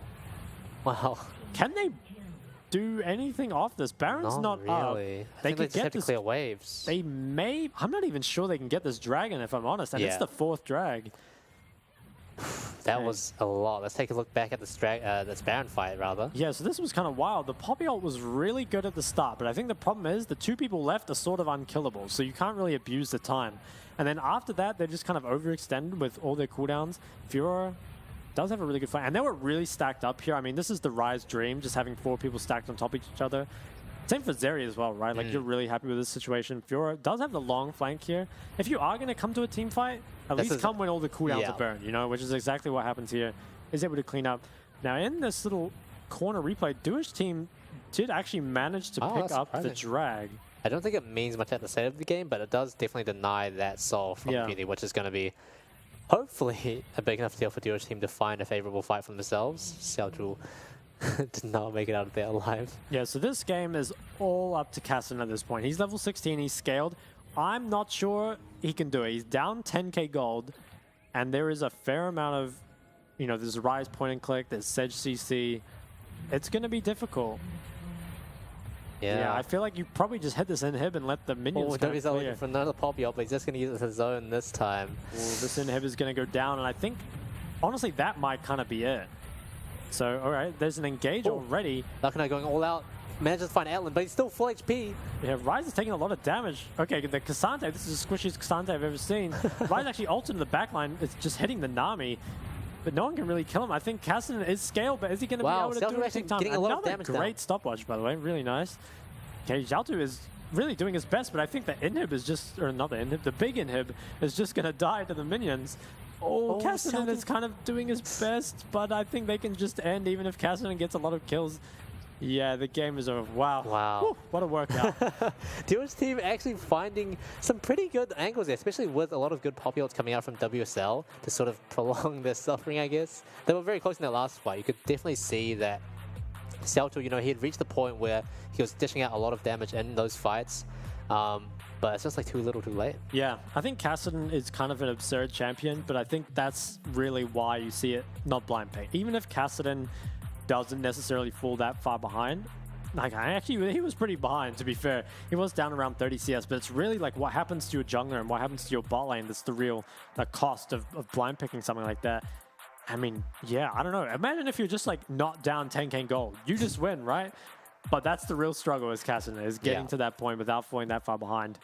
Wow. Can they do anything off this? Baron's not really up. They could get this. Clear waves. They may. I'm not even sure they can get this dragon, if I'm honest. And it's the 4th drag. That was a lot. Let's take a look back at this Baron fight, rather. Yeah, so this was kind of wild. The Poppy ult was really good at the start, but I think the problem is the 2 people left are sort of unkillable, so you can't really abuse the time. And then after that, they're just kind of overextended with all their cooldowns. Fiora does have a really good fight, and they were really stacked up here. I mean, this is the Rise dream, just having 4 people stacked on top of each other. Same for Zeri as well, right? Like, you're really happy with this situation. Fiora does have the long flank here. If you are going to come to a team fight, at least come when all the cooldowns are burned, you know, which is exactly what happens here. Is able to clean up. Now, in this little corner replay, Duish team did actually manage to pick up the drag. I don't think it means much at the state of the game, but it does definitely deny that soul from Yeah. Beauty, which is going to be hopefully a big enough deal for Duo's team to find a favorable fight for themselves. Xiaozhu did not make it out of there alive. Yeah, so this game is all up to Casson at this point. He's level 16, he's scaled. I'm not sure he can do it. He's down 10k gold, and there is a fair amount of, you know, there's Rise point and click, there's Sedge CC. It's going to be difficult. Yeah, I feel like you probably just hit this inhib and let the minions kind of W's clear. looking for another poppy up, but he's just going to use it as his zone this time. Well, this inhib is going to go down, and I think, honestly, that might kind of be it. So, all right, there's an engage already. Lakuna going all out, manages to find Atlan, but he's still full HP. Yeah, Rise is taking a lot of damage. Okay, the Cassante, this is the squishiest Cassante I've ever seen. Rise actually ulted in the backline. It's just hitting the Nami, but no one can really kill him. I think Casson is scaled, but is he going to be able to do it actually time? getting a lot of Another damage great down. stopwatch, by the way. Really nice. Okay, Xiaotu is really doing his best, but I think the inhib is just, or not the inhib, the big inhib is just going to die to the minions. Oh, Cassinan is kind of doing his best, but I think they can just end even if Cassinan gets a lot of kills. Yeah, the game is over. Wow. Wow. Whew, what a workout. Duo's team actually finding some pretty good angles there, especially with a lot of good pop ults coming out from WSL to sort of prolong their suffering, I guess. They were very close in their last fight. You could definitely see that Xiaotu, you know, he had reached the point where he was dishing out a lot of damage in those fights. But it's just like too little too late. Yeah, I think Cassinan is kind of an absurd champion, but I think that's really why you see it not blind pick. Even if Cassinan doesn't necessarily fall that far behind, like he was pretty behind, to be fair. He was down around 30 CS, but it's really like what happens to your jungler and what happens to your bot lane that's the real cost of blind picking something like that. I mean, yeah, I don't know. Imagine if you're just like not down 10k gold. You just win, right? But that's the real struggle as Cassinan, is getting to that point without falling that far behind.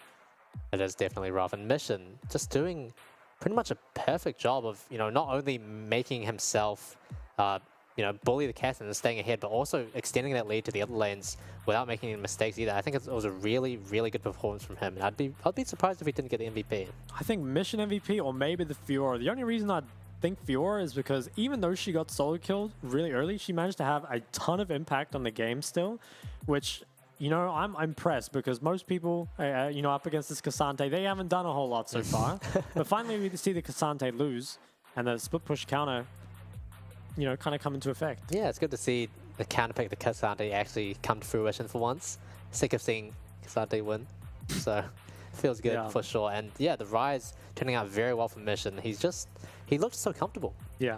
It is definitely rough. And Mission just doing pretty much a perfect job of, you know, not only making himself, you know, bully the Cassinan and staying ahead, but also extending that lead to the other lanes without making any mistakes either. I think it was a really, really good performance from him. And I'd be surprised if he didn't get the MVP. I think Mission MVP or maybe the Fiora. The only reason I think Fiora is because even though she got solo killed really early, she managed to have a ton of impact on the game still, which, you know, I'm impressed because most people, you know, up against this Cassante, they haven't done a whole lot so far. But finally we see the Cassante lose and the split push counter, you know, kind of come into effect. Yeah, it's good to see the counter pick the Cassante actually come to fruition for once. Sick of seeing Cassante win. So feels good for sure. And yeah, the Rise turning out very well for Mission. He looks so comfortable. Yeah.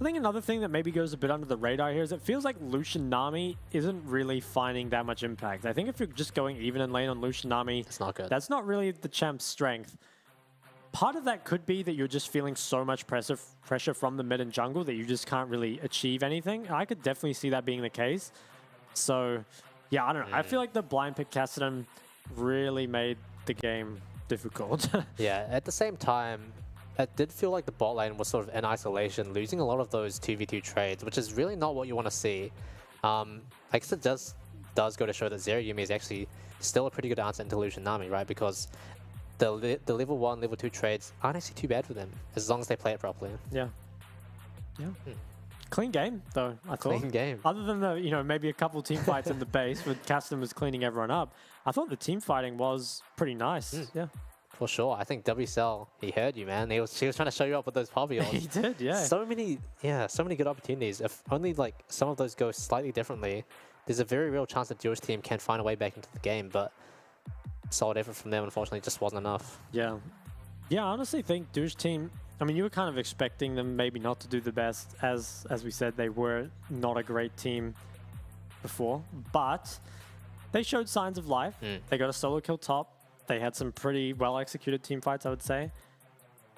I think another thing that maybe goes a bit under the radar here is it feels like Lucian Nami isn't really finding that much impact. I think if you're just going even in lane on Lucian Nami, it's not good. That's not really the champ's strength. Part of that could be that you're just feeling so much pressure from the mid and jungle that you just can't really achieve anything. I could definitely see that being the case. So, yeah, I don't know. I feel like the blind pick Cassinan really made the game difficult. Yeah, at the same time, it did feel like the bot lane was sort of in isolation, losing a lot of those 2v2 trades, which is really not what you want to see. I guess it does go to show that Zero Yumi is actually still a pretty good answer into Lucian Nami, right? Because the level 1, level 2 trades aren't actually too bad for them, as long as they play it properly. Yeah. Yeah. Clean game, though, I thought. Clean game. Other than the, you know, maybe a couple team fights in the base with Cassinan was cleaning everyone up, I thought the team fighting was pretty nice. Yeah. For sure. I think WSL, he heard you, man. She was trying to show you up with those poppy ults. He did, yeah. So many good opportunities. If only like some of those go slightly differently, there's a very real chance that Duo's team can find a way back into the game, but solid effort from them, unfortunately, just wasn't enough. Yeah. Yeah, I honestly think Duo's team, I mean, you were kind of expecting them maybe not to do the best. As we said, they were not a great team before, but they showed signs of life. They got a solo kill top. They had some pretty well-executed team fights, I would say.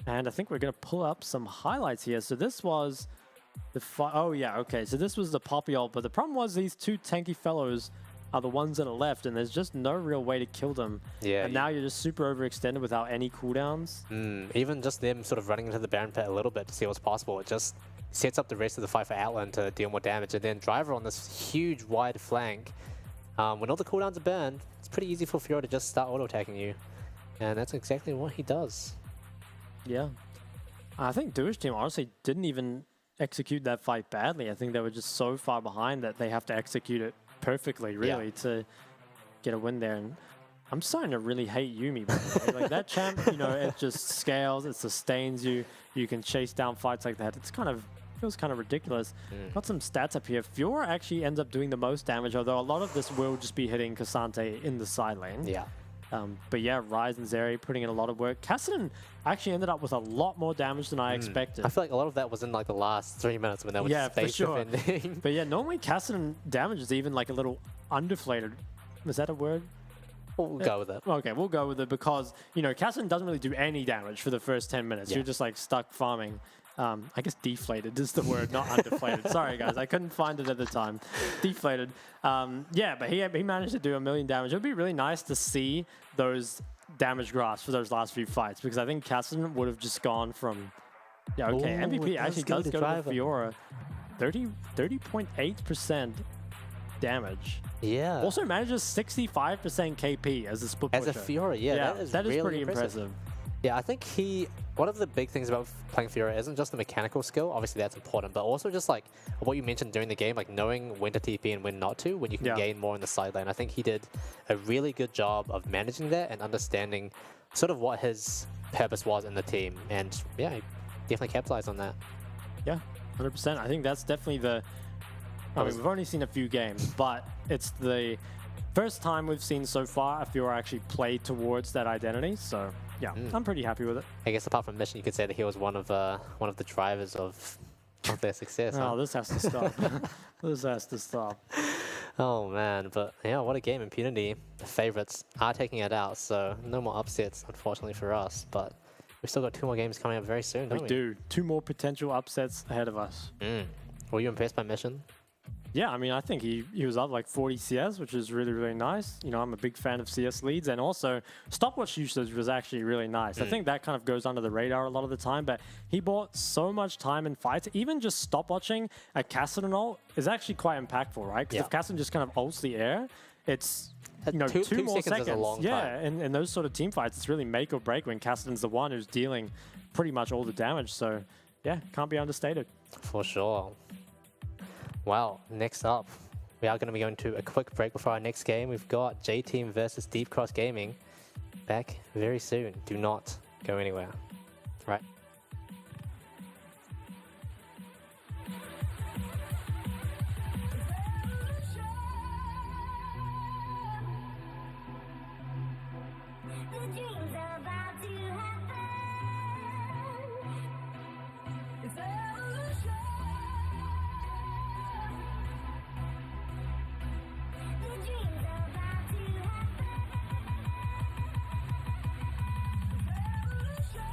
And I think we're going to pull up some highlights here. So this was the oh, yeah, okay. So this was the Poppy ult, but the problem was these two tanky fellows are the ones that are left, and there's just no real way to kill them. Yeah. And now you're just super overextended without any cooldowns. Even just them sort of running into the Baron pit a little bit to see what's possible, it just sets up the rest of the fight for Outland to deal more damage. And then Driver on this huge wide flank. When all the cooldowns are burned, it's pretty easy for Fiora to just start auto-attacking you. And that's exactly what he does. Yeah. I think Duo's team honestly didn't even execute that fight badly. I think they were just so far behind that they have to execute it perfectly, really, to get a win there. And I'm starting to really hate Yumi, by the way. Like, that champ, you know, it just scales, it sustains you. You can chase down fights like that. It's kind of, feels kind of ridiculous. Got some stats up here. Fiora actually ends up doing the most damage, although a lot of this will just be hitting Cassante in the side lane. Yeah. But yeah, Ryze and Zeri putting in a lot of work. Kassadin actually ended up with a lot more damage than I expected. I feel like a lot of that was in like the last 3 minutes when they were space defending. But yeah, normally Kassadin damage is even like a little undeflated. Is that a word? We'll go with it. Okay, we'll go with it because, you know, Kassadin doesn't really do any damage for the first 10 minutes. Yeah. You're just like stuck farming. I guess deflated is the word, not undeflated. Sorry, guys. I couldn't find it at the time. Deflated. Yeah, but he managed to do 1 million damage. It would be really nice to see those damage graphs for those last few fights because I think Kassadin would have just gone from... Yeah, okay, Ooh, MVP actually does go to Fiora. 30.8% damage. Yeah. Also manages 65% KP as a split As a pusher. Fiora, yeah, that is really pretty impressive. impressive. Yeah, I think one of the big things about playing Fiora isn't just the mechanical skill, obviously that's important, but also just like what you mentioned during the game, like knowing when to TP and when not to, when you can gain more in the side lane. I think he did a really good job of managing that and understanding sort of what his purpose was in the team. And yeah, he definitely capitalized on that. Yeah, 100%. I think that's definitely the... I mean, we've only seen a few games, but it's the first time we've seen so far a Fiora actually play towards that identity. So yeah, I'm pretty happy with it. I guess apart from Mission, you could say that he was one of the drivers of their success. Oh, this has to stop. This has to stop. Oh man, but yeah, what a game. Impunity, the favorites, are taking it out, so no more upsets, unfortunately for us, but we've still got 2 more games coming up very soon, don't we? We do. 2 more potential upsets ahead of us. Were you impressed by Mission? Yeah, I mean, I think he was up like 40 CS, which is really, really nice. You know, I'm a big fan of CS leads, and also stopwatch usage was actually really nice. I think that kind of goes under the radar a lot of the time, but he bought so much time in fights. Even just stopwatching a Kassadin ult is actually quite impactful, right? Because if Kassadin just kind of ults the air, it's, you know, 2 more seconds. Is a long time. In those sort of team fights, it's really make or break when Kassadin's the one who's dealing pretty much all the damage. So, yeah, can't be understated. For sure. Well, next up, we are going to be going to a quick break before our next game. We've got J-Team versus Deep Cross Gaming back very soon. Do not go anywhere. Right. The dreams are about to happen. It's evolution. The dreams are about to happen. It's evolution.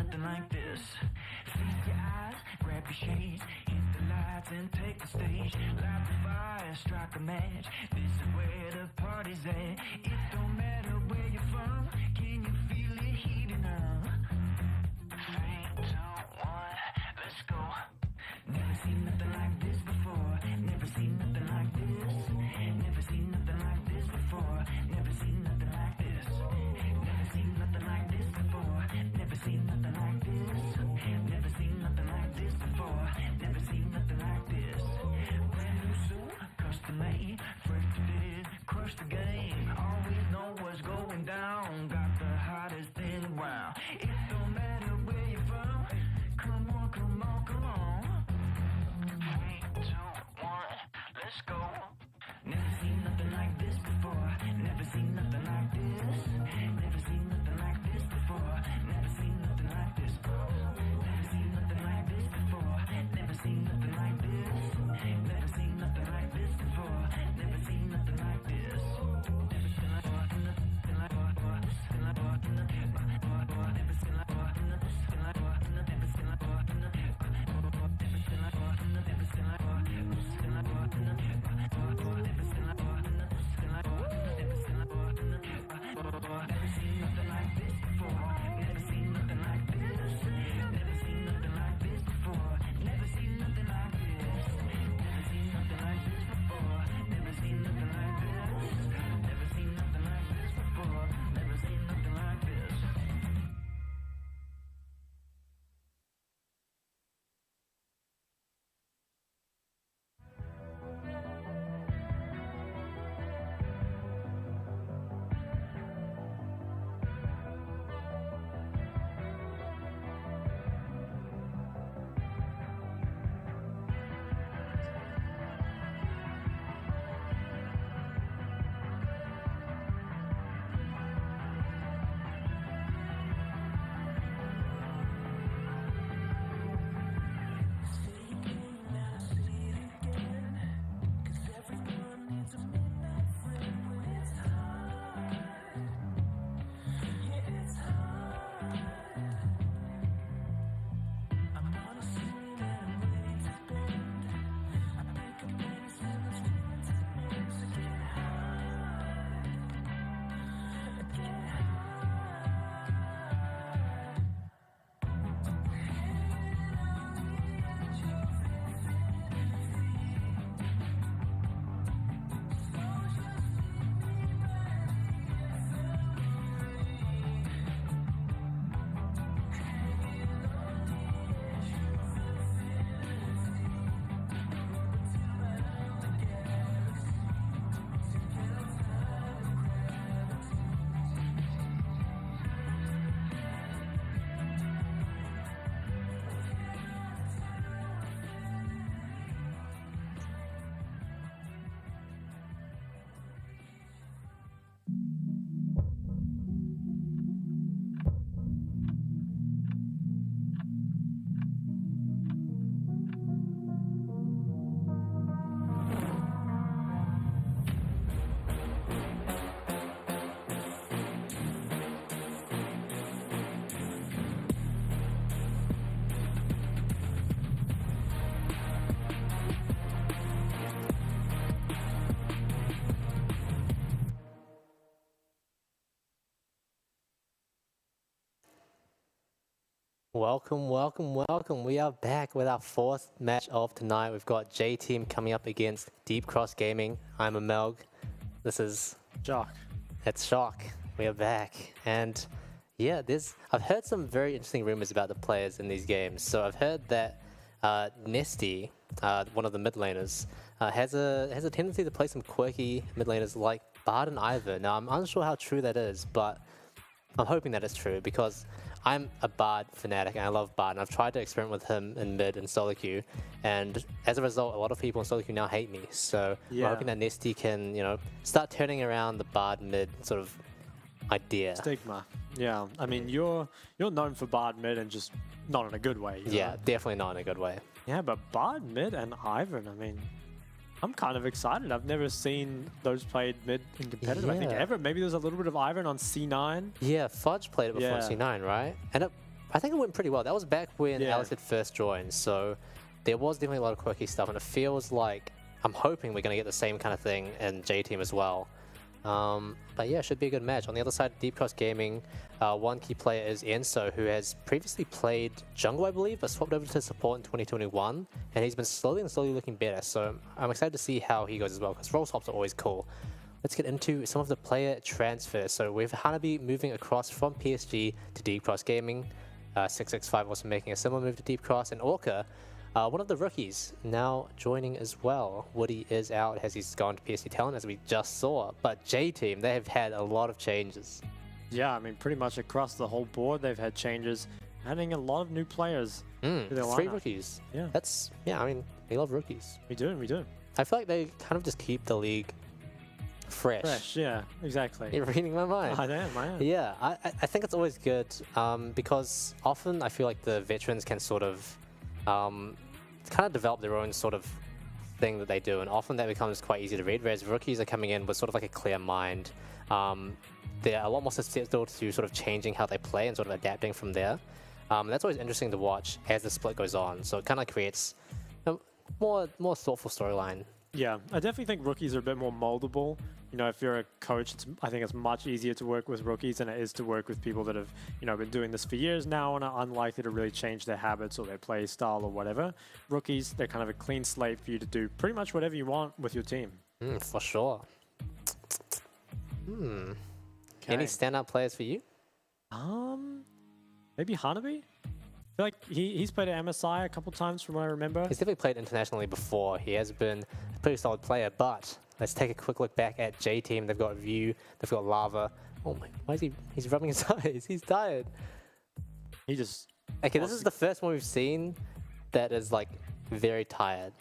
nothing like this. Feast your eyes, grab your shades, hit the lights and take the stage. Light the fire, strike a match. This is where the party's at. It don't matter where you're from. Can you feel it heating up? 3, 2, 1, let's go. Never seen nothing like this before. Never seen nothing like this. Never seen nothing like this before. Never seen nothing like this. Never seen nothing like this before. Never seen nothing like this. Never seen nothing like this before. Never seen nothing like this. Brand new suit, custom made, fresh to fit, crush the game. Always know what's going down. Got the hottest thing around. It don't matter where you're from. Come on, come on, come on. 3, 2, 1, let's go. Never seen nothing like this before. Never seen nothing like this. Never seen nothing like this before. Never seen nothing like this. Never seen nothing like this before. Never seen nothing like this. Never seen nothing like this before. Never seen nothing like this. Never seen like nothing like this. Never seen like Welcome, welcome, welcome. We are back with our fourth match of tonight. We've got J Team coming up against Deep Cross Gaming. I'm a Melg. This is Shock. It's Shock. We are back. And yeah, I've heard some very interesting rumors about the players in these games. So I've heard that Nesty, one of the mid laners, has a tendency to play some quirky mid laners like Bard and Ivern. Now I'm unsure how true that is, but I'm hoping that it's true because I'm a Bard fanatic and I love Bard, and I've tried to experiment with him in mid and solo queue, and as a result, a lot of people in solo queue now hate me. So I'm hoping that Nesty can, start turning around the Bard mid sort of idea. Stigma. Yeah, I mean, you're known for Bard mid and just not in a good way. Yeah, definitely not in a good way. Yeah, but Bard mid and Ivern, I mean, I'm kind of excited. I've never seen those played mid in competitive, I think, ever. Maybe there's a little bit of Ivern on C9. Yeah, Fudge played it before on C9, right? And I think it went pretty well. That was back when Yeah. Alex had first joined, so there was definitely a lot of quirky stuff, and it feels like I'm hoping we're going to get the same kind of thing in J Team as well. But yeah, should be a good match. On the other side, Deep Cross Gaming, one key player is Enso, who has previously played jungle, I believe, but swapped over to support in 2021, and he's been slowly looking better. So I'm excited to see how he goes as well, because role swaps are always cool. Let's get into some of the player transfers. So we have Hanabi moving across from PSG to Deep Cross Gaming, 665 also making a similar move to Deep Cross, and Orca, one of the rookies, now joining as well. Woody is out as he's gone to PSG Talent, as we just saw. But J Team, they have had a lot of changes. Yeah, I mean, pretty much across the whole board, they've had changes, adding a lot of new players to their 3 lineup. rookies. Yeah. I mean, we love rookies. We do. I feel like they kind of just keep the league fresh. Yeah, exactly. You're reading my mind. I am. Yeah, I think it's always good because often I feel like the veterans can sort of kind of develop their own sort of thing that they do, and often that becomes quite easy to read, whereas rookies are coming in with sort of like a clear mind. They're a lot more susceptible to sort of changing how they play and sort of adapting from there. That's always interesting to watch as the split goes on, so it kind of creates a more thoughtful storyline. Yeah, I definitely think rookies are a bit more moldable. You know, if you're a coach, I think it's much easier to work with rookies than it is to work with people that have, you know, been doing this for years now and are unlikely to really change their habits or their play style or whatever. Rookies, they're kind of a clean slate for you to do pretty much whatever you want with your team. For sure. Okay. Any standout players for you? Maybe Hanabi? I feel like he's played at MSI a couple times from what I remember. He's definitely played internationally before. He has been a pretty solid player, but let's take a quick look back at J Team. They've got View, they've got Lava. Oh my, why is he's rubbing his eyes? He's tired. He just... Okay, this is the first one we've seen that is like very tired.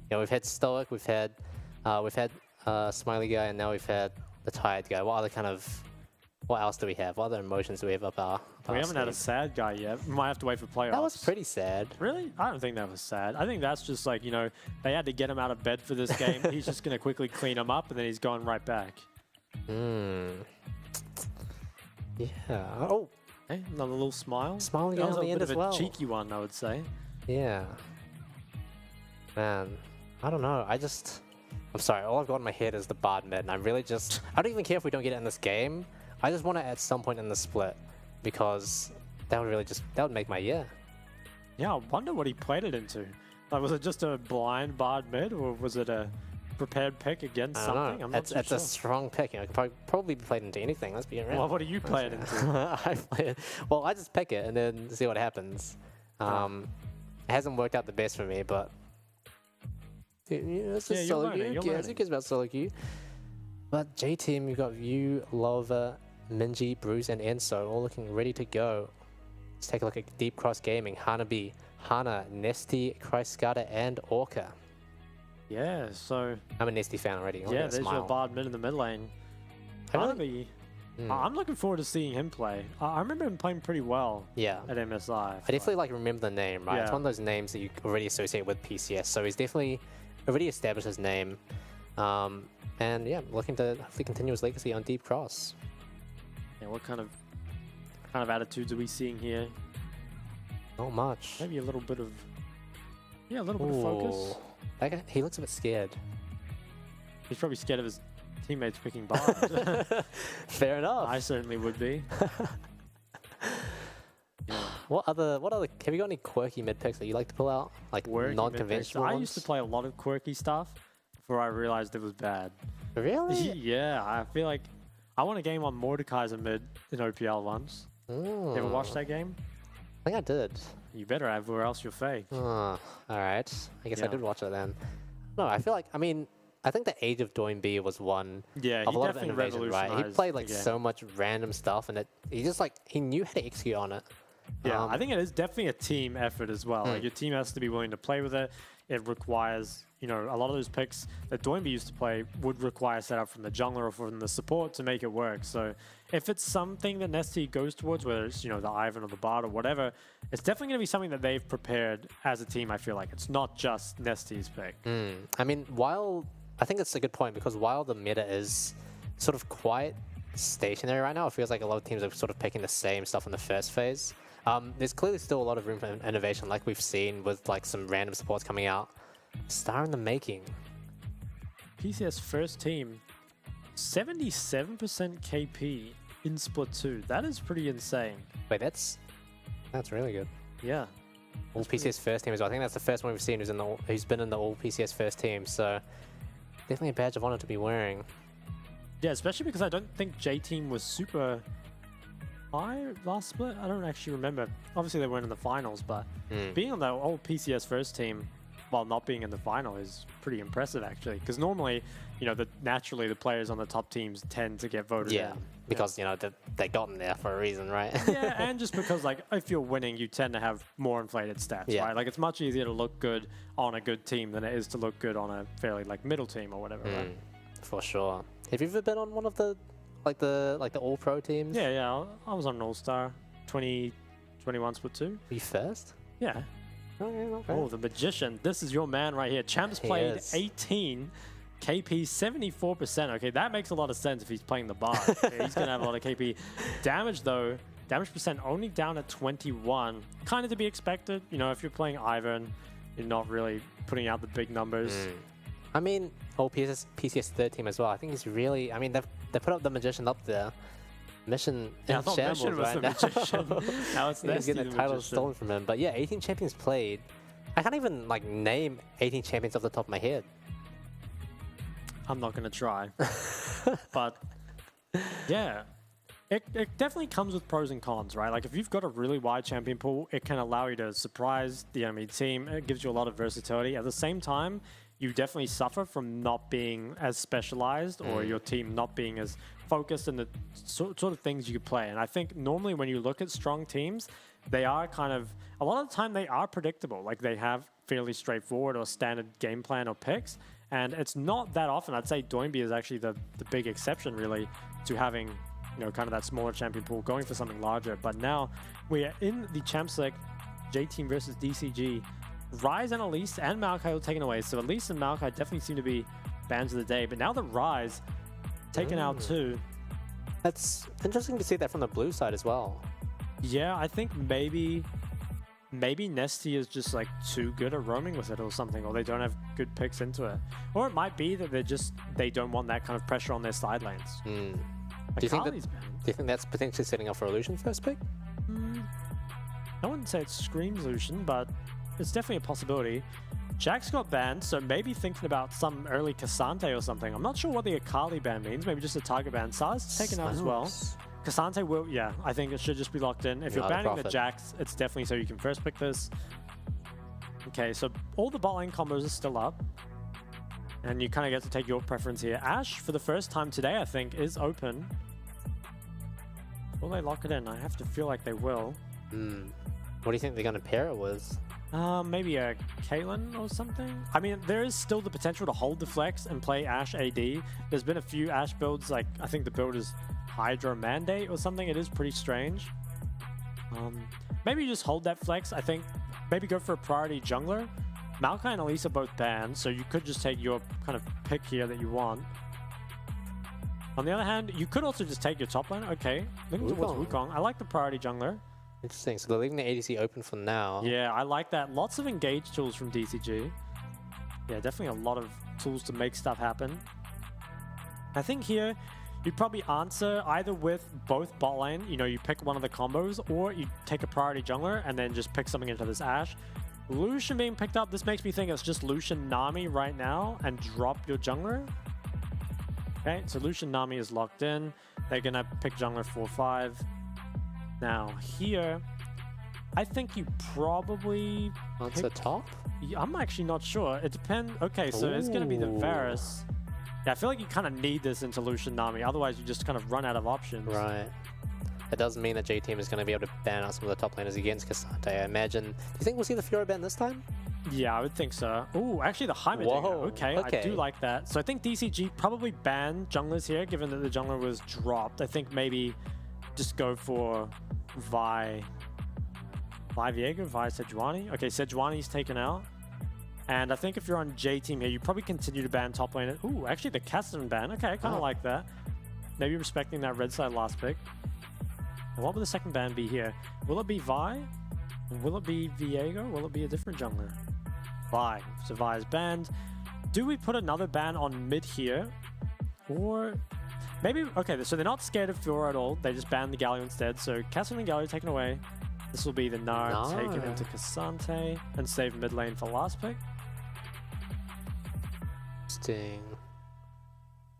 You know, we've had Stoic, we've had Smiley guy, and now we've had the tired guy. What else do we have? What other emotions do we have up our We haven't had a sad guy yet. We might have to wait for playoffs. That was pretty sad. Really? I don't think that was sad. I think that's just like, you know, they had to get him out of bed for this game. He's just going to quickly clean him up, and then he's going right back. Yeah. Oh. Hey, another little smile. Smiling That was on the a end bit as of well. a cheeky one, I would say. Yeah. Man, I don't know. I'm sorry. All I've got in my head is the Bard mid, and I don't even care if we don't get it in this game. I just want it at some point in the split, because that would make my year. Yeah, I wonder what he played it into. Like, was it just a blind Bard mid, or was it a prepared pick against I don't something? know. I'm not too It's sure. a strong pick. You know, it could probably be played into anything. Let's be real. Well, what do you play it into? I just pick it and then see what happens. It hasn't worked out the best for me, but it's just solo queue. Who cares about solo queue? But J Team, you've got View, Lova, Minji, Bruce, and Enso all looking ready to go. Let's take a look at Deep Cross Gaming, Hanabi, Hana, Nesty, Christskada, and Orca. Yeah, so... I'm a Nesty fan already. Yeah, there's your Bard mid in the mid lane. Hanabi, I'm looking forward to seeing him play. I remember him playing pretty well at MSI. I definitely remember the name, right? Yeah. It's one of those names that you already associate with PCS, so he's definitely already established his name. And yeah, looking to hopefully continue his legacy on Deep Cross. Yeah, what kind of attitudes are we seeing here? Not much. Maybe a little bit of... Yeah, a little bit of focus. That guy, he looks a bit scared. He's probably scared of his teammates picking Bard. Fair enough. I certainly would be. What other have you got any quirky mid picks that you like to pull out? Like non-conventional I ones? used to play a lot of quirky stuff before I realized it was bad. Really? Yeah, I feel like I won a game on Mordekaiser mid in OPL once. You ever watched that game? I think I did. You better have, or else you're fake. Alright. I guess I did watch it then. No, I feel like, I think the Age of Doing B was one Yeah, of he a lot of definitely innovation, right? He revolutionized played the game. so much random stuff, and he knew how to execute on it. Yeah, I think it is definitely a team effort as well. Like your team has to be willing to play with it. It requires, you know, a lot of those picks that Doinby used to play would require setup from the jungler or from the support to make it work. So if it's something that Nesty goes towards, whether it's, you know, the Ivan or the Bard or whatever, it's definitely going to be something that they've prepared as a team, I feel like. It's not just Nesty's pick. I mean, I think it's a good point, because while the meta is sort of quite stationary right now, it feels like a lot of teams are sort of picking the same stuff in the first phase. There's clearly still a lot of room for innovation, like we've seen with like some random supports coming out. Star in the making. PCS first team, 77% KP in Split 2. That is pretty insane. Wait, that's really good. Yeah. All PCS first team as well. I think that's the first one we've seen who's been in the all PCS first team. So definitely a badge of honor to be wearing. Yeah, especially because I don't think J Team was super high last split. I don't actually remember. Obviously they weren't in the finals, but being on the all PCS first team while not being in the final is pretty impressive actually. Because normally, you know, naturally the players on the top teams tend to get voted in. Because, you know, they got in there for a reason, right? Yeah, and just because, like, if you're winning, you tend to have more inflated stats, right? Like, it's much easier to look good on a good team than it is to look good on a fairly, like, middle team or whatever, right? For sure. Have you ever been on one of the, like the all-pro teams? Yeah, I was on an all-star 2021 Split 2. Were you first? Yeah. Oh, yeah, okay. Oh, the Magician. This is your man right here. Champs played 18. KP 74%. Okay, that makes a lot of sense if he's playing the bar. Okay, he's going to have a lot of KP. Damage, though, damage percent only down at 21. Kind of to be expected. You know, if you're playing Ivan, you're not really putting out the big numbers. I mean, all PCS third team as well. I think he's really, I mean, they put up the Magician up there. Mission in shambles Mission was right the now. Magician. Now it's He's getting the title stolen from him. But yeah, 18 champions played. I can't even like name 18 champions off the top of my head. I'm not going to try. But yeah, it definitely comes with pros and cons, right? Like if you've got a really wide champion pool, it can allow you to surprise the enemy team. It gives you a lot of versatility. At the same time, you definitely suffer from not being as specialized or your team not being as focused in the sort of things you could play. And I think normally when you look at strong teams, they are kind of, a lot of the time they are predictable. Like they have fairly straightforward or standard game plan or picks. And it's not that often. I'd say Doinby is actually the big exception really to having, you know, kind of that smaller champion pool going for something larger. But now we are in the Champ Select J Team versus DCG. Rise and Elise and Maokai will taken away. So Elise and Maokai definitely seem to be bans of the day. But now the Rise taken out too. That's interesting to see that from the blue side as well. Yeah, I think maybe Nesty is just like too good at roaming with it or something, or they don't have good picks into it. Or it might be that they don't want that kind of pressure on their side lanes. Like Do you think that's potentially setting up for Illusion first pick? I wouldn't say it screams Lucian, but it's definitely a possibility. Jack's got banned, so maybe thinking about some early Cassante or something. I'm not sure what the Akali ban means. Maybe just a target ban. Sars taken out as well. Cassante will, yeah, I think it should just be locked in. If you're banning the Jacks, it's definitely so you can first pick this. Okay, so all the bot lane combos are still up. And you kind of get to take your preference here. Ashe, for the first time today, I think, is open. Will they lock it in? I have to feel like they will. What do you think they're going to pair it with? Maybe a Caitlyn or something? I mean, there is still the potential to hold the flex and play Ashe AD. There's been a few Ashe builds, like, I think the build is Hydra Mandate or something. It is pretty strange. Maybe you just hold that flex. I think maybe go for a priority jungler. Maokai and Elise are both banned, so you could just take your kind of pick here that you want. On the other hand, you could also just take your top lane. Okay, looking towards Wukong. I like the priority jungler. Interesting. So they're leaving the ADC open for now. Yeah, I like that. Lots of engage tools from DCG. Yeah, definitely a lot of tools to make stuff happen. I think here you'd probably answer either with both bot lane. You know, you pick one of the combos, or you take a priority jungler and then just pick something into this Ashe. Lucian being picked up, this makes me think it's just Lucian Nami right now and drop your jungler. Okay, so Lucian Nami is locked in. They're gonna pick jungler 4-5. Now here, I think you probably answer top? I'm actually not sure. It depends. Okay, so it's gonna be the Varus. Yeah, I feel like you kind of need this into Lucian Nami, otherwise you just kind of run out of options. Right. It does mean that J-Team is going to be able to ban out some of the top laners against Cassante, I imagine. Do you think we'll see the Fiora ban this time? Yeah, I would think so. Ooh, actually the Heimerdinger. Okay, I do like that. So I think DCG probably banned junglers here, given that the jungler was dropped. I think maybe just go for Vi Viego, Vi Sejuani. Okay, Sejuani's taken out. And I think if you're on J-Team here, you probably continue to ban top lane. Ooh, actually the Cassidy ban. Okay, I kind of like that. Maybe respecting that red side last pick. And what will the second ban be here? Will it be Vi? Will it be Viego? Will it be a different jungler? Vi. So Vi is banned. Do we put another ban on mid here? Or maybe, okay, so they're not scared of Fiora at all. They just ban the Galio instead. So Castle and Galio taken away. This will be the Gnar taken into Cassante and save mid lane for last pick. Interesting.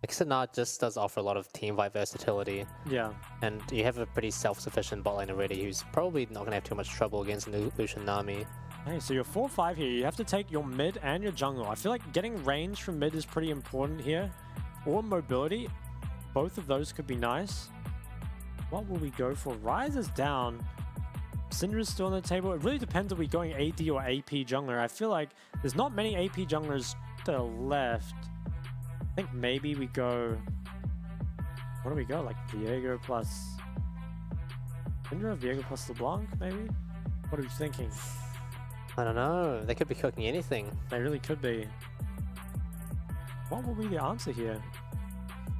Like Gnar just does offer a lot of team fight versatility. Yeah. And you have a pretty self-sufficient bot lane already who's probably not going to have too much trouble against Lucian Nami. Hey, so you're 4-5 here. You have to take your mid and your jungle. I feel like getting range from mid is pretty important here. Or mobility. Both of those could be nice. What will we go for? Ryze is down. Syndra's still on the table. It really depends if we're going AD or AP jungler. I feel like there's not many AP junglers to the left. I think maybe we go... What do we go? Like Viego plus... Syndra? Viego plus LeBlanc, maybe? What are you thinking? I don't know. They could be cooking anything. They really could be. What will be the answer here?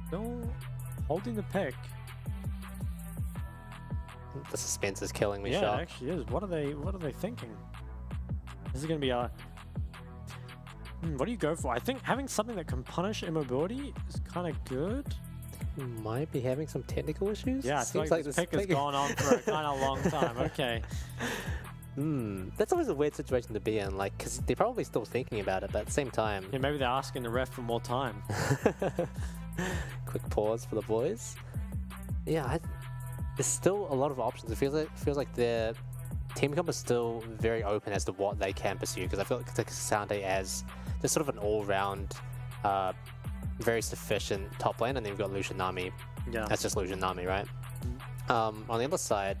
Still holding the pick. The suspense is killing me. Yeah, it actually is. What are they thinking? Is it going to be a... what do you go for? I think having something that can punish immobility is kind of good. Might be having some technical issues. Yeah, I feel like this pick has gone on for a kind of long time. Okay. That's always a weird situation to be in, like, because they're probably still thinking about it, but at the same time... Yeah, maybe they're asking the ref for more time. Quick pause for the boys. Yeah, there's still a lot of options. It feels like their team comp is still very open as to what they can pursue, because I feel like Cassante as just sort of an all-round, very sufficient top lane, and then you've got Lucian Nami. Yeah. That's just Lucian Nami, right? On the other side,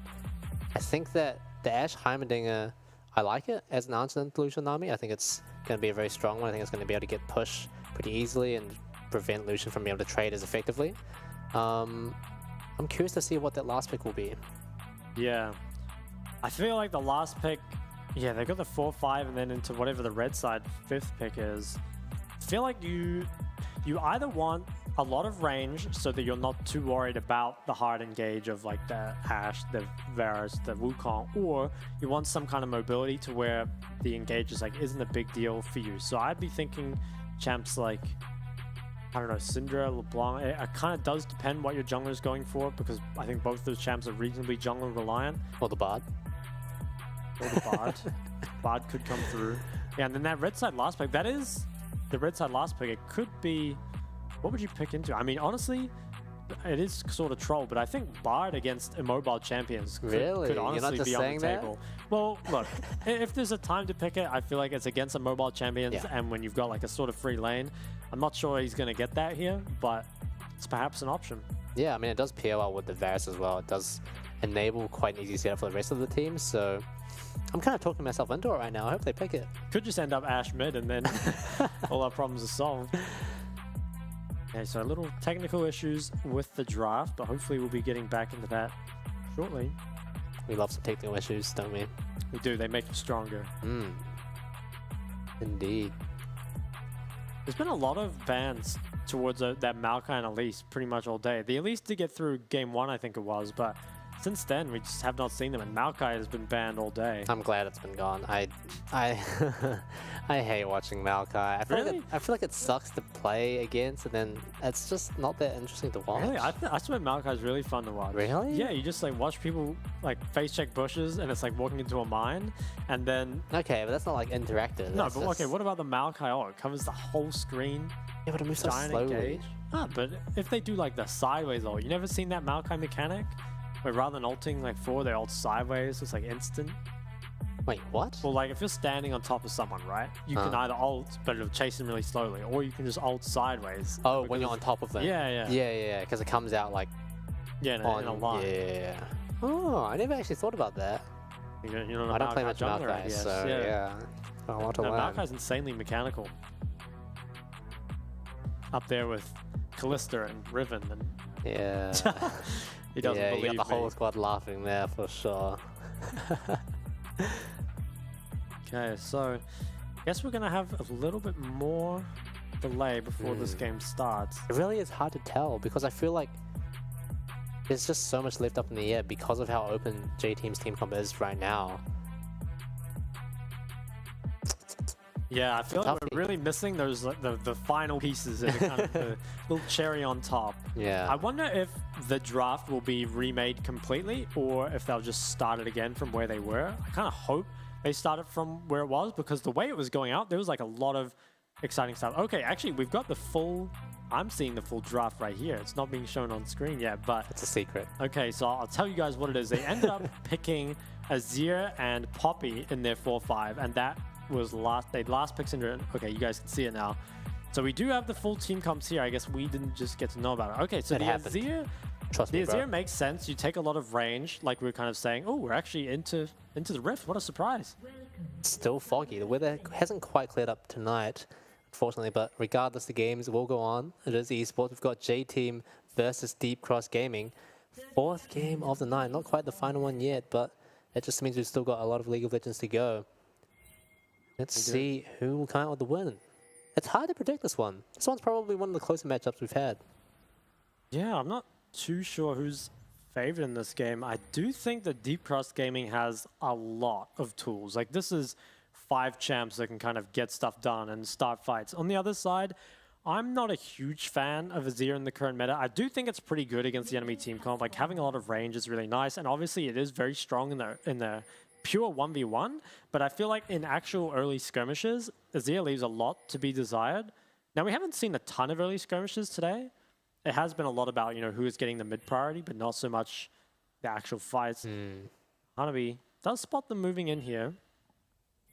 I think that the Ashe Heimerdinger, I like it as an answer to Lucian Nami. I think it's going to be a very strong one. I think it's going to be able to get pushed pretty easily and prevent Lucian from being able to trade as effectively. I'm curious to see what that last pick will be. Yeah. I feel like the last pick, yeah, they got the 4-5 and then into whatever the red side 5th pick is. I feel like you either want a lot of range so that you're not too worried about the hard engage of like the Ashe, the Varus, the Wukong, or you want some kind of mobility to where the engage is like isn't a big deal for you. So I'd be thinking champs like, I don't know, Syndra, LeBlanc. It kind of does depend what your jungler is going for, because I think both those champs are reasonably jungler reliant. Or the Bard. Or the Bard. Bard could come through. Yeah, and then that red side last pick, that is the red side last pick. It could be, what would you pick into? I mean, honestly, it is sort of troll, but I think Bard against immobile champions could honestly be on the table. Well, look, if there's a time to pick it, I feel like it's against immobile champions, and when you've got like a sort of free lane. I'm not sure he's going to get that here, but it's perhaps an option. Yeah, I mean, it does pair well with the Varus as well. It does enable quite an easy setup for the rest of the team, so I'm kind of talking myself into it right now. I hope they pick it. Could just end up Ashe mid and then all our problems are solved. Okay, so a little technical issues with the draft, but hopefully we'll be getting back into that shortly. We love some technical issues, don't we? We do. They make you stronger. Indeed. There's been a lot of bans towards that Maokai and Elise pretty much all day. The Elise did get through game 1, I think it was, but since then we just have not seen them, and Maokai has been banned all day. I'm glad it's been gone. I hate watching Maokai. I feel like it sucks to play against, and then it's just not that interesting to watch. Really? I swear Maokai is really fun to watch. Really? Yeah, you just like watch people like face check bushes, and it's like walking into a mine, and then... Okay, but that's not like interactive. No, but okay, what about the Maokai? Oh, it covers the whole screen. Yeah, but it moves so slowly. Engage. Ah, but if they do like the sideways ult, you never seen that Maokai mechanic? Where rather than ulting like forward, they ult sideways, it's like instant. Wait, what? Well, like if you're standing on top of someone, right? You can either ult, but it'll chase them really slowly, or you can just ult sideways. Oh, when you're on top of them. Yeah, because it comes out like... Yeah, in a line. Yeah. Oh, I never actually thought about that. You know, I don't play much Maokai, so yeah. I want to learn. Maokai's insanely mechanical. Up there with Callista and Riven and... Yeah. He doesn't believe you got the me. whole squad laughing there for sure. Okay, so I guess we're gonna have a little bit more delay before this game starts. It really is hard to tell, because I feel like there's just so much left up in the air because of how open J-Team's team comp is right now. Yeah, I feel like we're really missing those like the final pieces and the kind of the little cherry on top. Yeah. I wonder if the draft will be remade completely or if they'll just start it again from where they were. I kind of hope they started from where it was because the way it was going out, there was like a lot of exciting stuff. Okay, actually, we've got the full... I'm seeing the full draft right here. It's not being shown on screen yet, but... It's a secret. Okay, so I'll tell you guys what it is. They ended up picking Azir and Poppy in their 4-5, and that was they last picked Syndra. Okay, you guys can see it now. So we do have the full team comps here. I guess we didn't just get to know about it. Okay, so the Azir... Trust me, Azir makes sense. You take a lot of range, like we were kind of saying. Oh, we're actually into the Rift. What a surprise. Still foggy. The weather hasn't quite cleared up tonight, unfortunately, but regardless, the games will go on. It is esports. We've got J-Team versus Deep Cross Gaming. 4th game of the night. Not quite the final one yet, but it just means we've still got a lot of League of Legends to go. Let's see who will come out with the win. It's hard to predict this one. This one's probably one of the closer matchups we've had. Yeah, I'm not too sure who's favored in this game. I do think that Deep Cross Gaming has a lot of tools. Like, this is 5 champs that can kind of get stuff done and start fights. On the other side, I'm not a huge fan of Azir in the current meta. I do think it's pretty good against the enemy team comp. Like, having a lot of range is really nice, and obviously it is very strong in the pure 1v1, but I feel like in actual early skirmishes, Azir leaves a lot to be desired. Now, we haven't seen a ton of early skirmishes today. It has been a lot about, you know, who is getting the mid priority, but not so much the actual fights. Hanabi does spot them moving in here.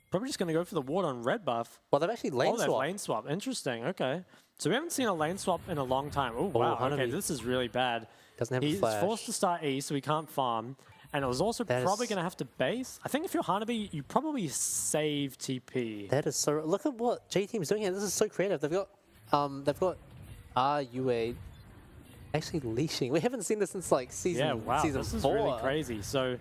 Probably just going to go for the ward on red buff. Well, they've actually lane swapped. Lane swap. Interesting. Okay. So we haven't seen a lane swap in a long time. Oh, wow. Hanabi. Okay, this is really bad. Doesn't have He's flash. forced to start E, so he can't farm. And it was also probably going to have to base. I think if you're Hanabi, you probably save TP. That is so... Look at what J-Team's doing here. This is so creative. They've got RUA actually leashing. We haven't seen this since like season 4. This is really crazy. So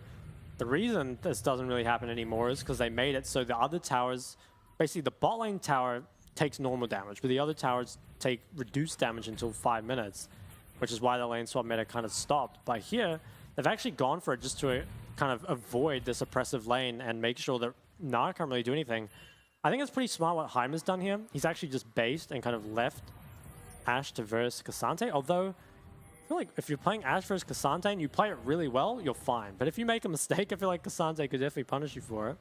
the reason this doesn't really happen anymore is because they made it so the other towers, basically the bot lane tower takes normal damage, but the other towers take reduced damage until 5 minutes, which is why the lane swap meta kind of stopped. But here, they've actually gone for it just to kind of avoid this oppressive lane and make sure that Nara can't really do anything. I think it's pretty smart what Heimer's done here. He's actually just based and kind of left Ashe to verse Cassante, although I feel like if you're playing Ashe versus Cassante and you play it really well, you're fine. But if you make a mistake, I feel like Cassante could definitely punish you for it.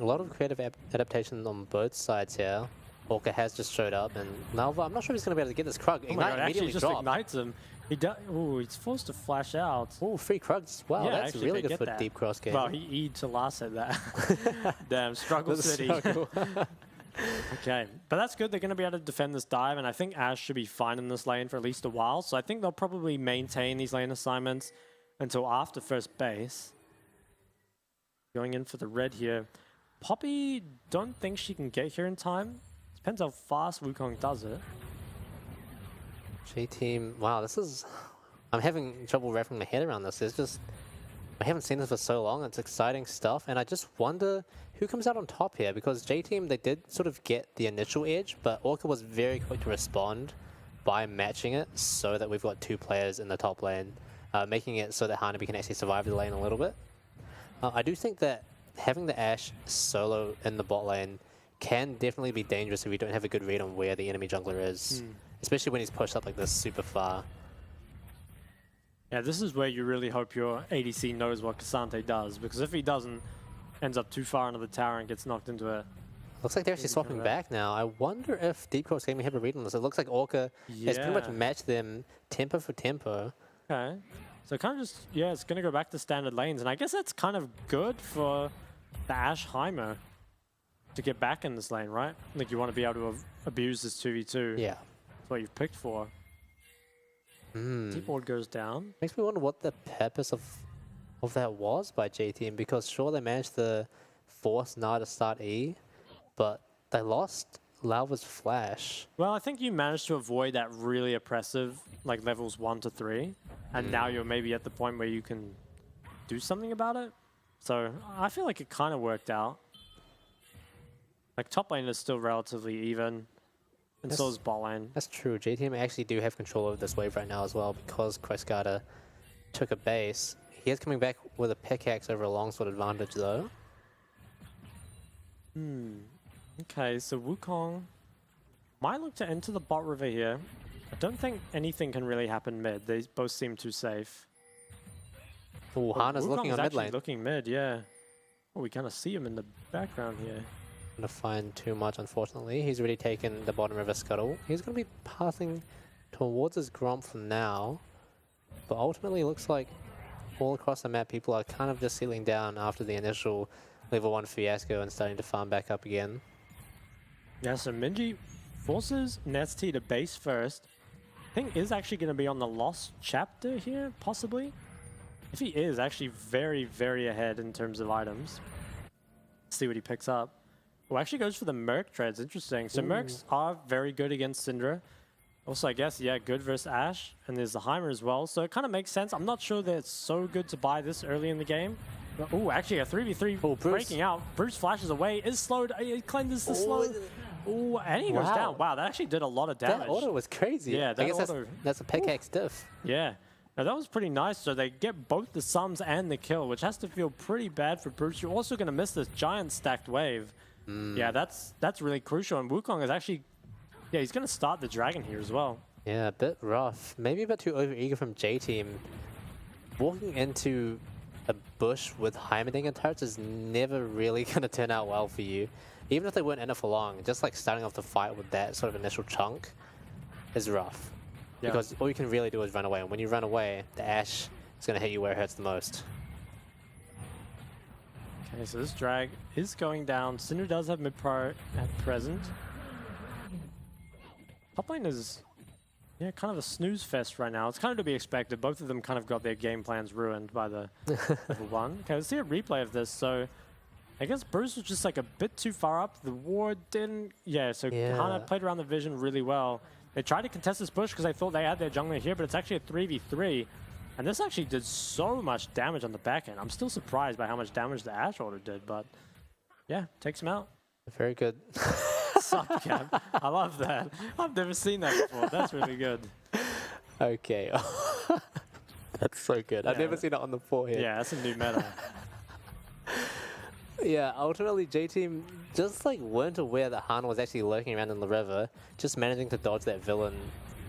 A lot of creative adaptation on both sides here. Orca has just showed up, and Malva, I'm not sure he's going to be able to get this Krug. Oh my god, actually just ignites him. Ooh, he's forced to flash out. Ooh, 3 Krugs. Wow, yeah, that's really good for Deep Cross game. Well, he E'd to last at that. Damn, struggle city. Okay, but that's good. They're going to be able to defend this dive, and I think Ashe should be fine in this lane for at least a while. So I think they'll probably maintain these lane assignments until after first base. Going in for the red here. Poppy, don't think she can get here in time. Depends how fast Wukong does it. J-Team, wow, this is... I'm having trouble wrapping my head around this. It's just... I haven't seen this for so long. It's exciting stuff, and I just wonder who comes out on top here, because J-Team, they did sort of get the initial edge, but Orca was very quick to respond by matching it so that we've got 2 players in the top lane, making it so that Hanabi can actually survive the lane a little bit. I do think that having the Ashe solo in the bot lane can definitely be dangerous if we don't have a good read on where the enemy jungler is, especially when he's pushed up like this super far. Yeah, this is where you really hope your ADC knows what Cassante does, because if he doesn't, ends up too far into the tower and gets knocked into it. Looks like they're actually swapping back now. I wonder if Deep Cross Gaming have a read on this. It looks like Orca has pretty much matched them tempo for tempo. Okay. So kind of just, yeah, it's going to go back to standard lanes, and I guess that's kind of good for the Ashe Heimer to get back in this lane, right? Like, you want to be able to abuse this 2v2. Yeah. That's what you've picked for. Deep ward goes down. Makes me wonder what the purpose of that was by J-Team, because sure, they managed to force Nara to start E, but they lost Lauva's flash. Well, I think you managed to avoid that really oppressive, like levels 1 to 3, and now you're maybe at the point where you can do something about it. So I feel like it kind of worked out. Like, top lane is still relatively even. And so is bot lane. That's true. JTM actually do have control of this wave right now as well because Questgada took a base. He is coming back with a pickaxe over a longsword advantage though. Okay, so Wukong might look to enter the bot river here. I don't think anything can really happen mid. They both seem too safe. Oh, Hana's looking on mid lane. Looking mid, yeah. Oh, we kind of see him in the background here. Gonna find too much, unfortunately. He's already taken the bottom river scuttle. He's gonna be passing towards his Gromp for now. But ultimately, looks like all across the map, people are kind of just settling down after the initial level 1 fiasco and starting to farm back up again. Yeah, so Minji forces Nesty to base first. I think is actually going to be on the lost chapter here, possibly. If he is, actually very, very ahead in terms of items. Let's see what he picks up. Oh, actually goes for the Merc treads. Interesting. So Mercs are very good against Syndra. Also, I guess, yeah, good versus Ashe. And there's the Heimer as well. So it kind of makes sense. I'm not sure that it's so good to buy this early in the game. Oh, actually a 3v3 breaking out. Bruce flashes away. Is slowed. He cleanses the slow. Oh, and he goes down. Wow, that actually did a lot of damage. That auto was crazy. Yeah, I guess that's a pickaxe diff. Yeah. Now that was pretty nice. So they get both the sums and the kill, which has to feel pretty bad for Bruce. You're also going to miss this giant stacked wave. Yeah, that's really crucial. And Wukong is actually, yeah, he's going to start the dragon here as well. Yeah, a bit rough. Maybe a bit too overeager from J-Team. Walking into a bush with Heimerdinger turrets is never really going to turn out well for you. Even if they weren't in it for long, just like starting off the fight with that sort of initial chunk is rough. Yeah. Because all you can really do is run away. And when you run away, the Ashe is going to hit you where it hurts the most. Okay, so this drag is going down. Cinder does have mid-prior at present. Top lane is, yeah, kind of a snooze fest right now. It's kind of to be expected. Both of them kind of got their game plans ruined by the level 1. Okay, let's see a replay of this. So I guess Bruce was just like a bit too far up. The ward didn't, so Hana played around the vision really well. They tried to contest this bush because they thought they had their jungler here, but it's actually a 3v3. And this actually did so much damage on the back end. I'm still surprised by how much damage the Ashe order did, but yeah, takes him out. Very good. Suck cap. I love that. I've never seen that before. That's really good. Okay. That's so good. I've never seen it on the forehead. Yeah, that's a new meta. Yeah, ultimately J-Team just like weren't aware that Hana was actually lurking around in the river, just managing to dodge that villain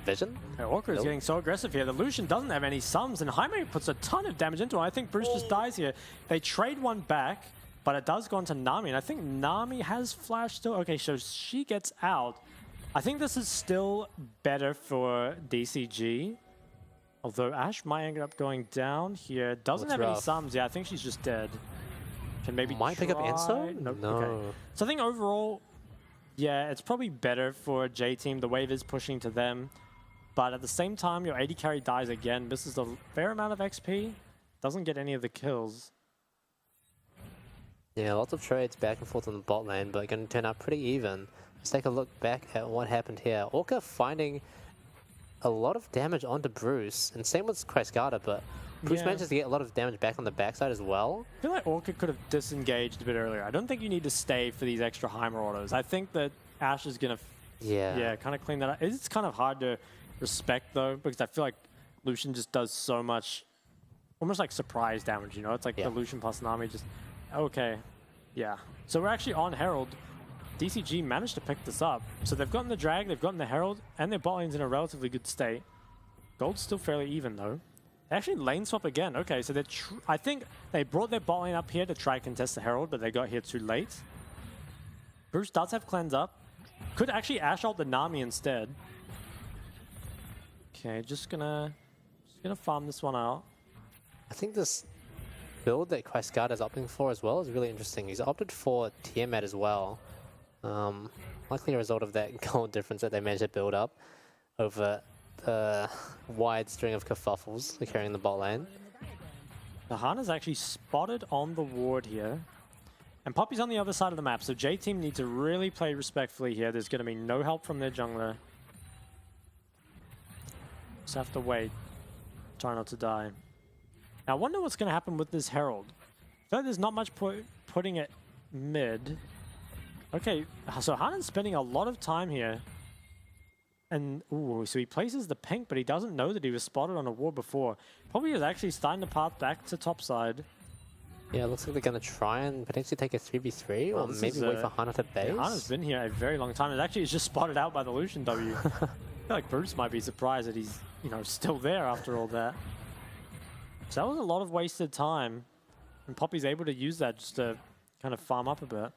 vision. Orca is getting so aggressive here. The Lucian doesn't have any sums, and Jaime puts a ton of damage into him. I think Bruce just dies here. They trade one back, but it does go on to Nami, and I think Nami has flash still. Okay, so she gets out. I think this is still better for DCG, although Ashe might end up going down here. Doesn't have any sums. Yeah, I think she's just dead. Can maybe pick up Enso? Nope. No. Okay. So I think overall, yeah, it's probably better for J-Team. The wave is pushing to them. But at the same time, your AD carry dies again. Misses a fair amount of XP. Doesn't get any of the kills. Yeah, lots of trades back and forth on the bot lane, but going to turn out pretty even. Let's take a look back at what happened here. Orca finding a lot of damage onto Bruce, and same with Questgada, but Bruce manages to get a lot of damage back on the backside as well. I feel like Orca could have disengaged a bit earlier. I don't think you need to stay for these extra Heimer autos. I think that Ashe is going to kind of clean that up. It's kind of hard to respect, though, because I feel like Lucian just does so much, almost like surprise damage, you know? It's like the Lucian plus Nami just, okay, yeah. So we're actually on Herald. DCG managed to pick this up. So they've gotten the Drag, they've gotten the Herald, and their bot lane's in a relatively good state. Gold's still fairly even, though. They actually lane swap again. Okay, so I think they brought their bot lane up here to try and contest the Herald, but they got here too late. Bruce does have cleanse up. Could actually Ashe ult the Nami instead. Okay, just gonna farm this one out. I think this build that Questgada is opting for as well is really interesting. He's opted for Tiamat as well. Likely a result of that gold difference that they managed to build up over the wide string of kerfuffles carrying the bot lane. The Hana's actually spotted on the ward here. And Poppy's on the other side of the map, so J-Team need to really play respectfully here. There's going to be no help from their jungler. Just have to wait. Try not to die. Now, I wonder what's going to happen with this Herald. I feel like there's not much putting it mid. Okay, so Hana's spending a lot of time here And, ooh, so he places the pink, but he doesn't know that he was spotted on a ward before. Probably is actually starting the path back to top side. Yeah, it looks like they're going to try and potentially take a 3v3 or maybe wait for Hana to base. Yeah, Hana's been here a very long time. It actually is just spotted out by the Lucian W. I feel like Bruce might be surprised that he's, you know, still there after all that. So that was a lot of wasted time. And Poppy's able to use that just to kind of farm up a bit.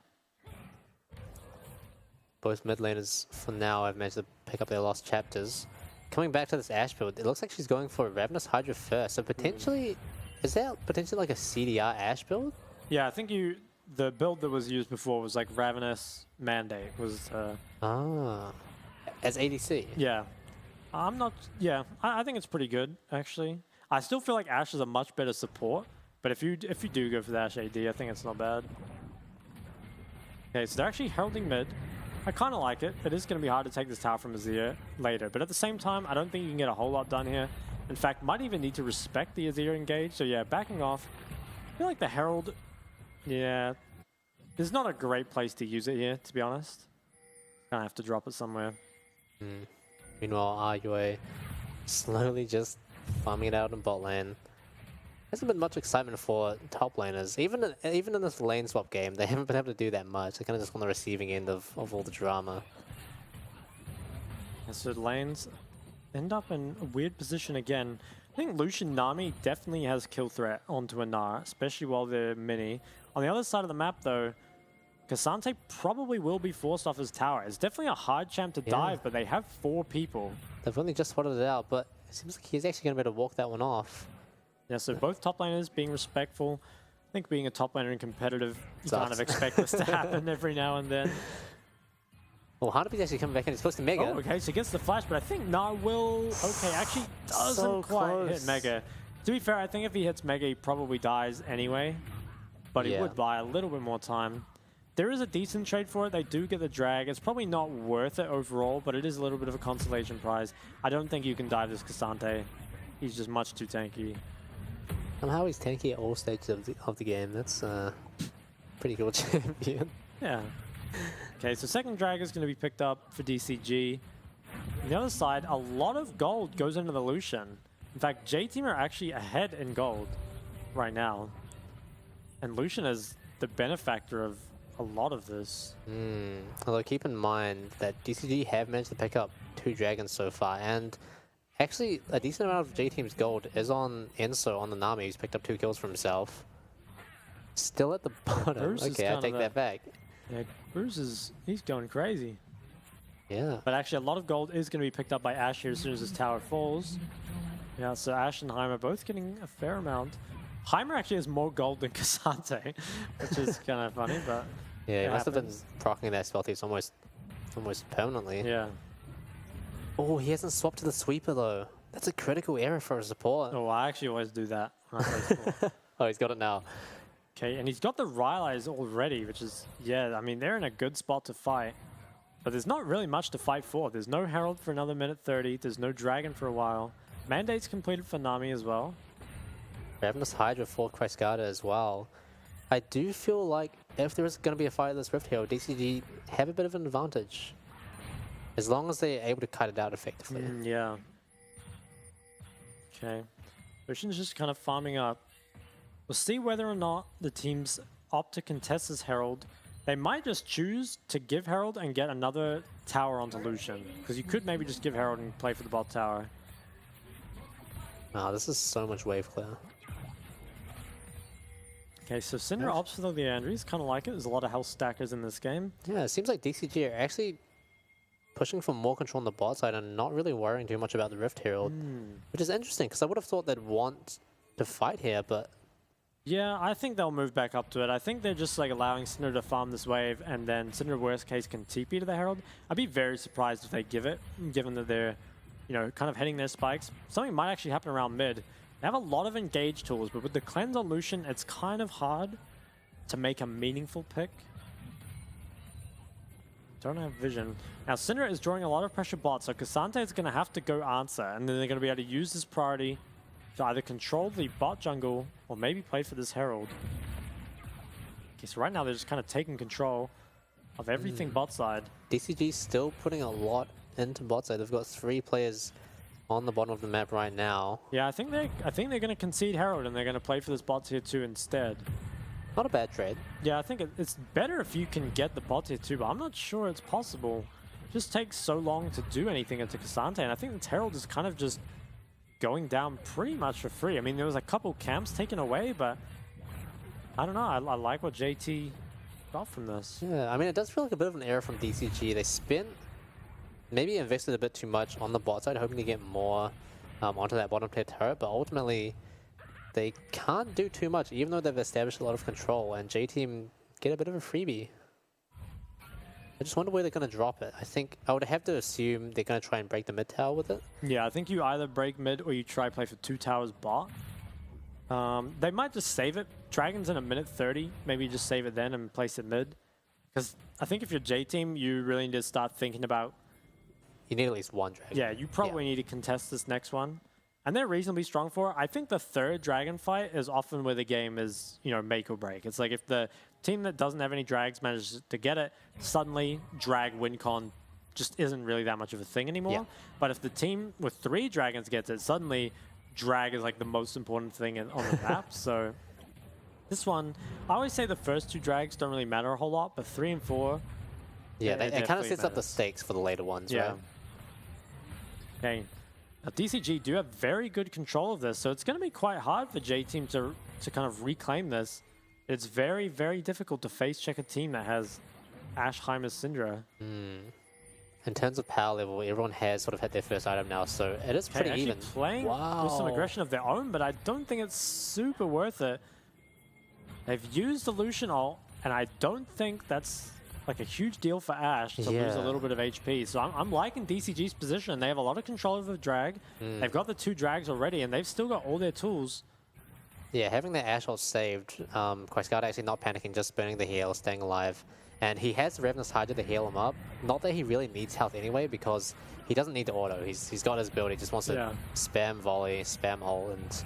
Both mid laners, for now, have managed to pick up their lost chapters. Coming back to this Ashe build, it looks like she's going for Ravenous Hydra first. So potentially, is there potentially like a CDR Ashe build? Yeah, I think the build that was used before was like Ravenous Mandate. Was as ADC? Yeah. I'm not, yeah, I think it's pretty good, actually. I still feel like Ashe is a much better support, but if you do go for the Ashe AD, I think it's not bad. Okay, so they're actually heralding mid. I kind of like it. It is going to be hard to take this tower from Azir later, but at the same time, I don't think you can get a whole lot done here. In fact, might even need to respect the Azir engage, so yeah, backing off. I feel like the Herald, yeah, it's not a great place to use it here, to be honest. Gonna have to drop it somewhere. Meanwhile, RUA slowly just farming it out in bot lane. Hasn't been much excitement for top laners. Even in this lane swap game, they haven't been able to do that much. They're kind of just on the receiving end of all the drama. And so lanes end up in a weird position again. I think Lucian Nami definitely has kill threat onto a Gnar, especially while they're mini. On the other side of the map though, Cassante probably will be forced off his tower. It's definitely a hard champ to dive, but they have 4 people. They've only just spotted it out, but it seems like he's actually going to be able to walk that one off. Yeah, so both top laners being respectful. I think being a top laner and competitive, you kind of expect this to happen every now and then. Well, Hanabi's actually coming back in. He's supposed to Mega. Oh, okay, so he gets the flash, but I think Gnar will... Okay, actually doesn't quite hit Mega. To be fair, I think if he hits Mega, he probably dies anyway. But he would buy a little bit more time. There is a decent trade for it. They do get the drag. It's probably not worth it overall, but it is a little bit of a consolation prize. I don't think you can dive this Cassante. He's just much too tanky. Somehow he's tanky at all stages of the game. That's pretty cool champion. Yeah. Okay, so second drag is going to be picked up for DCG. On the other side, a lot of gold goes into the Lucian. In fact, J-Team are actually ahead in gold right now. And Lucian is the benefactor of a lot of this. Although keep in mind that DCG have managed to pick up 2 dragons so far, and actually a decent amount of J-Team's gold is on Enso, on the Nami, who's picked up 2 kills for himself. Still at the bottom. Bruce okay, I take that back. Yeah, Bruce he's going crazy. Yeah. But actually a lot of gold is going to be picked up by Ashe here as soon as his tower falls. Yeah, so Ashe and Heimer both getting a fair amount. Heimer actually has more gold than Cassante, which is kind of funny, but yeah, he must have been proccing that spell thief almost permanently. Yeah. Oh, he hasn't swapped to the sweeper though. That's a critical error for a support. Oh, I actually always do that when I play support. Oh, he's got it now. Okay, and he's got the Rylai's already, which is, yeah, I mean, they're in a good spot to fight. But there's not really much to fight for. There's no Herald for another minute 30. There's no Dragon for a while. Mandate's completed for Nami as well. Ravenous Hydra for Christgarda as well. I do feel like if there is going to be a fight of this Rift Herald, DCG have a bit of an advantage. As long as they're able to cut it out effectively. Yeah. Okay. Lucian's just kind of farming up. We'll see whether or not the teams opt to contest this Herald. They might just choose to give Herald and get another tower onto Lucian. Because you could maybe just give Herald and play for the bot tower. Wow, this is so much wave clear. Okay, so Syndra opts for the Leandries. Kind of like it. There's a lot of health stackers in this game. Yeah, it seems like DCG are actually pushing for more control on the bot side and not really worrying too much about the Rift Herald. Which is interesting, because I would have thought they'd want to fight here, but... Yeah, I think they'll move back up to it. I think they're just like allowing Syndra to farm this wave, and then Syndra, worst case, can TP to the Herald. I'd be very surprised if they give it, given that they're, you know, kind of hitting their spikes. Something might actually happen around mid. They have a lot of engage tools, but with the cleanse on Lucian, it's kind of hard to make a meaningful pick. Don't have vision. Now, Syndra is drawing a lot of pressure bot, so Cassante is going to have to go answer, and then they're going to be able to use this priority to either control the bot jungle or maybe play for this Herald. Okay, so right now they're just kind of taking control of everything bot side. DCG still putting a lot into bot side. They've got 3 players on the bottom of the map right now. Yeah, I think they're going to concede Herald and they're going to play for this bot tier 2 instead. Not a bad trade. Yeah, I think it's better if you can get the bot tier 2, but I'm not sure it's possible. It just takes so long to do anything into Cassante, and I think the Herald is kind of just going down pretty much for free. I mean, there was a couple camps taken away, but I don't know. I like what JT got from this. Yeah, I mean, it does feel like a bit of an error from DCG. They spent, maybe invested a bit too much on the bot side, hoping to get more onto that bottom tier turret, but ultimately they can't do too much, even though they've established a lot of control, and J-Team get a bit of a freebie. I just wonder where they're going to drop it. I think I would have to assume they're going to try and break the mid tower with it. Yeah, I think you either break mid or you try play for 2 towers bot. They might just save it. Dragon's in a minute 30. Maybe just save it then and place it mid. Because I think if you're J-Team, you really need to start thinking about... You need at least 1 dragon. Yeah, you probably need to contest this next one. And they're reasonably strong for it. I think the 3rd dragon fight is often where the game is, you know, make or break. It's like if the team that doesn't have any drags manages to get it, suddenly drag win con just isn't really that much of a thing anymore. Yeah. But if the team with 3 dragons gets it, suddenly drag is like the most important thing on the map. So this one, I always say the first 2 drags don't really matter a whole lot, but 3 and 4... Yeah, it kind of sets up the matters. stakes for the later ones, Yeah. right? Okay. Now, DCG do have very good control of this, so it's going to be quite hard for J-Team to kind of reclaim this. It's very, very difficult to face check a team that has Ashe, Hymus, Syndra. In terms of power level, everyone has sort of had their first item now, so it is pretty actually even. Playing with some aggression of their own, but I don't think it's super worth it. They've used the Lucian ult, and I don't think that's like a huge deal for Ashe to lose a little bit of HP. So I'm liking DCG's position. They have a lot of control over the drag. They've got the 2 drags already, and they've still got all their tools. Yeah, having that Ashe ult saved, Quaiscada actually not panicking, just burning the heal, staying alive. And he has Revenant's Hydra to heal him up. Not that he really needs health anyway, because he doesn't need the auto. He's got his build, he just wants to spam volley, spam ult, and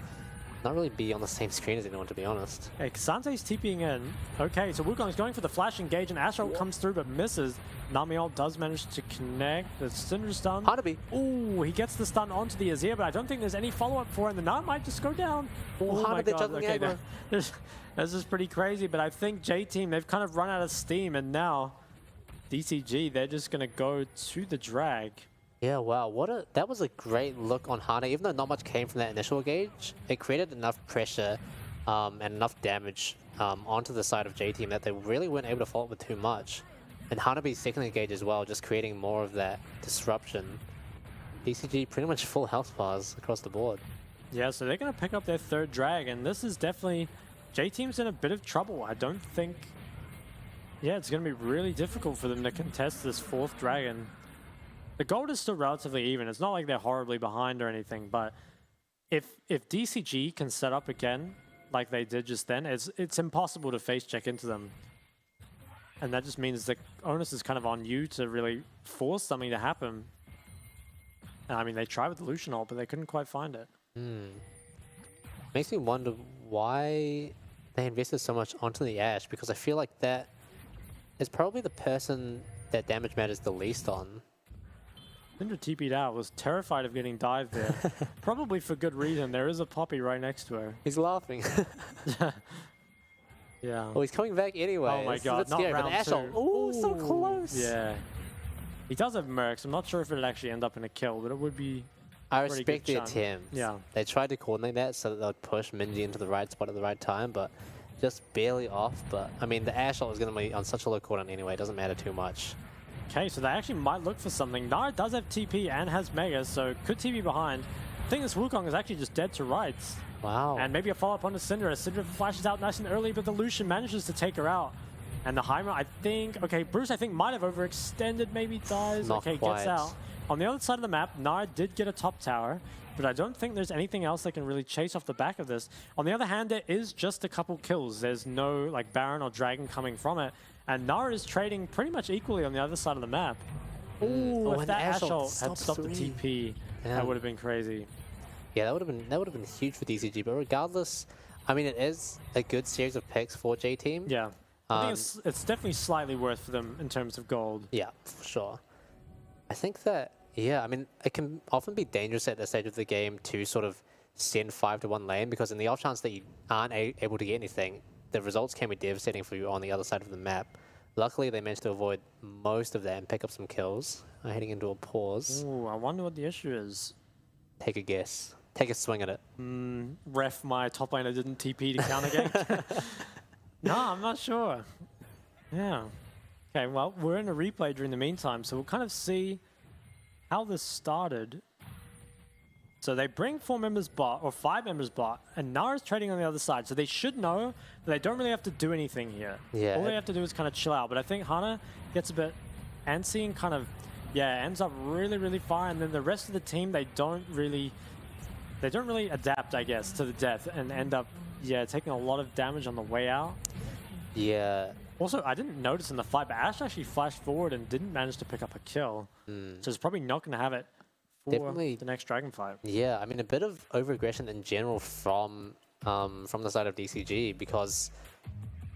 not really be on the same screen as anyone, to be honest. Hey, Kasante's TPing in. Okay, so Wukong's going for the flash engage, and Ashe ult comes through but misses. Nami ult does manage to connect. The Syndra stun. Hanabi. Ooh, he gets the stun onto the Azir, but I don't think there's any follow-up for him. The Nami might just go down. Oh my god. Okay, this is pretty crazy, but I think J-Team, they've kind of run out of steam, and now DCG, they're just going to go to the drag. Yeah, wow, that was a great look on Hana. Even though not much came from that initial engage, it created enough pressure and enough damage onto the side of J-Team that they really weren't able to follow up with too much. And Hanabi's second engage as well, just creating more of that disruption. DCG pretty much full health bars across the board. Yeah, so they're going to pick up their 3rd drag, and this is definitely... J-Team's in a bit of trouble. I don't think... Yeah, it's going to be really difficult for them to contest this 4th dragon. The gold is still relatively even. It's not like they're horribly behind or anything, but if DCG can set up again like they did just then, it's impossible to face check into them. And that just means the onus is kind of on you to really force something to happen. And I mean, they tried with the Lucian ult, but they couldn't quite find it. Makes me wonder why they invested so much onto the Ashe, because I feel like that is probably the person that damage matters the least on. Syndra TP'd out, was terrified of getting dived there. Probably for good reason. There is a Poppy right next to her. He's laughing. Yeah. Oh, he's coming back anyway. Oh my god, not scary, round Ashe 2. Oh, so close. Yeah. He does have Mercs. I'm not sure if it'd actually end up in a kill, but it would be I pretty respect good the chunk. attempt. Yeah. They tried to coordinate that so that they would push Minji into the right spot at the right time, but just barely off. But, I mean, the Ashe ult is going to be on such a low cooldown anyway. It doesn't matter too much. Okay, so they actually might look for something. Nara does have TP and has Mega, so could TP behind. I think this Wukong is actually just dead to rights. Wow. And maybe a follow-up onto Syndra. Syndra flashes out nice and early, but the Lucian manages to take her out. And the Heimer, I think... Okay, Bruce, I think, might have overextended, maybe dies. Not okay, quite. gets out. On the other side of the map, Nara did get a top tower, but I don't think there's anything else that can really chase off the back of this. On the other hand, there is just a couple kills. There's no, like, Baron or Dragon coming from it. And Nara is trading pretty much equally on the other side of the map. Ooh, if that Ashe ult had stopped the TP, that would have been crazy. Yeah, that would have been huge for DCG. But regardless, I mean, it is a good series of picks for J-Team. Yeah, I think it's definitely slightly worth for them in terms of gold. Yeah, for sure. I think that, yeah, I mean, it can often be dangerous at this stage of the game to sort of send 5 to 1 lane, because in the off chance that you aren't able to get anything, the results can be devastating for you on the other side of the map. Luckily, they managed to avoid most of that and pick up some kills. Heading into a pause. Ooh, I wonder what the issue is. Take a guess. Take a swing at it. Ref, my top laner didn't TP to counter gank. No, I'm not sure. Yeah. Okay, well, we're in a replay during the meantime, so we'll kind of see how this started. So they bring 4 members bot, or 5 members bot, and Nara's trading on the other side, so they should know that they don't really have to do anything here. Yeah. All they have to do is kind of chill out, but I think Hana gets a bit antsy and kind of, yeah, ends up really, really far, and then the rest of the team, they don't really adapt, I guess, to the death, and end up, yeah, taking a lot of damage on the way out. Yeah. Also, I didn't notice in the fight, but Ash actually flashed forward and didn't manage to pick up a kill. So it's probably not going to have it for Definitely. the next dragon fight. Yeah, I mean, a bit of over-aggression in general from the side of DCG, because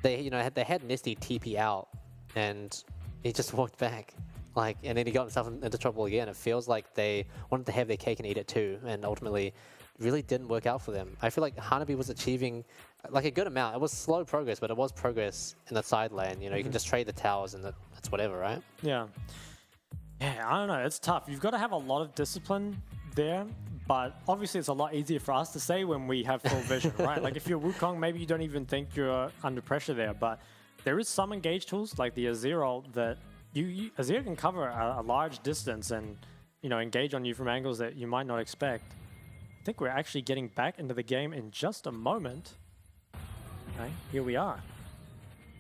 they had Misty TP out and he just walked back, and then he got himself into trouble again. It feels like they wanted to have their cake and eat it too, and ultimately really didn't work out for them. I feel like Hanabi was achieving a good amount. It was slow progress, but it was progress in the side lane. You can just trade the towers and that's whatever, right? Yeah. Yeah, I don't know. It's tough. You've got to have a lot of discipline there, but obviously it's a lot easier for us to say when we have full vision, right? Like if you're Wukong, maybe you don't even think you're under pressure there, but there is some engage tools like the Azir that Azir can cover a large distance and engage on you from angles that you might not expect. I think we're actually getting back into the game in just a moment. Okay, here we are.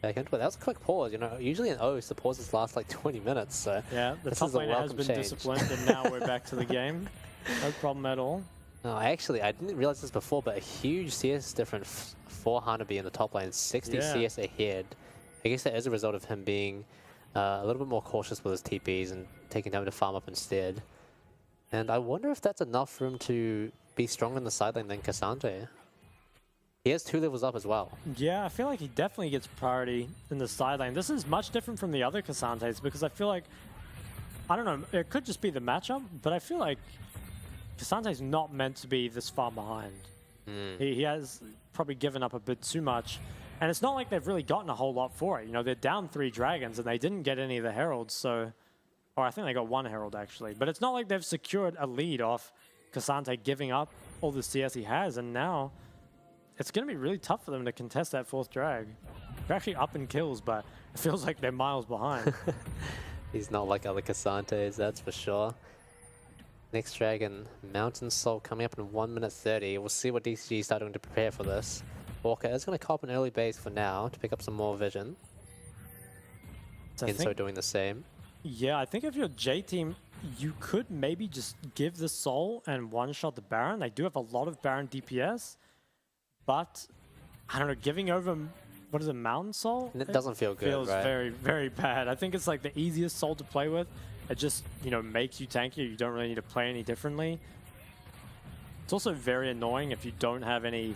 Back into it. That was a quick pause. Usually in O's, the pauses last like 20 minutes. So yeah, the top laner has been disciplined, and now we're back to the game. No problem at all. No, I didn't realize this before, but a huge CS difference for Hanabi in the top lane, 60 CS ahead. I guess that is a result of him being a little bit more cautious with his TPs and taking time to farm up instead. And I wonder if that's enough for him to be stronger in the side lane than Cassandre. He has 2 levels up as well. Yeah, I feel like he definitely gets priority in the side lane. This is much different from the other Cassandres because I feel like, I don't know, it could just be the matchup, but I feel like Cassandre's not meant to be this far behind. He has probably given up a bit too much. And it's not like they've really gotten a whole lot for it. They're down 3 dragons and they didn't get any of the heralds, so... Or I think they got 1 herald actually. But it's not like they've secured a lead off Cassandre giving up all the CS he has, and now it's going to be really tough for them to contest that 4th drag. They're actually up in kills, but it feels like they're miles behind. He's not like other Cassandres, that's for sure. Next dragon, Mountain Soul, coming up in 1 minute 30. We'll see what DCG is starting to prepare for this. Walker is going to cop an early base for now to pick up some more vision. So doing the same. Yeah, I think if you're J-Team, you could maybe just give the Soul and one-shot the Baron. They do have a lot of Baron DPS, but I don't know, giving over, what is it, Mountain Soul? It doesn't feel good, feels right? very, very bad. I think it's like the easiest Soul to play with. It just, makes you tankier. You don't really need to play any differently. It's also very annoying if you don't have any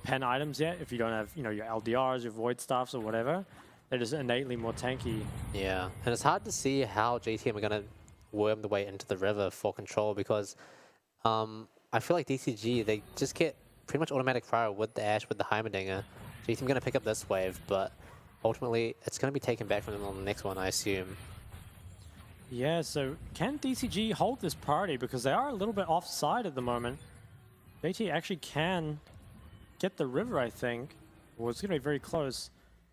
pen items yet. If you don't have, your LDRs, your Void Staffs or whatever. They're just innately more tanky. Yeah, and it's hard to see how JTM are going to worm the way into the river for control because I feel like DCG, they just get pretty much automatic prior with the Ashe, with the Heimerdinger. JTM going to pick up this wave, but ultimately it's going to be taken back from them on the next one, I assume. Yeah, so can DCG hold this priority because they are a little bit offside at the moment. JT actually can get the river, I think. Well, it's going to be very close.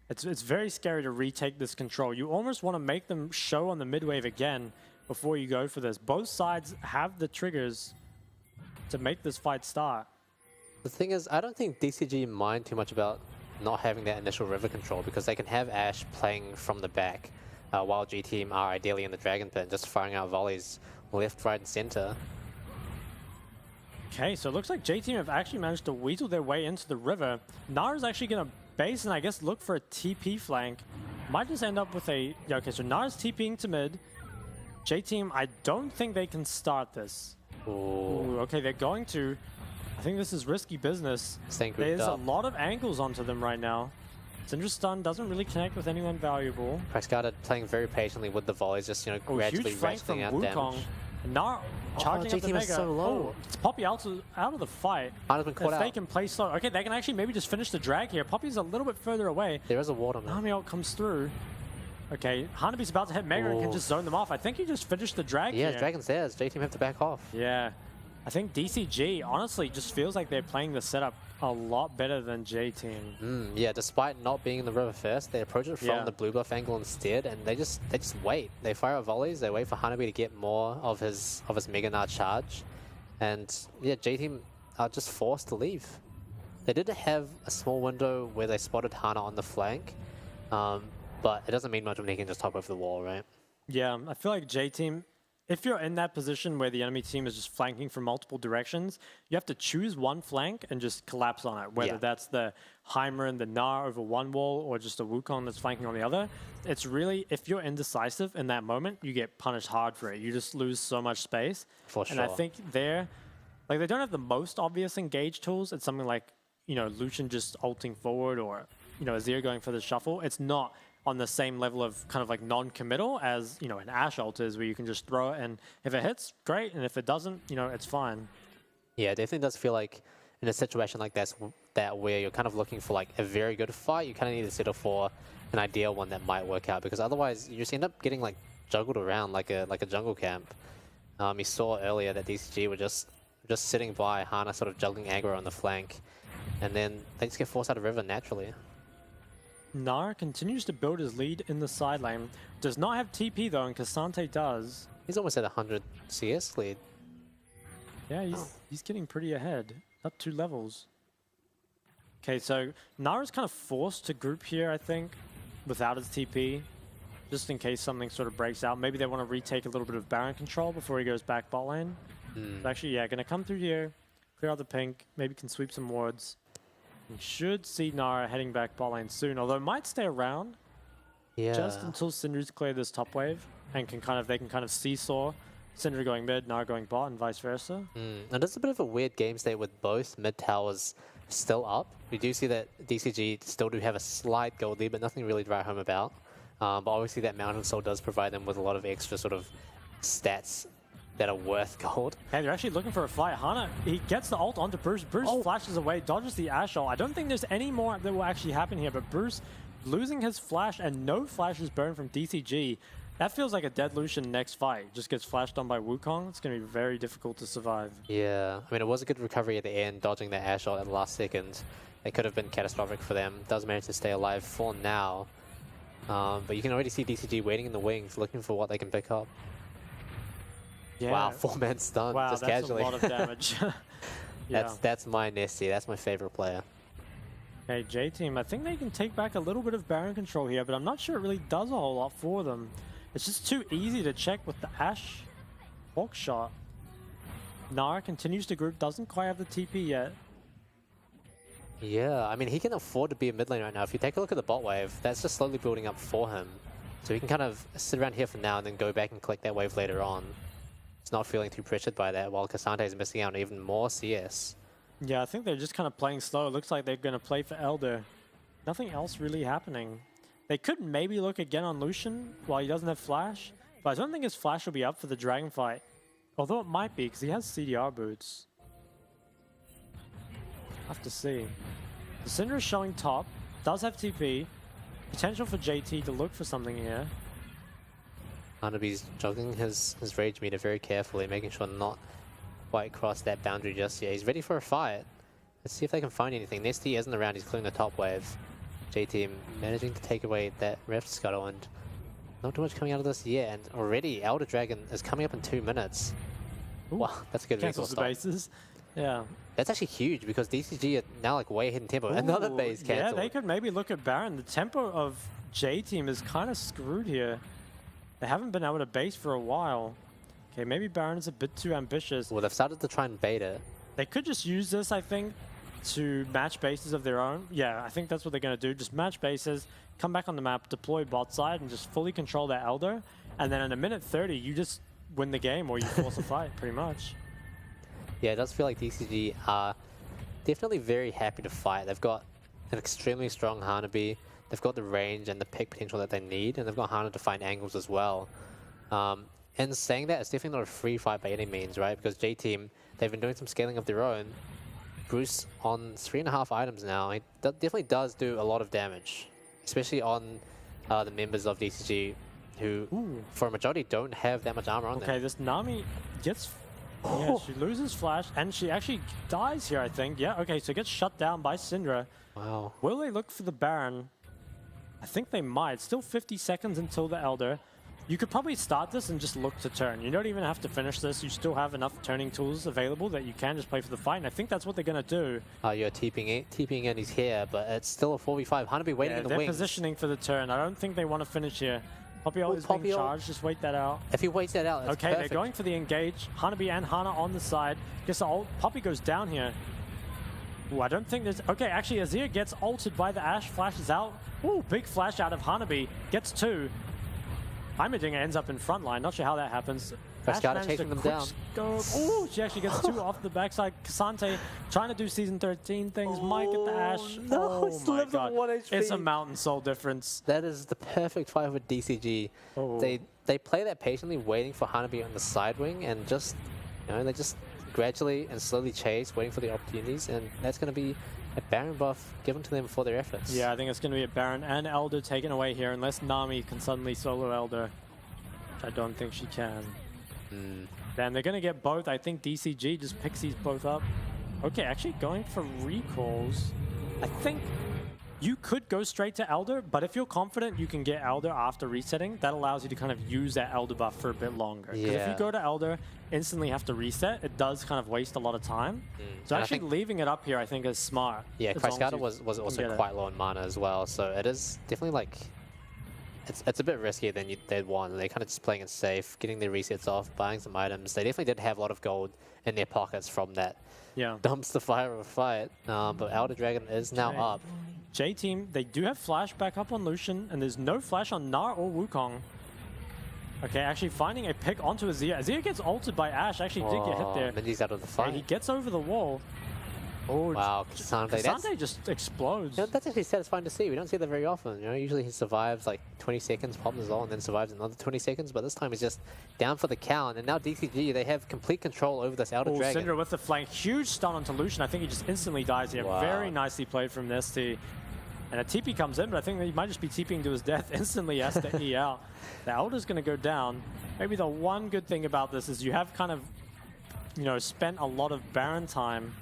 It's very scary to retake this control. You almost want to make them show on the mid wave again before you go for this. Both sides have the triggers to make this fight start. The thing is, I don't think DCG mind too much about not having that initial river control because they can have Ashe playing from the back while G-Team are ideally in the Dragon Pit, just firing out volleys left, right, and center. Okay, so it looks like J-Team have actually managed to weasel their way into the river. Nara's actually going to base and I guess look for a TP flank. Might just end up with a... Yeah, okay, so Nara's TPing to mid. J-Team, I don't think they can start this. Ooh, okay, they're going to... I think this is risky business. There's a lot of angles onto them right now. Syndra's stun doesn't really connect with anyone valuable. Prescott playing very patiently with the volleys, just, you know, gradually huge flank from ratcheting out Wukong. damage. And now charging up the JT was Mega. so low. It's Poppy out of the fight. Hana's been caught If they out. can play slow. Okay, they can actually maybe just finish the drag here. Poppy's a little bit further away. There is a ward on him. Nami ult comes through. Okay, Hanabi's about to hit Mega and can Oh. just zone them off. I think he just finished the drag Yeah, here. Dragon's there. J-Team have to back off. Yeah. I think DCG honestly just feels like they're playing the setup a lot better than J-Team. Yeah, despite not being in the river first, they approach it from the blue buff angle instead, and they just wait. They fire out volleys. They wait for Hanabi to get more of his Mega Nard charge, and yeah, J-Team are just forced to leave. They did have a small window where they spotted Hana on the flank, but it doesn't mean much when he can just hop over the wall, right? Yeah, I feel like J-Team, if you're in that position where the enemy team is just flanking from multiple directions, you have to choose one flank and just collapse on it, whether that's the Heimer and the Gnar over one wall or just a Wukong that's flanking on the other. It's really, if you're indecisive in that moment, you get punished hard for it. You just lose so much space. For And I sure. think they don't have the most obvious engage tools. It's something like, you know, Lucian just ulting forward or, you know, Azir going for the shuffle. It's not on the same level of kind of like non-committal as, you know, an Ashe ult is, where you can just throw it and if it hits, great, and if it doesn't, you know, it's fine. Yeah, it definitely does feel like in a situation like that where you're kind of looking for like a very good fight, you kind of need to settle for an ideal one that might work out, because otherwise you just end up getting like juggled around like a jungle camp. You saw earlier that DCG were just sitting by Hana, sort of juggling aggro on the flank, and then they just get forced out of river naturally. Gnar continues to build his lead in the side lane. Does not have TP though, and Cassante does. He's almost at 100 CS lead. Yeah, he's getting pretty ahead. Up 2 levels. Okay, so Gnar is kind of forced to group here, I think, without his TP, just in case something sort of breaks out. Maybe they want to retake a little bit of Baron control before he goes back bot lane. But actually, yeah, gonna come through here, clear out the pink, maybe can sweep some wards. We should see Gnar heading back bot lane soon, although might stay around just until Syndra's clear this top wave and they can kind of seesaw. Syndra going mid, Gnar going bot, and vice versa. And it's a bit of a weird game state with both mid towers still up. We do see that DCG still do have a slight gold lead, but nothing really to write home about. But obviously that Mountain Soul does provide them with a lot of extra sort of stats that are worth gold. Hey, they're actually looking for a fight. Hana, he gets the ult onto Bruce. Bruce flashes away, dodges the Ashe ult. I don't think there's any more that will actually happen here, but Bruce losing his flash and no flashes burned from DCG. That feels like a dead Lucian next fight. Just gets flashed on by Wukong. It's going to be very difficult to survive. Yeah, I mean, it was a good recovery at the end, dodging the Ashe ult at the last second. It could have been catastrophic for them. Does manage to stay alive for now. But you can already see DCG waiting in the wings, looking for what they can pick up. Yeah. Wow, 4-man stun, Wow, just that's casually. a lot of damage. Yeah. That's my Nessie. That's my favorite player. Hey, J-Team, I think they can take back a little bit of Baron control here, but I'm not sure it really does a whole lot for them. It's just too easy to check with the Ashe Hawk shot. Gnar continues to group, doesn't quite have the TP yet. Yeah, I mean, he can afford to be a mid lane right now. If you take a look at the bot wave, that's just slowly building up for him. So he can kind of sit around here for now and then go back and collect that wave later on. He's not feeling too pressured by that, while Cassante is missing out on even more CS. Yeah, I think they're just kind of playing slow. It looks like they're going to play for Elder. Nothing else really happening. They could maybe look again on Lucian while he doesn't have flash, but I don't think his flash will be up for the dragon fight. Although it might be, because he has CDR boots. Have to see. The Syndra is showing top, does have TP. Potential for JT to look for something here. Hanabi's juggling his rage meter very carefully, making sure not quite cross that boundary just yet. He's ready for a fight. Let's see if they can find anything. Nesty isn't around, he's clearing the top wave. JT managing to take away that Rift Scuttle, and not too much coming out of this yet. And already Elder Dragon is coming up in 2 minutes. Ooh, wow, that's a good cancels the bases. Yeah. That's actually huge, because DCG are now like way ahead in tempo. Another Ooh, base cancelled. Yeah, they could maybe look at Baron. The tempo of J-Team is kind of screwed here. They haven't been able to base for a while. Okay, maybe Baron is a bit too ambitious. Well, they've started to try and bait it. They could just use this, I think, to match bases of their own. Yeah, I think that's what they're going to do. Just match bases, come back on the map, deploy bot side, and just fully control that Elder. And then in a minute 30, you just win the game, or you force a fight, pretty much. Yeah, it does feel like DCG are definitely very happy to fight. They've got an extremely strong Hanabi. They've got the range and the pick potential that they need, and they've got Hana to find angles as well. In saying that, it's definitely not a free fight by any means, right? Because J-Team, they've been doing some scaling of their own. Bruce on 3.5 items now, he definitely does do a lot of damage, especially on the members of DCG who, for a majority, don't have that much armor on them. Okay, this Nami gets... Yeah, she loses Flash, and she actually dies here, I think. Yeah, okay, so gets shut down by Syndra. Wow. Will they look for the Baron? I think they might. Still 50 seconds until the Elder. You could probably start this and just look to turn. You don't even have to finish this. You still have enough turning tools available that you can just play for the fight, and I think that's what they're going to do. You're TPing in his hair, but it's still a 4v5. Hanabi waiting in the they're wings. positioning for the turn. I don't think they want to finish here. Poppy is being charged. Just wait that out. If he waits that out, that's okay, perfect. they're going for the engage. Hanabi and Hana on the side. Guess the ult. Poppy goes down here. Ooh, I don't think there's... Okay, actually, Azir gets ulted by the Ashe. Flashes out. Ooh, big flash out of Hanabi. Gets 2. Heimerdinger ends up in front line. Not sure how that happens. Frescata chasing them down. Ooh, she actually gets 2 off the backside. Kasante trying to do Season 13 things. Might get the Ashe. No, oh my god. 1 HP. It's a mountain soul difference. That is the perfect fight with DCG. They play that patiently, waiting for Hanabi on the side wing, and just, you know, they just gradually and slowly chase, waiting for the opportunities, and that's going to be a Baron buff given to them for their efforts. Yeah, I think it's going to be a Baron and Elder taken away here, unless Nami can suddenly solo Elder, which I don't think she can. Then they're going to get both. I think DCG just picks these both up. Okay, actually going for recalls. I think you could go straight to Elder, but if you're confident you can get Elder after resetting, that allows you to kind of use that Elder buff for a bit longer. Because if you go to Elder, instantly have to reset, it does kind of waste a lot of time. So and actually leaving it up here, I think, is smart. Yeah, Frescata was also quite low in mana as well, so it is definitely like... It's a bit riskier than they'd want. They're kind of just playing it safe, getting their resets off, buying some items. They definitely did have a lot of gold in their pockets from that dumpster fire of a fight. But Elder Dragon is now up. J-Team, they do have flash back up on Lucian, and there's no flash on Gnar or Wukong. Okay, actually finding a pick onto Azir. Azir gets ulted by Ashe. Actually did get hit there. Minji's out of the fight. And he gets over the wall. Oh, wow, Kasante just explodes. You know, that's actually satisfying to see. We don't see that very often. You know, usually he survives like 20 seconds, pops his ult, and then survives another 20 seconds. But this time he's just down for the count. And now DCG, they have complete control over this Elder Dragon. Syndra with the flank. Huge stun onto Lucian. I think he just instantly dies here. Wow. Very nicely played from Nesty. And a TP comes in, but I think he might just be TPing to his death instantly. Has to E out. The Elder's going to go down. Maybe the one good thing about this is you have kind of, you know, spent a lot of Baron time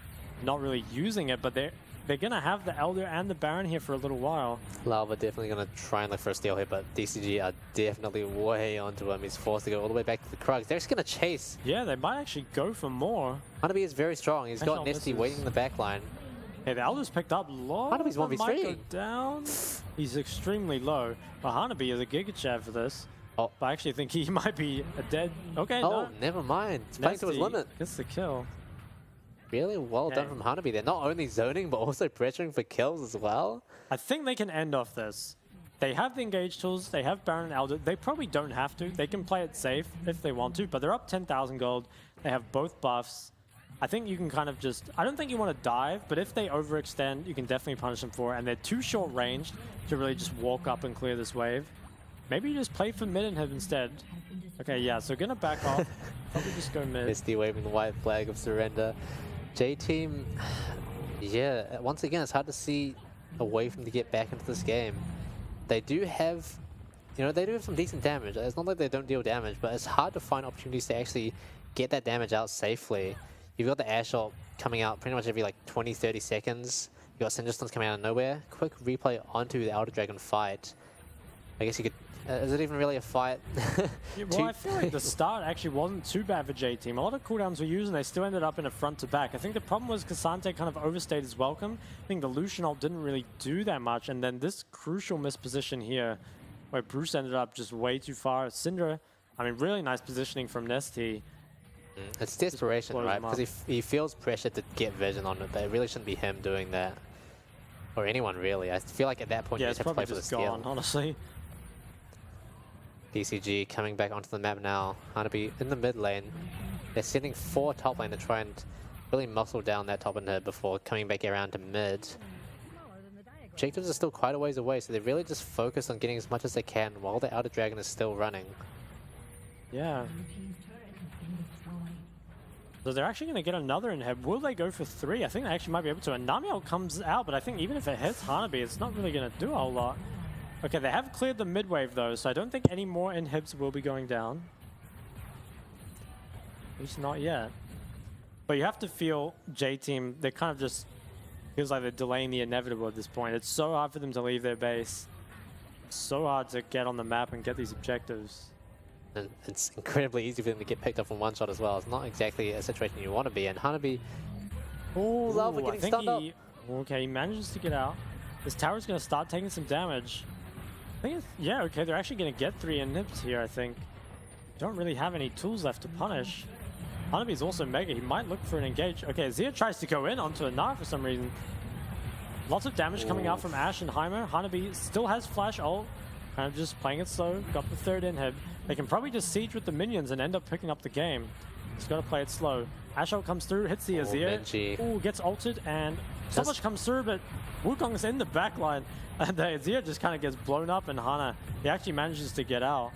not really using it, but they're going to have the Elder and the Baron here for a little while. Lava definitely going to try and look for a steal here, but DCG are definitely way onto him. He's forced to go all the way back to the Krugs. They're just going to chase. Yeah, they might actually go for more. Hanabi is very strong. He's got Nesty waiting in the back line. Hey, the Elder's picked up low. Hanabi's 1v3. Might go down. He's extremely low. But Hanabi is a Giga Chad for this. But I actually think he might be a dead... Okay, no. Never mind. It's playing to his limit. Gets the kill. Really well done from Hanabi. They're not only zoning, but also pressuring for kills as well. I think they can end off this. They have the engage tools. They have Baron and Elder. They probably don't have to. They can play it safe if they want to, but they're up 10,000 gold. They have both buffs. I think you can kind of just... I don't think you want to dive, but if they overextend, you can definitely punish them for it. And they're too short-ranged to really just walk up and clear this wave. Maybe you just play for mid inhib instead. Okay, yeah, so gonna back off. Probably just go mid. Misty waving the white flag of surrender. J-Team, yeah, once again, it's hard to see a way for them to get back into this game. They do have, you know, they do have some decent damage. It's not like they don't deal damage, but it's hard to find opportunities to actually get that damage out safely. You've got the Ashe ult coming out pretty much every like 20, 30 seconds. You've got Syndra stuns coming out of nowhere. Quick replay onto the Elder Dragon fight. I guess you could... is it even really a fight? Yeah, well, I feel like the start actually wasn't too bad for J-Team. A lot of cooldowns were used and they still ended up in a front to back. I think the problem was Kasante kind of overstayed his welcome. I think the Lucian ult didn't really do that much. And then this crucial misposition here, where Bruce ended up just way too far. Syndra, I mean, really nice positioning from Nesty. It's desperation, right? Because he feels pressure to get vision on it, but it really shouldn't be him doing that. Or anyone, really. I feel like at that point you just have to play for the steal. Gone, honestly. DCG coming back onto the map now. Hanabi in the mid lane. They're sending 4 top lane to try and really muscle down that top inhib before coming back around to mid. objectives are still quite a ways away, so they're really just focused on getting as much as they can while the Outer Dragon is still running. Yeah. So they're actually going to get another inhib. Will they go for 3? I think they actually might be able to. And Namiel comes out, but I think even if it hits Hanabi, it's not really going to do a whole lot. Okay, they have cleared the mid wave though, so I don't think any more inhibs will be going down. At least not yet. But you have to feel J-Team, they kind of just feels like they're delaying the inevitable at this point. It's so hard for them to leave their base. It's so hard to get on the map and get these objectives. And it's incredibly easy for them to get picked up from one shot as well. It's not exactly a situation you want to be in. Hanabi, oh, Lava getting stunned up. Okay, he manages to get out. This tower's going to start taking some damage. I think it's, yeah, okay, they're actually going to get 3 inhibs here, I think. Don't really have any tools left to punish. Hanabi's also mega. He might look for an engage. Okay, Zia tries to go in onto a Nara for some reason. Lots of damage coming out from Ashe and Heimer. Hanabi still has flash ult. Kind of just playing it slow. Got the 3rd inhib. They can probably just siege with the minions and end up picking up the game. Just got to play it slow. Ashe ult comes through, hits the Azir. Ooh, gets ulted, and so much comes through, but Wukong's in the backline. And the Azir just kind of gets blown up, and Hana, he actually manages to get out.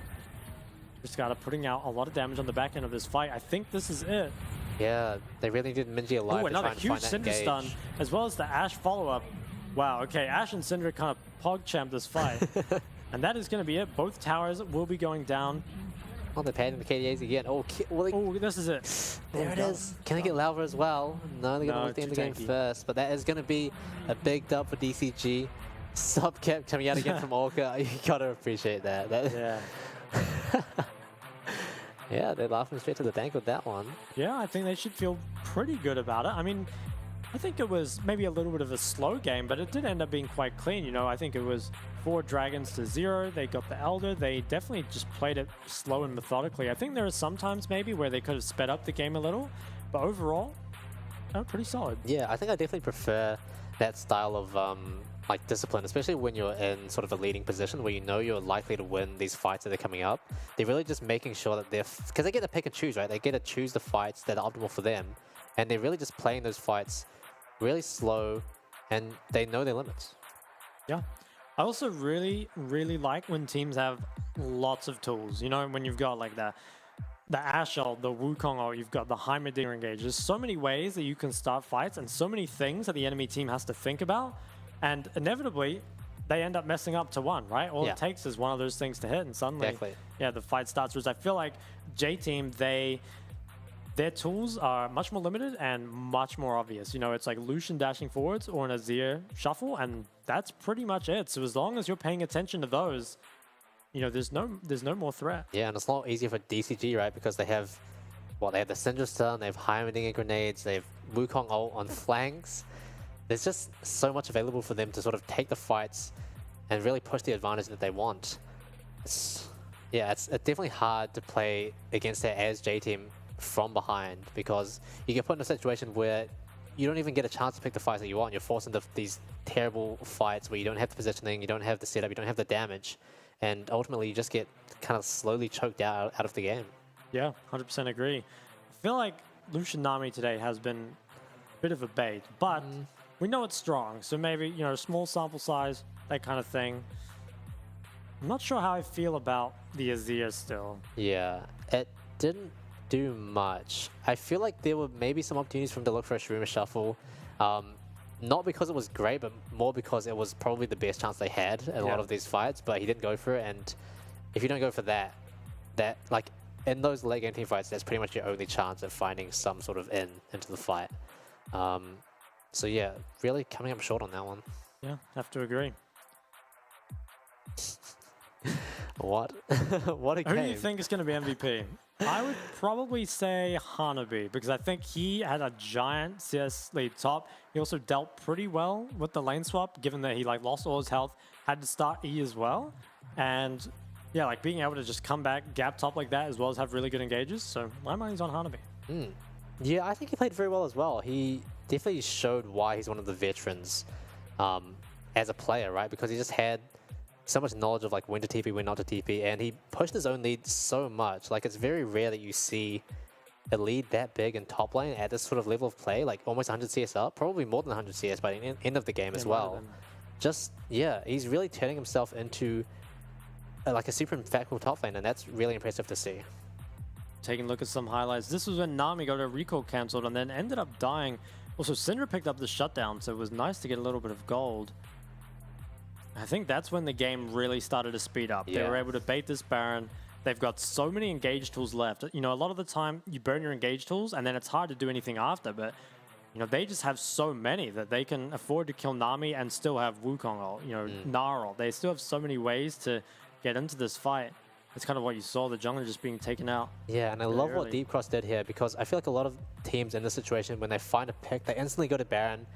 Just got putting out a lot of damage on the back end of this fight. I think this is it. Yeah, they really did Minji alive. Ooh, another huge Cinder stun, as well as the Ashe follow-up. Wow, okay, Ashe and Cinder kind of pog-champ this fight. And that is going to be it. Both towers will be going down. Oh, they're padding the KDAs again. Oh, this is it. There it is. Can they get Lava as well? No, they're going to look the end of the game first. But that is going to be a big dub for DCG. Subcap coming out again from Orca. You got to appreciate that. Yeah. Yeah, they're laughing straight to the bank with that one. Yeah, I think they should feel pretty good about it. I mean, I think it was maybe a little bit of a slow game, but it did end up being quite clean. You know, I think it was 4 dragons to 0. They got the Elder. They definitely just played it slow and methodically. I think there are some times maybe where they could have sped up the game a little, but overall, pretty solid. Yeah, I think I definitely prefer that style of like discipline, especially when you're in sort of a leading position where you know you're likely to win these fights that are coming up. They're really just making sure that because they get to pick and choose, right? They get to choose the fights that are optimal for them, and they're really just playing those fights really slow, and they know their limits. Yeah. I also really, really like when teams have lots of tools. You know, when you've got like the Ashe ult, the Wukong ult, you've got the Heimerdinger engage. There's so many ways that you can start fights and so many things that the enemy team has to think about. And inevitably, they end up messing up to one, right? All it takes is one of those things to hit, and suddenly, yeah, the fight starts. Whereas I feel like J-Team, their tools are much more limited and much more obvious. You know, it's like Lucian dashing forwards or an Azir shuffle, and that's pretty much it. So as long as you're paying attention to those, you know, there's no more threat. Yeah, and it's a lot easier for DCG, right? Because they have, they have the Syndra stun, they have Heimerdinger grenades, they have Wukong ult on flanks. There's just so much available for them to sort of take the fights and really push the advantage that they want. It's definitely hard to play against that as J-Team from behind, because you get put in a situation where you don't even get a chance to pick the fights that you want. You're forced into these terrible fights where you don't have the positioning, you don't have the setup, you don't have the damage, and ultimately you just get kind of slowly choked out of the game. Yeah, 100% agree. I feel like Lucian Nami today has been a bit of a bait, but we know it's strong, so maybe, you know, small sample size, that kind of thing. I'm not sure how I feel about the Azir still. Yeah, it didn't do much. I feel like there were maybe some opportunities for him to look for a Shroomer shuffle. Not because it was great, but more because it was probably the best chance they had in a lot of these fights, but he didn't go for it. And if you don't go for that like in those late game team fights, that's pretty much your only chance at finding some sort of into the fight. So yeah, really coming up short on that one. Yeah, have to agree. What? What a game. Who do you think is going to be MVP? I would probably say Hanabi, because I think he had a giant CS lead top. He also dealt pretty well with the lane swap, given that he lost all his health, had to start E as well. And yeah, being able to just come back, gap top like that, as well as have really good engages. So my money's on Hanabi. Yeah, I think he played very well as well. He definitely showed why he's one of the veterans as a player, right? Because he just had so much knowledge of when to TP, when not to TP, and he pushed his own lead so much. It's very rare that you see a lead that big in top lane at this sort of level of play, almost 100 CS up, probably more than 100 CS by the end of the game as well. he's really turning himself into like a super impactful top lane, and that's really impressive to see. Taking a look at some highlights. This was when Nami got her recall cancelled and then ended up dying. Also, Syndra picked up the shutdown, so it was nice to get a little bit of gold. I think that's when the game really started to speed up. They were able to bait this Baron. They've got so many engage tools left. You know, a lot of the time you burn your engage tools and then it's hard to do anything after, but you know, they just have so many that they can afford to kill Nami and still have Wukong ult, you know, Gnar ult. They still have so many ways to get into this fight. It's kind of what you saw, the jungler just being taken out. Yeah, and I love what Deep Cross did here, because I feel like a lot of teams in this situation, when they find a pick, they instantly go to Baron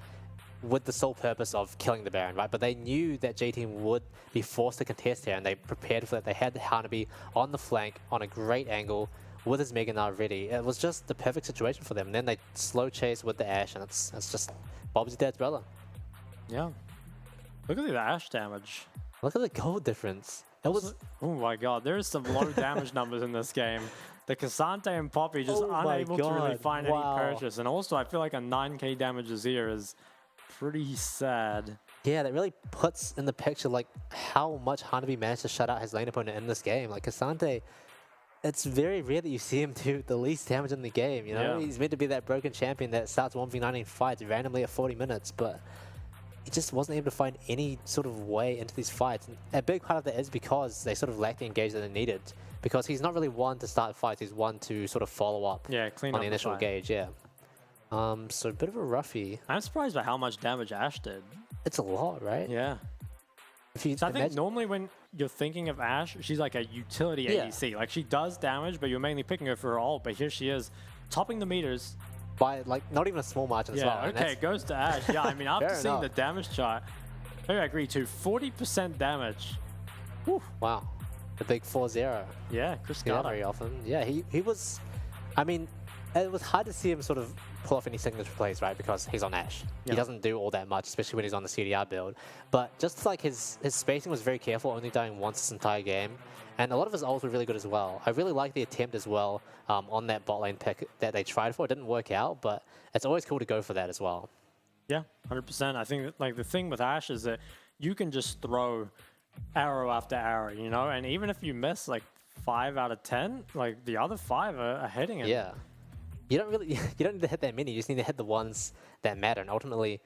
with the sole purpose of killing the Baron, right? But they knew that J-Team would be forced to contest here, and they prepared for that. They had the Hanabi on the flank on a great angle with his Mega Gnar ready. It was just the perfect situation for them. And then they slow chase with the Ashe, and it's just Bob's dad's brother. Yeah. Look at the Ashe damage. Look at the gold difference. It was... Oh my god, there's some low damage numbers in this game. The Cassante and Poppy just unable to really find any purchase. And also, I feel like a 9k damage Azir is pretty sad. Yeah, that really puts in the picture like how much Hanabi managed to shut out his lane opponent in this game. Like Cassante, it's very rare that you see him do the least damage in the game, you know? He's meant to be that broken champion that starts 1v9 in fights randomly at 40 minutes, but he just wasn't able to find any sort of way into these fights. And a big part of that is because they sort of lacked the engage that they needed. Because he's not really one to start fights, he's one to sort of follow up clean on up the initial engage, so a bit of a roughie. I'm surprised by how much damage Ashe did. It's a lot, right? Yeah. So I think normally when you're thinking of Ashe, she's like a utility ADC. Like she does damage, but you're mainly picking her for her ult. But here she is, topping the meters. By like not even a small margin as well. Okay, it goes to Ashe. Yeah, I mean after seeing the damage chart, I agree too. 40% damage. Whew. Wow. The big 4-0. Yeah, Chris Garner. Very often. Yeah, he was... I mean, it was hard to see him sort of pull off any signature plays, right? Because he's on Ashe. He doesn't do all that much, especially when he's on the CDR build. But just like his spacing was very careful, only dying once this entire game. And a lot of his ults were really good as well. I really like the attempt as well on that bot lane pick that they tried for. It didn't work out, but it's always cool to go for that as well. Yeah, 100%. I think that, like the thing with Ashe is that you can just throw arrow after arrow, you know? And even if you miss like 5 out of 10, like the other 5 are hitting it. Yeah. You don't need to hit that many, you just need to hit the ones that matter. And ultimately,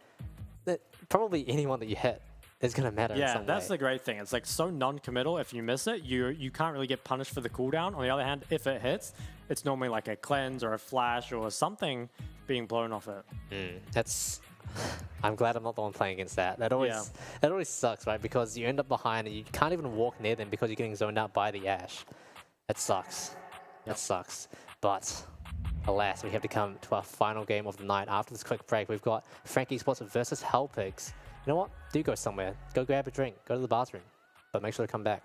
probably anyone that you hit is going to matter in some way. Yeah, that's the great thing. It's like so non-committal. If you miss it, you can't really get punished for the cooldown. On the other hand, if it hits, it's normally like a cleanse or a flash or something being blown off it. That's... I'm glad I'm not the one playing against that. That always sucks, right? Because you end up behind and you can't even walk near them because you're getting zoned out by the Ashe. That sucks. That sucks. But alas, we have to come to our final game of the night. After this quick break, we've got Frankie Sports versus Hellpigs. You know what? Do go somewhere. Go grab a drink. Go to the bathroom. But make sure to come back.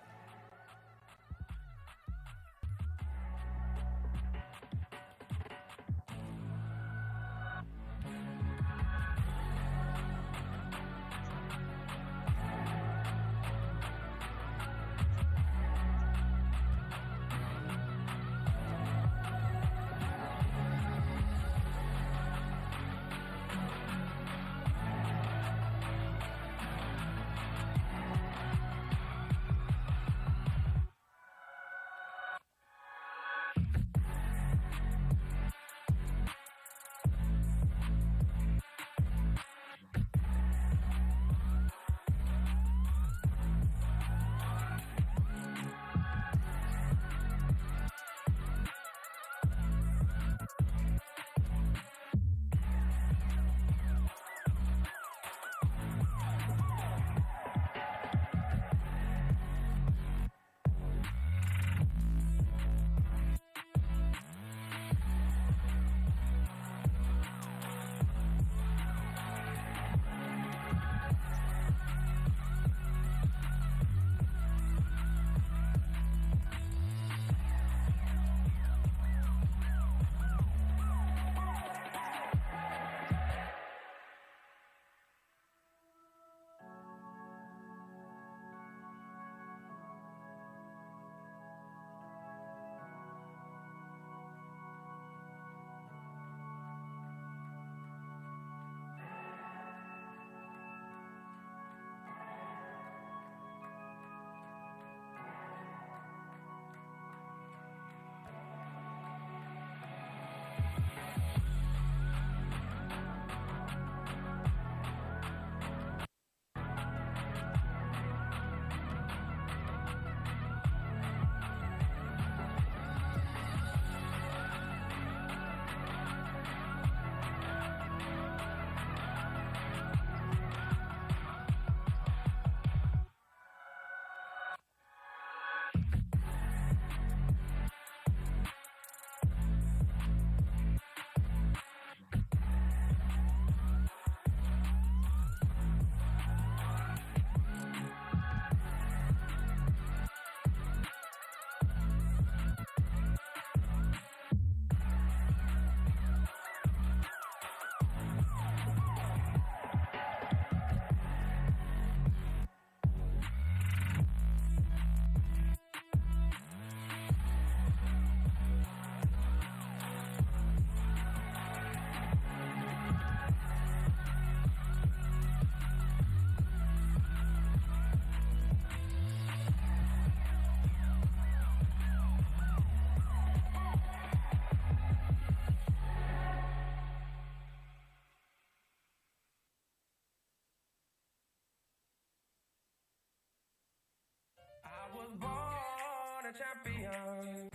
a champion.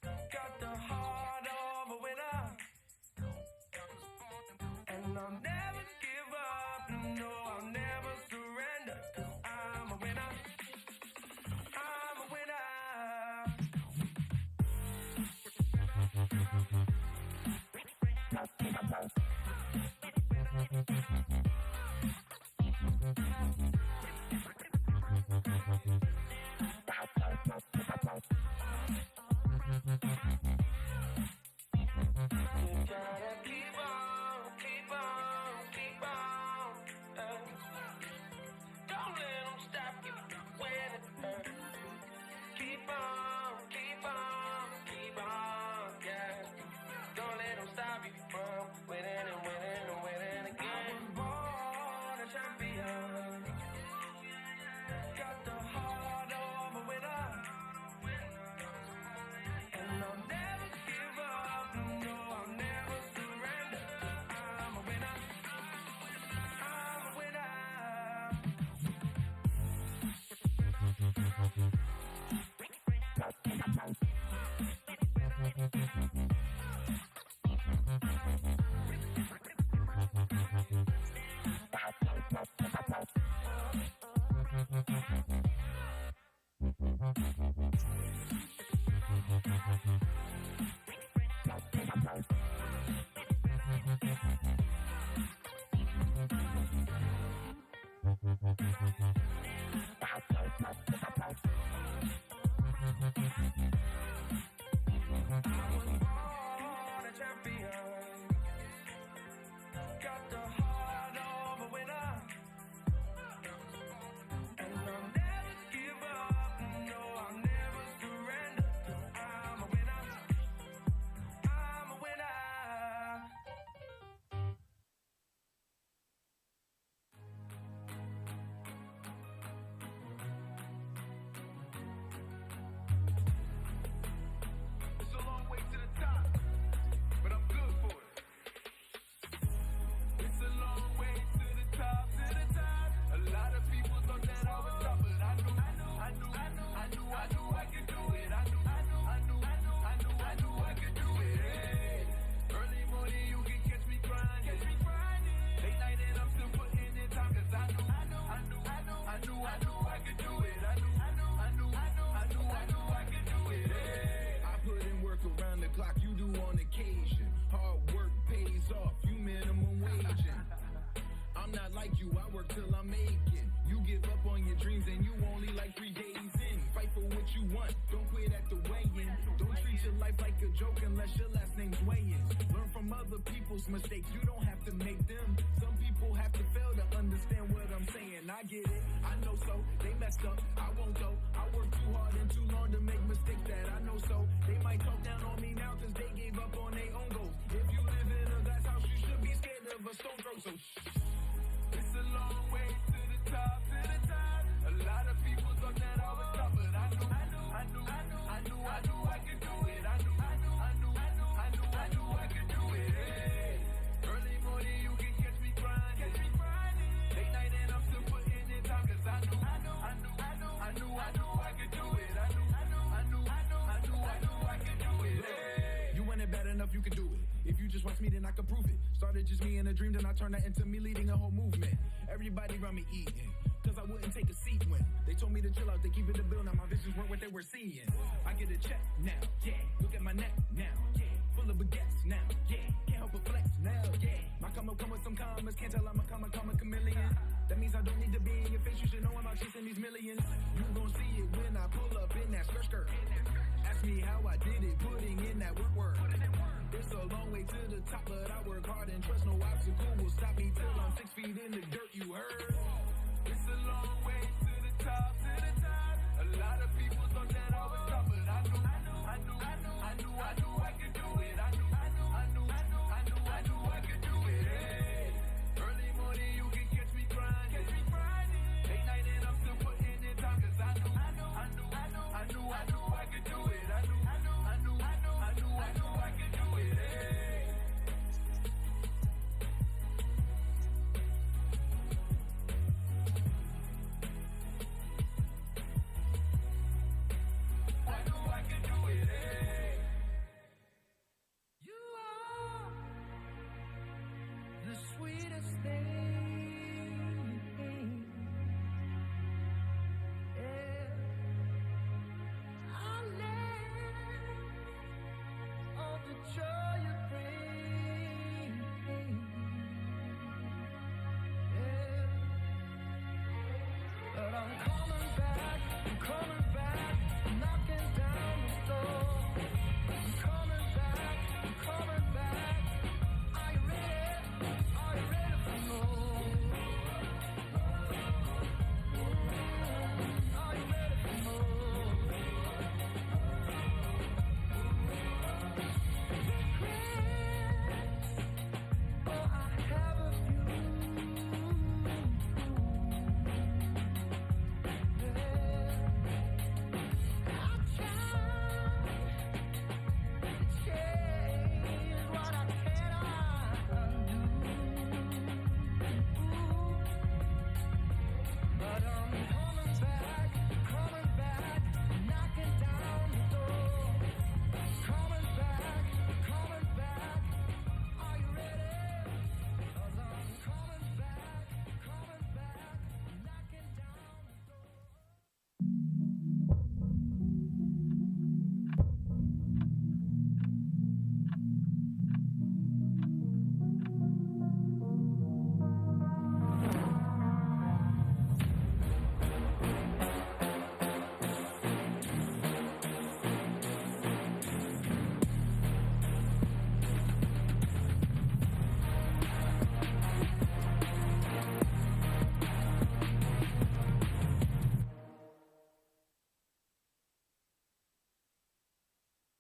Got the heart of a winner. And I'll never give up, no, I'll never surrender. 'Cause I'm a winner. I'm a winner. Mistakes, you don't have to make them. Some people have to fail to understand what I'm saying. I get it, I know so. They messed up, I won't go. I worked too hard and too long to make mistakes that I know so. They might talk down on me now cause they gave up on their own goals. If you live in a glass house, you should be scared of a stone throw. So it's a long way to the top, to the top. A lot of people thought that I was tough, but I knew I could do it. I knew I could do it. Hey. Early morning, you can catch me grinding. Late night and I'm still putting in time 'cause I knew I could do it. I knew I could do it. Hey. You want it bad enough, you can do it. If you just watch me, then I can prove it. Started just me in a dream, then I turned that into me leading a whole movement. Everybody around me eating, 'cause I wouldn't take a seat when they told me to chill out, they keep it a bill. Now my visions weren't what they were seeing. I get a check now, yeah. Look at my neck now, yeah. Full of baguettes now, yeah. Can't help but flex now, yeah. My come up come with some commas, can't tell I'm a comma chameleon. That means I don't need to be in your face, you should know I'm out chasing these millions. You gon' see it when I pull up in that skirt. Ask me how I did it, putting in that work. It's a long way to the top, but I work hard and trust no obstacle will stop me till I'm 6 feet in the dirt, you heard? It's a long way to the top, to the top. A lot of people thought that I was tough, but I knew I could do it. I knew I could do it. Hey. Early morning, you can catch me grinding. Late night and I'm still putting in time 'cause I knew I could do it. I knew I could do it. Hey.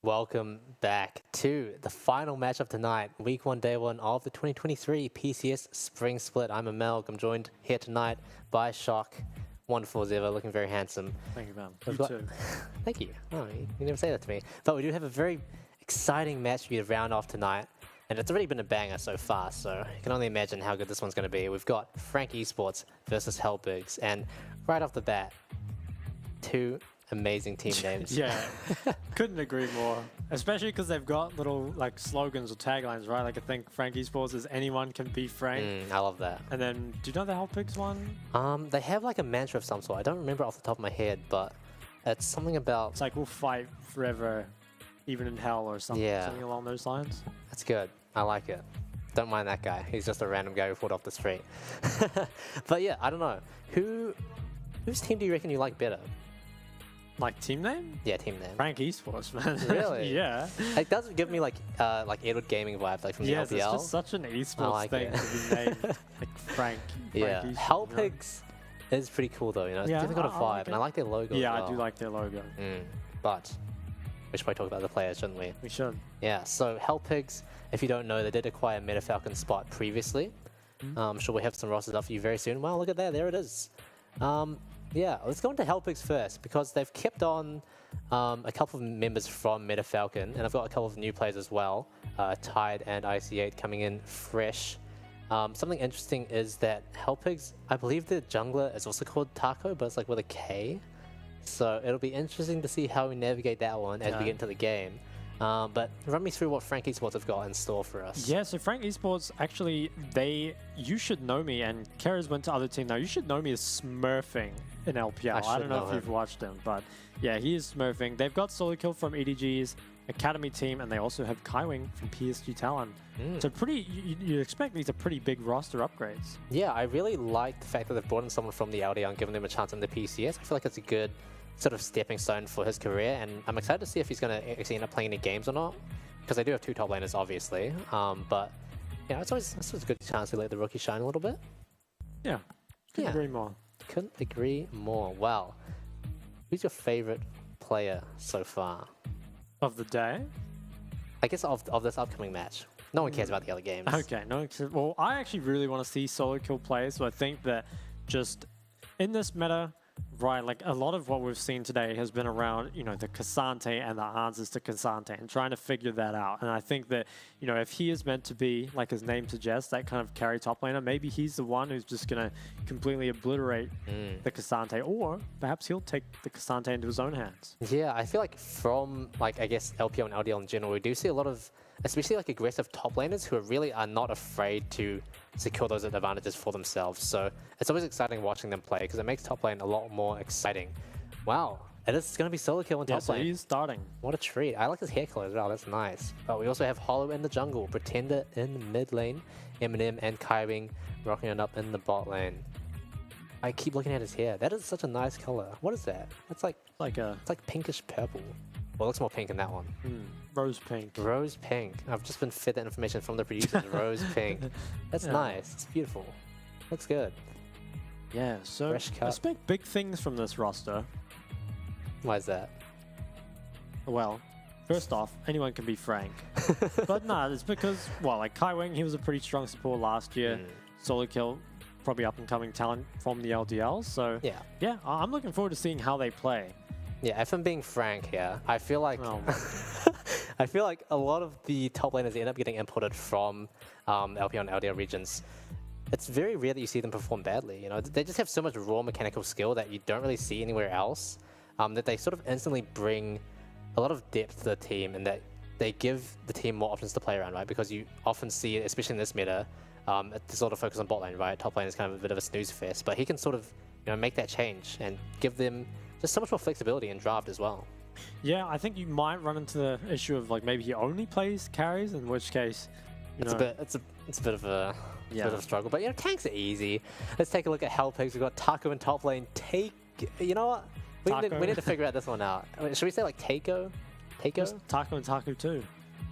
Welcome back to the final match of tonight, week 1, day 1 of the 2023 PCS Spring Split. I'm Amelk. I'm joined here tonight by Shock. Wonderful as ever, looking very handsome. Thank you, man. We've You got- too. Thank you. Oh, you never say that to me. But we do have a very exciting match for you to round off tonight. And it's already been a banger so far, so you can only imagine how good this one's going to be. We've got Frank Esports versus Hellpigs. And right off the bat, two amazing team names. Yeah, couldn't agree more. Especially because they've got little like slogans or taglines, right? Like I think Frank Esports is anyone can beat Frank. I love that. And then, do you know the Hellpigs one? They have like a mantra of some sort. I don't remember off the top of my head, but it's something about... It's like, we'll fight forever, even in hell or something, Yeah. something along those lines. That's good. I like it. Don't mind that guy. He's just a random guy who fought off the street. But yeah, I don't know. Whose team do you reckon you like better? Like team name? Yeah, team name. Frank Esports, man. Really? Yeah. It does give me like Edward Gaming vibes, like from Yes, the it's LPL. just such an esports like thing it. to be named like Frank. Yeah, Esports, Hellpigs is pretty cool though. You know, it's Yeah, definitely got a I vibe, like and I it. like their logo. Yeah, as I well. do like their logo. But we should probably talk about the players, shouldn't we? We should. Yeah. So Hellpigs, if you don't know, they did acquire MetaFalcon spot previously. I'm sure we have some rosters up for you very soon. Wow, look at that! There it is. Yeah, let's go into Hellpigs first because they've kept on a couple of members from MetaFalcon, and I've got a couple of new players as well. Tide and IC8 coming in fresh. Something interesting is that Hellpigs, I believe the jungler is also called Taco, but it's like with a K. So it'll be interesting to see how we navigate that one as we get into the game. But run me through what Frank Esports have got in store for us. Yeah, so Frank Esports, actually, you should know me, and Keras went to other team now. You should know me as Smurfing in LPL. I don't know if you've watched him, but yeah, he is Smurfing. They've got Solo Kill from EDG's Academy team, and they also have Kaiwing from PSG Talon. So you expect these are pretty big roster upgrades. Yeah, I really like the fact that they've brought in someone from the LDL and given them a chance in the PCS. I feel like it's a good sort of stepping stone for his career, and I'm excited to see if he's going to actually end up playing any games or not, because they do have two top laners, obviously. But yeah, it's always a good chance to let the rookie shine a little bit. Yeah, couldn't agree more. Couldn't agree more. Wow. Who's your favorite player so far? Of the day? I guess of this upcoming match. No one cares about the other games. Okay, no, well, I actually really want to see solo kill play, so I think that just in this meta, right, like a lot of what we've seen today has been around, you know, the Cassante and the answers to Cassante and trying to figure that out. And I think that, you know, if he is meant to be, like his name suggests, that kind of carry top laner, maybe he's the one who's just going to completely obliterate the Cassante, or perhaps he'll take the Cassante into his own hands. Yeah, I feel like from, like, I guess LPL and LDL in general, we do see a lot of, especially like aggressive top laners who really are not afraid to secure those advantages for themselves. So it's always exciting watching them play because it makes top lane a lot more exciting. Wow, it is going to be solo kill in top lane. He's starting. What a treat. I like his hair color as well, that's nice. But we also have Hollow in the jungle, Pretender in mid lane, Eminem and Kaiwing rocking it up in the bot lane. I keep looking at his hair. That is such a nice color. What is that? It's like pinkish purple. Well, it looks more pink in that one. Rose pink. Rose pink. I've just been fed that information from the producers. Rose pink. That's nice. It's beautiful. Looks good. Yeah, so Fresh cut. expect big things from this roster. Why is that? Well, first off, anyone can be Frank. But no, it's because, well, like Kaiwing, he was a pretty strong support last year. Solo kill, probably up and coming talent from the LDL. So yeah, I'm looking forward to seeing how they play. Yeah, if I'm being frank here, I feel like I feel like a lot of the top laners end up getting imported from LPL and LDL regions. It's very rare that you see them perform badly. You know, they just have so much raw mechanical skill that you don't really see anywhere else. That they sort of instantly bring a lot of depth to the team, and that they give the team more options to play around, right? Because you often see, especially in this meta, to sort of focus on bot lane, right? Top lane is kind of a bit of a snooze fest, but he can sort of, you know, make that change and give them just so much more flexibility in draft as well. Yeah, I think you might run into the issue of like maybe he only plays carries, in which case, It's a bit of a struggle, but you know, tanks are easy. Let's take a look at Hellpigs. We've got Taco in top lane. You know what? We need to figure out this one out. I mean, should we say like Taco? Just Taco and Taco 2.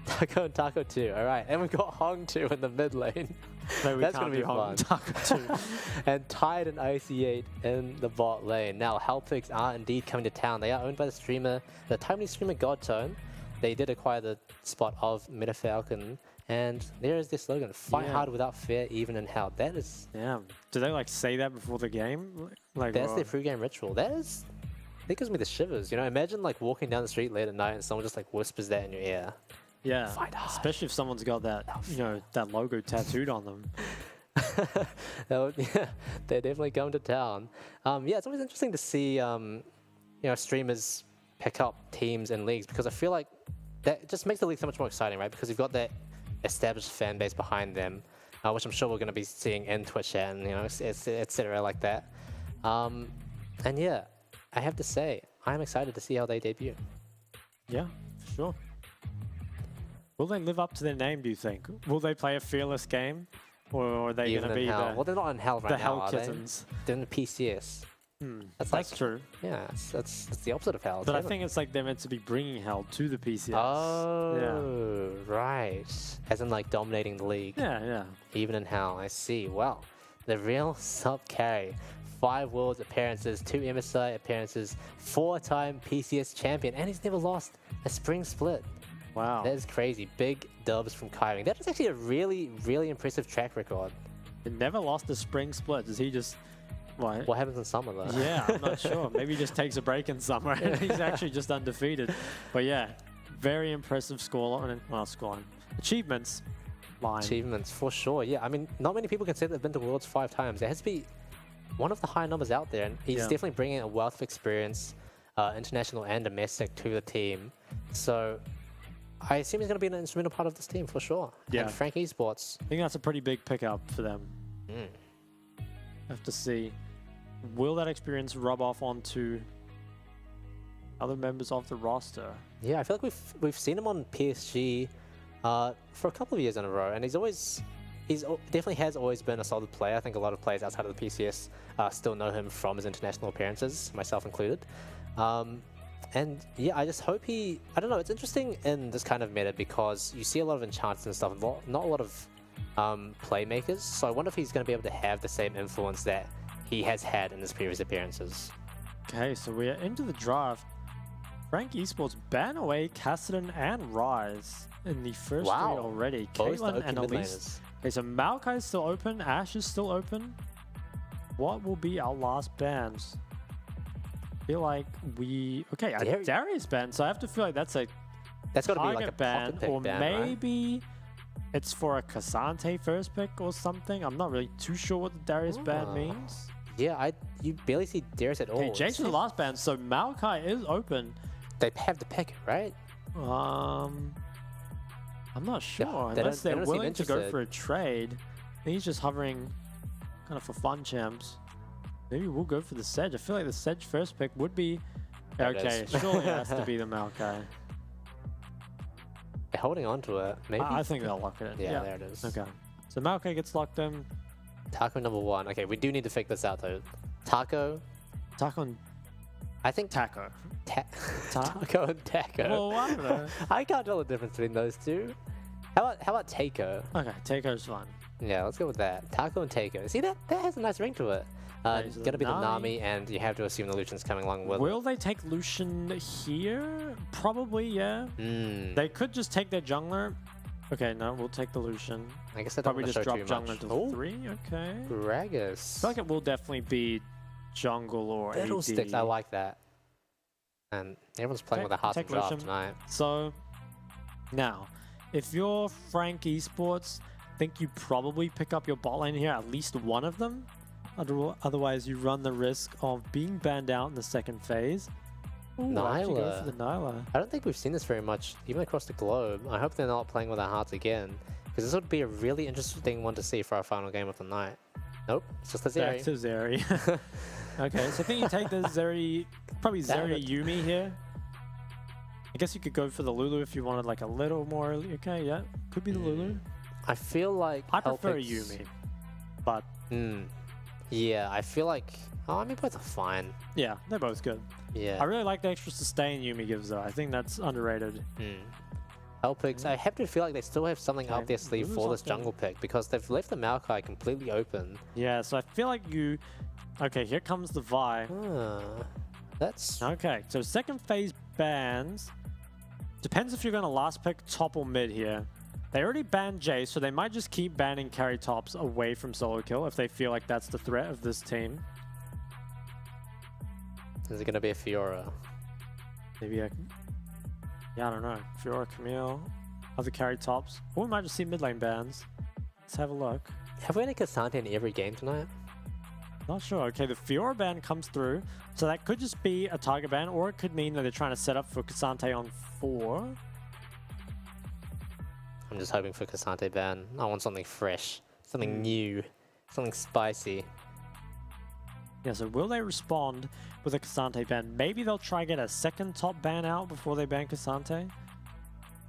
Taco and Taco 2. All right, and we've got Hong 2 in the mid lane. No, That's gonna be Hong fun. Taco 2. And Tide and IC8 in the bot lane. Now, Hellpigs are indeed coming to town. They are owned by the streamer, the timely streamer Godtone. they did acquire the spot of Meta Falcon, and there is their slogan: "Fight hard without fear, even in hell." That is. Yeah. Do they like say that before the game? Like That's their pre-game ritual. That is. That gives me the shivers. You know, imagine like walking down the street late at night and someone just like whispers that in your ear. Yeah. Fight hard. Especially if someone's got that, you know, that logo tattooed on them. Yeah, they're definitely going to town. Yeah, it's always interesting to see, you know, streamers pick up teams and leagues, because I feel like that just makes the league so much more exciting, right? Because you've got that established fan base behind them, which I'm sure we're going to be seeing in Twitch chat and, you know, etc. like that. And yeah, I have to say, I'm excited to see how they debut. Yeah, for sure. Will they live up to their name, do you think? Will they play a fearless game? Or are they going to be well, they're not in hell right now, Hell are Kittens? They're in the PCS. That's like, true. Yeah, that's the opposite of hell. But I think it's like they're meant to be bringing hell to the PCS. Oh, right. As in like dominating the league. Yeah. Even in hell, I see. Well, the real sub carry. 5 Worlds appearances, 2 MSI appearances, 4-time PCS champion, and he's never lost a spring split. Wow. That is crazy. Big dubs from Kyring. That is actually a really, really impressive track record. He never lost a spring split. Does he just... What happens in summer, though? Yeah, I'm not sure. Maybe he just takes a break in summer and he's actually just undefeated. But yeah, very impressive scoreline. Well, scoreline. Achievements line. Achievements, for sure. Yeah, I mean, not many people can say they've been to Worlds 5 times. There has to be one of the higher numbers out there, and he's definitely bringing a wealth of experience, international and domestic, to the team. So I assume he's going to be an instrumental part of this team for sure. Yeah. And Frank Esports. I think that's a pretty big pickup for them. Have to see. Will that experience rub off onto other members of the roster? Yeah, I feel like we've seen him on PSG for a couple of years in a row, and he's definitely has always been a solid player. I think a lot of players outside of the PCS still know him from his international appearances, myself included. And yeah, I just hope I don't know, it's interesting in this kind of meta because you see a lot of enchants and stuff, not a lot of playmakers. So I wonder if he's going to be able to have the same influence that he has had in his previous appearances. Okay, so we're into the draft. Frank Esports ban away Cassidy and Rise in the first 3 already. Both Caitlyn and mid Elise. laners. Okay, so Maokai is still open. Ash is still open. What will be our last bans? I feel like Darius ban, so I have to feel like that's got to be like a ban, pick or ban, maybe it's for a Cassante first pick or something. I'm not really too sure what the Darius ban means. Yeah, you barely see Darius at all. Okay, Jake's the last ban, so Maokai is open. They have to pick it, right? I'm not sure, Yeah, unless they they're don't seem willing to go interested. for a trade. He's just hovering kind of for fun champs. Maybe we'll go for the Sedge. I feel like the Sedge first pick would be... There it Okay, is. surely it has to be the Maokai. They're holding on to it. Maybe. I think they'll lock it in. Yeah, there it is. Okay. So Maokai gets locked in. Taco number 1. Okay, we do need to figure this out though. Taco. And I think Taco. Taco and Taco. Well, I don't know. I can't tell the difference between those two. How about Taco? Okay, Taco's fine. Yeah, let's go with that. Taco and Taco. See, that has a nice ring to it. Nice. Gonna be the Nami. Nami, and you have to assume the Lucian's coming along with Will they take Lucian here? Probably, yeah. They could just take their jungler. Okay, no, we'll take the Lucian. I guess I don't Probably want just to show drop too jungler much. to 3. Okay. Gragas. I feel like it will definitely be jungle or Fiddlesticks, AD. I like that. And everyone's playing with their hearts and take draft Lucian. tonight. So, now, if you're Frank Esports, I think you probably pick up your bot lane here, at least one of them. Otherwise, you run the risk of being banned out in the second phase. Ooh, I actually go for the Nyla. I don't think we've seen this very much, even across the globe. I hope they're not playing with their hearts again, because this would be a really interesting one to see for our final game of the night. Nope, it's just a Zeri. Back to Zeri. Okay, so I think you take the Zeri, probably Zeri Yumi here. I guess you could go for the Lulu if you wanted like a little more early. Okay, yeah, could be the Lulu. I feel like I prefer Hellpix- Yumi, but yeah, I feel like I mean both are fine. yeah, they're both good. Yeah. I really like the extra sustain Yumi gives though. I think that's underrated. Hellpix, I have to feel like they still have something up their sleeve Lulu's for up this there. jungle pick because they've left the Maokai completely open. Yeah, so I feel like you... Okay, here comes the Vi. That's... Okay, so second phase bans. Depends if you're going to last pick top or mid here. They already banned Jay, so they might just keep banning carry tops away from solo kill if they feel like that's the threat of this team. Is it going to be a Fiora? Maybe a... Yeah, I don't know. Fiora, Camille, other carry tops. Or we might just see mid lane bans. Let's have a look. Have we had a Cassandra in every game tonight? Not sure. Okay, the Fiora ban comes through. So that could just be a target ban, or it could mean that they're trying to set up for Cassante on 4. I'm just hoping for Cassante ban. I want something fresh, something new, something spicy. Yeah, so will they respond with a Cassante ban? Maybe they'll try get a second top ban out before they ban Cassante.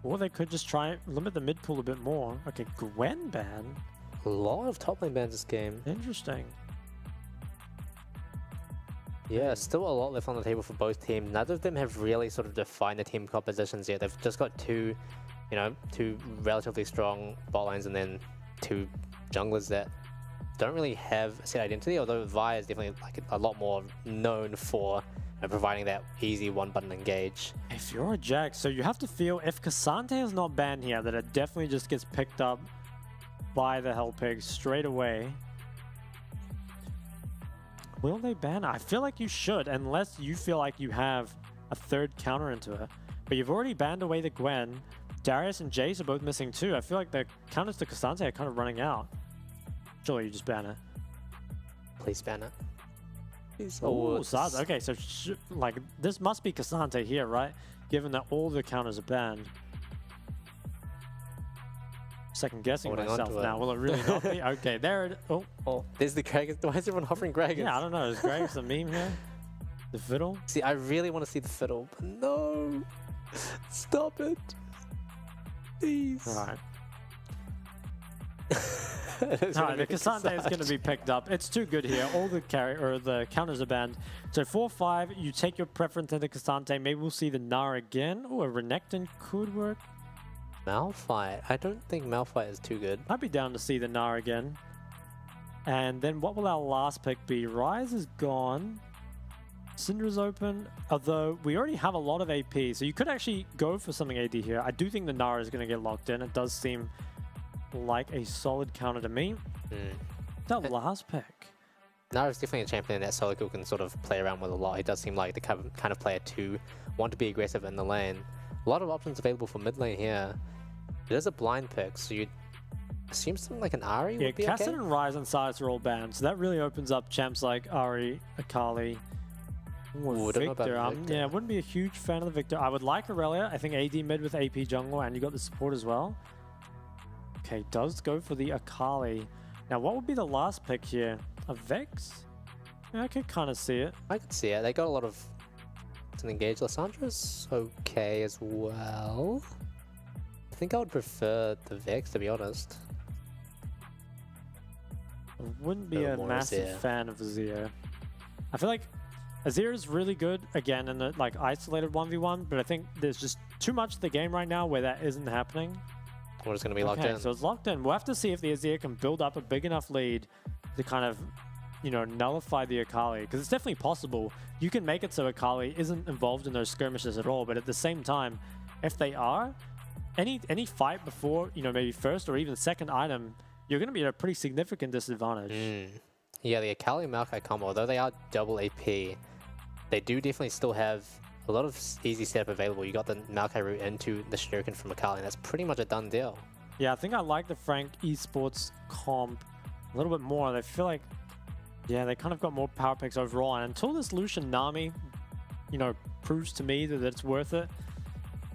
Or they could just try limit the mid pool a bit more. Okay, Gwen ban. A lot of top lane bans this game. Interesting. Yeah, still a lot left on the table for both teams. Neither of them have really sort of defined the team compositions yet. They've just got two relatively strong bot lanes and then 2 junglers that don't really have a set identity, although Vi is definitely like a lot more known for providing that easy one-button engage. If you're a Jack, so you have to feel if Cassante is not banned here, that it definitely just gets picked up by the Hellpig straight away. Will they ban? I feel like you should, unless you feel like you have a third counter into it. But you've already banned away the Gwen. Darius and Jace are both missing too. I feel like the counters to Cassante are kind of running out. Surely you just ban it. Please ban it. Please. Oh, Zaza. Okay, so like this must be Cassante here, right? Given that all the counters are banned. Second guessing myself now. Will it really not be? Okay, there it. Oh, there's the Gragas. Why is everyone hovering Gragas? Yeah, I don't know. Is Gragas a meme here? The fiddle? See, I really want to see the fiddle, but no. Stop it. Please. Right. Alright, the Cassante is going to be picked up. It's too good here. All the the counters are banned. So 4-5, you take your preference into Cassante. Maybe we'll see the Gnar again. Or a Renekton could work. Malphite. I don't think Malphite is too good. I'd be down to see the Gnar again. And then what will our last pick be? Ryze is gone. Syndra's open, although we already have a lot of AP, so you could actually go for something AD here. I do think the Gnar is going to get locked in. It does seem like a solid counter to me. That last pick. Gnar is definitely a champion that solo kill can sort of play around with a lot. He does seem like the kind of player to want to be aggressive in the lane. A lot of options available for mid lane here. It is a blind pick, so you'd assume something like an Ahri would be Kassadin okay? and Ryze and Sylas are all banned, so that really opens up champs like Ahri, Akali, or Victor. Yeah, I wouldn't be a huge fan of the Victor. I would like Aurelia. I think AD mid with AP jungle, and you got the support as well. Okay, does go for the Akali. Now, what would be the last pick here? A Vex? Yeah, I could kind of see it. I could see it. They got a lot of... to engage. Lyssandra's okay as well. I think I would prefer the Vex, to be honest. I wouldn't be a massive fan of Azir. I feel like Azir is really good, again, in the like isolated 1v1, but I think there's just too much of the game right now where that isn't happening. We're just going to be locked in. So it's locked in. We'll have to see if the Azir can build up a big enough lead to kind of, you know, nullify the Akali. Because it's definitely possible. You can make it so Akali isn't involved in those skirmishes at all, but at the same time, if they are, any fight before, you know, maybe first or even second item, you're going to be at a pretty significant disadvantage. Yeah, the Akali Maokai combo, although they are double AP, they do definitely still have a lot of easy setup available. You got the Maokai route into the Shuriken from Akali, and that's pretty much a done deal. Yeah, I think I like the Frank Esports comp a little bit more. They feel like, yeah, they kind of got more power picks overall. And until this Lucian Nami, you know, proves to me that it's worth it,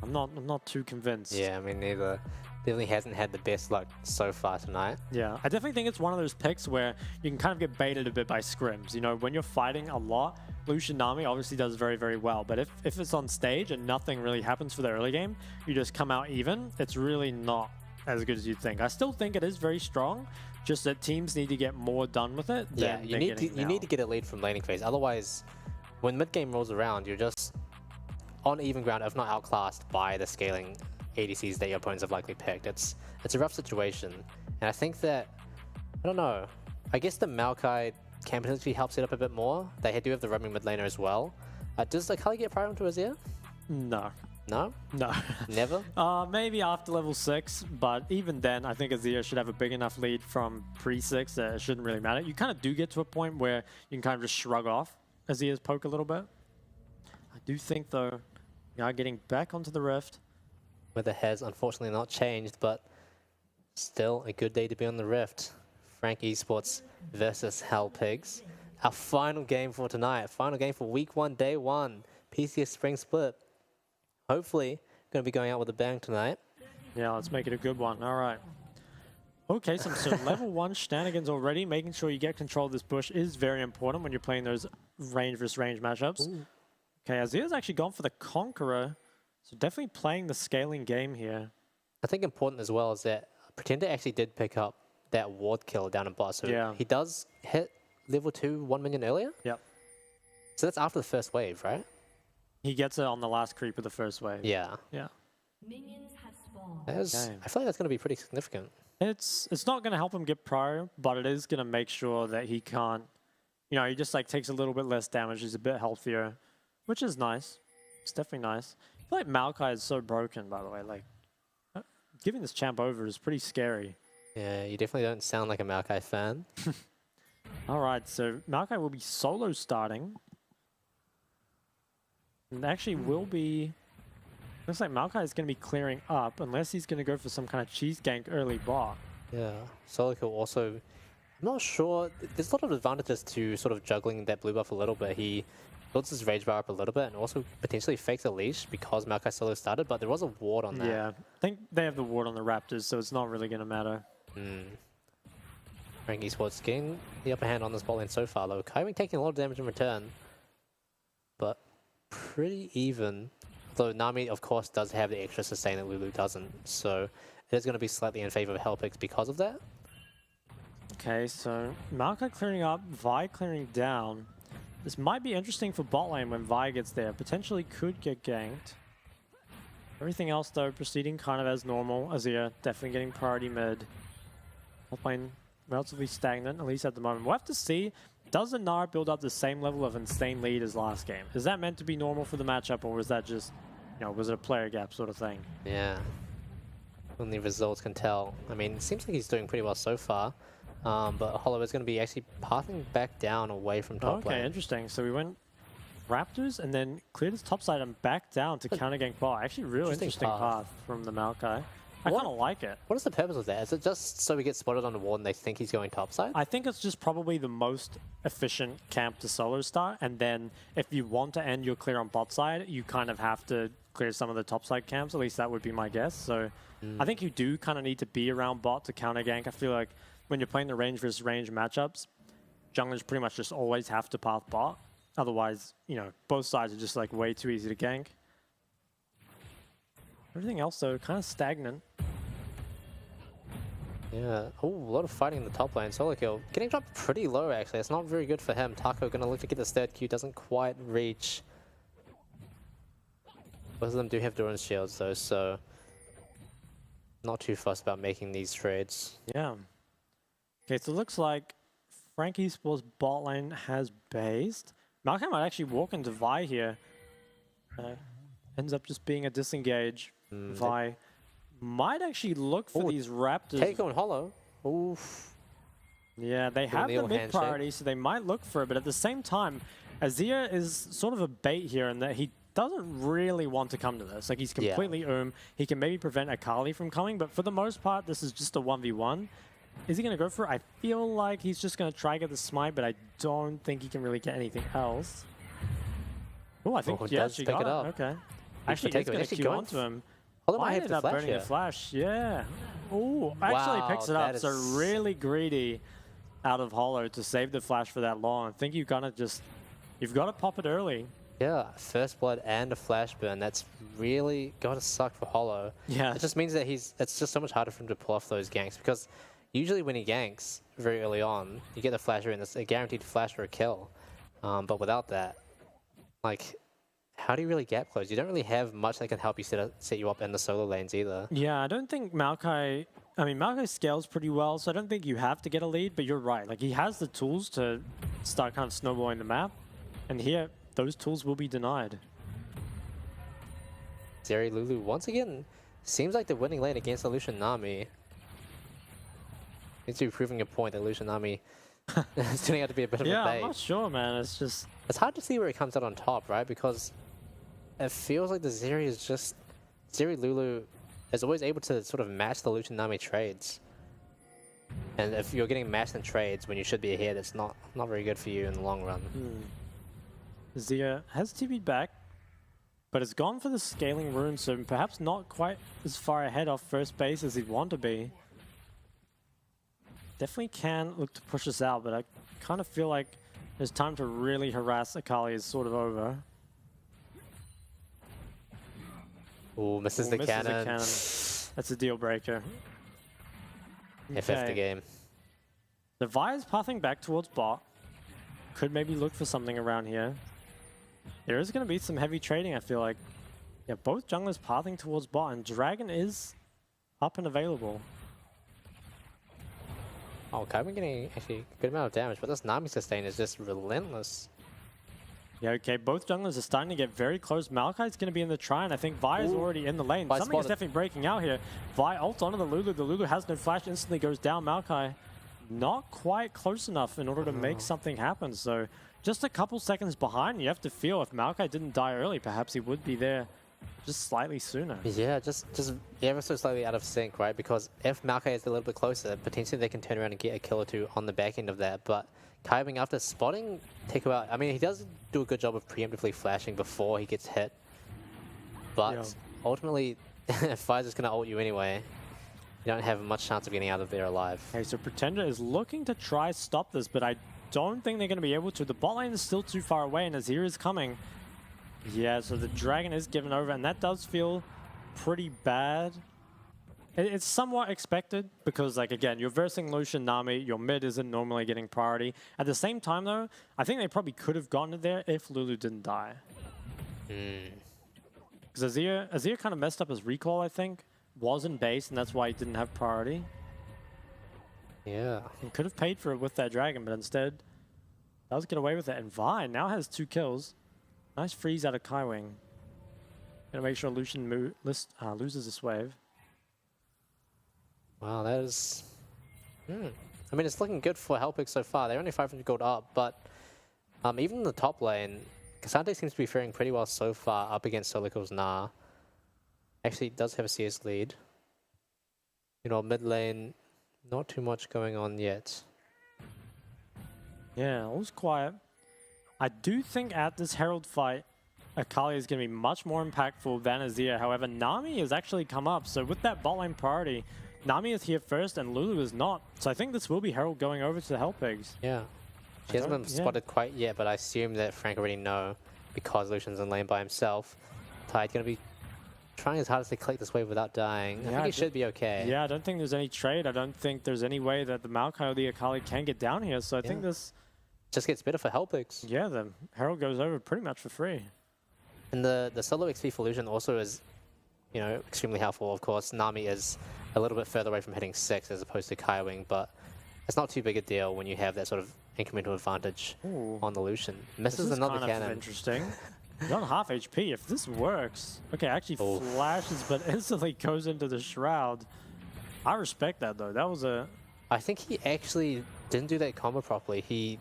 I'm not too convinced. Yeah, I mean, neither. Definitely hasn't had the best luck so far tonight. Yeah, I definitely think it's one of those picks where you can kind of get baited a bit by scrims. You know, when you're fighting a lot, Lucian Nami obviously does very, very well. But if it's on stage and nothing really happens for the early game, you just come out even, it's really not as good as you'd think. I still think it is very strong, just that teams need to get more done with it. Yeah, you need to get a lead from laning phase. Otherwise, when mid game rolls around, you're just on even ground, if not outclassed by the scaling ADCs that your opponents have likely picked. It's a rough situation, and I think that, I don't know, I guess the Maokai can potentially help set up a bit more. They do have the roaming mid laner as well. Does Akali get prior onto Azir? No. No? No. Never? Maybe after level 6, but even then, I think Azir should have a big enough lead from pre-6 that it shouldn't really matter. You kind of do get to a point where you can kind of just shrug off Azir's poke a little bit. I do think, though, you are getting back onto the Rift. Weather has unfortunately not changed, but still a good day to be on the Rift. Frank Esports versus Hell Pigs. Our final game for tonight. Final game for week 1, day 1. PCS Spring Split. Hopefully, going to be going out with a bang tonight. Yeah, let's make it a good one. All right. Okay, so level 1 shenanigans already. Making sure you get control of this bush is very important when you're playing those range versus range matchups. Ooh. Okay, Azir's actually gone for the Conqueror. So definitely playing the scaling game here. I think important as well is that Pretender actually did pick up that ward kill down in bot. So yeah. He does hit level 2 1 million earlier? Yep. So that's after the first wave, right? He gets it on the last creep of the first wave. Yeah. Yeah. Minions have spawned. I feel like that's going to be pretty significant. It's not going to help him get prior, but it is going to make sure that he can't, you know, he just like takes a little bit less damage. He's a bit healthier, which is nice. It's definitely nice. I feel like Maokai is so broken, by the way. Like, giving this champ over is pretty scary. Yeah, you definitely don't sound like a Maokai fan. All right, so Maokai will be solo starting. And actually will be... Looks like Maokai is going to be clearing up, unless he's going to go for some kind of cheese gank early bot. Yeah, Solico also... I'm not sure. There's a lot of advantages to sort of juggling that blue buff a little bit. He builds his rage bar up a little bit and also potentially fakes a leash because Maokai solo started, but there was a ward on that. Yeah, I think they have the ward on the Raptors, so it's not really going to matter. Frank Esports getting the upper hand on this bot lane so far, though. Kaiwing taking a lot of damage in return, but pretty even. Though Nami, of course, does have the extra sustain that Lulu doesn't, so it is going to be slightly in favor of Hellpix because of that. Okay, so Maokai clearing up, Vi clearing down. This might be interesting for bot lane when Vi gets there. Potentially could get ganked. Everything else, though, proceeding kind of as normal. Azir definitely getting priority mid. Bot lane relatively stagnant, at least at the moment. We'll have to see. Does the Nara build up the same level of insane lead as last game? Is that meant to be normal for the matchup, or was that just, you know, was it a player gap sort of thing? Yeah. Only results can tell. I mean, it seems like he's doing pretty well so far. But Hollow is going to be actually pathing back down away from top lane. Okay, interesting. So we went Raptors and then cleared his top side and back down to counter gank bot. Actually, real interesting path from the Maokai. I kind of like it. What is the purpose of that? Is it just so we get spotted on the ward and they think he's going topside? I think it's just probably the most efficient camp to solo start, and then if you want to end your clear on bot side, you kind of have to clear some of the topside camps. At least that would be my guess. So I think you do kind of need to be around bot to counter gank. I feel like when you're playing the range versus range matchups, junglers pretty much just always have to path bot. Otherwise, you know, both sides are just like way too easy to gank. Everything else, though, kind of stagnant. Yeah. Oh, a lot of fighting in the top lane. Solo kill. Getting dropped pretty low, actually. It's not very good for him. Taco going to look to get the third Q. Doesn't quite reach. Both of them do have Doran's shields, though, so not too fussed about making these trades. Yeah. Okay, so it looks like Frank Esports bot lane has based. Maokai might actually walk into Vi here. Ends up just being a disengage. Vi might actually look for these Raptors. Take on Hollow. Oof. Yeah, they have the mid priority, so they might look for it. But at the same time, Azir is sort of a bait here in that he doesn't really want to come to this. Like, he's completely He can maybe prevent Akali from coming, but for the most part, this is just a 1v1. Is he going to go for it? I feel like he's just going to try to get the smite, but I don't think he can really get anything else. Oh, I think he actually got it. Okay. Actually, he's going to Q onto him. Why ended up burning the flash? Yeah. Oh, actually picks it up. So really greedy out of Hollow to save the flash for that long. I think you've got to pop it early. Yeah, first blood and a flash burn. That's really got to suck for Hollow. Yeah. It just means that it's just so much harder for him to pull off those ganks, because usually when he ganks very early on, you get the flasher and it's a guaranteed flash for a kill. But without that, like, how do you really gap close? You don't really have much that can help you set you up in the solo lanes either. Yeah, I don't think Maokai... I mean, Maokai scales pretty well, so I don't think you have to get a lead, but you're right. Like, he has the tools to start kind of snowballing the map, and here, those tools will be denied. Zeri Lulu once again seems like the winning lane against the Lucian Nami. Seems to be proving a point that Lucian Nami is turning out to be a bit of a bait. I'm not sure, man. It's just... It's hard to see where it comes out on top, right? Because it feels like the Zeri is just... Zeri Lulu is always able to sort of match the Lucian Nami trades. And if you're getting matched in trades when you should be ahead, it's not very good for you in the long run. Zia has TP'd back, but it's gone for the scaling rune, so perhaps not quite as far ahead off first base as he'd want to be. Definitely can look to push us out, but I kind of feel like his time to really harass Akali is sort of over. Ooh, misses the cannon. That's a deal breaker. FF the game. The Vi's pathing back towards bot. Could maybe look for something around here. There is going to be some heavy trading, I feel like. Yeah, both junglers pathing towards bot, and Dragon is up and available. Oh, Kaiban getting actually a good amount of damage, but this Nami sustain is just relentless. Yeah, okay, both junglers are starting to get very close. Maokai's going to be in the try, and I think Vi is already in the lane. Vi Something is spotted. definitely breaking out here. Vi ults onto the Lulu. The Lulu has no flash, instantly goes down. Maokai not quite close enough in order to make something happen. So just a couple seconds behind. You have to feel if Maokai didn't die early, perhaps he would be there just slightly sooner. Yeah, just ever so slightly out of sync, right? Because if Maokai is a little bit closer, potentially they can turn around and get a kill or two on the back end of that. But Kaiban, after spotting Teku out, I mean, he does do a good job of preemptively flashing before he gets hit. But ultimately, if Fire's just going to ult you anyway, you don't have much chance of getting out of there alive. Okay, so Pretender is looking to try stop this, but I don't think they're going to be able to. The bot lane is still too far away, and Azir is coming. Yeah, so the Dragon is given over, and that does feel pretty bad. It's somewhat expected because, like, again, you're versing Lucian Nami, your mid isn't normally getting priority. At the same time, though, I think they probably could have gotten it there if Lulu didn't die. Because Azir kind of messed up his recall, I think. Was in base, and that's why he didn't have priority. Yeah. He could have paid for it with that Dragon, but instead, does get away with it. And Vi now has 2 kills. Nice freeze out of Kaiwing. Gonna make sure Lucian loses this wave. Wow, that is... I mean, it's looking good for Helpix so far. They're only 500 gold up, but even in the top lane, Cassandre seems to be faring pretty well so far up against Solico's Nah. Actually, does have a CS lead. You know, mid lane, not too much going on yet. Yeah, all's quiet. I do think at this Herald fight, Akali is going to be much more impactful than Azir. However, Nami has actually come up. So with that bot lane priority, Nami is here first and Lulu is not. So I think this will be Herald going over to the Helpigs. Yeah. She hasn't been spotted quite yet, but I assume that Frank already know because Lucian's in lane by himself. Tide's going to be trying his hardest to click this wave without dying. I think he should be okay. Yeah, I don't think there's any trade. I don't think there's any way that the Maokai or the Akali can get down here. So I think this just gets better for Helpix. Yeah, the Herald goes over pretty much for free. And the solo XP for Lucian also is, you know, extremely helpful. Of course, Nami is a little bit further away from hitting 6 as opposed to Kaiwing, but it's not too big a deal when you have that sort of incremental advantage on the Lucian. Misses another cannon. Kind of interesting. He's on half HP. If this works, okay, actually flashes, but instantly goes into the shroud. I respect that though. That was a. I think he actually didn't do that combo properly.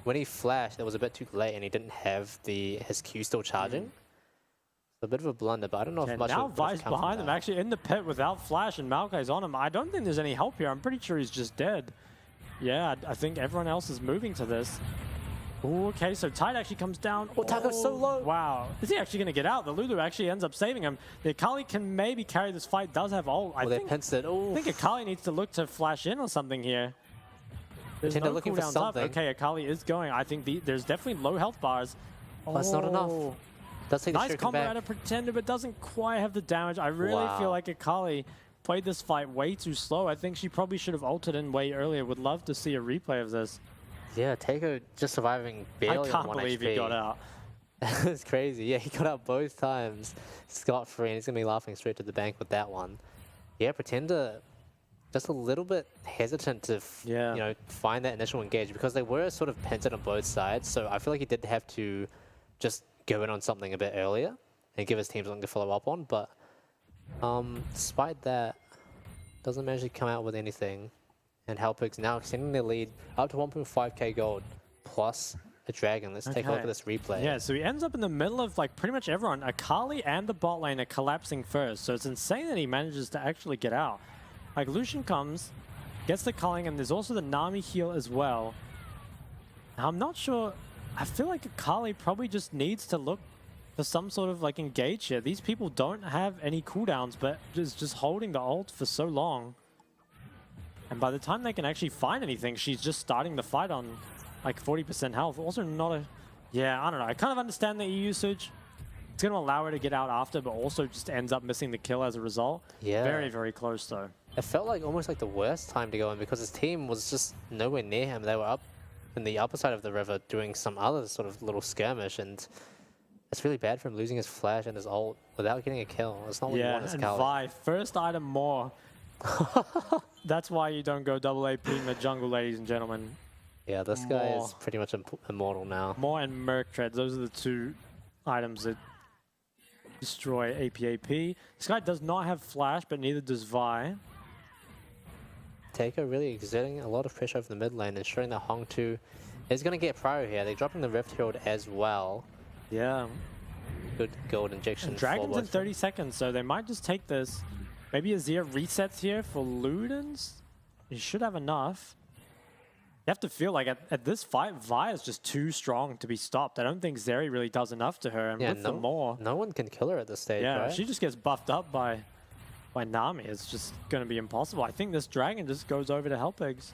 When he flashed, it was a bit too late, and he didn't have his Q still charging. A bit of a blunder, but I don't know if much. Now Vi's behind him, actually in the pit without flash, and Maokai's on him. I don't think there's any help here. I'm pretty sure he's just dead. Yeah, I think everyone else is moving to this. Ooh, okay, so Tide actually comes down. Oh, Taco's so low. Wow. Is he actually going to get out? The Lulu actually ends up saving him. The Akali can maybe carry this fight, does have ult. I think Akali needs to look to flash in or something here. There's no looking for cooldowns something. up. Okay, Akali is going. I think there's definitely low health bars. That's not enough. Does take nice combo out of Pretender, but doesn't quite have the damage. I really feel like Akali played this fight way too slow. I think she probably should have ulted in way earlier. Would love to see a replay of this. Yeah, Teiko just surviving barely on 1 HP. I can't believe he got out. It's crazy. Yeah, he got out both times. Scot-free, and he's going to be laughing straight to the bank with that one. Yeah, Pretender just a little bit hesitant to you know, find that initial engage because they were sort of pinted on both sides. So I feel like he did have to just go in on something a bit earlier. and give his team something to follow up on. But despite that, doesn't manage to come out with anything. And Helpix now extending their lead up to 1.5k gold plus a dragon. Let's take a look at this replay. Yeah, so he ends up in the middle of like pretty much everyone. Akali and the bot lane are collapsing first, so it's insane that he manages to actually get out. Like Lucian comes, gets the culling, and there's also the Nami heal as well. Now, I'm not sure. I feel like Akali probably just needs to look for some sort of like engage here. These people don't have any cooldowns, but just holding the ult for so long. And by the time they can actually find anything, she's just starting the fight on like 40% health. Also not a... Yeah, I don't know. I kind of understand the E usage. It's going to allow her to get out after, but also just ends up missing the kill as a result. Yeah. Very, very close though. It felt like almost like the worst time to go in because his team was just nowhere near him. They were up in the upper side of the river doing some other sort of little skirmish, and it's really bad for him losing his flash and his ult without getting a kill. It's not what you want as and Vi, first item more. That's why you don't go double AP in the jungle, ladies and gentlemen. Yeah, this guy is pretty much immortal now. More and Merc Treads, those are the two items that destroy AP. This guy does not have flash, but neither does Vi. Taker really exerting a lot of pressure over the mid lane, ensuring that Hong 2 is going to get prio here. They're dropping the Rift Herald as well. Yeah. Good gold injection. And Dragon's in 30 seconds, so they might just take this. Maybe Azir resets here for Ludens. He should have enough. You have to feel like at this fight, Vi is just too strong to be stopped. I don't think Zeri really does enough to her. And with the more, no one can kill her at this stage, right? She just gets buffed up by Nami. It's just going to be impossible. I think this dragon just goes over to Helpix.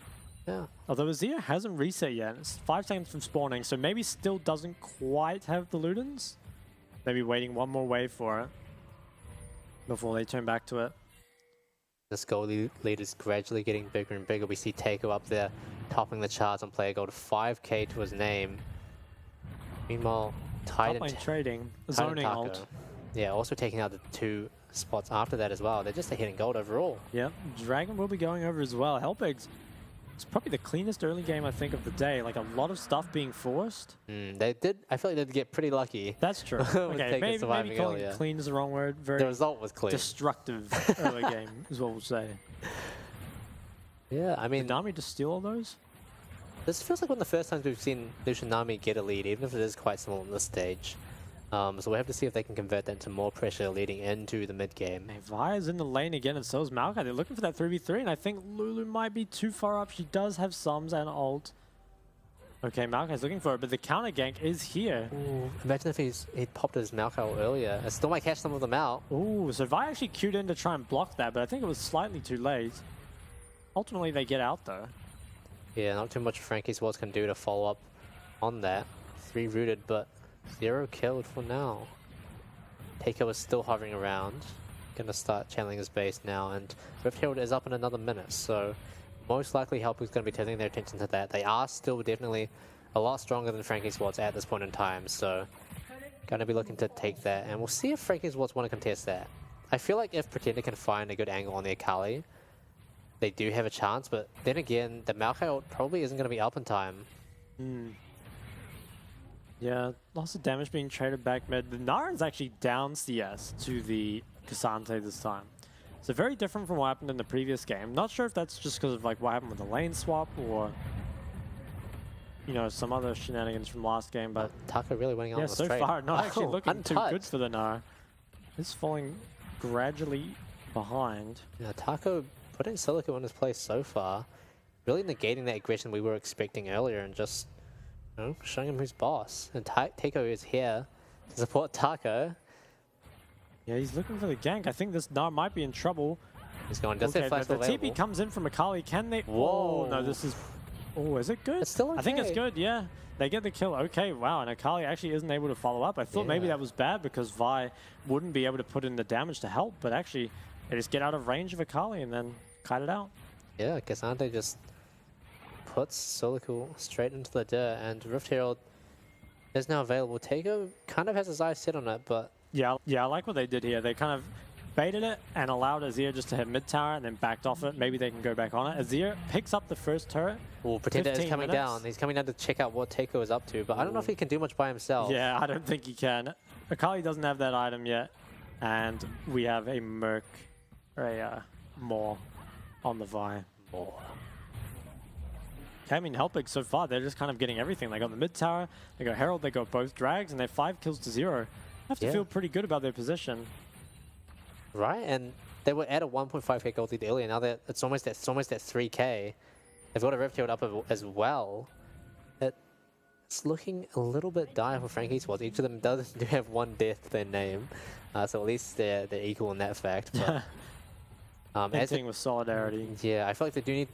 Yeah. Although Azir hasn't reset yet. It's 5 seconds from spawning, so maybe still doesn't quite have the Ludens. Maybe waiting one more wave for it before they turn back to it. This gold lead is gradually getting bigger and bigger. We see Taiko up there topping the charts on player gold, 5k to his name. Meanwhile, Top lane trading, zoning ult. Yeah, also taking out the 2 spots after that as well. They're just hitting gold overall. Yep, Dragon will be going over as well. Helpix, it's probably the cleanest early game I think of the day. Like a lot of stuff being forced. They did. I feel like they did get pretty lucky. That's true. Okay, maybe calling clean is the wrong word. Very the result was clean. Destructive early game is what we'll say. Yeah, I mean, did Nami just steal all those? This feels like one of the first times we've seen Lucian Nami get a lead, even if it is quite small in this stage. So we'll have to see if they can convert that into more pressure leading into the mid game. Hey, Vi's in the lane again, and so is Maokai. They're looking for that 3v3, and I think Lulu might be too far up. She does have sums and ult. Okay, Maokai's looking for it, but the counter gank is here. Ooh, imagine if he'd popped his Maokai ult earlier. It still might catch some of them out. Ooh, so Vi actually queued in to try and block that, but I think it was slightly too late. Ultimately, they get out, though. Yeah, not too much Frankie Swartz can do to follow up on that. 3 rooted, but 0 killed for now. Taker was still hovering around. Gonna start channeling his base now, and Rift Herald is up in another minute, so most likely Help is gonna be turning their attention to that. They are still definitely a lot stronger than Frankie Swartz at this point in time, so gonna be looking to take that, and we'll see if Frankie Swartz want to contest that. I feel like if Pretender can find a good angle on the Akali, they do have a chance, but then again, the Maokai ult probably isn't going to be up in time. Yeah, lots of damage being traded back mid. The Naren's actually down CS to the Cassante this time. So very different from what happened in the previous game. Not sure if that's just because of like what happened with the lane swap or, you know, some other shenanigans from last game, but Taka really winning on the so trade. far not actually looking untouched. too good for the Naren. It's falling gradually behind. Yeah, Taco putting Silico in his place so far, really negating that aggression we were expecting earlier and just, you know, showing him who's boss. And Taiko is here to support Taco. Yeah, he's looking for the gank. I think this Naren might be in trouble. He's going, does it flash the available? TP comes in from Akali. Can they? Whoa. Oh, no, this is... Oh, is it good? It's still okay. I think it's good, yeah. They get the kill. Okay, wow, and Akali actually isn't able to follow up. I thought maybe that was bad because Vi wouldn't be able to put in the damage to help, but actually they just get out of range of Akali and then kite it out. Yeah, Cassante just puts Solical straight into the dirt, and Rift Herald is now available. Tago kind of has his eyes set on it, but... Yeah, I like what they did here. They kind of baited it and allowed Azir just to hit mid tower and then backed off it. Maybe they can go back on it. Azir picks up the first turret. Well, Pretender is coming down. He's coming down to check out what Taiko is up to, but I don't know if he can do much by himself. Yeah, I don't think he can. Akali doesn't have that item yet, and we have a Merc, or a Maw on the Vi. Okay, I mean, Helpig so far, they're just kind of getting everything. They got the mid tower, they got Herald, they got both drags, and they're 5 kills to 0. Have to feel pretty good about their position. Right, and they were at a 1.5k gold lead earlier. Now that it's almost at 3k. They've got a Rift Shield up as well. It's looking a little bit dire for Frank Esports. Each of them do have 1 death to their name, so at least they're equal in that fact. But Hinting with solidarity. Yeah, I feel like they do need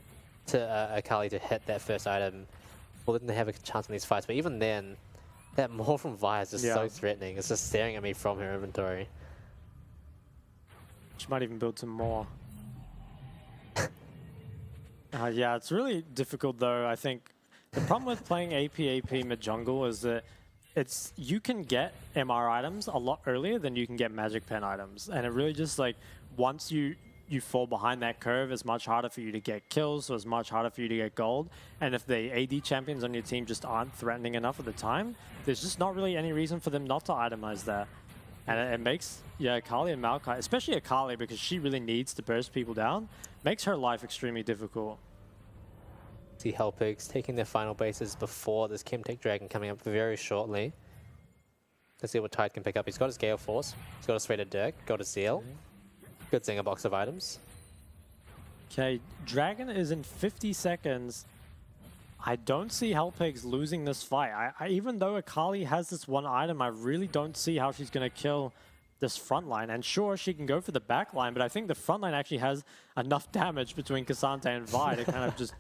to Akali to hit that first item, or then they have a chance in these fights. But even then, that Maw from Vi is just so threatening. It's just staring at me from her inventory. She might even build some more. Yeah, it's really difficult though. I think the problem with playing AP mid jungle is that you can get MR items a lot earlier than you can get Magic Pen items, and it really just like once you fall behind that curve, it's much harder for you to get kills, so it's much harder for you to get gold. And if the AD champions on your team just aren't threatening enough at the time, there's just not really any reason for them not to itemize that. And it makes, Akali and Maokai, especially Akali, because she really needs to burst people down, makes her life extremely difficult. See Helpigs taking their final bases before this Chemtech Dragon coming up very shortly. Let's see what Tide can pick up. He's got his Gale Force, he's got a Serrated Dirk, got a Zeal. Good Zinger box of items. Okay, Dragon is in 50 seconds. I don't see Helpigs losing this fight. Even though Akali has this 1 item, I really don't see how she's going to kill this front line. And sure, she can go for the back line, but I think the front line actually has enough damage between Cassante and Vi to kind of just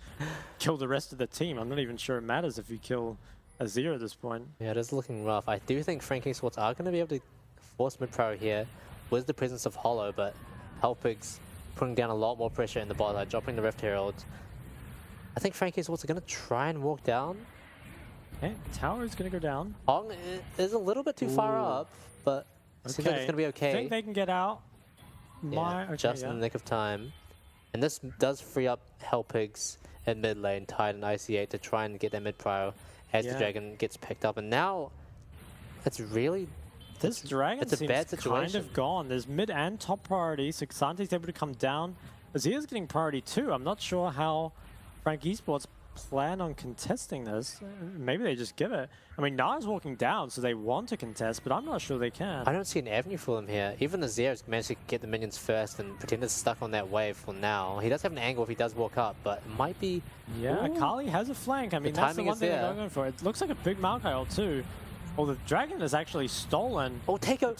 kill the rest of the team. I'm not even sure it matters if you kill Azir at this point. Yeah, it is looking rough. I do think Frank Esports are going to be able to force mid-pro here with the presence of Hollow, but Helpigs putting down a lot more pressure in the bot side, dropping the Rift Herald. I think Frank Esports are going to try and walk down. Okay, tower is going to go down. Hong is a little bit too far up, but it seems like it's going to be okay. I think they can get out. Just in the nick of time. And this does free up Helpigs in mid lane, Tide and IC8 to try and get their mid prio as the Dragon gets picked up. And now it's really... This Dragon it's a seems bad situation. kind of gone. There's mid and top priority, so Xante's able to come down. Azir's getting priority too. I'm not sure how Frank Esports plan on contesting this. Maybe they just give it. I mean, Na's walking down, so they want to contest, but I'm not sure they can. I don't see an avenue for them here. Even Azir has managed to get the minions first, and Pretender's stuck on that wave for now. He does have an angle if he does walk up, but it might be... Yeah, Ooh. Akali has a flank. I mean, that's the one thing they're going for. It looks like a big Maokai ult too. Well, the Dragon is actually stolen. Oh, Takeo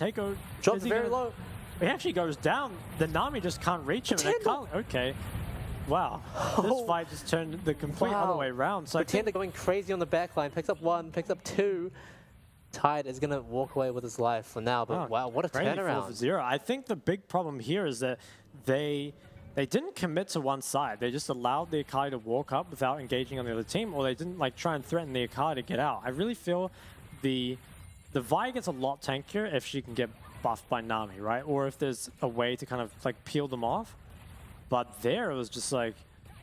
dropped very low. He actually goes down. The Nami just can't reach him. Okay. Wow. This fight just turned the complete other way around. So Pretender going crazy on the backline. Picks up 1, picks up 2. Tide is going to walk away with his life for now. But wow, what a turnaround. 4-0. I think the big problem here is that they didn't commit to one side. They just allowed the Akali to walk up without engaging on the other team, or they didn't like try and threaten the Akali to get out. I really feel the Vi gets a lot tankier if she can get buffed by Nami, right? Or if there's a way to kind of like peel them off. But there it was just like,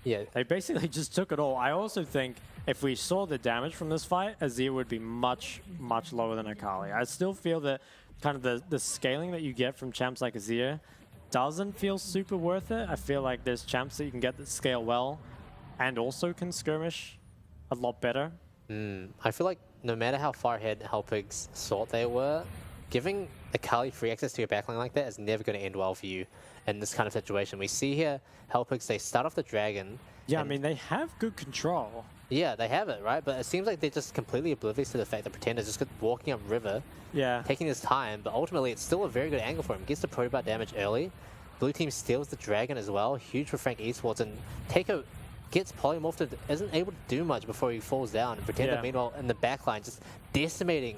they basically just took it all. I also think if we saw the damage from this fight, Azir would be much, much lower than Akali. I still feel that kind of the scaling that you get from champs like Azir doesn't feel super worth it. I feel like there's champs that you can get that scale well and also can skirmish a lot better. I feel like no matter how far ahead Helpigs thought they were, giving Akali free access to your backline like that is never going to end well for you in this kind of situation. We see here Helpigs, they start off the Dragon. Yeah, I mean, they have good control. Yeah, they have it, right? But it seems like they're just completely oblivious to the fact that Pretender's just walking up river, taking his time, but ultimately it's still a very good angle for him. Gets the protobot damage early. Blue team steals the Dragon as well. Huge for Frank Esports, and Takeo gets polymorphed and isn't able to do much before he falls down. And Pretender, meanwhile, in the backline, just decimating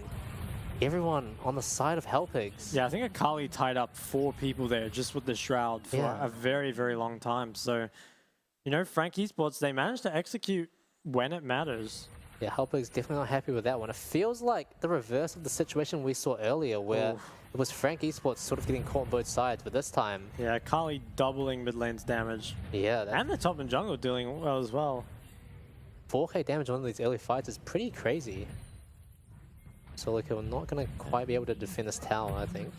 everyone on the side of Helpigs. Yeah, I think Akali tied up 4 people there just with the Shroud for a very, very long time. So, you know, Frank Esports, they managed to execute when it matters. Yeah, Helpigs definitely not happy with that one. It feels like the reverse of the situation we saw earlier where it was Frank Esports sort of getting caught on both sides, but this time... Yeah, Akali doubling mid lane's damage. Yeah. And the top and jungle doing well as well. 4k damage on these early fights is pretty crazy. Silico not going to quite be able to defend this tower, I think.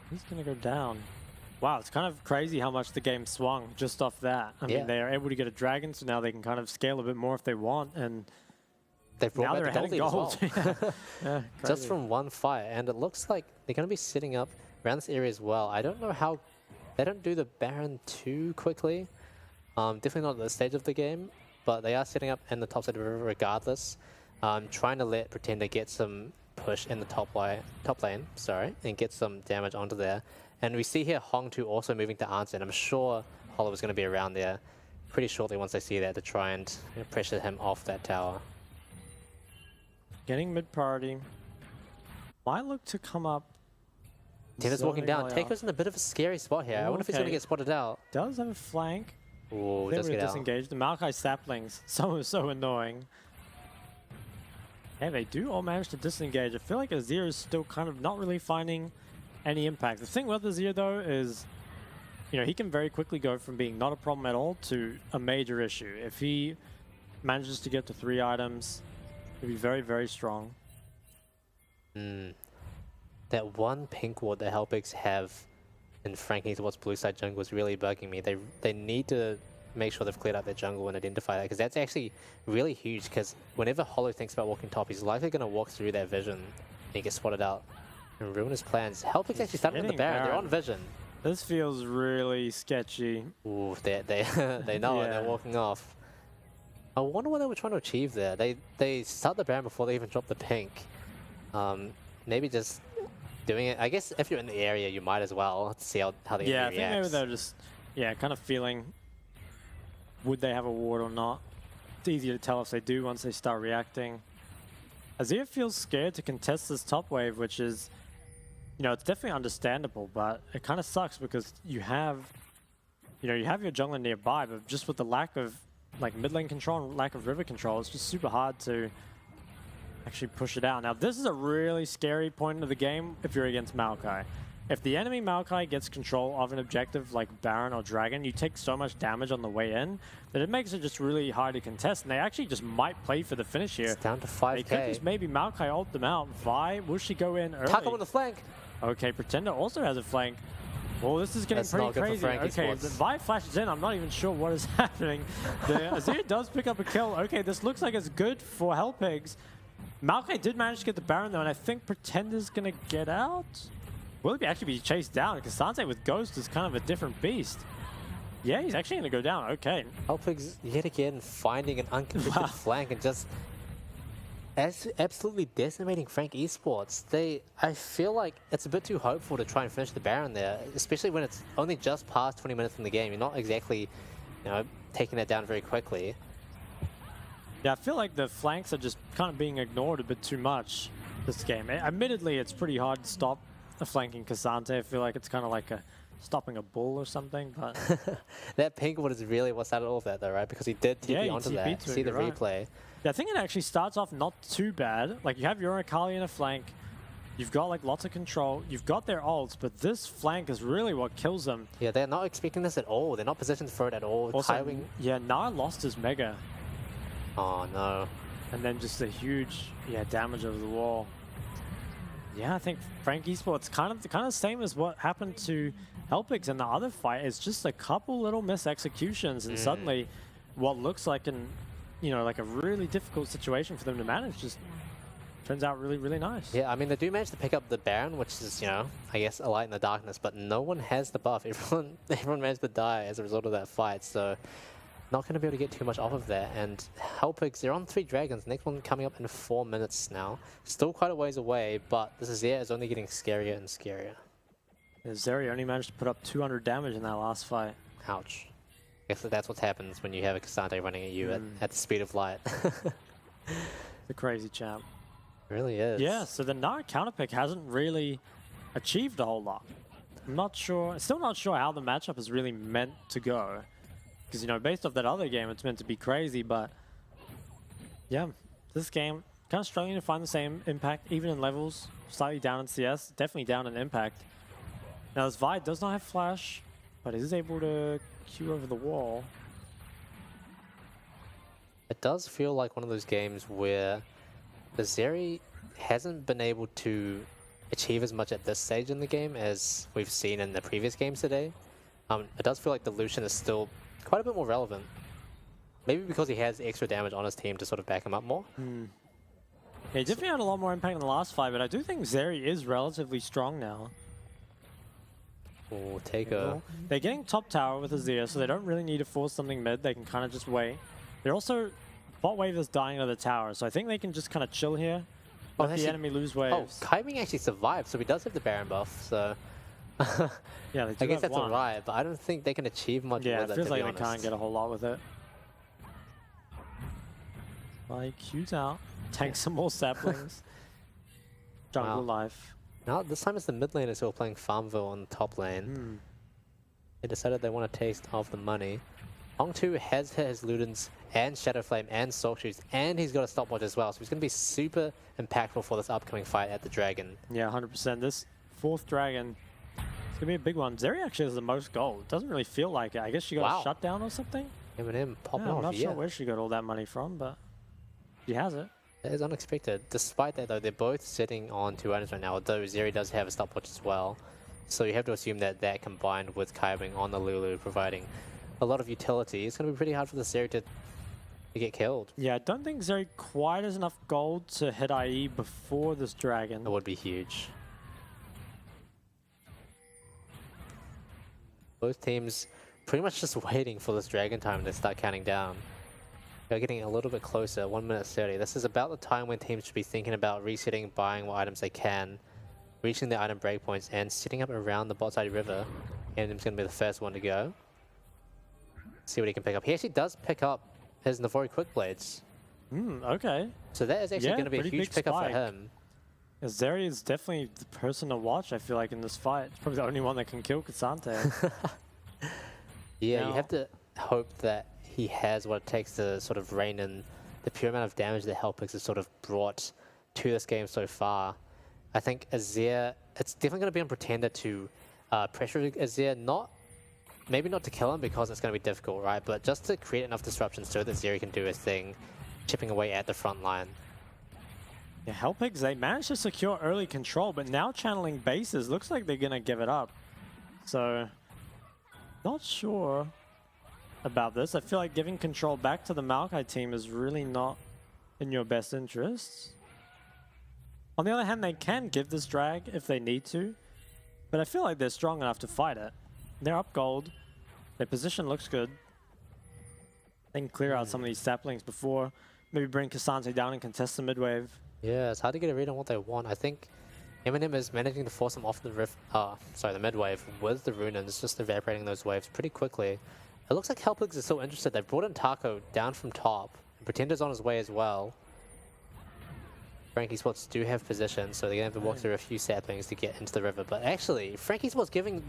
He's going to go down. Wow, it's kind of crazy how much the game swung just off that. I mean, they are able to get a dragon, so now they can kind of scale a bit more if they want, and they've brought now back they're the gold lead as well. Yeah, just from one fight, and it looks like they're going to be sitting up around this area as well. I don't know how they don't do the Baron too quickly. Definitely not at this stage of the game, but they are setting up in the top side of the river regardless. Trying to let Pretender get some push in the top lane, and get some damage onto there. And we see here Hong2 also moving to answer, and I'm sure Hollow is going to be around there pretty shortly once they see that to try and pressure him off that tower. Getting mid priority. Might look to come up. Tender's walking down. Taco's in a bit of a scary spot here. I wonder if he's going to get spotted out. Does have a flank. Ooh, does get disengaged. The Maokai saplings. So annoying. Yeah, they do all manage to disengage. I feel like Azir is still kind of not really finding any impact. The thing with Azir though is, you know, he can very quickly go from being not a problem at all to a major issue. If he manages to get to 3 items, he'll be very, very strong. That one pink ward that Helpigs have in flanking towards blue side jungle is really bugging me. They need to make sure they've cleared out their jungle and identify that, because that's actually really huge, because whenever Hollow thinks about walking top, he's likely going to walk through their vision and he gets spotted out and ruin his plans. Helpigs actually starting with the Baron. They're on vision. This feels really sketchy. Ooh, they know it. They're walking off. I wonder what they were trying to achieve there. They start the Baron before they even drop the pink. Maybe just doing it. I guess if you're in the area, you might as well see how the enemy reacts. I think maybe they're just kind of feeling, would they have a ward or not? It's easier to tell if they do once they start reacting. Azir feels scared to contest this top wave, which is, you know, it's definitely understandable, but it kind of sucks because you have your jungler nearby, but just with the lack of like mid lane control and lack of river control, it's just super hard to actually push it out. Now, this is a really scary point of the game if you're against Maokai. If the enemy Maokai gets control of an objective like Baron or Dragon, you take so much damage on the way in that it makes it just really hard to contest, and they actually just might play for the finish here. It's down to 5k. They could just maybe Maokai ult them out. Vi, will she go in early? Taco on the flank. Okay, Pretender also has a flank. Well, this is getting pretty crazy. Okay, the Vi flashes in. I'm not even sure what is happening. The Azir does pick up a kill. Okay, this looks like it's good for Helpigs. Maokai did manage to get the Baron though, and I think Pretender's gonna get out. Will he actually be chased down? Because Sanse with Ghost is kind of a different beast. Yeah, he's actually gonna go down. Okay. Helpigs yet again finding an unconflicted flank and just absolutely decimating Frank Esports. I feel like it's a bit too hopeful to try and finish the Baron there, especially when it's only just past 20 minutes in the game. You're not exactly, you know, taking that down very quickly. Yeah, I feel like the flanks are just kind of being ignored a bit too much this game. Admittedly, it's pretty hard to stop a flanking Cassante. I feel like it's kind of like stopping a bull or something, but that pink ward is really what started all of that though, right? Because he did TP onto that. See the replay. Yeah, I think it actually starts off not too bad. Like, you have your Akali in a flank, you've got like lots of control, you've got their ults, but this flank is really what kills them. Yeah, they're not expecting this at all. They're not positioned for it at all. Also, yeah, Nar lost his Mega. Oh no. And then just a huge damage over the wall. Yeah, I think Frank Esports kind of the same as what happened to Helpigs in the other fight. It's just a couple little mis-executions, and suddenly what looks like like a really difficult situation for them to manage just turns out really, really nice. Yeah, I mean, they do manage to pick up the Baron, which is, you know, I guess a light in the darkness, but no one has the buff. Everyone managed to die as a result of that fight, so not going to be able to get too much off of that. And Helpigs, they're on 3 dragons. Next one coming up in 4 minutes now. Still quite a ways away, but this is only getting scarier and scarier. Zeri only managed to put up 200 damage in that last fight. Ouch. I guess that's what happens when you have a Cassante running at you at the speed of light. The crazy champ. It really is. Yeah, so the Nar counterpick hasn't really achieved a whole lot. Still not sure how the matchup is really meant to go. Because, you know, based off that other game, it's meant to be crazy, but yeah, this game kind of struggling to find the same impact, even in levels, slightly down in CS, definitely down in impact. Now, this Vi does not have flash, but is able to Q over the wall. It does feel like one of those games where the Zeri hasn't been able to achieve as much at this stage in the game as we've seen in the previous games today. It does feel like the Lucian is still quite a bit more relevant. Maybe because he has extra damage on his team to sort of back him up more. Yeah, he definitely had a lot more impact in the last fight, but I do think Zeri is relatively strong now. Oh, Taker. They're getting top tower with Azir, so they don't really need to force something mid. They can kind of just wait. They're also... Bot wave is dying to the tower, so I think they can just kind of chill here. Let the enemy lose waves. Oh, Kaiming actually survived, so he does have the Baron buff, so... Yeah, they do I guess have that's one. alright, but I don't think they can achieve much Yeah, with it it, feels to like be they can't honest. get a whole lot with it. Like, Q's out. Tank some more saplings. Jungle life. Now, this time it's the mid laners who are playing Farmville on the top lane. They decided they want a taste of the money. Hong 2 has hit his Ludens and Shadow Flame and Soul Shoes, and he's got a stopwatch as well, so he's going to be super impactful for this upcoming fight at the Dragon. Yeah, 100%. This 4th Dragon, it's going to be a big one. Zeri actually has the most gold. Doesn't really feel like it. I guess she got a shutdown or something? M&M popping Yeah, off, I'm not sure where she got all that money from, but she has it. That is unexpected. Despite that, though, they're both sitting on 2 items right now, although Zeri does have a stopwatch as well. So you have to assume that that combined with Kaiwing on the Lulu providing a lot of utility, it's going to be pretty hard for the Zeri to get killed. Yeah, I don't think Zeri quite has enough gold to hit IE before this Dragon. That would be huge. Both teams pretty much just waiting for this Dragon time to start counting down. They're getting a little bit closer, 1 minute 30. This is about the time when teams should be thinking about resetting, buying what items they can, reaching the item breakpoints, and sitting up around the bot side river. Emnem's going to be the first one to go. See what he can pick up. He actually does pick up his Navori Quick Blades. Okay. So that is actually going to be a pretty huge big pickup for spike. him. Yeah, Zeri is definitely the person to watch, I feel like, in this fight. It's probably the only one that can kill Cassante. Yeah, you have to hope that he has what it takes to sort of rein in the pure amount of damage that Hellpix has sort of brought to this game so far. I think Azir, it's definitely going to be on Pretender to pressure Azir, maybe not to kill him because it's going to be difficult, right? But just to create enough disruption so that Zeri can do his thing, chipping away at the front line. Yeah, Hellpigs, they managed to secure early control, but now channeling bases, looks like they're going to give it up. So, not sure about this. I feel like giving control back to the Maokai team is really not in your best interests. On the other hand, they can give this drag if they need to, but I feel like they're strong enough to fight it. They're up gold. Their position looks good. They can clear out some of these saplings before maybe bring Cassante down and contest the mid wave. Yeah, it's hard to get a read on what they want. I think Eminem is managing to force them off the the mid wave with the Runins, just evaporating those waves pretty quickly. It looks like Hellpix is still interested. They've brought in Taco down from top. Pretender's on his way as well. Frankie Sports do have position, so they're going to have to walk through a few saplings to get into the river. But actually, Frankie Sports giving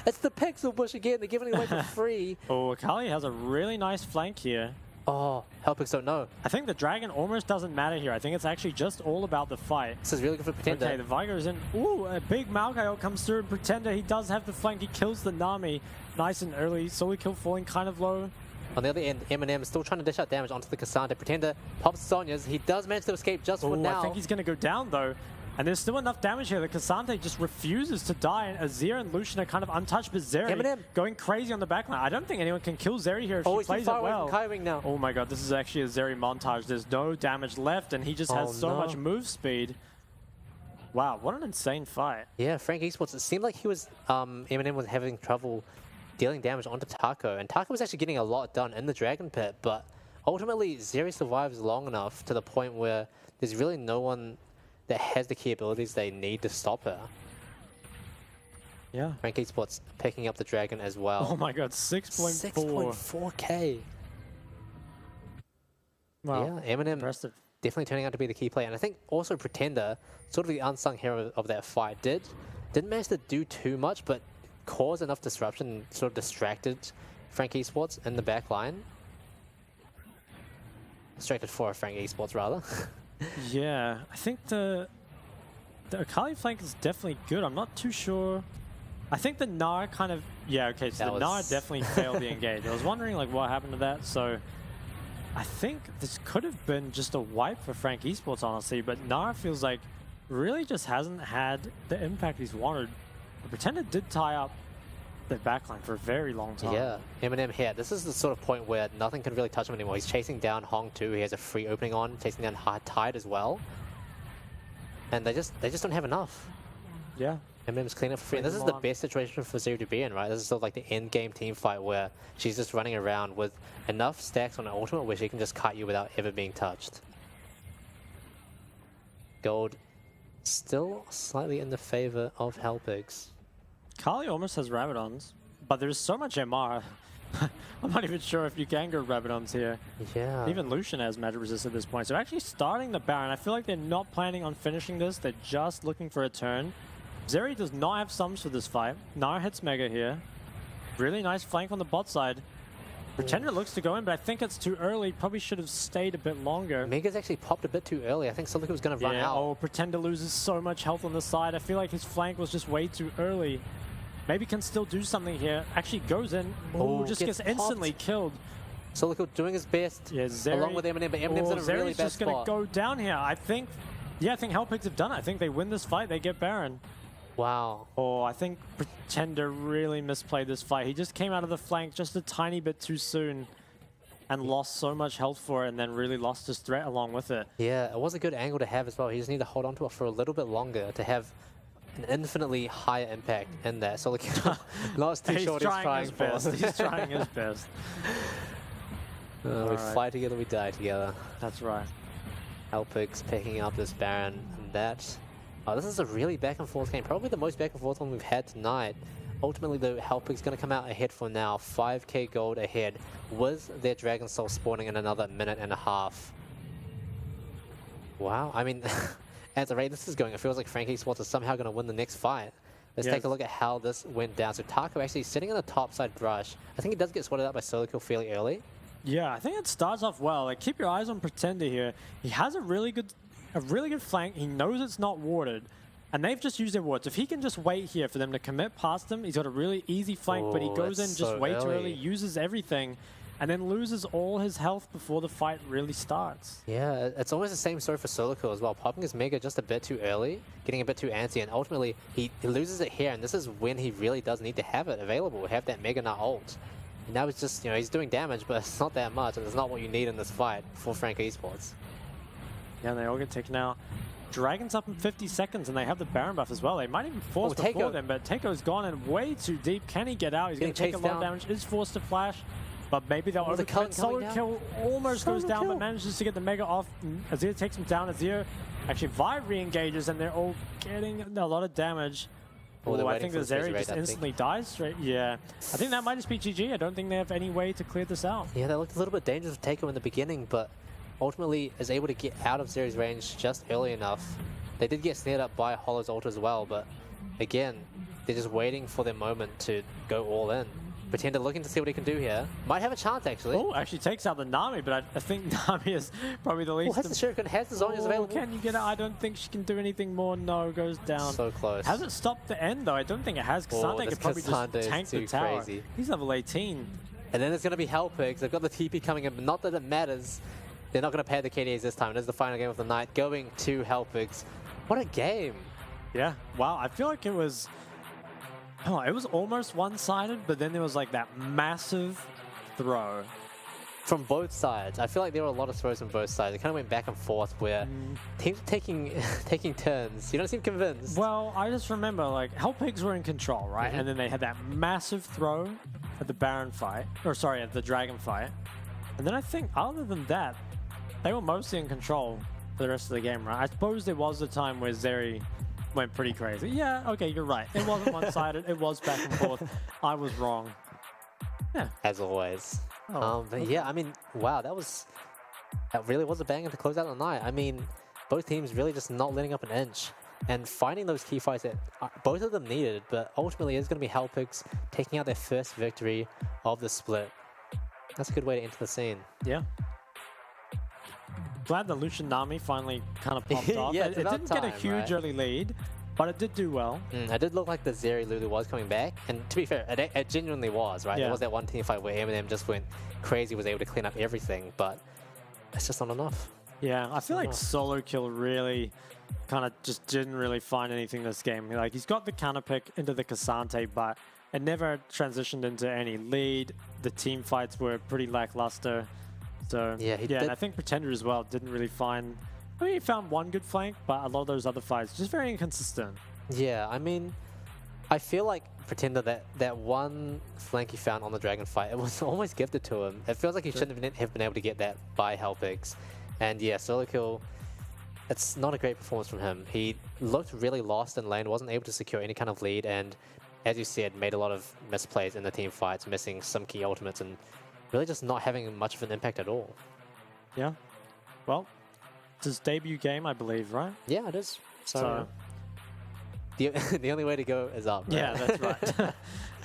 it's the Pixel Bush again. They're giving it away for free. Oh, Akali has a really nice flank here. Oh, Hellpix don't know. I think the Dragon almost doesn't matter here. I think it's actually just all about the fight. This is really good for Pretender. Okay, the Viger's in. Ooh, a big Maokai ult comes through. Pretender, he does have the flank. He kills the Nami. Nice and early. Solo kill falling kind of low. On the other end, Eminem is still trying to dish out damage onto the Cassante. Pretender pops Sonya's. He does manage to escape just for now. I think he's going to go down, though. And there's still enough damage here that Cassante just refuses to die. And Azir and Lucian are kind of untouched, but Zeri going crazy on the backline. I don't think anyone can kill Zeri here if she he's plays too far it away well. from Kaiwing now. Oh my god, this is actually a Zeri montage. There's no damage left, and he just has so much move speed. Wow, what an insane fight. Yeah, Frank Esports, it seemed like he was, Eminem was having trouble dealing damage onto Taco, and Taco was actually getting a lot done in the Dragon Pit, but ultimately Zeri survives long enough to the point where there's really no one that has the key abilities they need to stop her. Yeah. Frank Esports picking up the Dragon as well. Oh my god, 6.4. 6.4k. Wow, yeah, Eminem impressive. Definitely turning out to be the key player. And I think also Pretender, sort of the unsung hero of that fight, didn't manage to do too much, but caused enough disruption and sort of distracted Frank Esports in the back line. Distracted for Frank Esports, rather. Yeah, I think the Akali flank is definitely good. I'm not too sure. I think the Gnar kind of... Yeah, okay, so the Gnar definitely failed the engage. I was wondering like what happened to that, so... I think this could have been just a wipe for Frank Esports, honestly, but Gnar feels like really just hasn't had the impact he's wanted. The Pretender did tie up the backline for a very long time. Yeah, Eminem here. This is the sort of point where nothing can really touch him anymore. He's chasing down Hong 2. He has a free opening on, chasing down Tide as well. And they just don't have enough. Yeah. Eminem's clean up for free. And this is the best situation for Zero to be in, right? This is sort of like the end game team fight where she's just running around with enough stacks on an ultimate where she can just cut you without ever being touched. Gold still slightly in the favor of Hellpigs. Kali almost has Rabadons, but there's so much MR. I'm not even sure if you can go Rabadons here. Yeah. Even Lucian has magic resist at this point. So actually starting the Baron, I feel like they're not planning on finishing this. They're just looking for a turn. Zeri does not have sums for this fight. Nara hits Mega here. Really nice flank on the bot side. Pretender looks to go in, but I think it's too early. Probably should have stayed a bit longer. Mega's actually popped a bit too early. I think Silica was going to run out. Oh, Pretender loses so much health on the side. I feel like his flank was just way too early. Maybe can still do something here. Actually goes in. Oh, just gets instantly killed. Silica doing his best along with Eminem, but Eminem's in a really bad just going to go down here. I think Hellpigs have done it. I think they win this fight. They get Baron. Wow. Oh, I think Pretender really misplayed this fight. He just came out of the flank just a tiny bit too soon and lost so much health for it and then really lost his threat along with it. Yeah, it was a good angle to have as well. He just needed to hold on to it for a little bit longer to have an infinitely higher impact in there. So, like, not too short he's trying for. He's trying his best. We fly together, we die together. That's right. Hellpigs picking up this Baron, and that... Oh, this is a really back and forth game. Probably the most back and forth one we've had tonight. Ultimately, the Hellpig's going to come out ahead for now. 5k gold ahead with their Dragon Soul spawning in another minute and a half. Wow, I mean, at the rate this is going, it feels like Frank Esports is somehow going to win the next fight. Let's take a look at how this went down. So Taco actually sitting in the top side brush. I think he does get swatted out by solo kill fairly early. Yeah, I think it starts off well. Like, keep your eyes on Pretender here. He has a really good flank. He knows it's not warded, and they've just used their wards. If he can just wait here for them to commit past him, he's got a really easy flank, but he goes in just way too early, uses everything, and then loses all his health before the fight really starts. Yeah, it's almost the same story for Solico as well. Popping his Mega just a bit too early, getting a bit too antsy, and ultimately he loses it here, and this is when he really does need to have it available, have that Mega not ult. And now it's just, he's doing damage, but it's not that much, and it's not what you need in this fight for Frank Esports. Yeah, they all get taken out. Dragon's up in 50 seconds, and they have the Baron buff as well. They might even force before them, but Takeo's gone in way too deep. Can he get out? He's going to take a lot of damage. Is forced to flash, but maybe they'll overcommit. Solo kill almost goes down, but manages to get the Mega off. Azir takes him down. Azir actually Vive re-engages, and they're all getting a lot of damage. Oh, I think the Zeri just instantly dies straight. Yeah, I think that might just be GG. I don't think they have any way to clear this out. Yeah, that looked a little bit dangerous for Takeo in the beginning, but ultimately is able to get out of Zeri's range just early enough. They did get snared up by Hollow's ult as well, but again, they're just waiting for their moment to go all in. Pretender looking to see what he can do here. Might have a chance, actually. Oh, actually takes out the Nami, but I think Nami is probably the least. Oh, has the Shuriken, has the Zhonya's available. Can you get it? I don't think she can do anything more. No, goes down. So close. Has it stopped the end, though? I don't think it has. Kasante could probably just tank the tower. Crazy. He's level 18. And then it's going to be Hellpigs. They've got the TP coming in, but not that it matters. They're not going to pay the KDAs this time. It is the final game of the night, going to Hellpigs. What a game. Yeah, wow. I feel like it was... Oh, it was almost one-sided, but then there was like that massive throw. From both sides. I feel like there were a lot of throws from both sides. It kind of went back and forth where teams were taking turns. You don't seem convinced. Well, I just remember like Hellpigs were in control, right? And then they had that massive throw at the Baron fight, or sorry, at the Dragon fight. And then I think other than that, they were mostly in control for the rest of the game, right? I suppose there was a time where Zeri went pretty crazy. Yeah, okay, you're right. It wasn't one-sided. It was back and forth. I was wrong. Yeah. As always. Oh, but yeah, I mean, wow, that really was a banger to close out the night. I mean, both teams really just not letting up an inch and finding those key fights that both of them needed, but ultimately it's going to be Hellpigs taking out their first victory of the split. That's a good way to enter the scene. Yeah. Glad the Lucian Nami finally kind of popped off. Yeah, it didn't get a huge early lead, but it did do well. It did look like the Zeri Lulu was coming back, and to be fair, it genuinely was, right? Yeah. There was that one team fight where Eminem just went crazy, was able to clean up everything, but it's just not enough. Yeah, I feel like solo kill really kind of just didn't really find anything this game. Like, he's got the counter pick into the Cassante, but it never transitioned into any lead. The team fights were pretty lackluster. So, Yeah, and I think Pretender as well didn't really find... I mean, he found one good flank, but a lot of those other fights just very inconsistent. Yeah, I mean, I feel like Pretender, that one flank he found on the Dragon fight, it was almost gifted to him. It feels like he shouldn't have been able to get that by Helpix. And yeah, solo kill, it's not a great performance from him. He looked really lost in lane, wasn't able to secure any kind of lead, and as you said, made a lot of misplays in the team fights, missing some key ultimates, and really just not having much of an impact at all. Yeah. Well, it's his debut game, I believe, right? Yeah, it is. So the only way to go is up. Right? Yeah, that's right.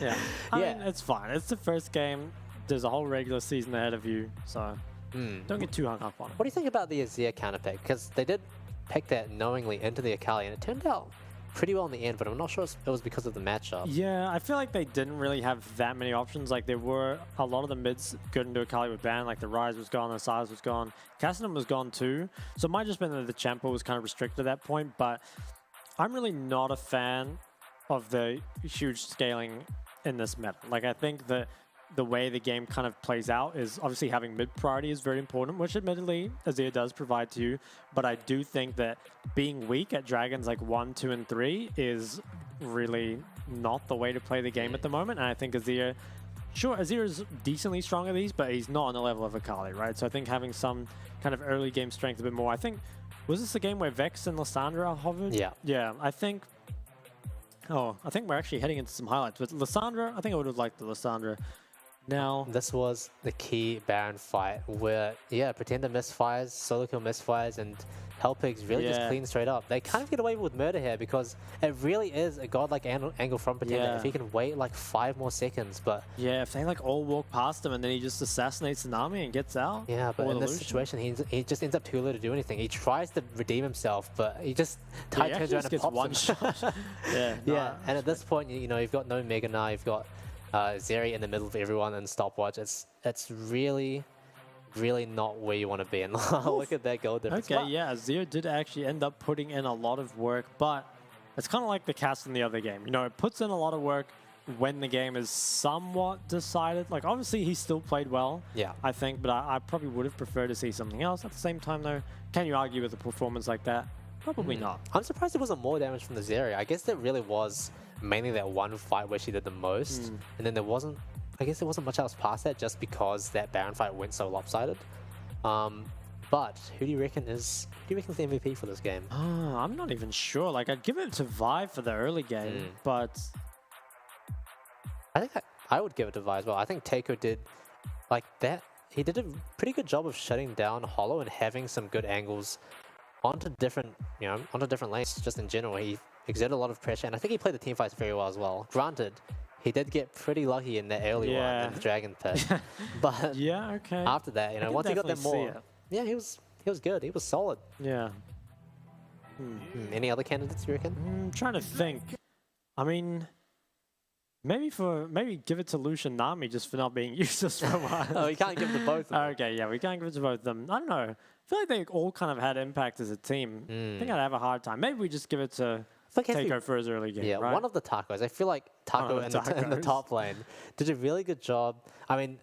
Yeah. I mean, it's fine. It's the first game. There's a whole regular season ahead of you, so don't get too hung up on it. What do you think about the Azir counter pick? Because they did pick that knowingly into the Akali, and it turned out pretty well in the end, but I'm not sure it was because of the matchup. Yeah, I feel like they didn't really have that many options. Like, there were a lot of the mids good into Akali with ban. Like, the Ryze was gone, the Size was gone, Cassidy was gone too. So it might just been that the Champa was kind of restricted at that point, but I'm really not a fan of the huge scaling in this meta. Like, I think that the way the game kind of plays out is obviously having mid priority is very important, which admittedly Azir does provide to you. But I do think that being weak at dragons like 1, 2, and 3 is really not the way to play the game at the moment. And I think Azir, sure, Azir is decently strong at these, but he's not on the level of Akali, right? So I think having some kind of early game strength a bit more. I think, was this the game where Vex and Lissandra hovered? Yeah. Yeah, I think we're actually heading into some highlights. With Lissandra, I think I would have liked the Lissandra. Now, this was the key Baron fight where, yeah, Pretender misfires, solo kill misfires, and Helpix really just clean straight up. They kind of get away with murder here because it really is a godlike angle from Pretender if he can wait like 5 more seconds. But yeah, if they like all walk past him and then he just assassinates Tsunami and gets out. Yeah, but in this situation, he just ends up too low to do anything. He tries to redeem himself, but he just turns around and gets pops one him. shot. Yeah, And at this point, you know, you've got no Mega Knight, you've got Zeri in the middle of everyone and Stopwatch. It's really not where you want to be. And look at that goal difference. Okay, yeah, Azir did actually end up putting in a lot of work, but it's kind of like the cast in the other game. You know, it puts in a lot of work when the game is somewhat decided. Like, obviously, he still played well, I think, but I probably would have preferred to see something else. At the same time, though, can you argue with a performance like that? Probably not. I'm surprised there wasn't more damage from the Zeri. I guess there really was mainly that one fight where she did the most, and then there wasn't much else past that just because that Baron fight went so lopsided. But who do you reckon is the MVP for this game? I'm not even sure. Like, I'd give it to Vi for the early game, but I think I would give it to Vi as well. I think Taeko did like that. He did a pretty good job of shutting down Hollow and having some good angles onto different lanes. Just in general, he exerted a lot of pressure, and I think he played the team fights very well as well. Granted, he did get pretty lucky in that early one in the Dragon Pit, but after that, you know, once he got them more, he was good. He was solid. Yeah. Any other candidates you reckon? I'm trying to think. I mean, maybe give it to Lucian Nami just for not being useless for a while. Oh, we can't give it to both of them. Okay, yeah, we can't give it to both of them. I don't know. I feel like they all kind of had impact as a team. I think I'd have a hard time. Maybe we just give it to Taeko for his early game, right? One of the tacos. I feel like Taco in the top lane did a really good job. I mean,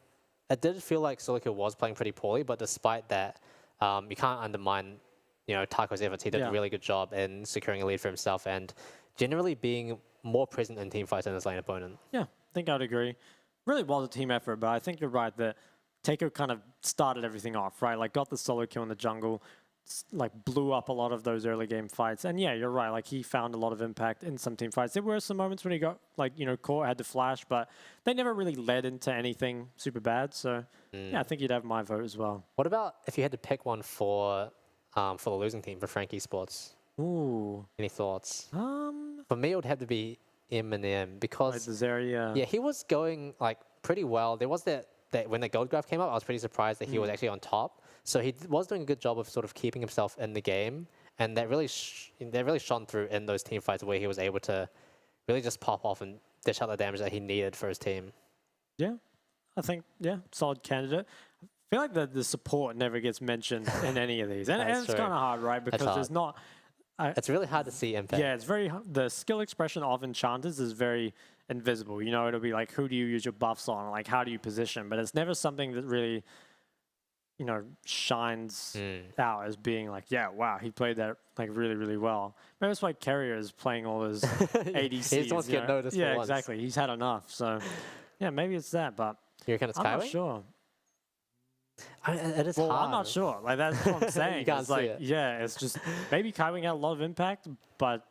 it did feel like Solika was playing pretty poorly, but despite that, you can't undermine, you know, Taco's efforts. He did a really good job in securing a lead for himself and generally being more present in team fights than his lane opponent. Yeah, I think I'd agree. Really was a team effort, but I think you're right that Taeko kind of started everything off, right? Like, got the solo kill in the jungle, like, blew up a lot of those early game fights. And yeah, you're right. Like, he found a lot of impact in some team fights. There were some moments when he got, like, you know, caught, had to flash, but they never really led into anything super bad. So yeah, I think you'd have my vote as well. What about if you had to pick one for the losing team, for Frankie Sports? Ooh. Any thoughts? For me, it would have to be Eminem because yeah, he was going like pretty well. There was that when the gold graph came up, I was pretty surprised that he was actually on top. So he was doing a good job of sort of keeping himself in the game, and that really shone through in those team fights where he was able to really just pop off and dish out the damage that he needed for his team. Yeah, I think solid candidate. feel like the support never gets mentioned in any of these. And That's it's true. kind of hard, right? Because there's not... It's really hard to see impact. Yeah, it's very... The skill expression of enchanters is very invisible. You know, it'll be like, who do you use your buffs on? Like, how do you position? But it's never something that really, you know, shines out as being like, yeah, wow, he played that like really, really well. Maybe that's why Carrier is playing all his ADCs. He just wants to get noticed for Yeah, once. exactly. He's had enough. So, yeah, maybe it's that, but You reckon it's I'm not Skyway? sure. It is Well, hard. I'm not sure. Like, that's what I'm saying. You can't It's see like, it. yeah, it's just maybe Kaiwing had a lot of impact, but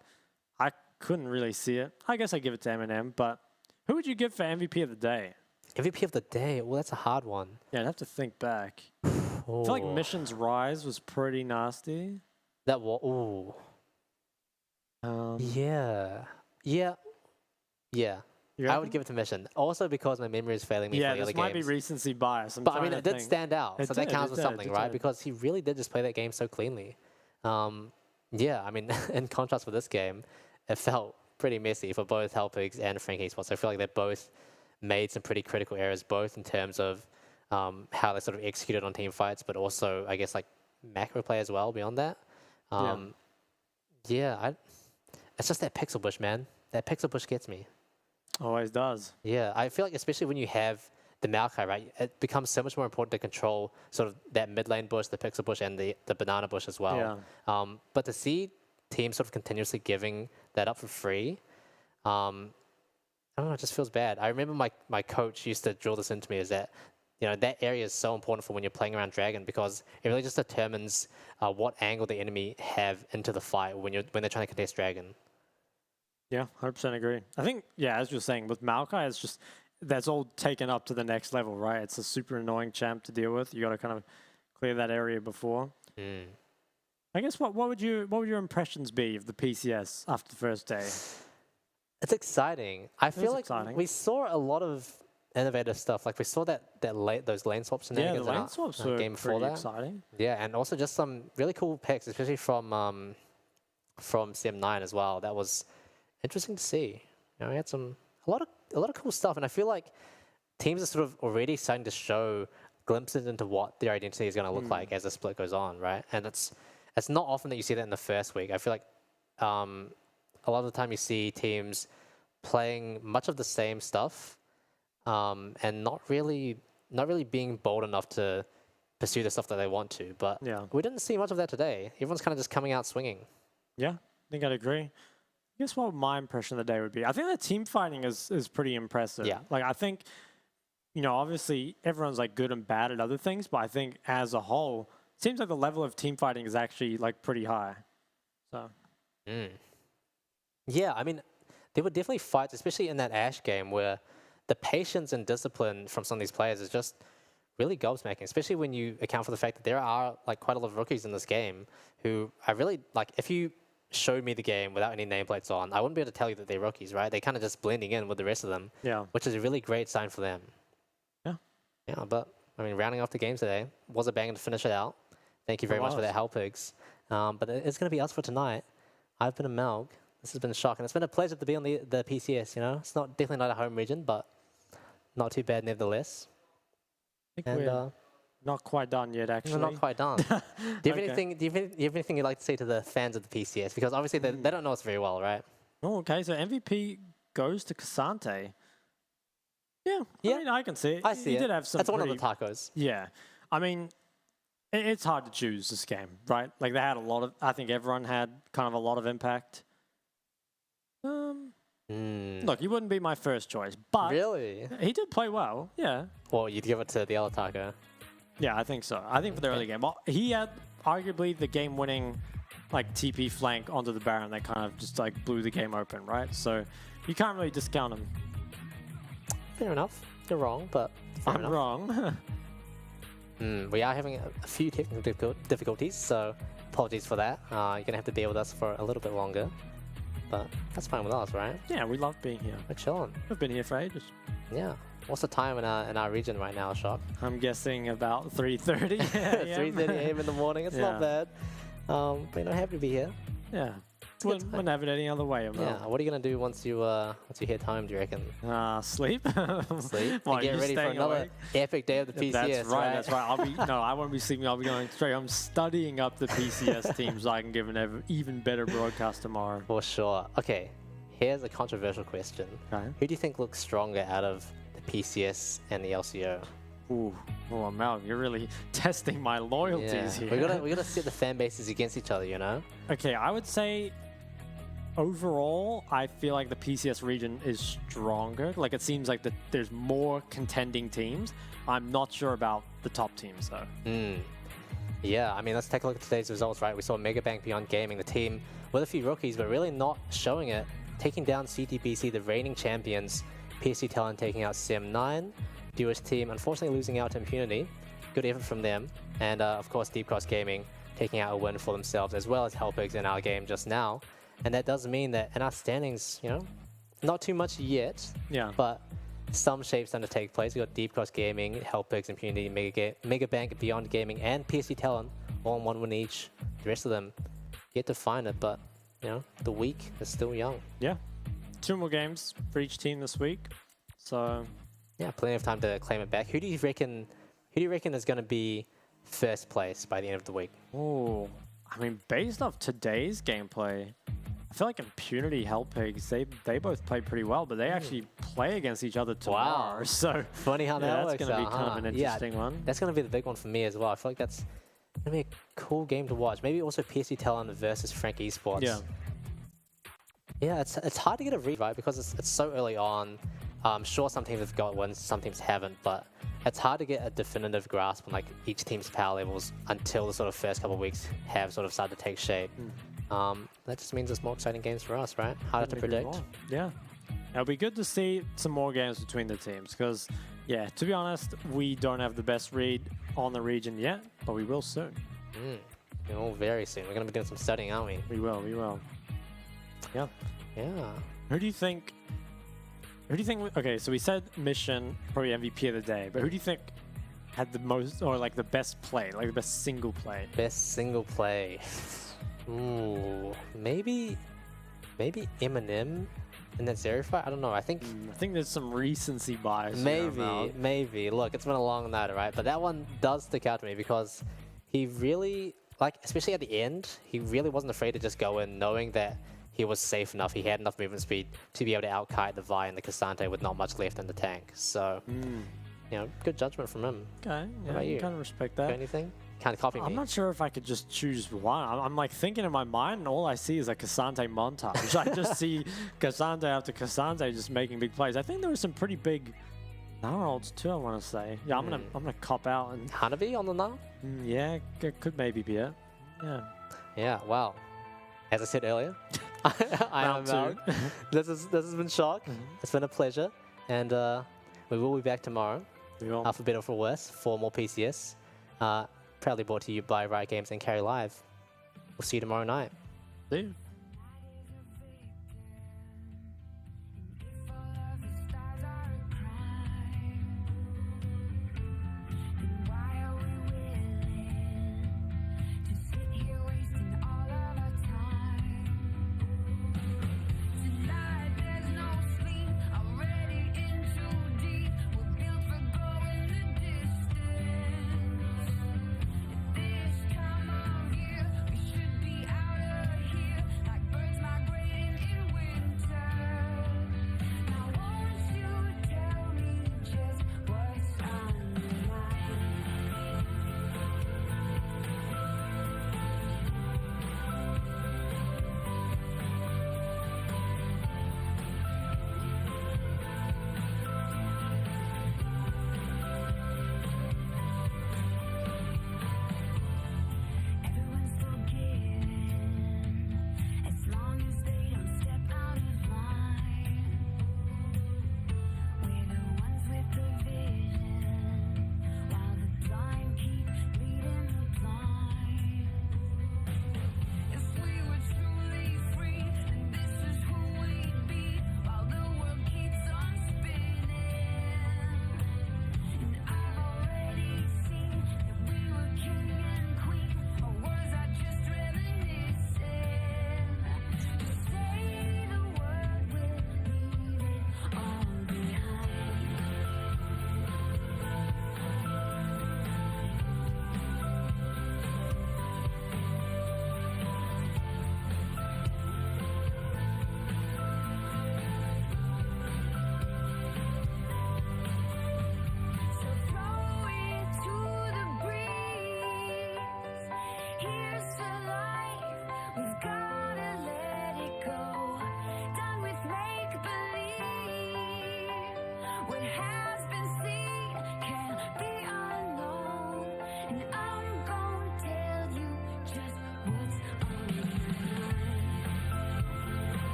I couldn't really see it. I guess I give it to Eminem, but who would you give for MVP of the day? MVP of the day. Well, that's a hard one. Yeah, I'd have to think back. I feel like Oh. Mission's Rise was pretty nasty. That was. Ooh. Yeah. Yeah. Yeah. You I would reckon? give it to Mission. Also because my memory is failing me Yeah, for the this other might games. be recency bias. I'm But I trying mean, to it did think. stand out, It so that did, counts it for did, something, it right? did. Because he really did just play that game so cleanly. Yeah, I mean, in contrast with this game, it felt pretty messy for both Helpigs and Frank Esports. I feel like they both made some pretty critical errors, both in terms of how they sort of executed on team fights, but also, I guess, like macro play as well beyond that. Yeah, it's just that pixel bush, man. That pixel bush gets me. Always does. Yeah, I feel like especially when you have the Maokai, right, it becomes so much more important to control sort of that mid lane bush, the pixel bush, and the banana bush as well. But to see teams sort of continuously giving that up for free, I don't know, it just feels bad. I remember my coach used to drill this into me, is that, you know, that area is so important for when you're playing around Dragon, because it really just determines what angle the enemy have into the fight when they're trying to contest Dragon. Yeah, 100% agree. I think, yeah, as you're saying, with Maokai, it's just, that's all taken up to the next level, right? It's a super annoying champ to deal with. You got to kind of clear that area before. I guess what would your impressions be of the PCS after the first day? It's exciting. I feel like exciting. we saw a lot of innovative stuff. Like we saw those lane swaps Yeah, shenanigans the in lane our swaps were game before pretty that. exciting. Yeah, and also just some really cool picks, especially from CM9 as well. That was interesting to see. You know, we had a lot of cool stuff, and I feel like teams are sort of already starting to show glimpses into what their identity is going to look like as the split goes on, right? And it's not often that you see that in the first week. I feel like a lot of the time you see teams playing much of the same stuff, and not really being bold enough to pursue the stuff that they want to. But we didn't see much of that today. Everyone's kind of just coming out swinging. Yeah, I think I'd agree. I guess what my impression of the day would be, I think the team fighting is pretty impressive. Yeah. Like, I think, you know, obviously everyone's like good and bad at other things, but I think as a whole, it seems like the level of team fighting is actually like pretty high. So. Yeah, I mean, there were definitely fights, especially in that Ashe game, where the patience and discipline from some of these players is just really gobsmacking, especially when you account for the fact that there are like quite a lot of rookies in this game who I really, like, if you showed me the game without any nameplates on, I wouldn't be able to tell you that they're rookies, right? They're kind of just blending in with the rest of them, which is a really great sign for them. Yeah, but I mean, rounding off the game today was a banger to finish it out. Thank you very much for that, Helpigs. But it's going to be us for tonight. I've been a Melg. This has been shocking. It's been a pleasure to be on the PCS, you know? It's definitely not a home region, but not too bad nevertheless. I think we're not quite done yet, actually. We're not quite done. Do you have anything you'd like to say to the fans of the PCS? Because obviously they don't know us very well, right? Oh, okay. So MVP goes to Cassante. Yeah, I mean, I can see it. I see he it. did have some That's one of the tacos. Yeah. I mean, it's hard to choose this game, right? Like, they had a lot of, I think everyone had kind of a lot of impact. Look, he wouldn't be my first choice, but really, he did play well. Yeah. Well, you'd give it to the other taco. Yeah, I think so. I think for the early game, well, he had arguably the game-winning like TP flank onto the Baron that kind of just like blew the game open, right? So you can't really discount him. Fair enough. You're wrong, but fair enough. Wrong. We are having a few technical difficulties, so apologies for that. You're going to have to bear with us for a little bit longer. But that's fine with us, right? Yeah, we love being here. We're chilling. We've been here for ages. Yeah. What's the time in our region right now, Shock? I'm guessing about 3:30 a.m. 3:30 a.m. in the morning. It's not bad. But you know, happy to be here. Yeah. Wouldn't have it any other way. Yeah. What are you gonna do once you hit home? Do you reckon? Sleep. Sleep. Well, And get you ready for staying another awake? epic day of the PCS. That's right. That's right. I won't be sleeping. I'll be going straight. I'm studying up the PCS team so I can give an even better broadcast tomorrow. For sure. Okay. Here's a controversial question. Okay. Who do you think looks stronger out of the PCS and the LCO? Ooh, oh, Mal, you're really testing my loyalties here. We gotta set the fan bases against each other, you know? Okay, I would say overall, I feel like the PCS region is stronger. Like it seems like there's more contending teams. I'm not sure about the top teams though. Yeah, I mean, let's take a look at today's results, right? We saw Megabank Beyond Gaming, the team with a few rookies, but really not showing it, taking down CTBC, the reigning champions. PC Talent taking out Sim9. Duo's team unfortunately losing out to Impunity. Good effort from them. And of course Deep Cross Gaming taking out a win for themselves, as well as Hellpigs in our game just now. And that does mean that in our standings, you know, not too much yet, but some shapes starting to take place. We got Deep Cross Gaming, Hellpigs, Impunity, Megabank, Beyond Gaming, and PC Talent all on 1 win each. The rest of them yet to find it, but you know, the week is still young. Yeah. 2 more games for each team this week. So yeah, plenty of time to claim it back. Who do you reckon is going to be first place by the end of the week? Oh, I mean, based off today's gameplay, I feel like Impunity, Hellpigs, they both play pretty well, but they actually play against each other tomorrow. Wow. So funny how that works. That's going to be kind of an interesting one. That's going to be the big one for me as well. I feel like that's going to be a cool game to watch. Maybe also PC Talent versus Frank Esports. Yeah. Yeah, it's hard to get a read, right? Because it's so early on. I'm sure some teams have got wins, some teams haven't, but it's hard to get a definitive grasp on like each team's power levels until the sort of first couple of weeks have sort of started to take shape. That just means there's more exciting games for us, right? Harder to predict. Yeah. It'll be good to see some more games between the teams because, yeah, to be honest, we don't have the best read on the region yet, but we will soon. Oh, very soon. We're going to be doing some studying, aren't we? We will. Yeah. Yeah. Who do you think... Okay, so we said Mission, probably MVP of the day, but who do you think had the most, or like the best play, like the best single play? Best single play. Ooh, maybe Eminem in that Zero fight? I don't know. I think there's some recency bias. Maybe. Look, it's been a long night, right? But that one does stick out to me because he really, like, especially at the end, he really wasn't afraid to just go in knowing that he was safe enough. He had enough movement speed to be able to outkite the Vi and the Cassante with not much left in the tank. So, you know, good judgment from him. Okay, What about you? kind of respect that. Got anything? Kind of copy me. I'm not sure if I could just choose one. I'm like thinking in my mind, and all I see is a Cassante montage. I just see Cassante after Cassante just making big plays. I think there were some pretty big Gnarls too, I want to say. Yeah, I'm gonna cop out and Hanabi on the Gnar? Yeah, it could maybe be it. Yeah. Yeah. Wow. As I said earlier, I am Mal. This has been Shock. It's been a pleasure, and we will be back tomorrow. We will. For better or for worse, for more PCS. Proudly brought to you by Riot Games and Carry Live. We'll see you tomorrow night. See you.